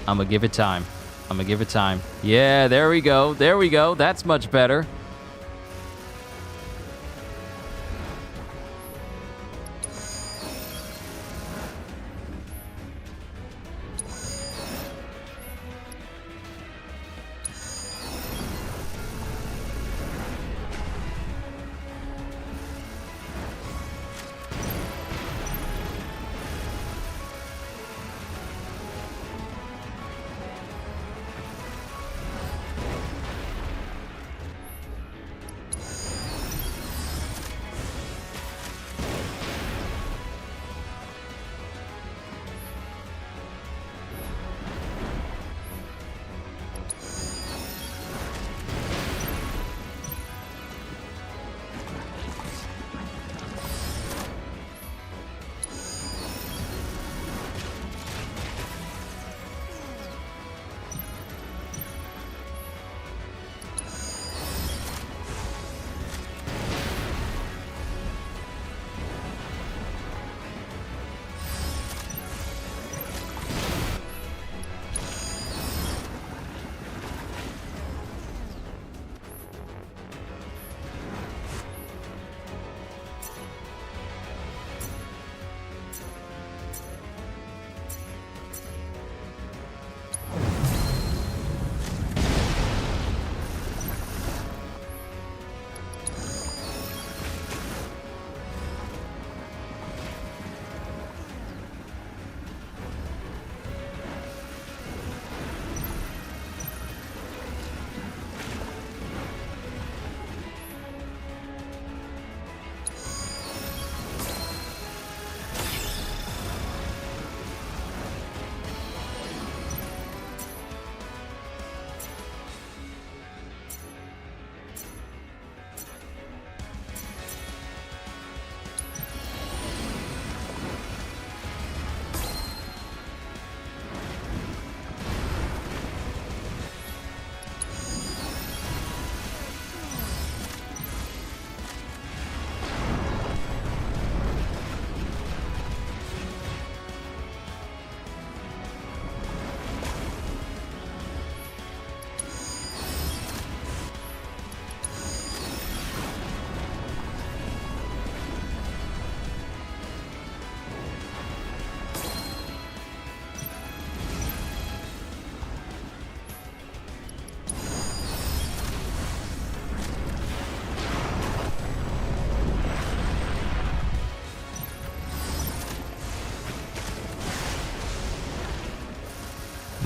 I'm gonna give it time. I'm gonna give it time. Yeah, there we go. There we go. That's much better.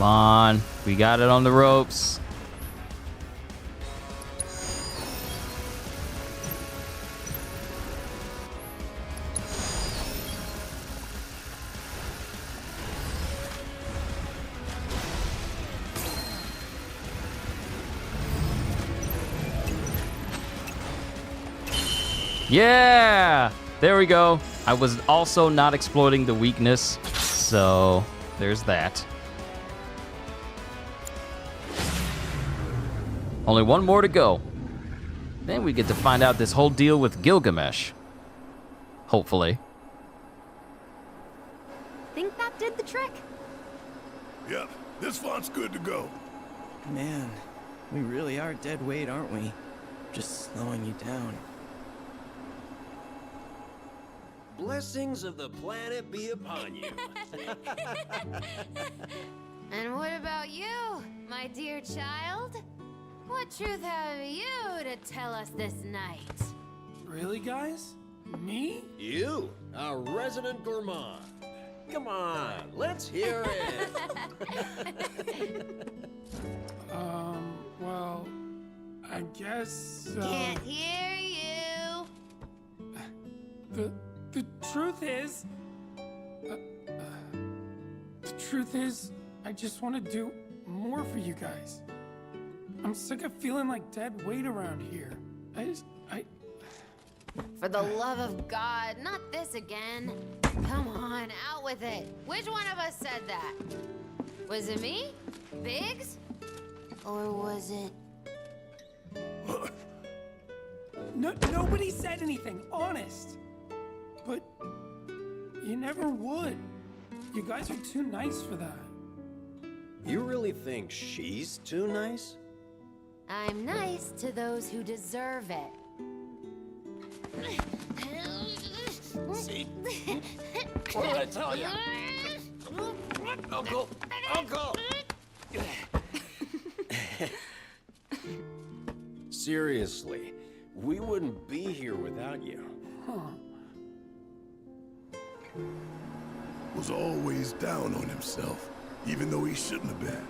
Come on. We got it on the ropes. Yeah! There we go. I was also not exploiting the weakness, so there's that. Only one more to go. Then we get to find out this whole deal with Gilgamesh. Hopefully. Think that did the trick? Yep, this font's good to go. Man, we really are dead weight, aren't we? Just slowing you down. Blessings of the planet be upon you. And what about you, my dear child? What truth have you to tell us this night? Really, guys? Me? You, our resident gourmand. Come on, let's hear it. Well, I guess. Can't hear you. The truth is, I just want to do more for you guys. I'm sick of feeling like dead weight around here. For the love of God, not this again. Come on, out with it. Which one of us said that? Was it me? Biggs? Or was it... Nobody said anything, honest. But you never would. You guys are too nice for that. You really think she's too nice? I'm nice to those who deserve it. See? What did I tell you? Uncle! Uncle! Seriously, we wouldn't be here without you. Was always down on himself, even though he shouldn't have been.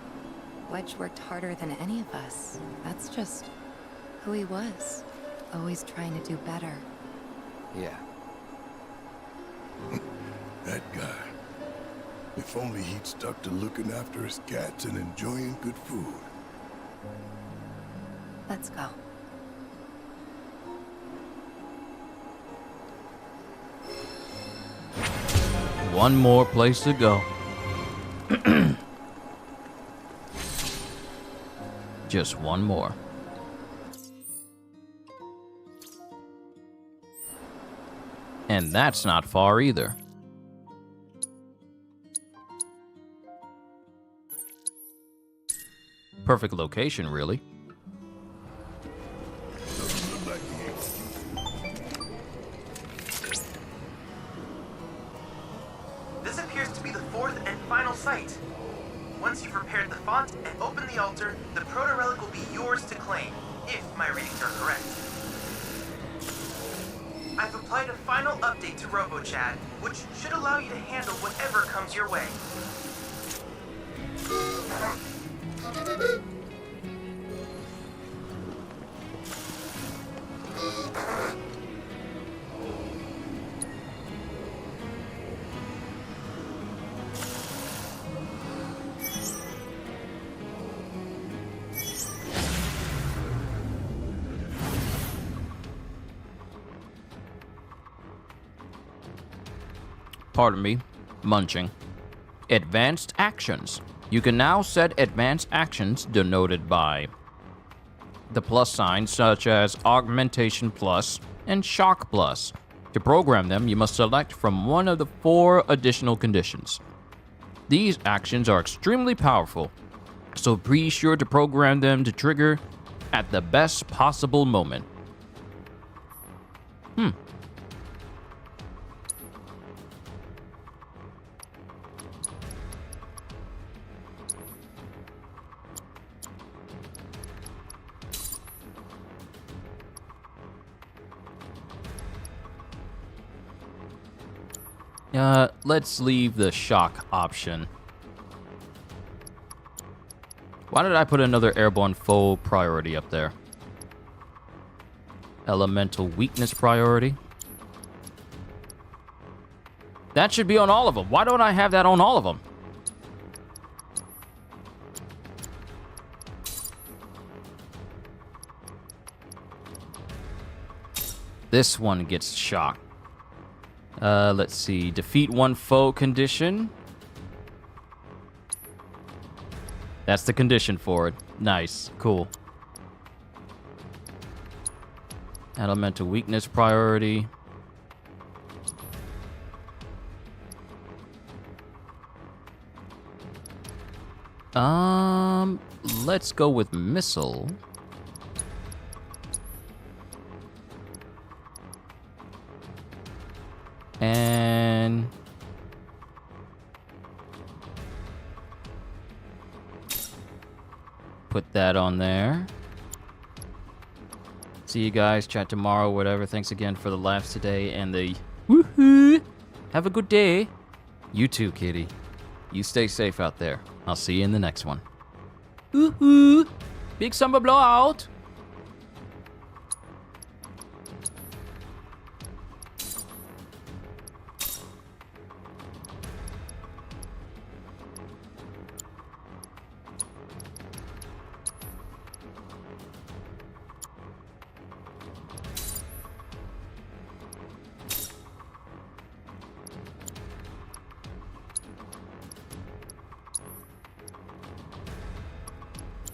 Wedge worked harder than any of us. That's just who he was. Always trying to do better. Yeah. That guy. If only he'd stuck to looking after his cats and enjoying good food. Let's go. One more place to go. Just one more. And that's not far either. Perfect location, really. This appears to be the fourth and final site. Once you've repaired the font and opened the altar, the proto-relic will be yours to claim, if my readings are correct. I've applied a final update to RoboChat, which should allow you to handle whatever comes your way. Pardon me, munching. Advanced actions. You can now set advanced actions denoted by the plus signs such as Augmentation Plus and Shock Plus. To program them, you must select from one of the 4 additional conditions. These actions are extremely powerful, so be sure to program them to trigger at the best possible moment. Let's leave the shock option. Why did I put another airborne foe priority up there? Elemental weakness priority. That should be on all of them. Why don't I have that on all of them? This one gets shocked. Let's see. Defeat one foe condition. That's the condition for it. Nice. Cool. Elemental weakness priority. Let's go with missile. And put that on there. See you guys, chat tomorrow, whatever. Thanks again for the laughs today and the woohoo. Have a good day. You too, kitty. You stay safe out there. I'll see you in the next one. Woohoo. Big summer blowout.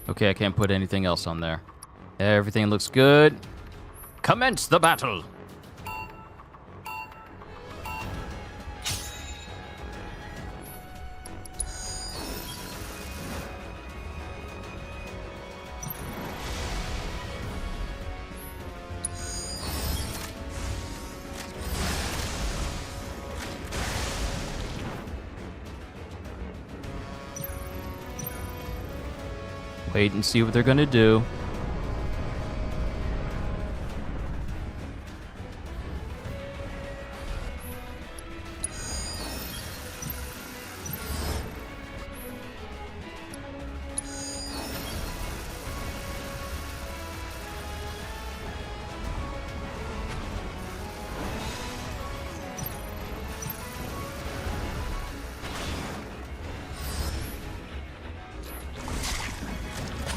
Okay, I can't put anything else on there. Everything looks good. Commence the battle! Wait and see what they're gonna do.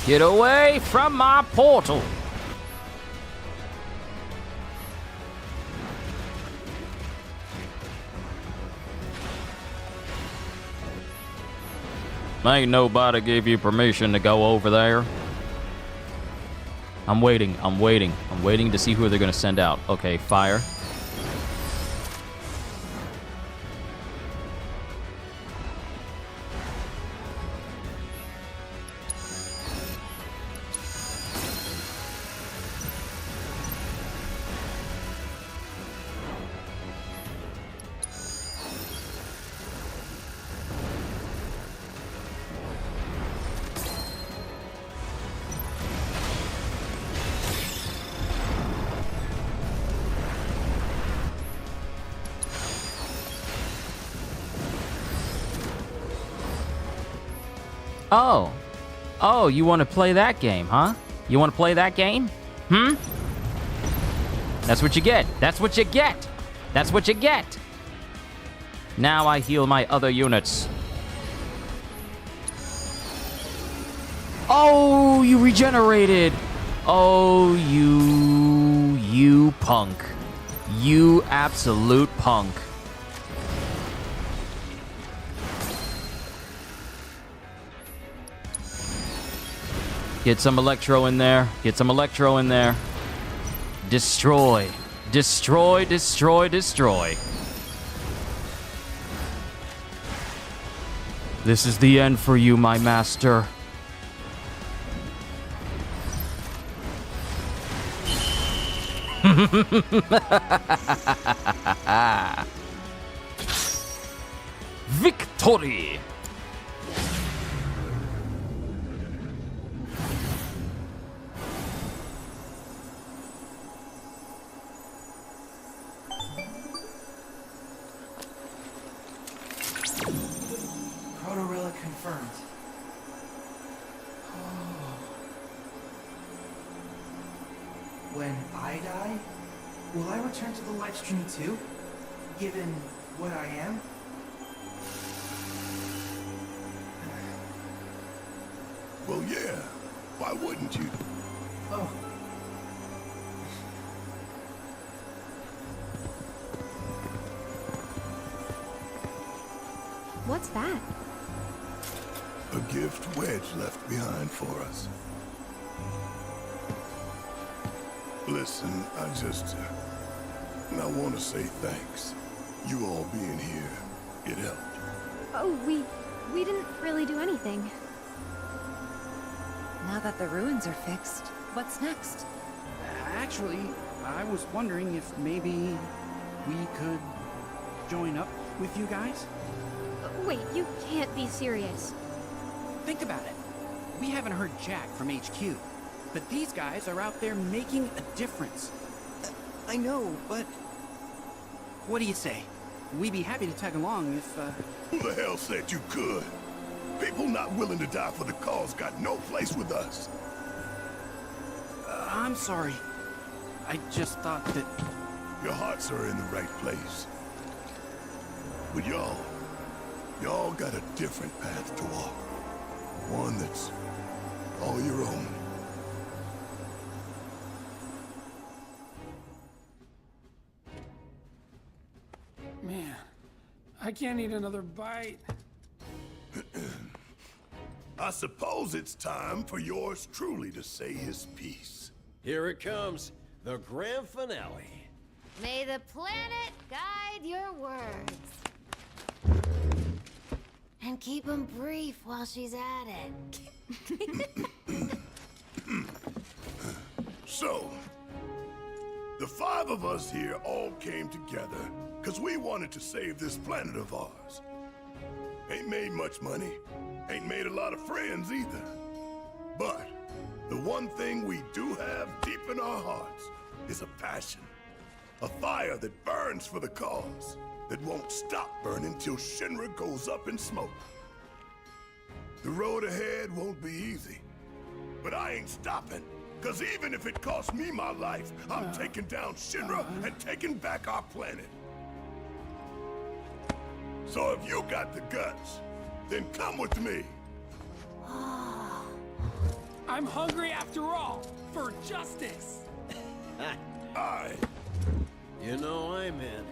Get away from my portal! Ain't nobody gave you permission to go over there. I'm waiting to see who they're gonna send out. Okay, fire. Oh, you want to play that game, huh? You want to play that game? That's what you get. That's what you get. That's what you get. Now I heal my other units. Oh, you regenerated. Oh, you punk. You absolute punk. Get some electro in there. Get some electro in there. Destroy. Destroy, destroy, destroy. This is the end for you, my master. Victory! Proto-relic confirmed. when I die, will I return to the live stream too? Given what I am? Well, yeah. Why wouldn't you? Oh. What's that? A gift Wedge left behind for us. Listen, I want to say thanks. You all being here, it helped. Oh, we didn't really do anything. Now that the ruins are fixed, what's next? Actually, I was wondering if maybe we could join up with you guys? Wait, you can't be serious. Think about it. We haven't heard jack from HQ, but these guys are out there making a difference. I know, but... What do you say? We'd be happy to tag along if, Who the hell said you could? People not willing to die for the cause got no place with us. I'm sorry. I just thought that... Your hearts are in the right place. But y'all got a different path to walk. One that's all your own. Man, I can't eat another bite. I suppose it's time for yours truly to say his piece. Here it comes, the grand finale. May the planet guide your words. And keep them brief while she's at it. So, the five of us here all came together because we wanted to save this planet of ours. Ain't made much money, ain't made a lot of friends either. But the one thing we do have deep in our hearts is a passion. A fire that burns for the cause, that won't stop burning till Shinra goes up in smoke. The road ahead won't be easy, but I ain't stopping. Cause even if it costs me my life, I'm taking down Shinra and taking back our planet. So if you got the guts, then come with me. I'm hungry after all, for justice. Aye. You know I'm in.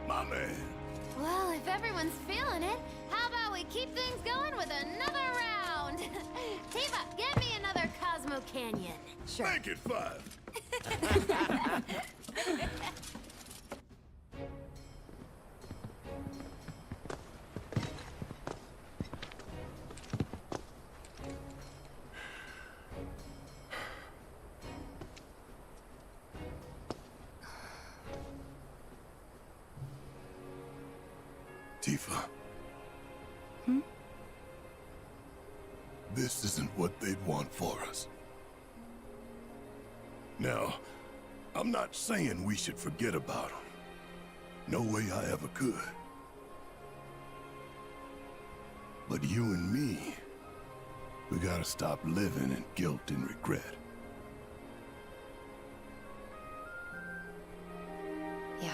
My man. Well, if everyone's feeling it, how about we keep things going with another round? Tifa, get me another Cosmo Canyon. Sure. Make it 5. Tifa. This isn't what they'd want for us. Now, I'm not saying we should forget about them. No way I ever could. But you and me, we gotta stop living in guilt and regret. Yeah.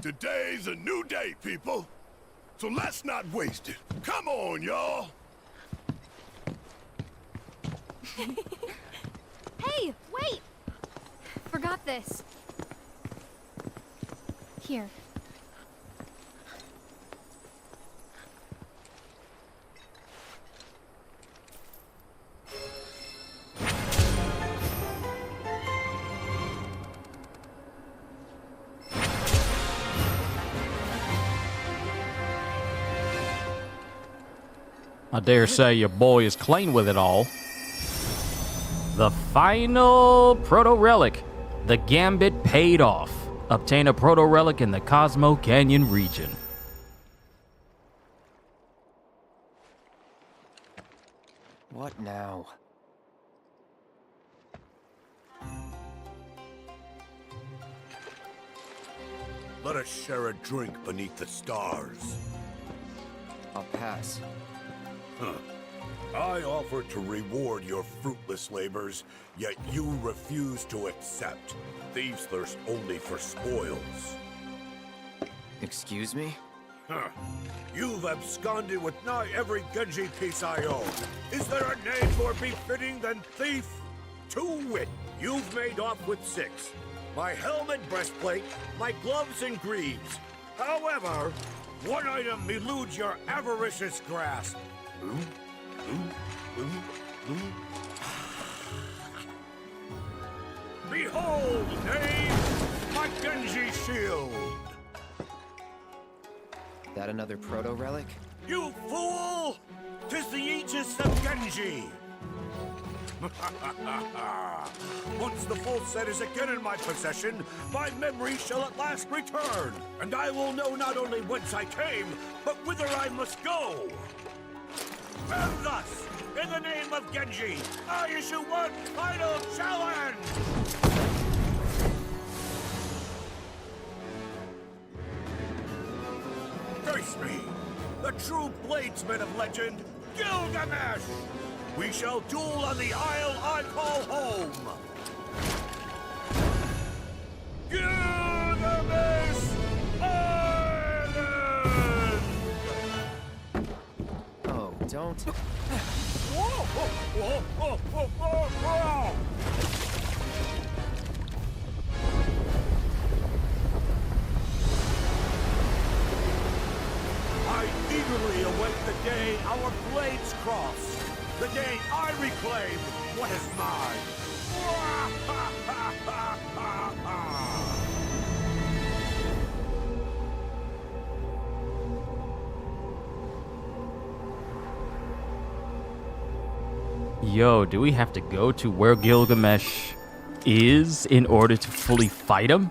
Today's a new day, people. So let's not waste it. Come on, y'all. Hey, wait! Forgot this. Here. I dare say your boy is clean with it all. The final proto-relic. The gambit paid off. Obtain a proto-relic in the Cosmo Canyon region. What now? Let us share a drink beneath the stars. I'll pass. Huh. I offered to reward your fruitless labors, yet you refuse to accept. Thieves thirst only for spoils. Excuse me? Huh. You've absconded with nigh every Genji piece I own. Is there a name more befitting than thief? To wit, you've made off with 6. My helmet, breastplate, my gloves and greaves. However, one item eludes your avaricious grasp. Behold, knave, my Genji shield! That another proto-relic? You fool! 'Tis the Aegis of Genji! Once the full set is again in my possession, my memory shall at last return, and I will know not only whence I came, but whither I must go! And thus, in the name of Genji, I issue one final challenge! Face me, the true bladesman of legend, Gilgamesh! We shall duel on the isle I call home! Gilgamesh Island! Oh, don't... Whoa, whoa, whoa, whoa, whoa, whoa. I eagerly await the day our blades cross. The day I reclaim what is mine. Yo, do we have to go to where Gilgamesh is in order to fully fight him?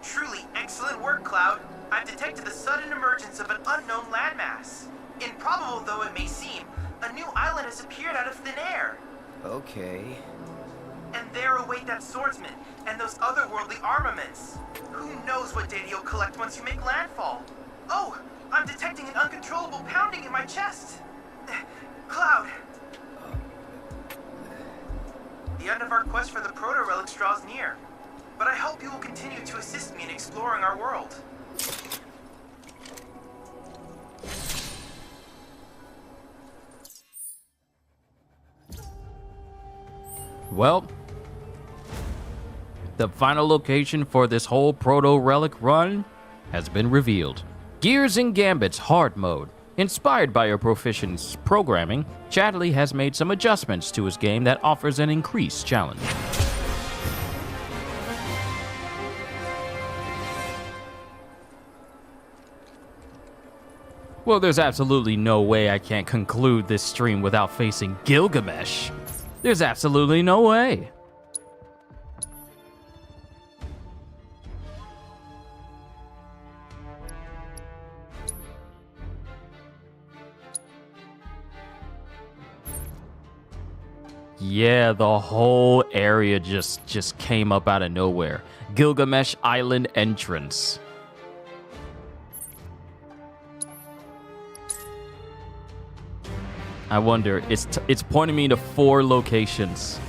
Truly excellent work, Cloud. I've detected the sudden emergence of an unknown landmass. Improbable though it may seem, a new island has appeared out of thin air. Okay. And there await that swordsman and those otherworldly armaments. Who knows what data you'll collect once you make landfall? Oh, I'm detecting an uncontrollable pounding in my chest. Cloud. The end of our quest for the proto-relics draws near, but I hope you will continue to assist me in exploring our world. Well, the final location for this whole proto-relic run has been revealed. Gears and Gambit's hard mode. Inspired by your proficient's programming, Chadley has made some adjustments to his game that offers an increased challenge. Well, there's absolutely no way I can't conclude this stream without facing Gilgamesh. There's absolutely no way. Yeah, the whole area just came up out of nowhere. Gilgamesh Island entrance. I wonder, it's pointing me to 4 locations.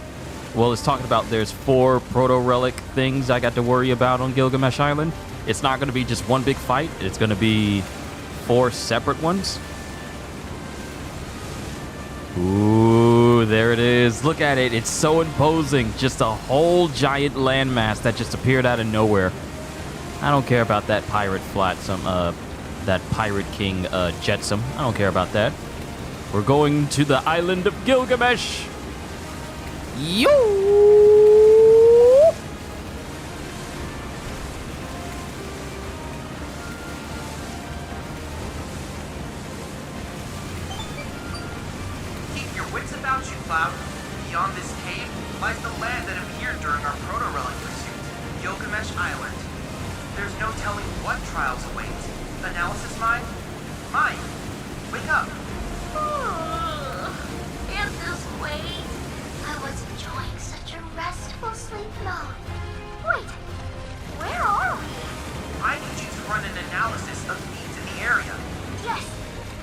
Well, it's talking about there's 4 proto-relic things I got to worry about on Gilgamesh Island. It's not going to be just one big fight. It's going to be 4 separate ones. Ooh, there it is. Look at it. It's so imposing. Just a whole giant landmass that just appeared out of nowhere. I don't care about that pirate that pirate king Jetsam. I don't care about that. We're going to the island of Gilgamesh. Yo! island. There's no telling what trials await. Analysis mine? Mine. Wake up. Can't this wait? I was enjoying such a restful sleep mode. Wait, where are we? I need you to run an analysis of needs in the area. Yes,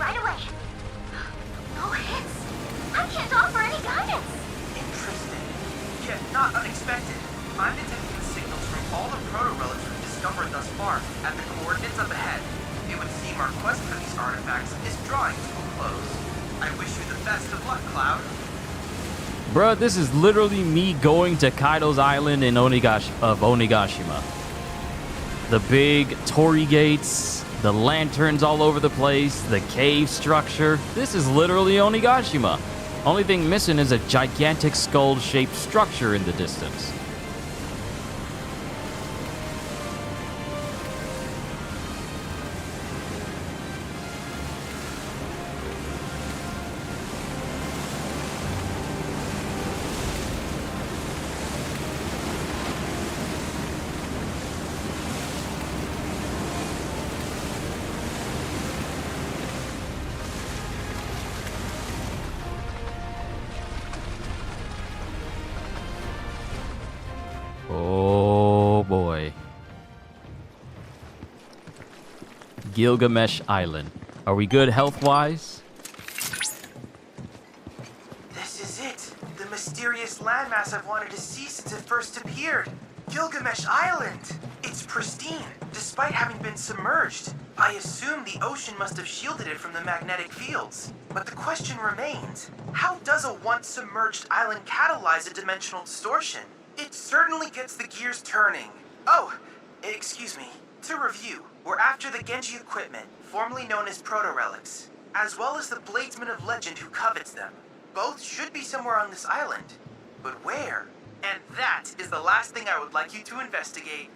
right away. No hits. I can't offer any guidance. Interesting. Yet not unexpected. I'm detecting signals from all the proto-relics we've discovered thus far at the coordinates up ahead. It would seem our quest for these artifacts is drawing to a close. I wish you the best of luck, Cloud. Bruh, this is literally me going to Kaido's Island in Onigashima. The big torii gates, the lanterns all over the place, the cave structure. This is literally Onigashima. Only thing missing is a gigantic skull-shaped structure in the distance. Oh boy. Gilgamesh Island. Are we good health-wise? This is it. The mysterious landmass I've wanted to see since it first appeared. Gilgamesh Island. It's pristine, despite having been submerged. I assume the ocean must have shielded it from the magnetic fields. But the question remains, how does a once-submerged island catalyze a dimensional distortion? It certainly gets the gears turning. Oh, excuse me. To review, we're after the Genji equipment, formerly known as proto-relics, as well as the bladesman of legend who covets them. Both should be somewhere on this island. But where? And that is the last thing I would like you to investigate.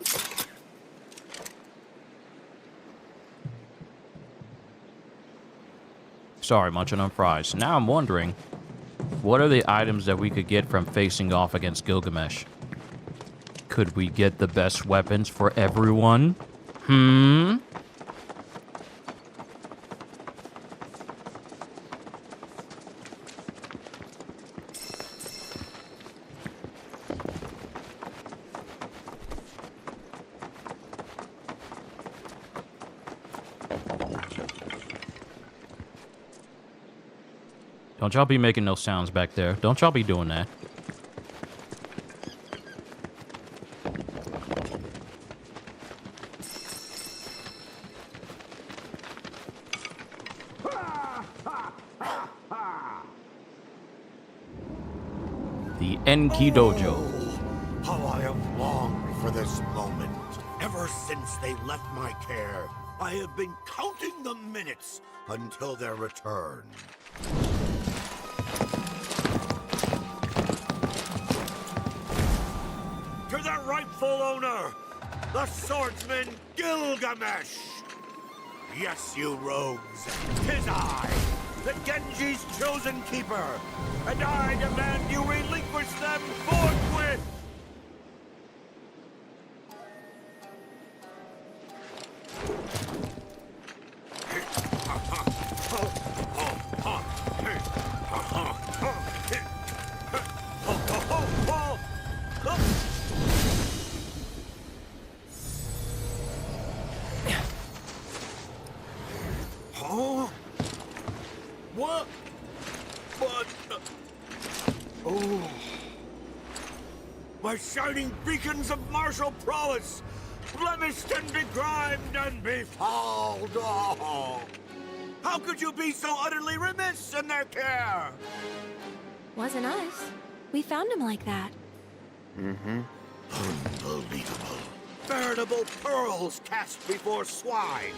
Sorry, munching on fries. Now I'm wondering, what are the items that we could get from facing off against Gilgamesh? Could we get the best weapons for everyone? Don't y'all be making no sounds back there. Don't y'all be doing that. The Enki Dojo. How I have longed for this moment. Ever since they left my care, I have been counting the minutes until their return. To their rightful owner, the swordsman Gilgamesh! Yes, you rogues, 'tis I, the Genji's chosen keeper, and I demand you relinquish them forthwith! What? But... oh... my shining beacons of martial prowess, blemished and begrimed and befouled. Oh. How could you be so utterly remiss in their care? Wasn't us. We found him like that. Mm-hmm. Unbelievable. Veritable pearls cast before swine.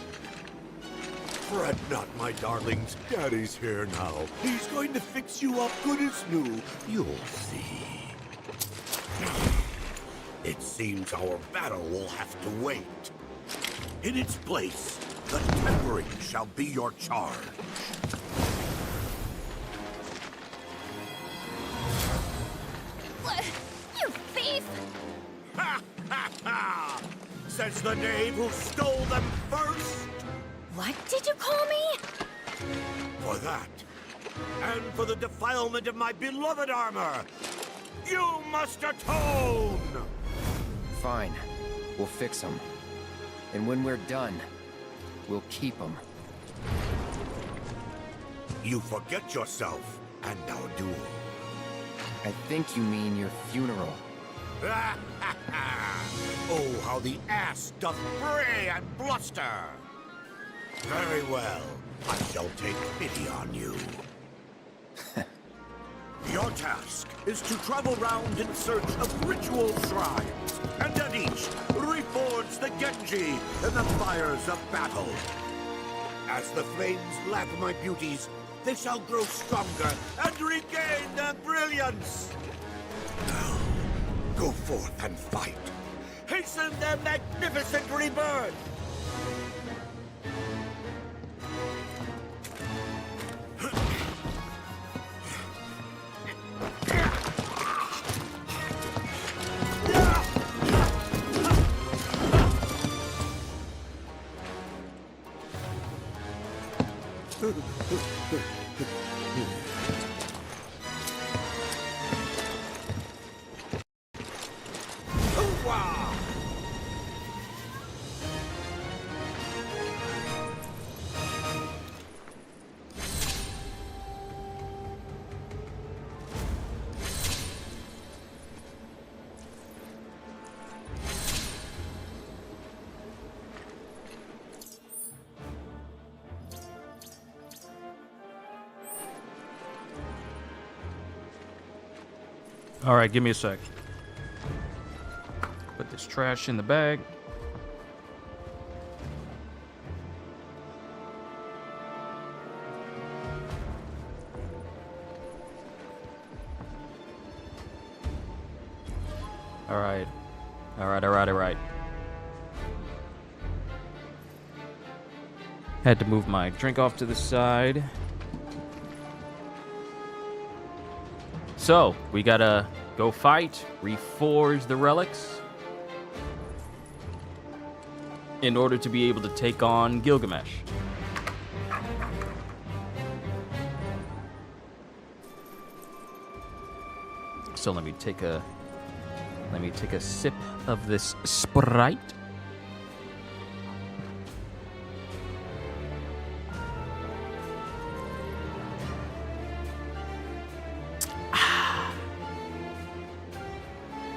Fret not, my darlings. Daddy's here now. He's going to fix you up good as new. You'll see. It seems our battle will have to wait. In its place, the tempering shall be your charge. What? You thief! Ha ha ha! says the knave who stole them first. What did you call me? For that, and for the defilement of my beloved armor, you must atone! Fine. We'll fix them. And when we're done, we'll keep them. You forget yourself and our duel. I think you mean your funeral. Oh, how the ass doth bray and bluster! Very well, I shall take pity on you. Your task is to travel round in search of ritual shrines, and at each, reforge the Genji in the fires of battle. As the flames lap my beauties, they shall grow stronger and regain their brilliance. Now, go forth and fight. Hasten their magnificent rebirth. All right, give me a sec. Put this trash in the bag. All right. All right. Had to move my drink off to the side. So, we gotta go fight, reforge the relics in order to be able to take on Gilgamesh. So let me take a sip of this Sprite.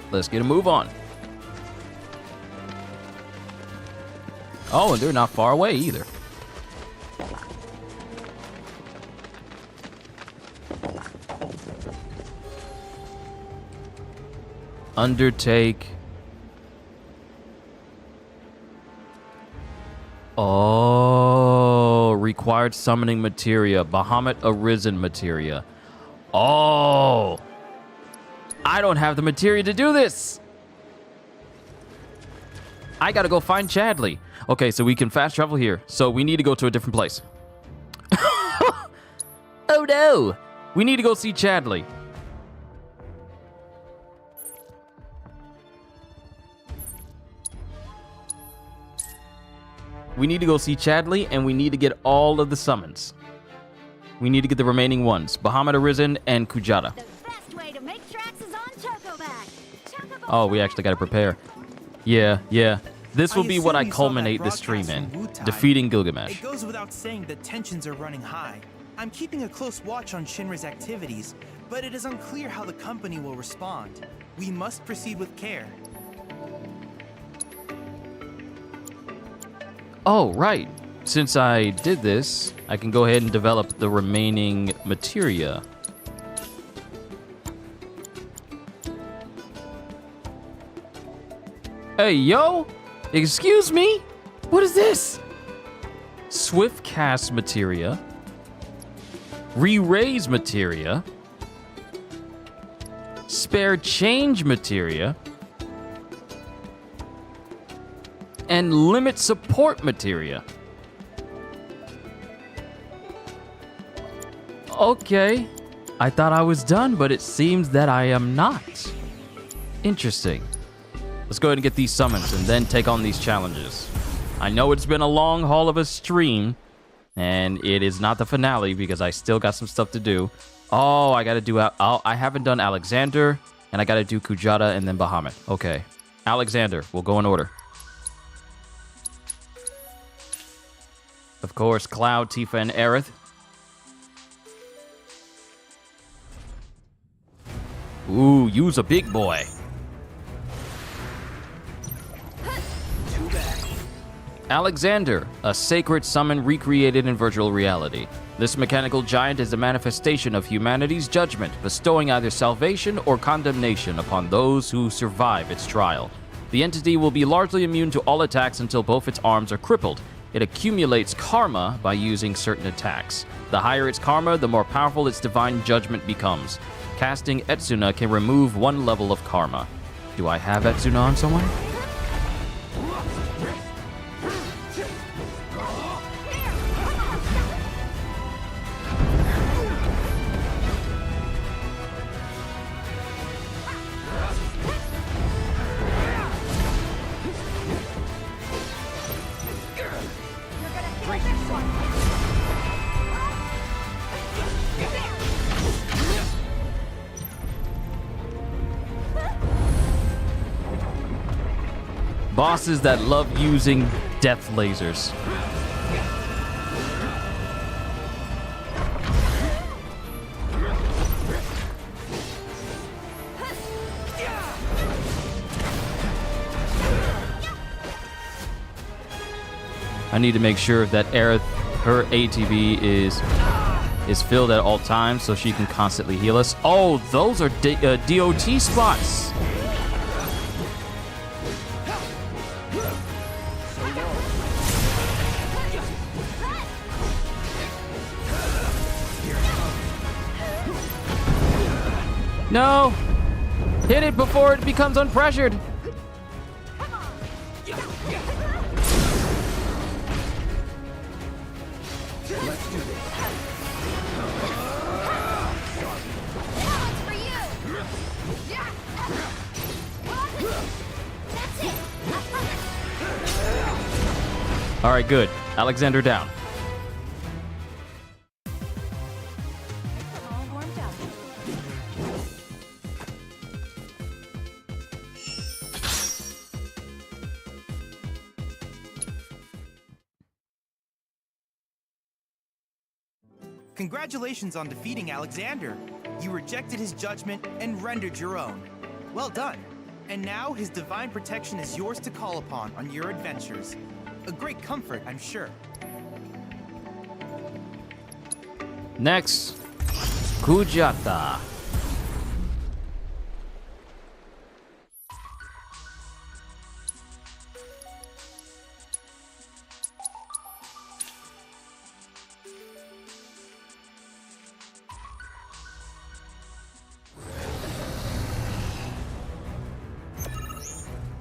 Let's get a move on. Oh, and they're not far away either. Undertake. Oh, required summoning materia. Bahamut Arisen materia. Oh. I don't have the materia to do this. I gotta go find Chadley. Okay, so we can fast travel here. So we need to go to a different place. Oh no! We need to go see Chadley. We need to go see Chadley, and we need to get all of the summons. We need to get the remaining ones. Bahamut Arisen and Kujata. Oh, we actually got to prepare. Yeah. This will be what I culminate this stream in. Defeating Gilgamesh. It goes without saying that tensions are running high. I'm keeping a close watch on Shinra's activities, but it is unclear how the company will respond. We must proceed with care. Oh, right. Since I did this, I can go ahead and develop the remaining materia. Hey, yo! Excuse me? What is this? Swift cast materia. Re-raise materia. Spare change materia. And limit support materia. Okay. I thought I was done, but it seems that I am not. Interesting. Let's go ahead and get these summons and then take on these challenges. I know it's been a long haul of a stream, and it is not the finale because I still got some stuff to do. Oh, I got to do... I haven't done Alexander, and I got to do Kujata and then Bahamut. Okay. Alexander. We'll go in order. Of course, Cloud, Tifa, and Aerith. Ooh, use a big boy. Alexander, a sacred summon recreated in virtual reality. This mechanical giant is a manifestation of humanity's judgment, bestowing either salvation or condemnation upon those who survive its trial. The entity will be largely immune to all attacks until both its arms are crippled. It accumulates karma by using certain attacks. The higher its karma, the more powerful its divine judgment becomes. Casting Etsuna can remove 1 level of karma. Do I have Etsuna on someone? Bosses that love using death lasers. I need to make sure that Aerith, her ATB is filled at all times so she can constantly heal us. Oh, those are DOT spots. No! Hit it before it becomes unpressured. All right, good. Alexander down. Congratulations on defeating Alexander. You rejected his judgment and rendered your own. Well done. And now his divine protection is yours to call upon on your adventures. A great comfort, I'm sure. Next, Kujata.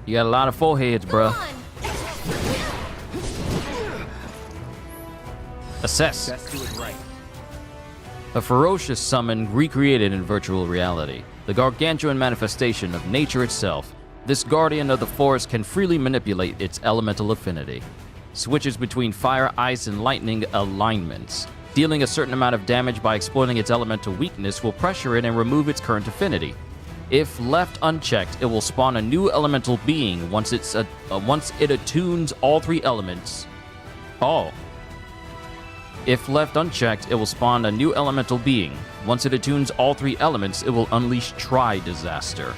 You got a lot of foreheads, bruh. Assess. A ferocious summon recreated in virtual reality. The gargantuan manifestation of nature itself. This guardian of the forest can freely manipulate its elemental affinity. Switches between fire, ice, and lightning alignments. Dealing a certain amount of damage by exploiting its elemental weakness will pressure it and remove its current affinity. If left unchecked, it will spawn a new elemental being once it attunes all 3 elements. Oh. If left unchecked, it will spawn a new elemental being. Once it attunes all 3 elements, it will unleash Tri-Disaster.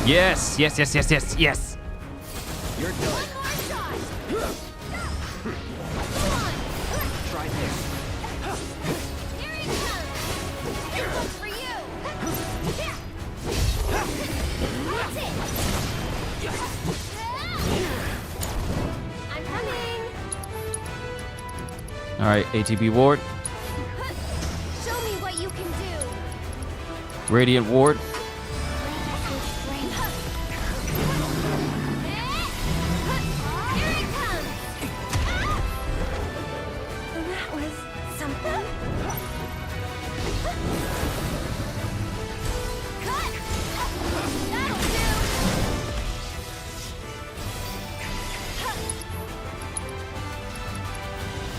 Yes, yes, yes, yes, yes, yes. You're done. Try this. Here he comes! This one's for you! That's it! I'm coming! All right, ATB ward, Show me what you can do! Radiant ward. Here he comes! That was something. Cut! That'll do!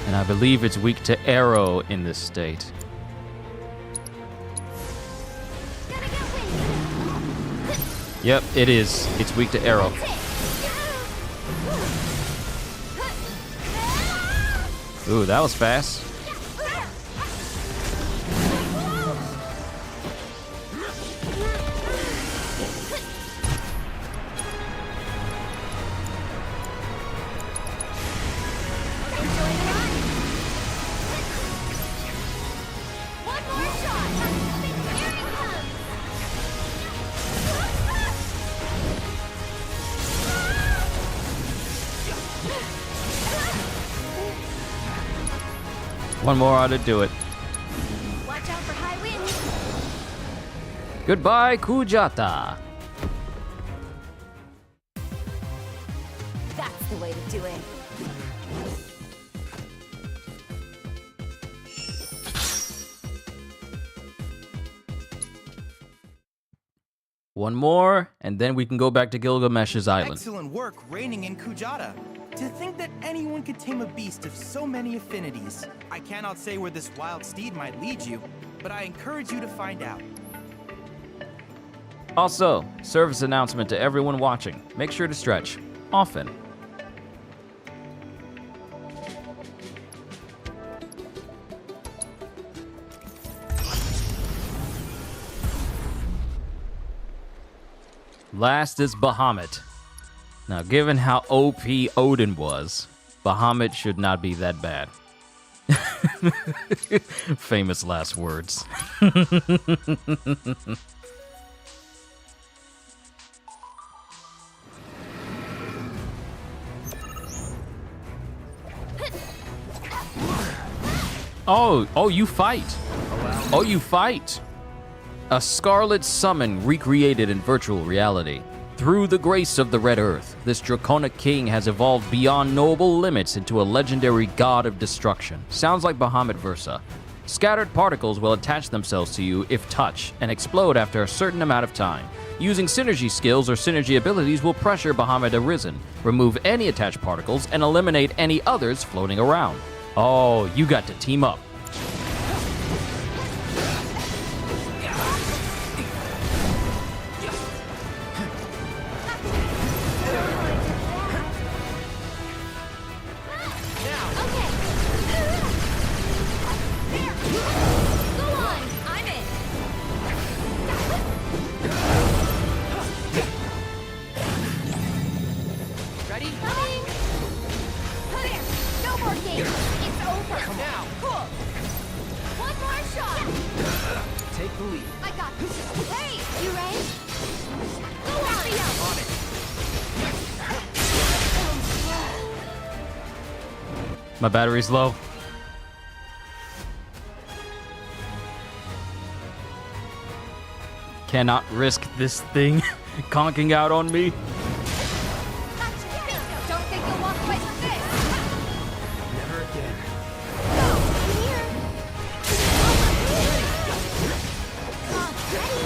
And I believe it's weak to arrow in this state. Yep, it is. It's weak to arrow. Ooh, that was fast. One more shot! Here he comes! One more ought to do it. Watch out for high winds! Goodbye, Kujata. That's the way to do it. One more, and then we can go back to Gilgamesh's island. Excellent work reigning in Kujata. To think that anyone could tame a beast of so many affinities. I cannot say where this wild steed might lead you, but I encourage you to find out. Also, service announcement to everyone watching. Make sure to stretch often. Last is Bahamut. Now, given how OP Odin was, Bahamut should not be that bad. Famous last words. Oh, you fight. Oh, you fight. A scarlet summon recreated in virtual reality. Through the grace of the Red Earth, this draconic king has evolved beyond noble limits into a legendary god of destruction. Sounds like Bahamut Versa. Scattered particles will attach themselves to you if touched and explode after a certain amount of time. Using synergy skills or synergy abilities will pressure Bahamut Arisen, remove any attached particles, and eliminate any others floating around. Oh, you got to team up. My battery's low. Cannot risk this thing conking out on me. Don't think you'll walk away from this! Never again. Go! Here! Come on, ready?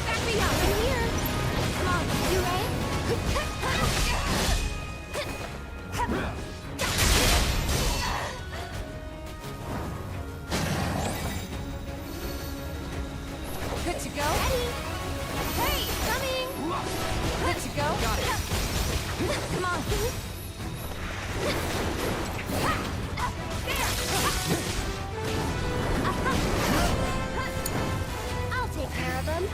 Back me up! I'm here! Come on, you ready? Good to go? Ready? Hey, coming! Good to go? Got it. Come on. I'll take care of them.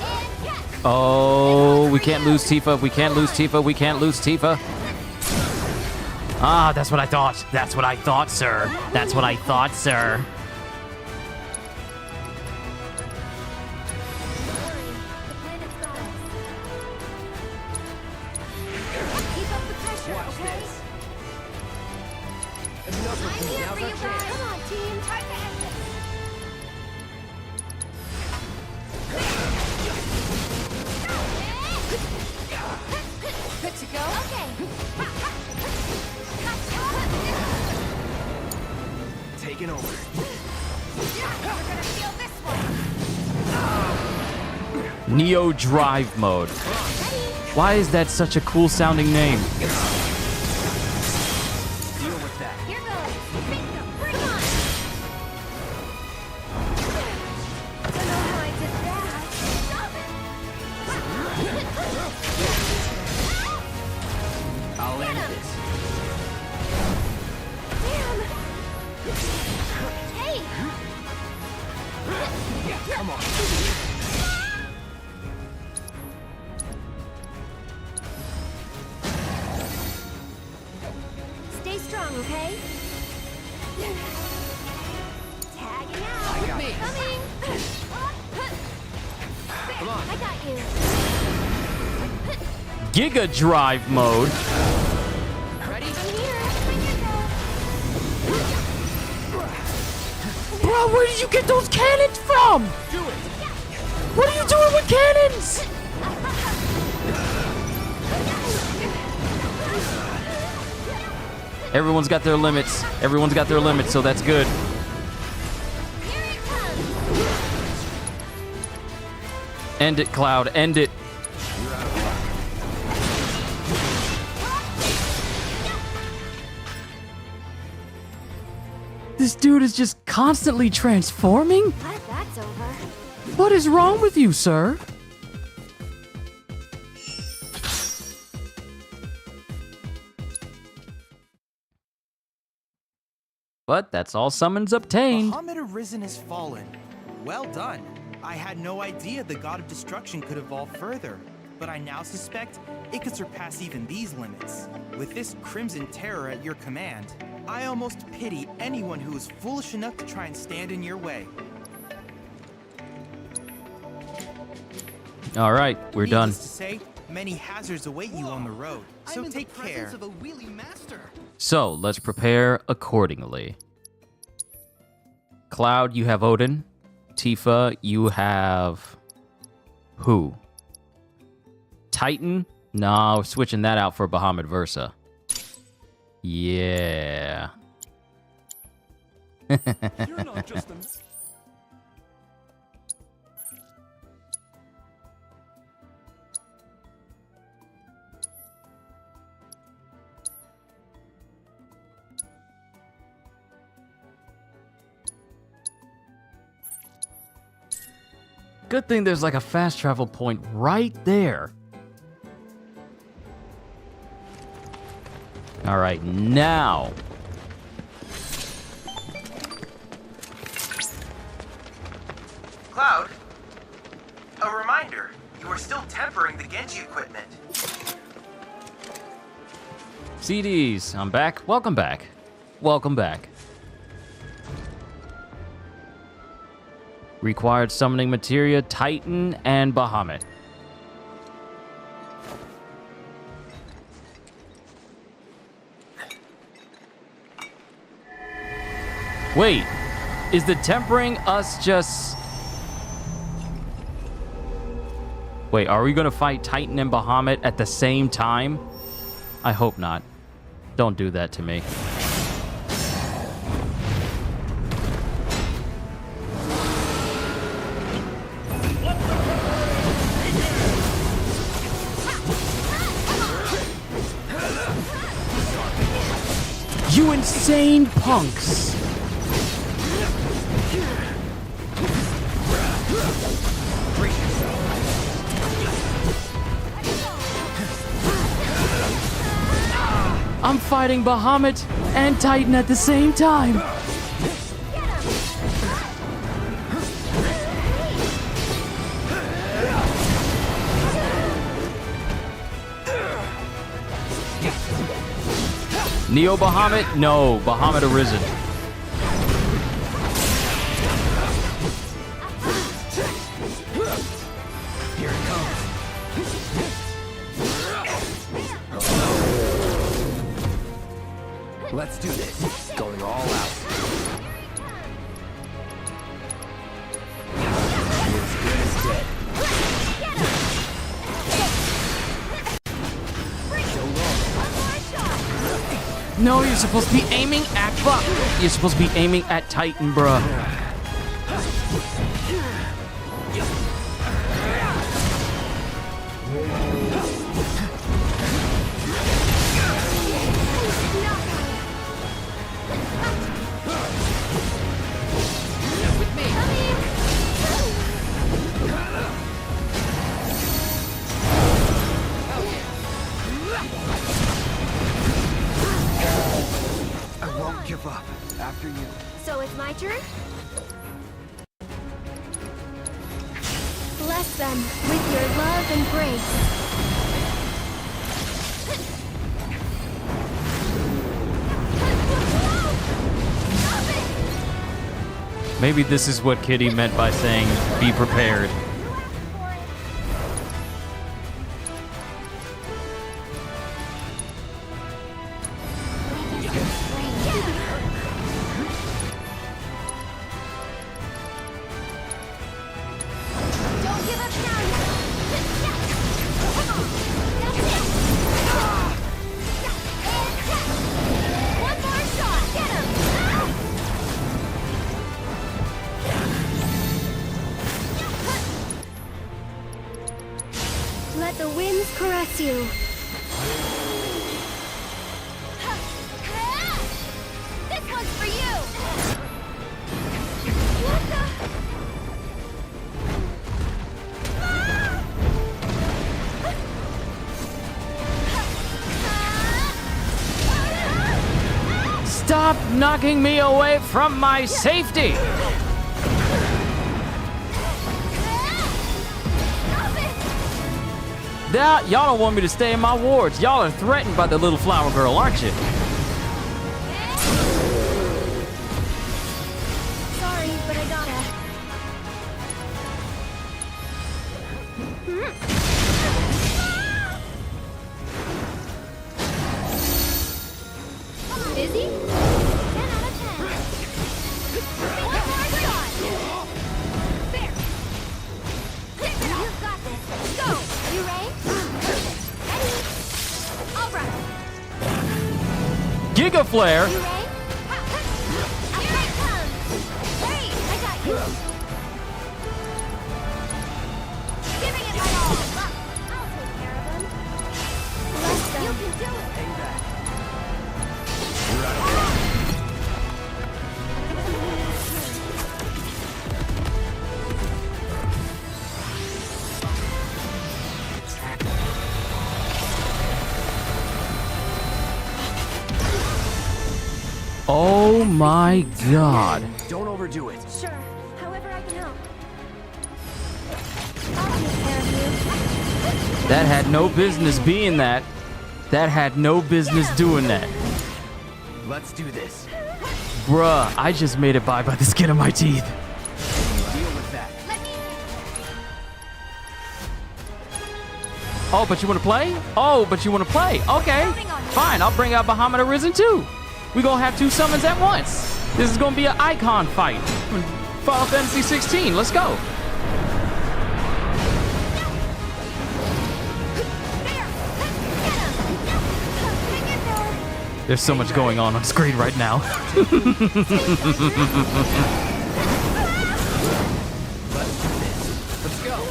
And catch! Oh, we can't lose Tifa. We can't lose Tifa. We can't lose Tifa. Ah, that's what I thought. That's what I thought, sir. That's what I thought, sir. Good to go? Okay. Taking over. We're gonna feel this one. Neo Drive Mode. Why is that such a cool sounding name? Deal with that. Here goes. Bingo. Bring on. Don't know how I did that. Stop it. I'll end this. Damn. Hey. Yeah, come on. Stay strong, okay? Tagging out. I got Me. this. Coming. Come on. I got you. Giga Drive Mode. Ready? I'm here. Bring it down. Bro, where did you get those cannons from? Do it. What are you doing with cannons? Everyone's got their limits. Everyone's got their limits, so that's good. Here it comes. End it, Cloud. End it. This dude is just constantly transforming? Glad that's over. What is wrong with you, sir? But that's all summons obtained. Bahamut Arisen has fallen. Well done. I had no idea the god of destruction could evolve further, but I now suspect it could surpass even these limits. With this crimson terror at your command, I almost pity anyone who is foolish enough to try and stand in your way. All right, we're done. Needless to say, many hazards await you on the road, so take care. Of a wheelie master. So let's prepare accordingly. Cloud, you have Odin. Tifa, you have who? Titan? No, we're switching that out for Bahamut Versa. Yeah. You're not just an... Good thing there's like a fast travel point right there. All right, now. Cloud, a reminder, you are still tempering the Genji equipment. CDs, I'm back. Welcome back. Welcome back. Required summoning materia, Titan, and Bahamut. Wait, is the tempering us just... Wait, are we gonna fight Titan and Bahamut at the same time? I hope not. Don't do that to me. You insane punks! I'm fighting Bahamut and Titan at the same time. Neo Bahamut? No, Bahamut Arisen. Here it comes. Let's do this. Going all out. As good as dead. No, you're supposed to be aiming at fuck. You're supposed to be aiming at Titan, bruh. Give up. After you. So it's my turn? Bless them with your love and grace. Maybe this is what Kitty meant by saying, be prepared. Let the winds caress you. This one's for you! Stop knocking me away from my safety! Y'all don't want me to stay in my wards. Y'all are threatened by the little flower girl, aren't you? Sorry, but I gotta. Busy? 10 out of 10. One more shot. There. You've got this. Go. You ready? Ready. All right. Giga Flare. You ready? Here it comes. Hey, I got you. Giving it my all. I'll take care of them. Bless them. You can do it. Hang back. Oh my god. Don't overdo it. Sure, however I can help. I'll take care of you. That had no business being that. That had no business doing that. Let's do this. Bruh, I just made it by the skin of my teeth. Deal with that. Oh, but you want to play? Oh, but you want to play? Okay, fine. I'll bring out Bahamut Arisen too. We gonna have two summons at once. This is gonna be an icon fight. Final Fantasy 16. Let's go. There's so much going on screen right now. Let's do this. Let's go.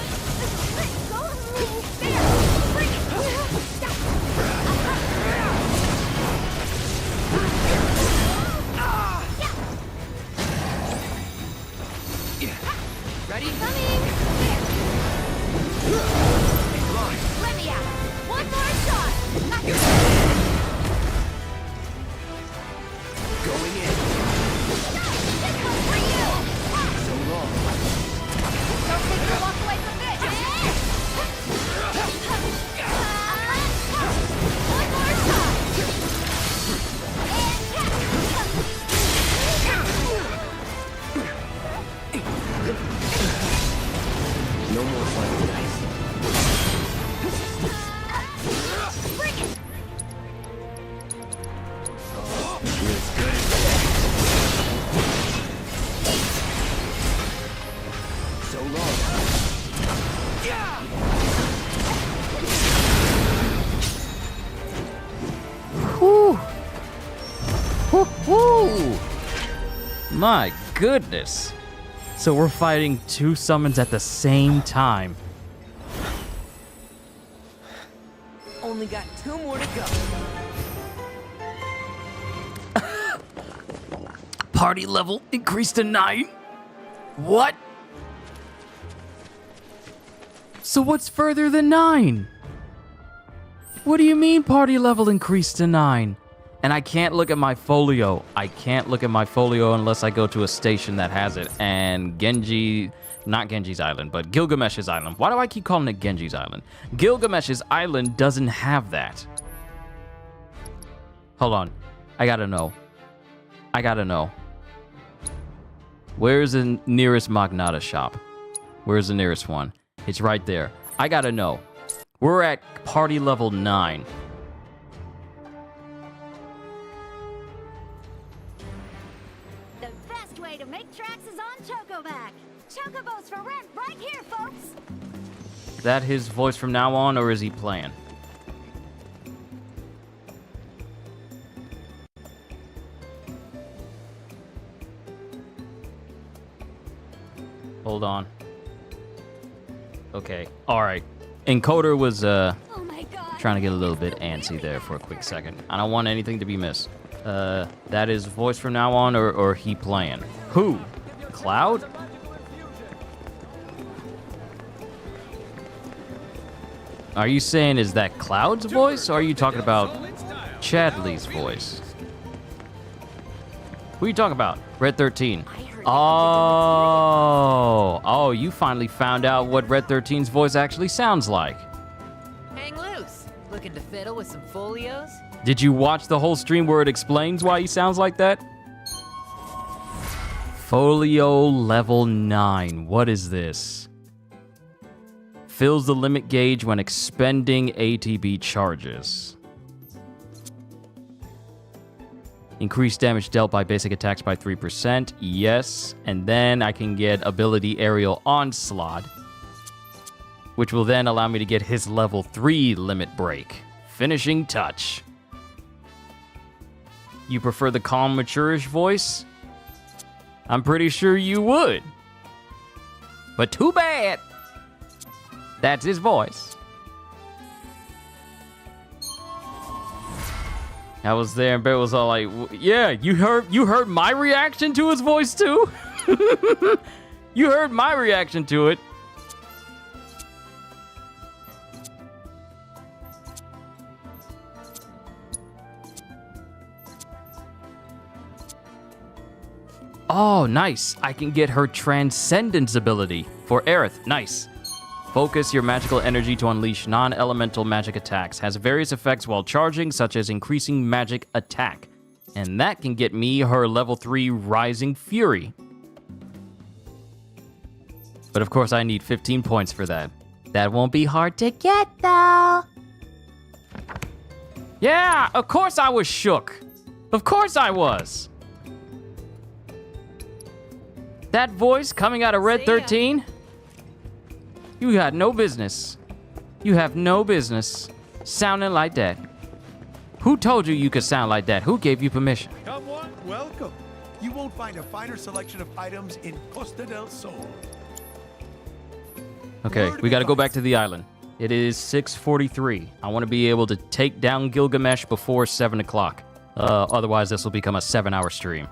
Ready? Coming! Let me out! One more shot! Going in. This one's for you! So long. Whew. Woo-hoo. My goodness. So we're fighting 2 summons at the same time. Only got 2 more to go. Party level increased to 9? What? So what's further than 9? What do you mean party level increased to 9? And I can't look at my folio. I can't look at my folio unless I go to a station that has it. And not Genji's Island, but Gilgamesh's Island. Why do I keep calling it Genji's Island? Gilgamesh's Island doesn't have that. Hold on. I gotta know. Where's the nearest Magnata shop? Where's the nearest one? It's right there. I gotta know. We're at party level 9. The best way to make tracks is on Chocoback. Chocobos for rent right here, folks. Is that his voice from now on, or is he playing? Hold on. Okay. All right. Encoder was trying to get a little bit antsy there for a quick second. I don't want anything to be missed. That is voice from now on, or he playing? Who? Cloud? Are you saying is that Cloud's voice, or are you talking about Chadley's voice? Who are you talking about? Red 13. Oh, you finally found out what Red 13's voice actually sounds like. Hang loose. Looking to fiddle with some folios? Did you watch the whole stream where it explains why he sounds like that? Folio level 9. What is this? Fills the limit gauge when expending ATB charges. Increased damage dealt by basic attacks by 3%. Yes. And then I can get ability Aerial Onslaught, which will then allow me to get his level 3 limit break. Finishing touch. You prefer the calm, mature-ish voice? I'm pretty sure you would. But too bad. That's his voice. I was there, and Bear was all like, "Yeah, you heard my reaction to his voice too. You heard my reaction to it." Oh, nice. I can get her Transcendence ability for Aerith. Nice. Focus your magical energy to unleash non-elemental magic attacks. Has various effects while charging, such as increasing magic attack. And that can get me her level 3 Rising Fury. But of course I need 15 points for that. That won't be hard to get though. Yeah, of course I was shook. Of course I was. That voice coming out of Red 13? You got no business. You have no business sounding like that. Who told you could sound like that? Who gave you permission? Come on, welcome. You won't find a finer selection of items in Costa del Sol. Okay, we got to go back to the island. It is 6:43. I want to be able to take down Gilgamesh before 7 o'clock. Otherwise, this will become a 7-hour stream.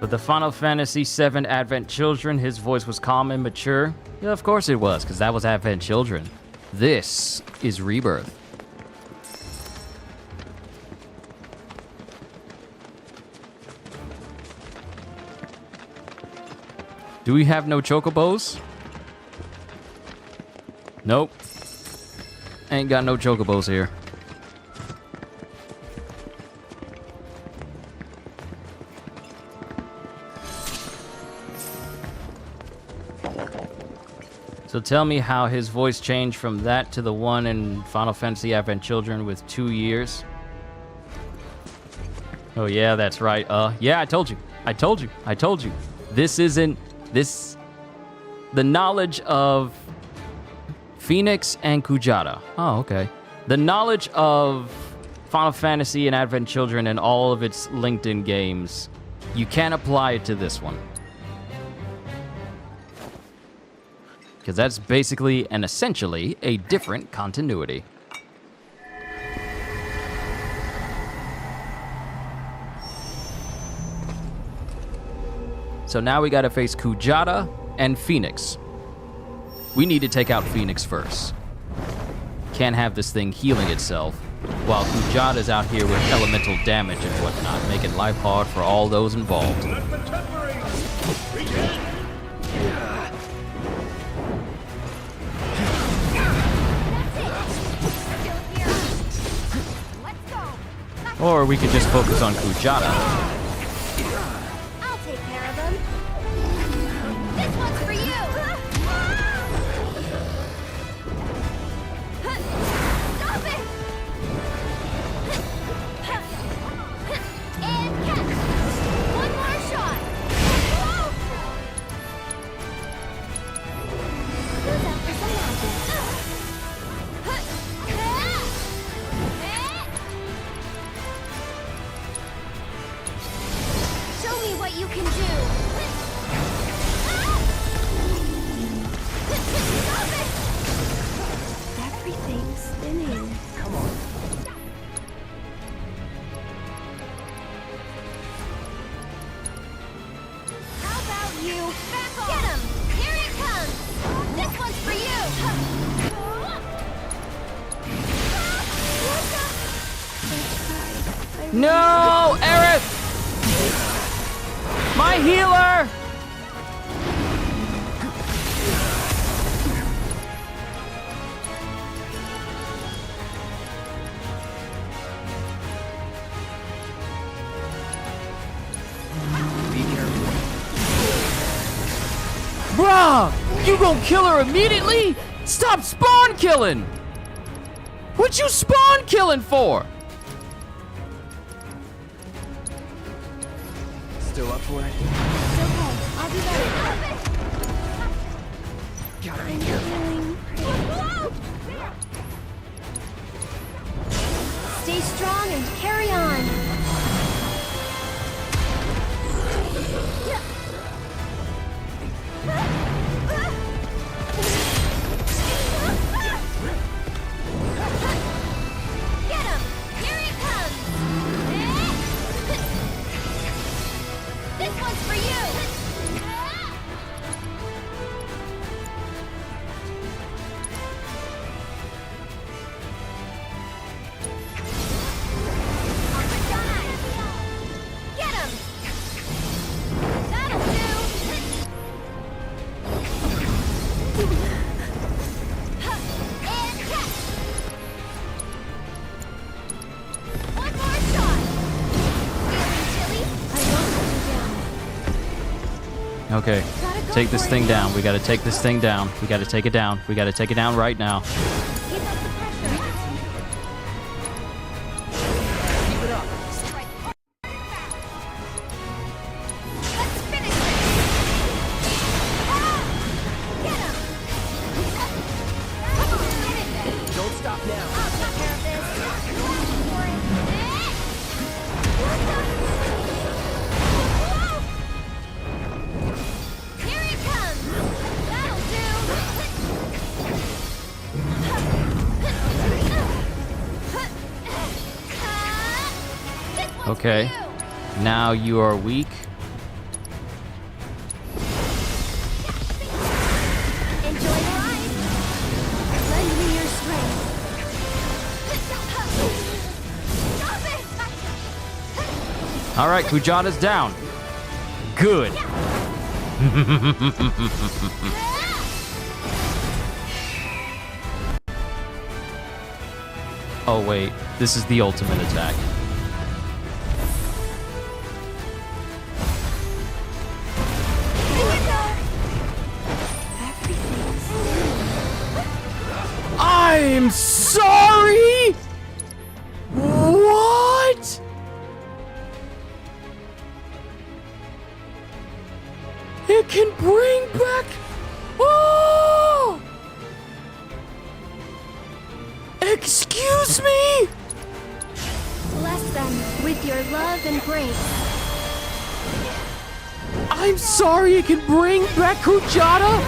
But the Final Fantasy VII Advent Children, his voice was calm and mature. Yeah, of course it was, because that was Advent Children. This is Rebirth. Do we have no chocobos? Nope. Ain't got no chocobos here. So tell me how his voice changed from that to the one in Final Fantasy Advent Children with 2 years. Oh yeah, that's right. Yeah, I told you. This isn't the knowledge of Phoenix and Kujata. Oh, okay. The knowledge of Final Fantasy and Advent Children and all of its linked-in games, you can't apply it to this one. Because that's basically and essentially a different continuity. So now we gotta face Kujata and Phoenix. We need to take out Phoenix first. Can't have this thing healing itself while Kujata's out here with elemental damage and whatnot, making life hard for all those involved. Or we could just focus on Kujata. I'll take care of them. This one's for you. Stop it! And catch. One more shot. Goes out for some magic. Show me what you can do. Stop it! Everything's spinning. Come on. How about you back off? Get him! Here it comes! This one's for you! No, Aerith! My healer! Be careful. Bruh! You gon' kill her immediately? Stop spawn killing! What you spawn killing for? Still up for it? It's okay. I'll be better. Gotta be I'm careful. feeling pretty. Stay strong and carry on. Get him! Here it comes! This one's for you! Get him! That'll do! And catch! One more shot! Feeling chilly? I won't let you down. Okay, take this thing down. We gotta take this thing down. We gotta take it down. We gotta take it down right now. Keep up the pressure. Keep it up. Let's finish this! Get him! Come on, get in there! Don't stop now. I'll take care of this. Here it comes! That'll do! This one's Okay. for you. Now you are weak. Enjoy the ride. Lend me your strength. Stop it! All right, Kujata's down. Good. Oh wait, this is the ultimate attack. Here we go. Everything's can bring back. Oh! Excuse me? Bless them with your love and grace. I'm sorry, it can bring back Kujata?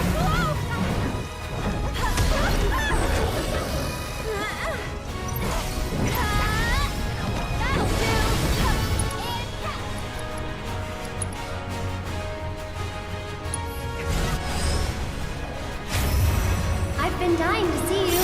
I've been dying to see you.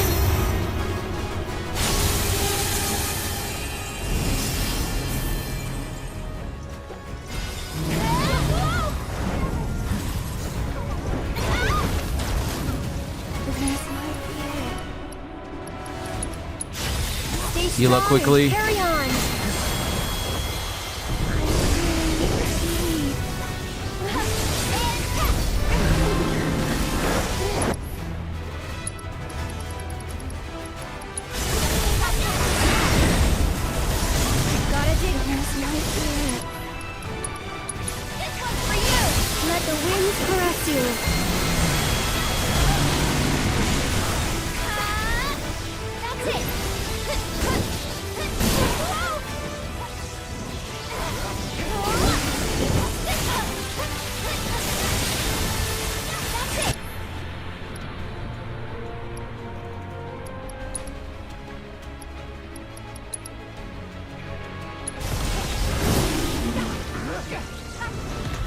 Heal up quickly. Carry on. Gotta dig this right here. This one's for you. Let the winds caress you. That's it.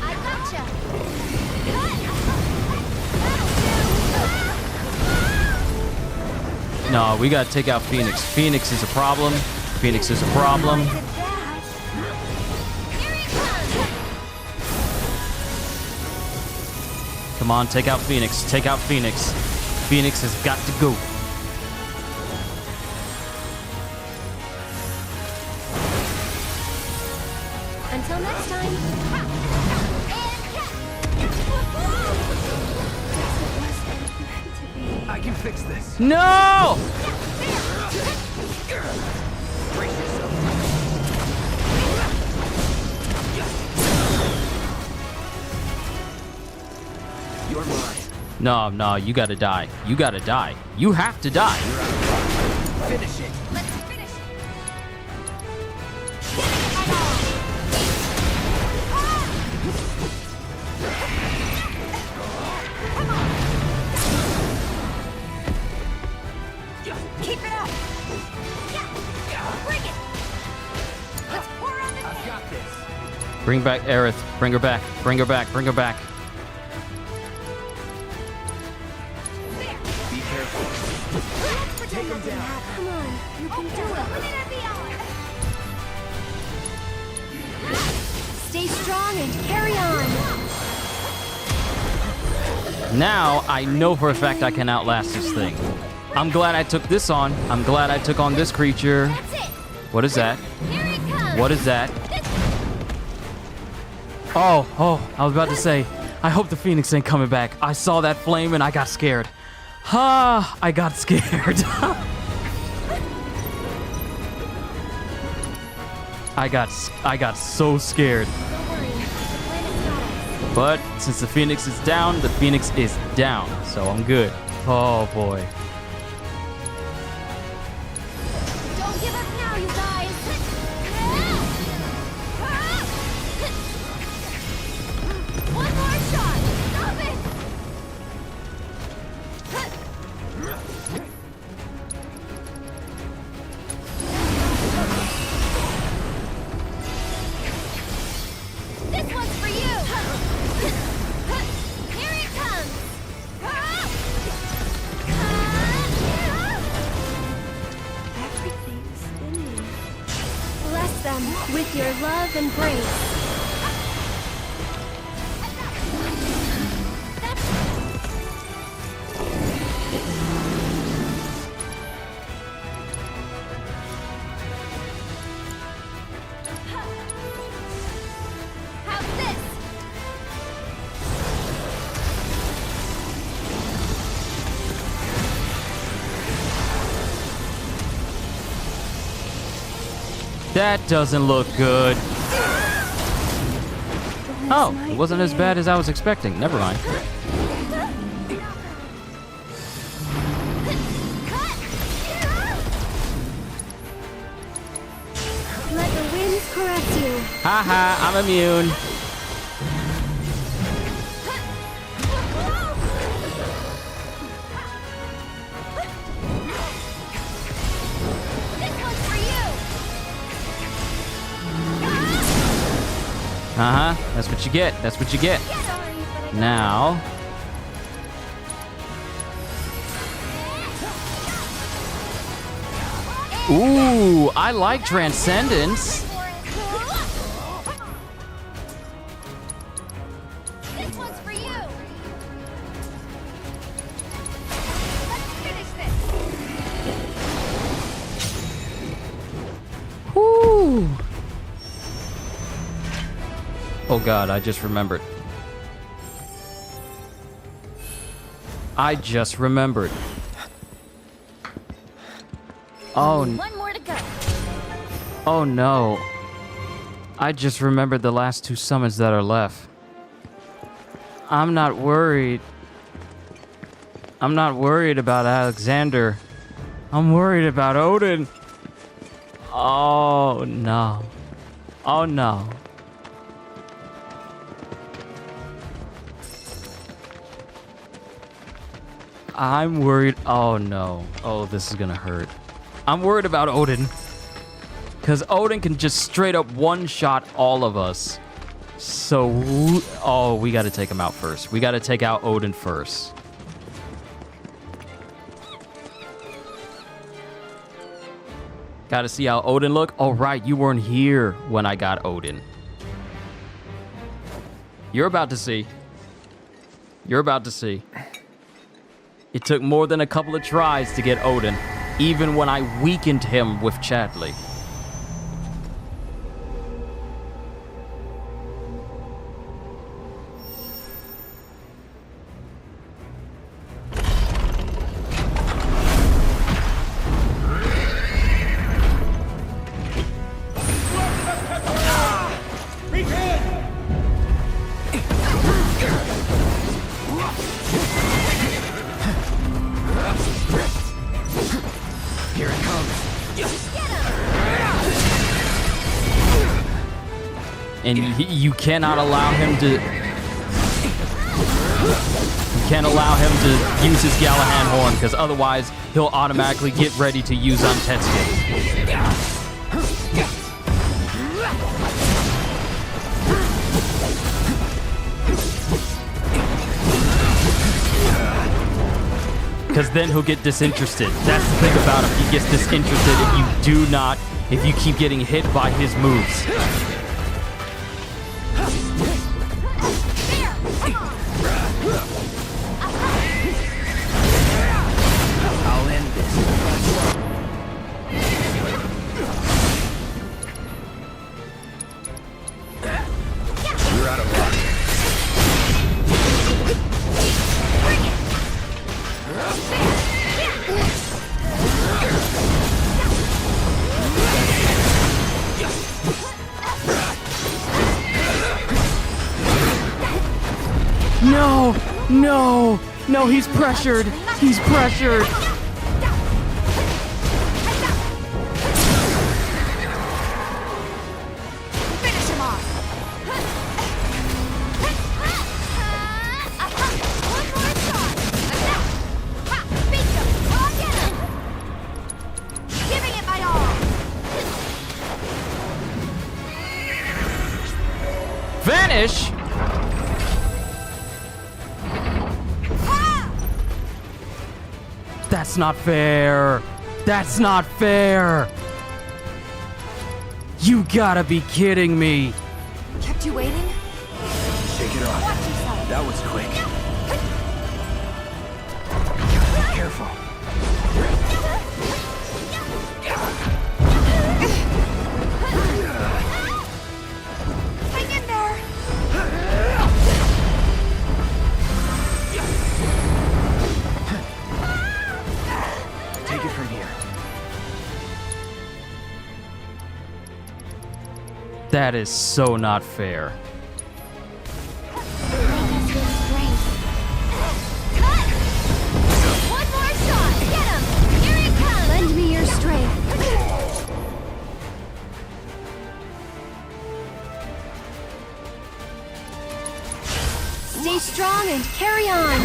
I gotcha. No, we gotta take out Phoenix. Phoenix is a problem. Phoenix is a problem. Come on, take out Phoenix. Take out Phoenix. Phoenix has got to go. Until next time. I can fix this. No! Brace yourself. You're mine. No, you gotta die. You gotta die. You have to die. Finish it. Let's finish. Keep it up. Bring it. Let's pour on the I've got this. Bring back Aerith. Bring her back. Bring her back. Bring her back. Be careful. Take him down. Come on, you can do it. Stay strong and carry on. Now I know for a fact I can outlast this thing. I'm glad I took this on. I'm glad I took on this creature. What is that? What is that? Oh, I was about to say, I hope the Phoenix ain't coming back. I saw that flame and I got scared. I got scared. I got so scared. But since the Phoenix is down, the Phoenix is down. So I'm good. Oh boy. Don't give up now, you guys. One more shot. Stop it. This one's for you. Here it comes. Everything's spinning. Bless them with your love and grace. How's this? That doesn't look good. Oh, it wasn't as bad as I was expecting. Never mind. Let the winds caress you. Haha, I'm immune. Uh-huh, that's what you get. That's what you get. Now. Ooh, I like Transcendence. This one's for you. Let's finish this. Woo. Oh God, I just remembered. I just remembered. Oh. One more to go. Oh no. I just remembered the last 2 summons that are left. I'm not worried. I'm not worried about Alexander. I'm worried about Odin. Oh no. Oh no. I'm worried. Oh no. Oh, this is gonna hurt. I'm worried about Odin. Because Odin can just straight up one-shot all of us. So, oh, we gotta take him out first. We gotta take out Odin first. Gotta see how Odin look. Oh, right, you weren't here when I got Odin. You're about to see. You're about to see. It took more than a couple of tries to get Odin, even when I weakened him with Chadley. And you cannot allow him to... You can't allow him to use his Galahad horn, because otherwise he'll automatically get ready to use on Tetsuya. Because then he'll get disinterested. That's the thing about him. He gets disinterested if you keep getting hit by his moves. I'll end this. You're out of luck. No, no, no, he's pressured. He's pressured. Finish him off. One more shot. Ha! Beat him. I'll get him. Giving it my all. Vanish? That's not fair. That's not fair. You gotta be kidding me. Kept you waiting? Shake it off. That was quick. Be careful. Hang in there. Take it from here. That is so not fair. Stay strong and carry on.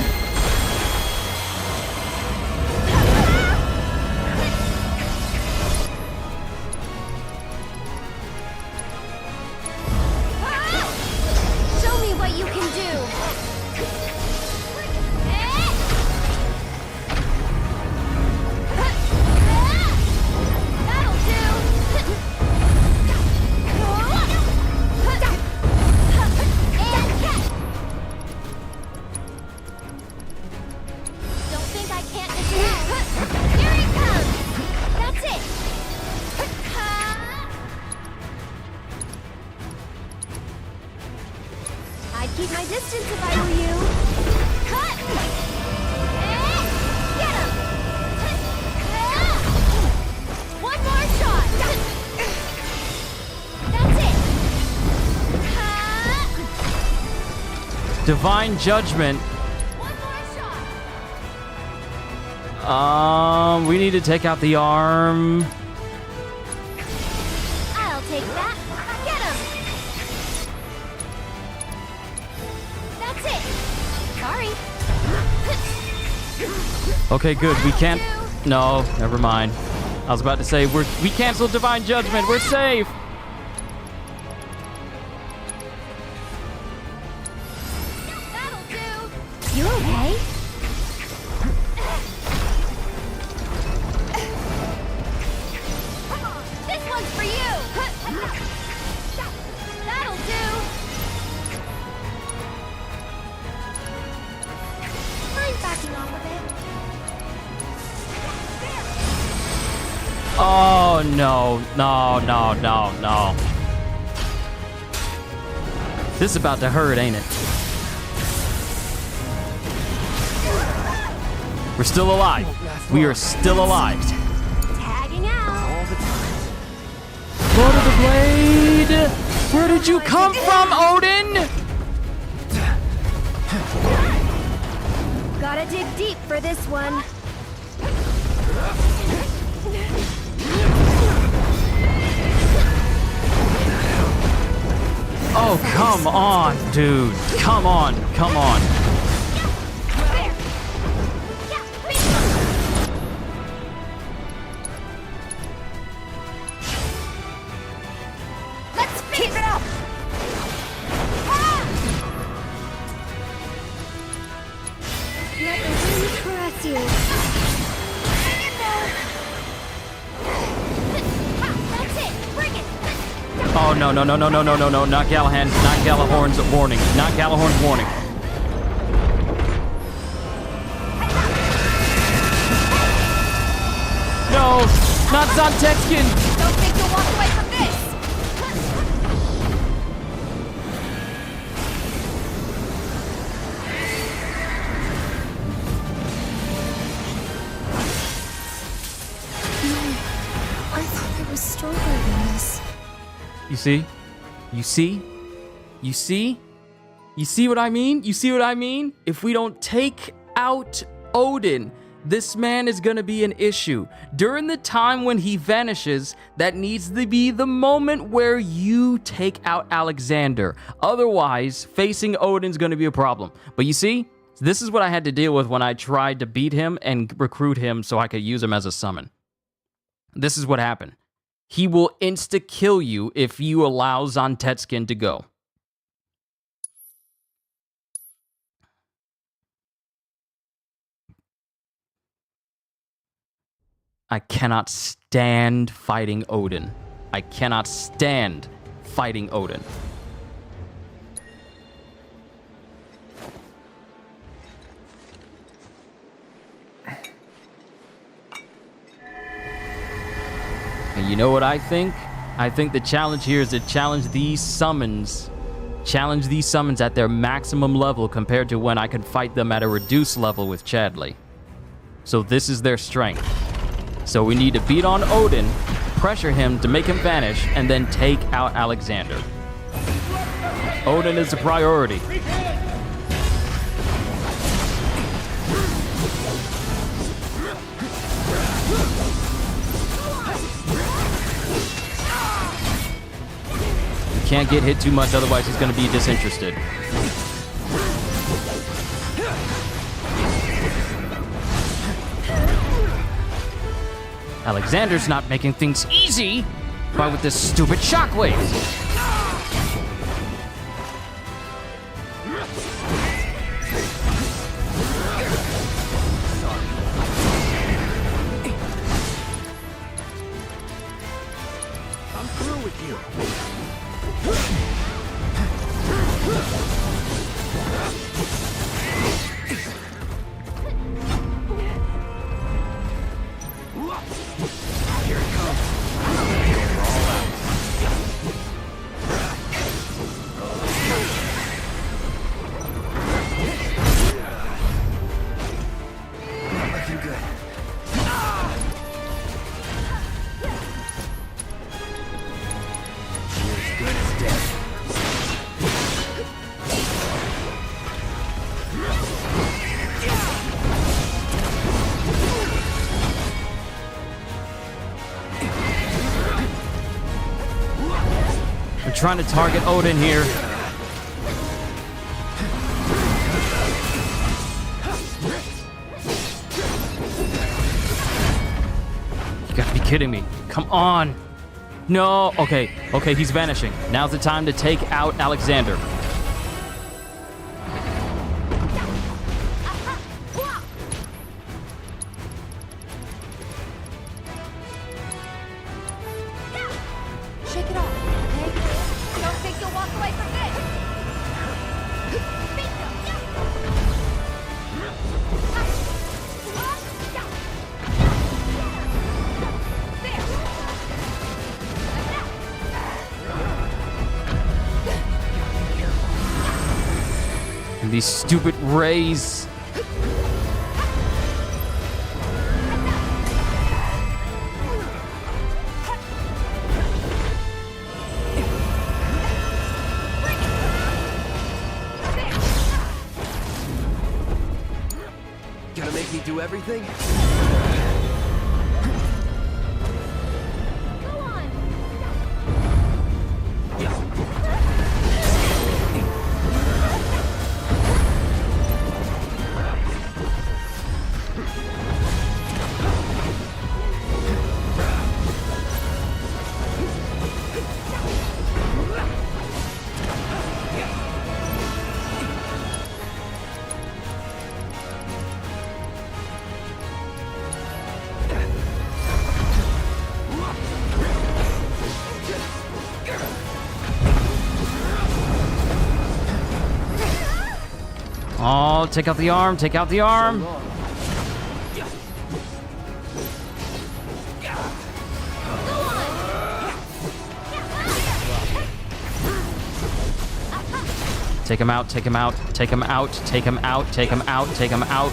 Show me what you can do. That'll do. And catch. Don't think I can't get you out. Here it comes. That's it. I'd keep my distance if I were you. Cut! Get him! One more shot! That's it! Divine Judgment. One more shot! We need to take out the arm. I'll take that. Get him! That's it! Sorry. Okay, good. We can't. No, never mind. I was about to say we canceled Divine Judgment. We're safe. That'll do. You okay? This one's for you. That'll do. I'm backing off a bit. Oh no, no. This is about to hurt, ain't it? We're still alive. We are still alive. Tagging out. Lord of the Blade! Where did you come from, Odin? Gotta dig deep for this one. Oh, come on, dude. Come on. Let's keep it up. Let the wind caress you. Hang in there. That's it. Bring it. Oh, no. Not Galahorn's warning. Not Galahorn's warning. No, not Zontexkin. Don't think you'll walk away from this. I thought I was stronger than this. You see? You see what I mean? You see what I mean? If we don't take out Odin, this man is gonna be an issue. During the time when he vanishes, that needs to be the moment where you take out Alexander. Otherwise, facing Odin's gonna be a problem. But you see, this is what I had to deal with when I tried to beat him and recruit him so I could use him as a summon. This is what happened. He will insta-kill you if you allow Zontexkin to go. I cannot stand fighting Odin. I cannot stand fighting Odin. And you know what I think? I think the challenge here is to challenge these summons. Challenge these summons at their maximum level compared to when I could fight them at a reduced level with Chadley. So this is their strength. So we need to beat on Odin, pressure him to make him vanish, and then take out Alexander. Odin is a priority. Can't get hit too much, otherwise he's going to be disinterested. Alexander's not making things easy by with this stupid shockwave. I'm through with you. Here it comes. Going all out. Not looking good. You're as good as dead. I'm trying to target Odin here. You gotta be kidding me. Come on. No. Okay. Okay, he's vanishing. Now's the time to take out Alexander. Shake it off, okay? Don't think you'll walk away from this! And these stupid rays. Gonna make me do everything? Oh, take out the arm, take out the arm. Take him out, take him out, take him out, take him out, take him out, take him out.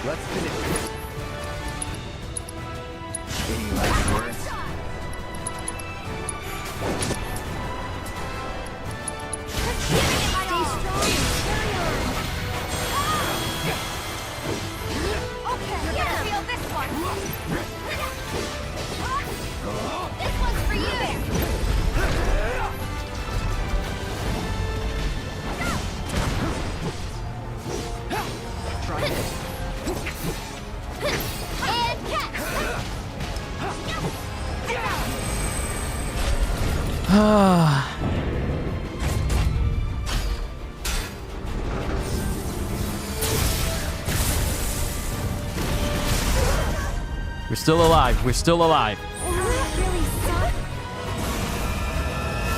Let's finish this. Any last words? We're still alive. We're still alive.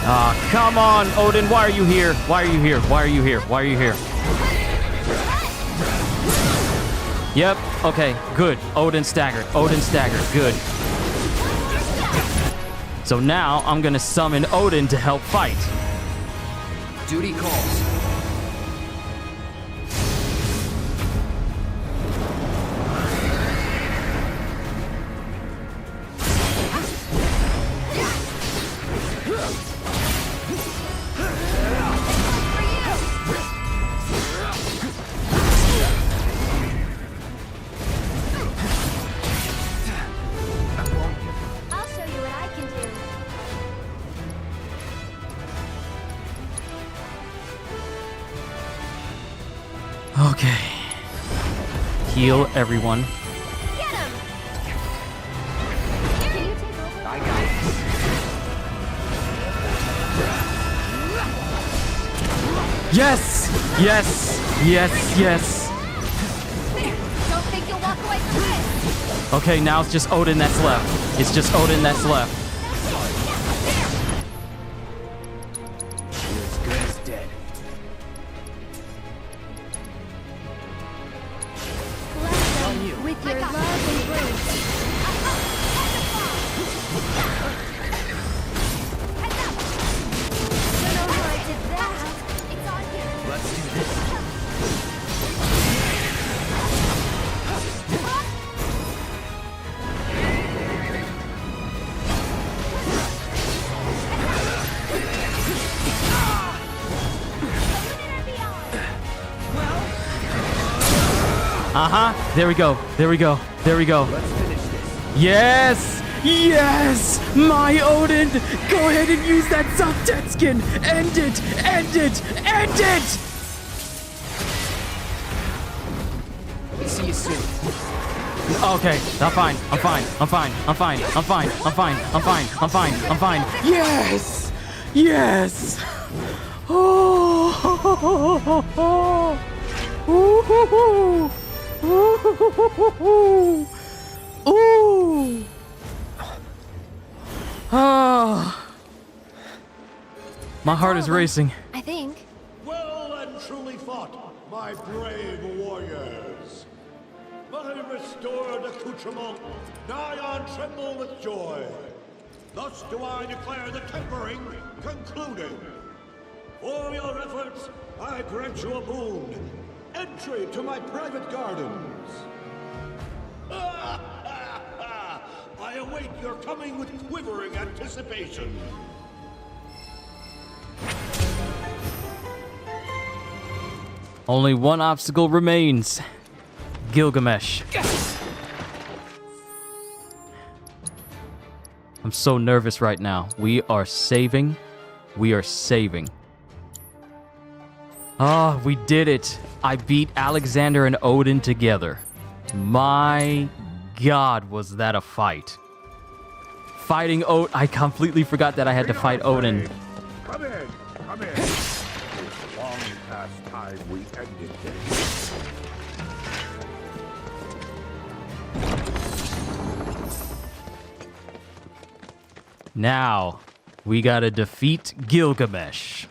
Ah, come on, Odin. Why are you here? Why are you here? Why are you here? Why are you here? Yep. Okay. Good. Odin staggered. Odin staggered. Good. So now I'm gonna summon Odin to help fight. Duty calls. I'll show you what I can do. Okay. Heal everyone. Get him! I got it. Yes! Yes! Yes! Yes! Don't think you'll walk away from this! Okay, now it's just Odin that's left. It's just Odin that's left. You're as good as dead. Bless them with your love and grace. Don't know how I did that. It's on you. Let's do this. Uh-huh. There we go. There we go. There we go. Let's finish this. Yes! Yes! My Odin! Go ahead and use that self-dead skin! End it! End it! End it! See you soon. Okay, I'm fine. I'm fine. I'm fine. I'm fine. I'm fine. I'm fine. I'm fine. I'm fine. I'm fine. Yes! Yes! Oh! Ooh! Ooh! Ooh! Oh! My heart is racing. I think. Well and truly fought, my brave warriors. My restored accoutrement, nigh on tremble with joy. Thus do I declare the tempering concluded. For your efforts, I grant you a boon. Entry to my private gardens. I await your coming with quivering anticipation. Only one obstacle remains. Gilgamesh. I'm so nervous right now. We are saving. We are saving. Ah, we did it. I beat Alexander and Odin together. My God, was that a fight. Fighting Odin. I completely forgot that I had to fight Odin. Come in, come in. It's long past time we ended this. Now, we gotta defeat Gilgamesh.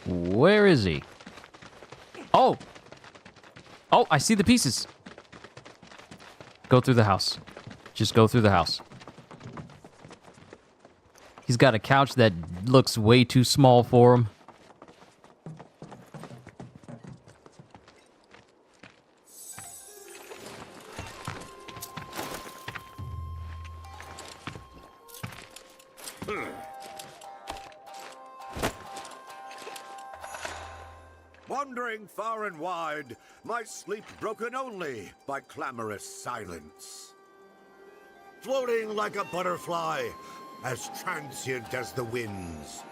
Where is he? Oh! Oh, I see the pieces. Go through the house. Just go through the house. He's got a couch that looks way too small for him. Wandering far and wide, my sleep broken only by clamorous silence. Floating like a butterfly, as transient as the winds.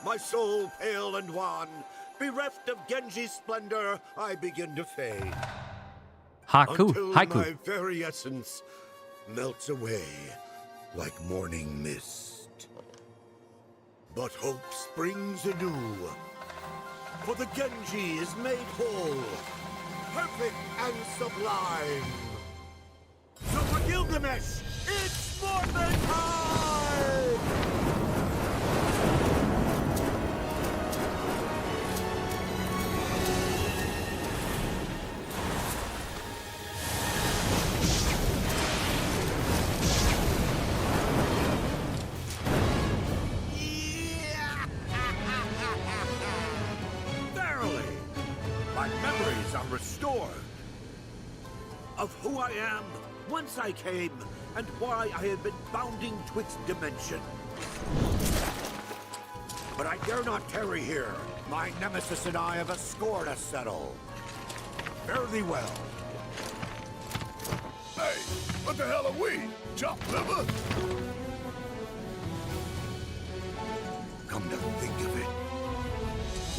My soul pale and wan, bereft of Genji's splendor, I begin to fade. Until Haiku. my very essence melts away like morning mist. But hope springs anew, for the Genji is made whole, perfect and sublime. So for Gilgamesh, it's Morphin time! Verily, my memories are restored of who I am, whence I came, and why I have been bounding twixt dimensions. But I dare not tarry here. My nemesis and I have a score to settle. Fare thee well. Hey, what the hell are we? Chopped liver? Come to think of it,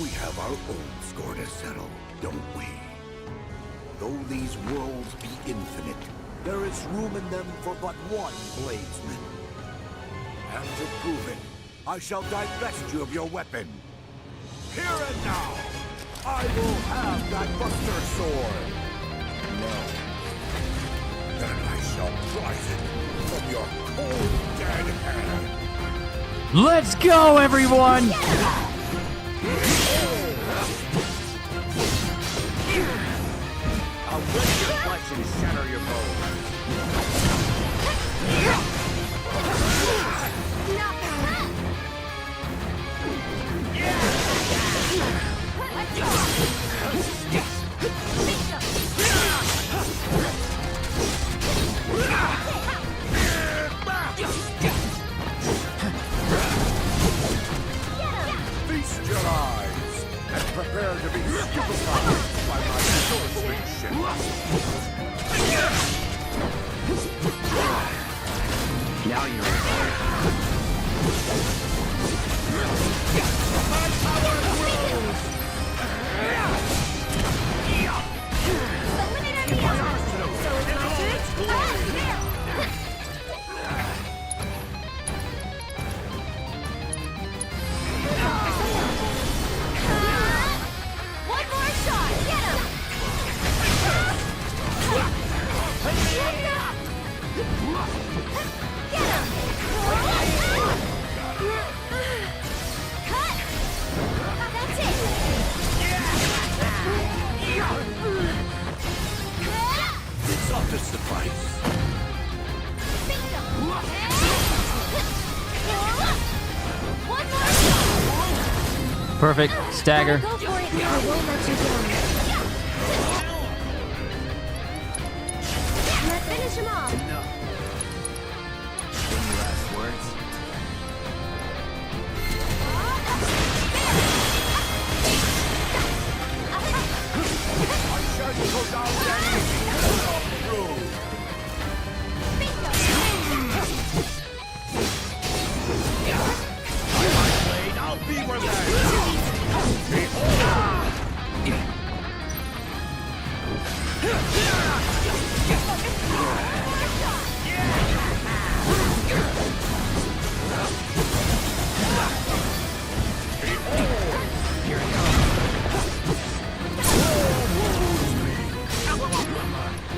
we have our own score to settle, don't we? Though these worlds be infinite, there is room in them for but one bladesman. And to prove it, I shall divest you of your weapon. Here and now, I will have that Buster Sword. No. Then I shall prize it from your cold dead hand. Let's go, everyone! I'll rip your flesh and shatter your bones. Feast your eyes and prepare to be stupefied by my swordsmanship. Now you're in. My power grows! My arsenal in all its glory! One more shot! Get him! Get him! Cut! That's it! It's ought to suffice. One more shot! Perfect. Stagger. Go for it, I won't let you down. Let's finish him off. Enough. Any last words? I shan't go down that easy. Come through. My blade, I'll be revenged.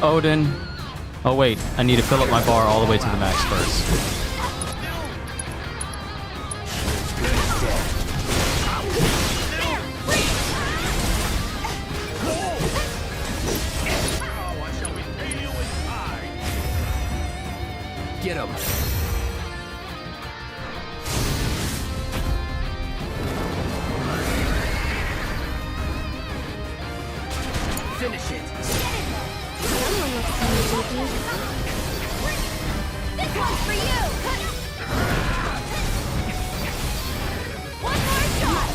Odin. Oh wait, I need to fill up my bar all the way to the max first. Get him. Finish it. Someone looks kind of cheeky. This one's for you! One more shot!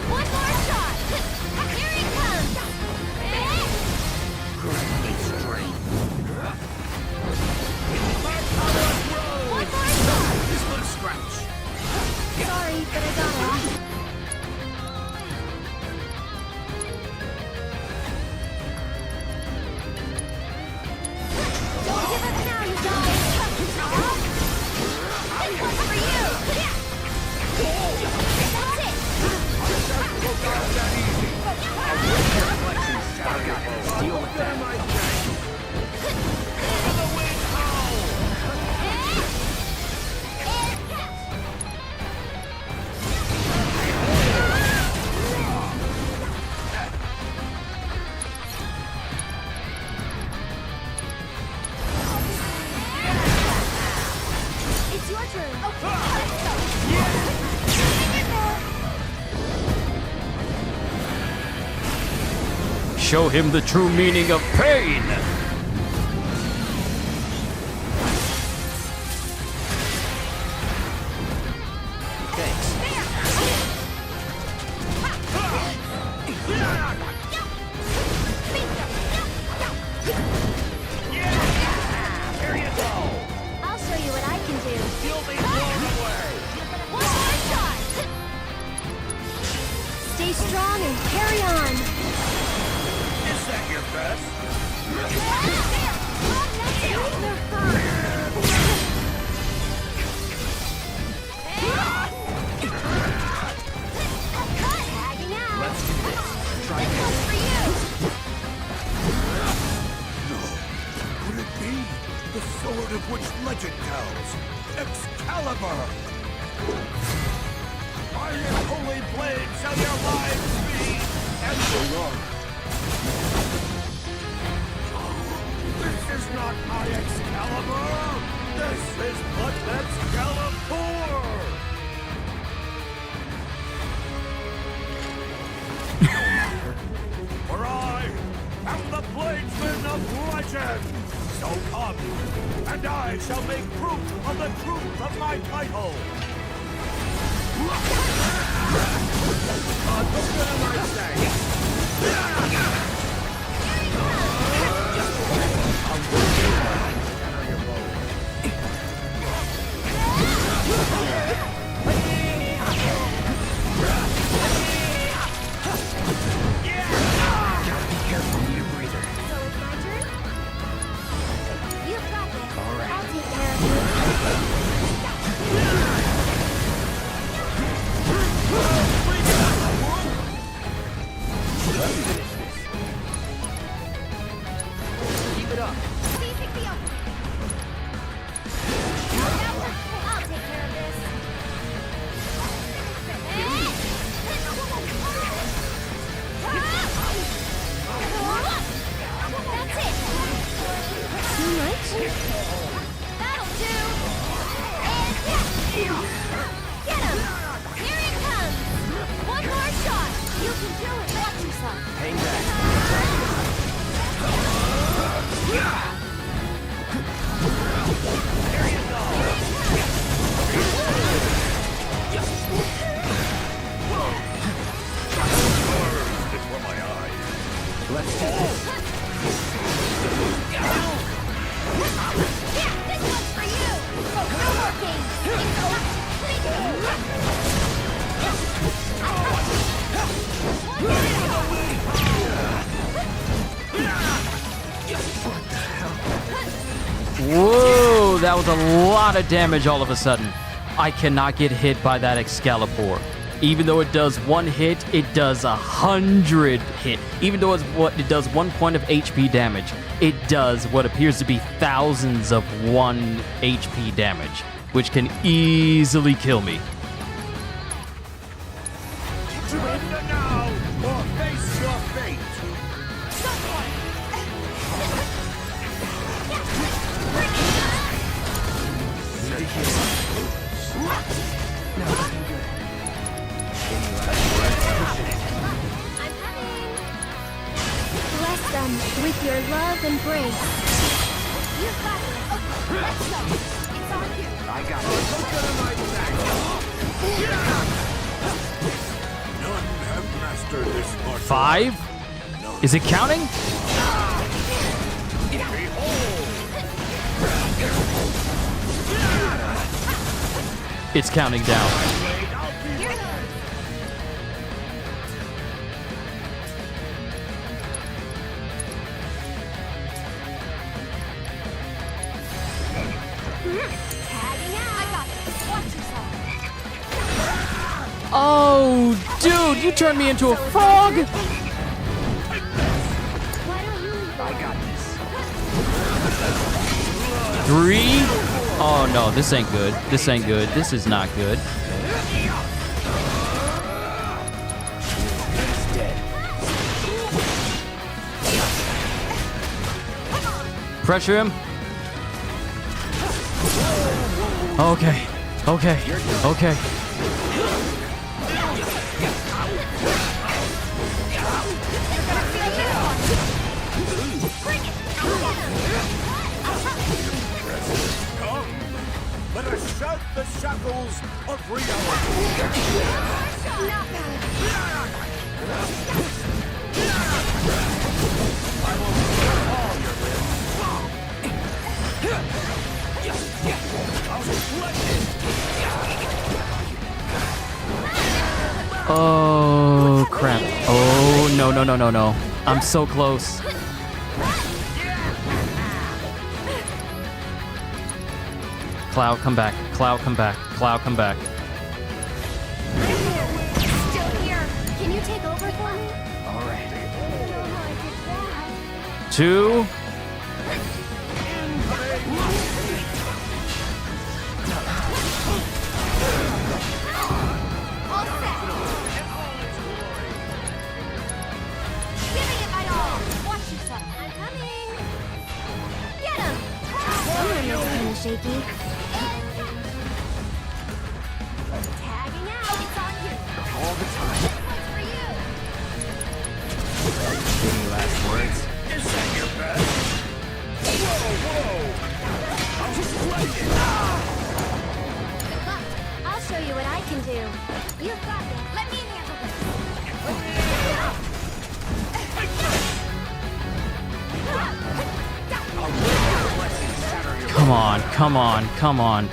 One more shot! Here he comes! Great strength. One more shot! This one's scratch. Sorry, but I got it. Don't give up now, you guys! This one's for you! That's it! Go down that easy. Deal with that. It's your turn. show him the true meaning of pain. I'll show you what I can do. You'll be blown away. One more shot. Stay strong and carry on. Is that your best? Tagging out. Let's do this. Try This this. one's for you. No. Could it be the sword of which legend tells? Excalibur! By your holy blade shall your lives be and belong. This is not my Excalibur! This is but Excalibur! For I am the bladesman of legend! So come, and I shall make proof of the truth of my title! What good am I saying? Gotta be careful, need a breather. So it's my turn? You've got this. All right. I'll take care of Keep it up. you. Pick me up. I'll take care of this. That's it. Too much? That'll do. And get him. Here it comes. One more shot. You can do it. Watch yourself. Hang back. There you go! Before my eyes. Let's do this. This one's for you. No more games. It's over. Whoa, that was a lot of damage all of a sudden. I cannot get hit by that Excalibur. Even though it does one hit, it does 100 hit. Even though it does 1 point of HP damage, it does what appears to be thousands of 1 HP damage, which can easily kill me. Surrender now, or face your fate! Bless them with your love and grace. You've got it. Okay, let's go. It's on you. I got this. None have mastered this art. 5? Is it counting? It's counting down. Tagging out. I got this. Watch yourself. Oh, dude, you turned me into a frog. Why don't you? I got this. 3? Oh no, this ain't good. This ain't good. This is not good. Pressure him. Okay. Okay. Okay. Bring it! Come! Let us shout the shackles of reality! I will break all your limbs! I'll deflect it! Oh, crap. Oh, no, no, no, no, no. I'm so close. Cloud, come back. Cloud, come back. Cloud, come back. Still here. Can you take over for me? All right. I don't know how I did that. 2. All set. Giving it my all. Watch yourself. I'm coming. Get him. Someone is kind of shaky. Tagging out. It's on you. All the time. What's for you? Any last words? Is that your best? Whoa! I'll just let it! Good luck. I'll show you what I can do. You've got it. Let me handle this. Come on, come on, come on.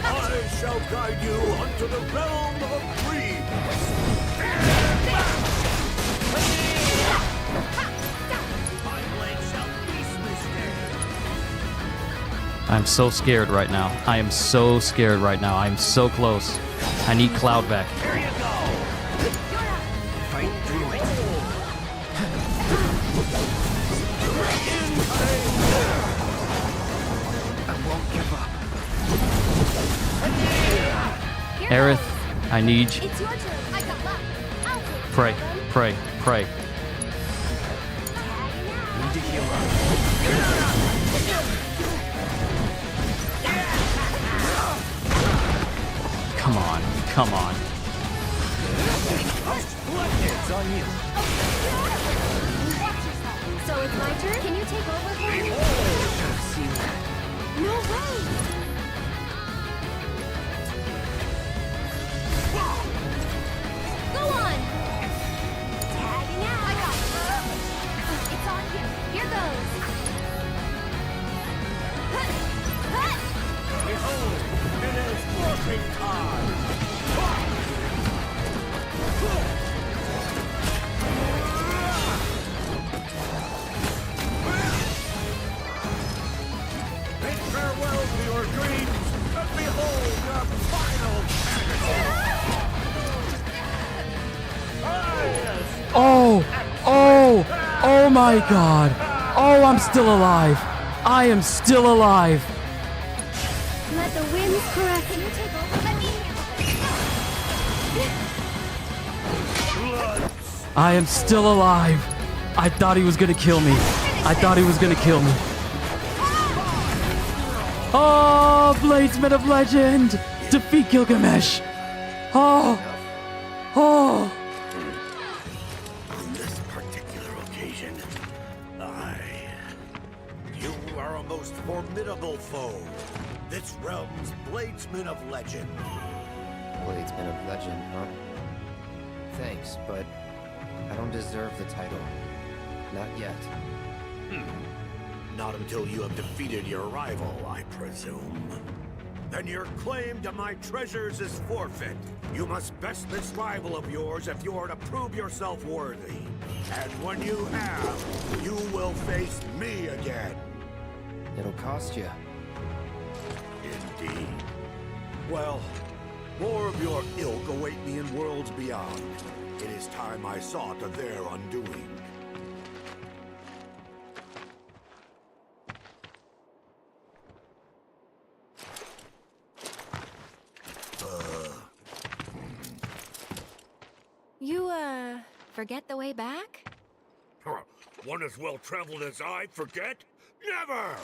I shall guide you unto the realm of dreams! My blade shall peacefully stand! I'm so scared right now. I am so scared right now. I'm so close. I need Cloud back. Here you go. Fight through it. I won't give up. Aerith, I need you. It's your turn. I got luck. I'll take it. Pray, pray, pray. Need to heal up. Come on, come on. It's on you. So it's my turn? Can you take over for me? Should've seen that. No way! Go on! Tagging out! I got it. It's on you. Here goes. Behold, it is working time! Bid farewell to your dreams, and behold your final agony! Oh, oh, oh my God. Oh, I'm still alive. I am still alive. Let the winds caress. Can you take over? Let me I am still alive. I thought he was gonna kill me. I thought he was gonna kill me. Oh, Bladesman of Legend! Defeat Gilgamesh! Oh! Oh! On this particular occasion, you are a most formidable foe. This realm's Bladesman of Legend. Bladesman of Legend, huh? Thanks, but I don't deserve the title. Not yet. Not until you have defeated your rival, I presume. Then your claim to my treasures is forfeit. You must best this rival of yours if you are to prove yourself worthy. And when you have, you will face me again. It'll cost you. Indeed. Well, more of your ilk await me in worlds beyond. It is time I saw to their undoing. You, forget the way back? One as well-traveled as I forget? Never!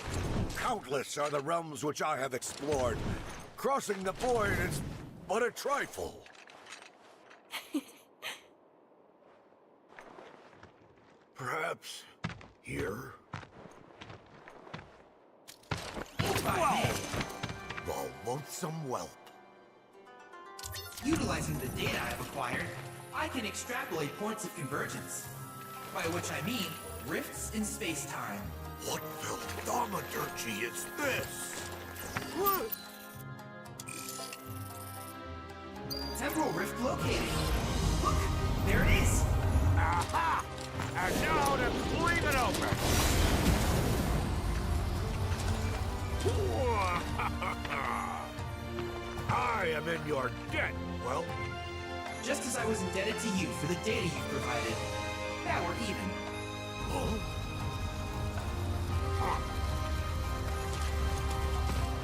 Countless are the realms which I have explored. Crossing the void is but a trifle. Perhaps here? Whoa. The loathsome whelp. Utilizing the data I've acquired, I can extrapolate points of convergence. By which I mean rifts in space-time. What Veldomaturgy is this? What? Temporal rift located. Look, there it is. Aha! And now to clean it open. I am in your debt, well. Just as I was indebted to you for the data you provided. Now we're even.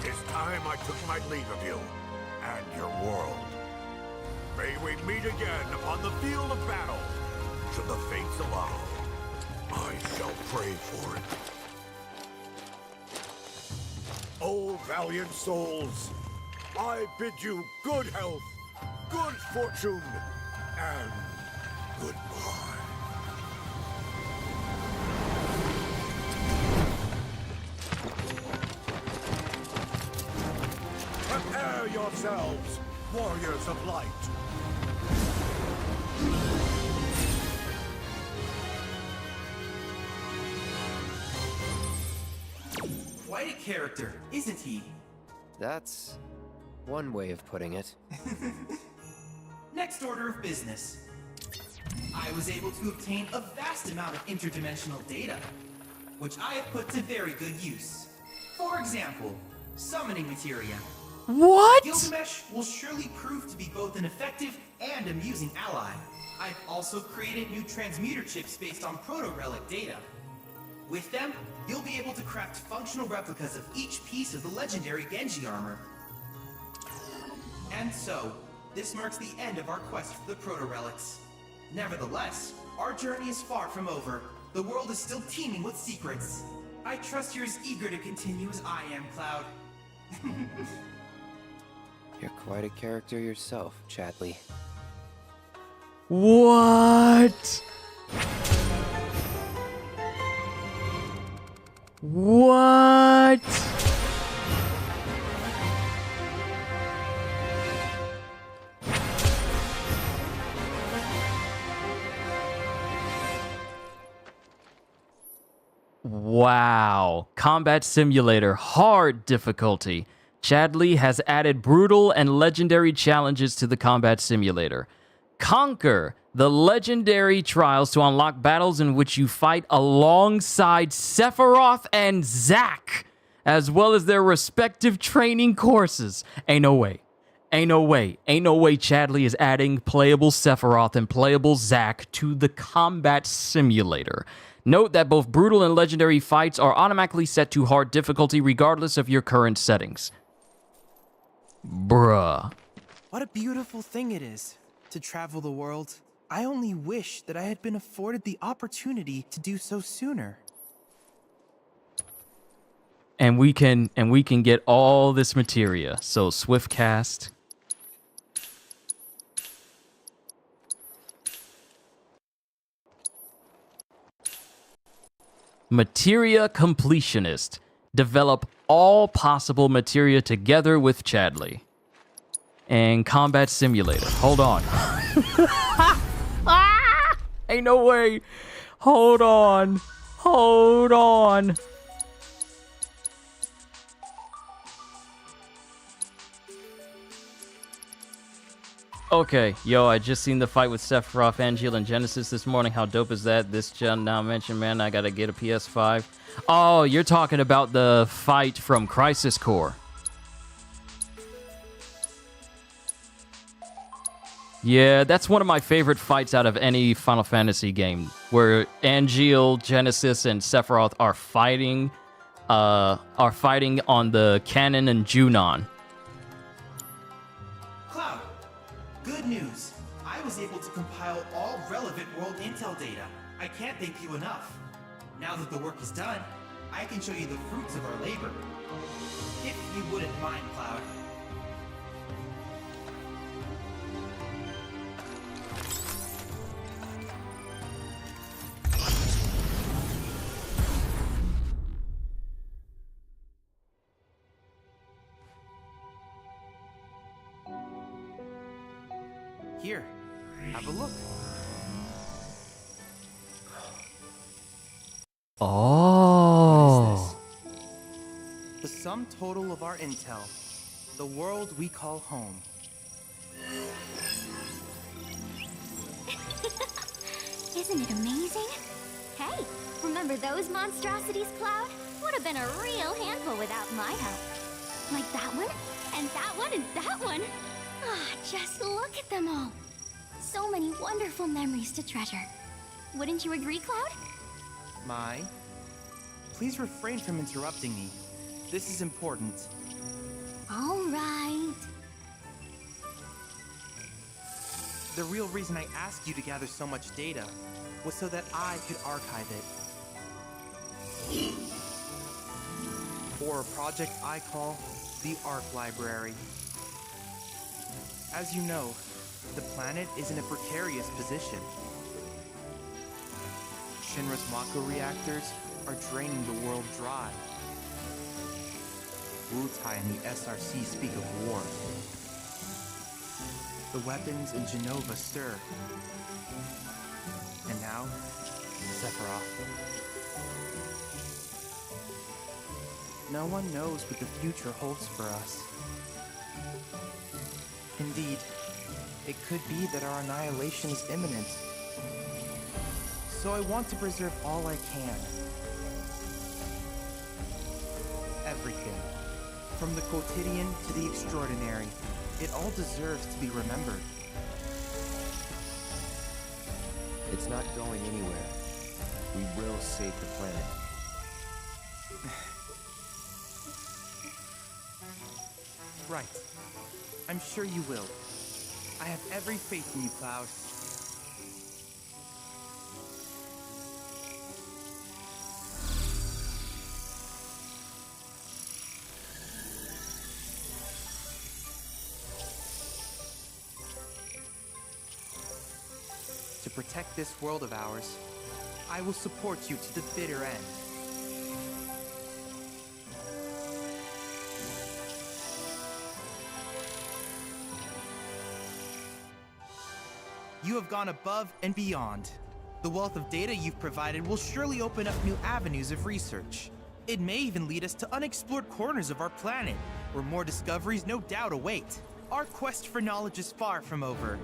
It's time I took my leave of you and your world. May we meet again upon the field of battle. Should the fates allow, I shall pray for it. Oh, valiant souls, I bid you good health, good fortune, and goodbye. Prepare yourselves, warriors of light. Quite a character, isn't he? That's one way of putting it. Next order of business. I was able to obtain a vast amount of interdimensional data, which I have put to very good use. For example, summoning materia. What? Gilgamesh will surely prove to be both an effective and amusing ally. I've also created new transmuter chips based on proto-relic data. With them, you'll be able to craft functional replicas of each piece of the legendary Genji armor. And so, this marks the end of our quest for the proto-relics. Nevertheless, our journey is far from over. The world is still teeming with secrets. I trust you're as eager to continue as I am, Cloud. You're quite a character yourself, Chadley. What? What? Wow. Combat Simulator, hard difficulty. Chadley has added brutal and legendary challenges to the Combat Simulator. Conquer the legendary trials to unlock battles in which you fight alongside Sephiroth and Zack, as well as their respective training courses. Ain't no way. Ain't no way. Ain't no way Chadley is adding playable Sephiroth and playable Zack to the Combat Simulator. Note that both brutal and legendary fights are automatically set to hard difficulty regardless of your current settings. Bruh. What a beautiful thing it is to travel the world. I only wish that I had been afforded the opportunity to do so sooner. And we can get all this materia. So Swiftcast. Materia Completionist. Develop all possible materia together with Chadley. And Combat Simulator. Hold on. Ain't no way. Hold on. Hold on. Okay, yo, I just seen the fight with Sephiroth, Angeal, and Genesis this morning. How dope is that? This John now mentioned, man, I gotta get a PS5. Oh, you're talking about the fight from Crisis Core. Yeah, that's one of my favorite fights out of any Final Fantasy game, where Angeal, Genesis, and Sephiroth are fighting on the Canon and Junon. Cloud, good news. I was able to compile all relevant world intel data. I can't thank you enough. Now that the work is done, I can show you the fruits of our labor. If you wouldn't mind, Cloud. Here, have a look. Oh. The sum total of our intel. The world we call home. Isn't it amazing? Hey, remember those monstrosities, Cloud? Would have been a real handful without my help. Like that one, and that one, and that one. Ah, just look at them all. So many wonderful memories to treasure. Wouldn't you agree, Cloud? Mai, please refrain from interrupting me. This is important. All right. The real reason I asked you to gather so much data was so that I could archive it. For a project I call the Arc Library. As you know, the planet is in a precarious position. Shinra's Mako reactors are draining the world dry. Wutai and the SRC speak of war. The weapons in Genova stir. And now, Sephiroth. No one knows what the future holds for us. Indeed, it could be that our annihilation is imminent. So I want to preserve all I can. Everything. From the quotidian to the extraordinary. It all deserves to be remembered. It's not going anywhere. We will save the planet. Right. I'm sure you will. I have every faith in you, Cloud. To protect this world of ours, I will support you to the bitter end. You have gone above and beyond. The wealth of data you've provided will surely open up new avenues of research. It may even lead us to unexplored corners of our planet, where more discoveries no doubt await. Our quest for knowledge is far from over.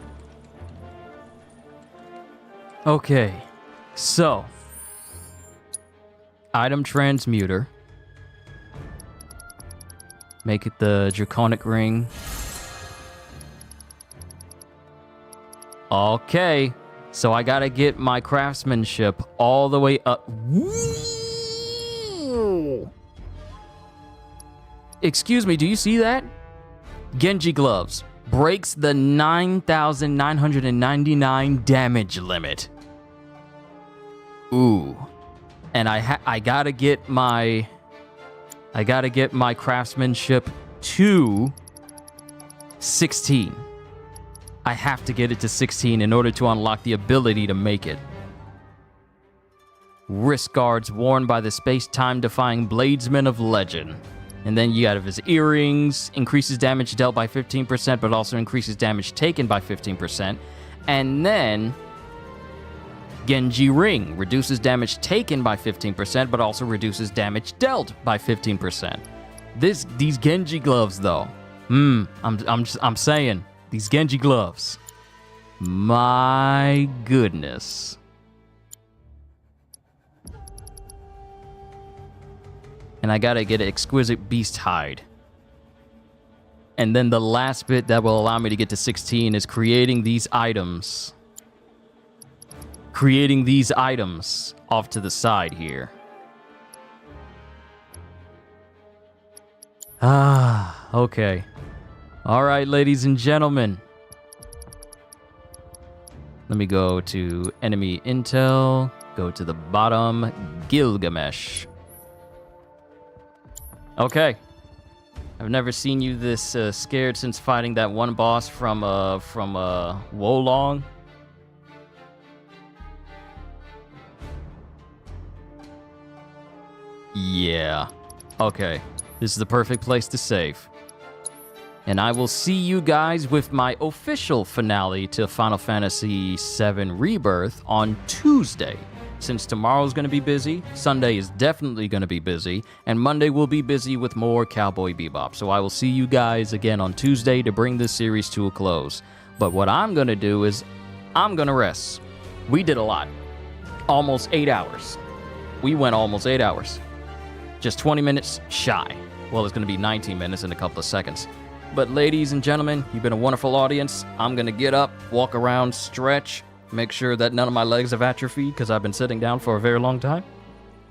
Okay, so item transmuter. Make it the draconic ring. Okay, so I gotta get my craftsmanship all the way up. Woo! Excuse me, do you see that? Genji gloves breaks the 9,999 damage limit. Ooh, and I gotta get my craftsmanship to 16. I have to get it to 16 in order to unlock the ability to make it. Wrist guards worn by the space-time defying bladesman of legend. And then you got his earrings, increases damage dealt by 15%, but also increases damage taken by 15%. And then Genji ring reduces damage taken by 15%, but also reduces damage dealt by 15%. These Genji gloves though. I'm saying. These Genji gloves. My goodness. And I gotta get an exquisite beast hide. And then the last bit that will allow me to get to 16 is creating these items. Creating these items off to the side here. Okay. All right, ladies and gentlemen. Let me go to enemy intel. Go to the bottom. Gilgamesh. Okay. I've never seen you this scared since fighting that one boss from Wolong. Yeah. Okay. This is the perfect place to save. And I will see you guys with my official finale to Final Fantasy VII Rebirth on Tuesday. Since tomorrow's going to be busy, Sunday is definitely going to be busy, and Monday will be busy with more Cowboy Bebop. So I will see you guys again on Tuesday to bring this series to a close. But what I'm going to do is I'm going to rest. We did a lot. Almost 8 hours. We went almost 8 hours. Just 20 minutes shy. Well, it's going to be 19 minutes in a couple of seconds. But ladies and gentlemen, you've been a wonderful audience. I'm going to get up, walk around, stretch, make sure that none of my legs have atrophied because I've been sitting down for a very long time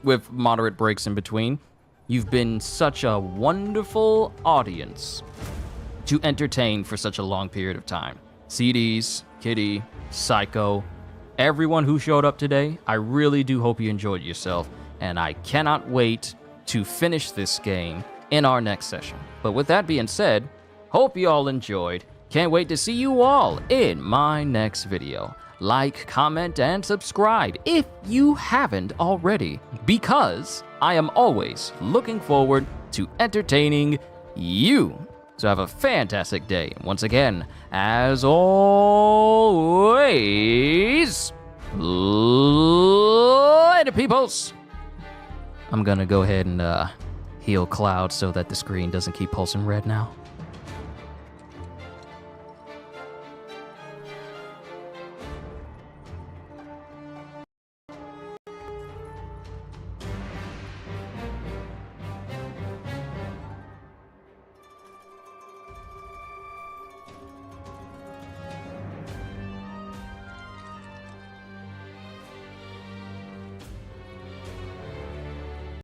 with moderate breaks in between. You've been such a wonderful audience to entertain for such a long period of time. CDs, Kitty, Psycho, everyone who showed up today, I really do hope you enjoyed yourself, and I cannot wait to finish this game in our next session. But with that being said, hope you all enjoyed. Can't wait to see you all in my next video. Like, comment, and subscribe if you haven't already, because I am always looking forward to entertaining you. So have a fantastic day. Once again, as always, later, peoples. I'm gonna go ahead and heal Cloud so that the screen doesn't keep pulsing red now.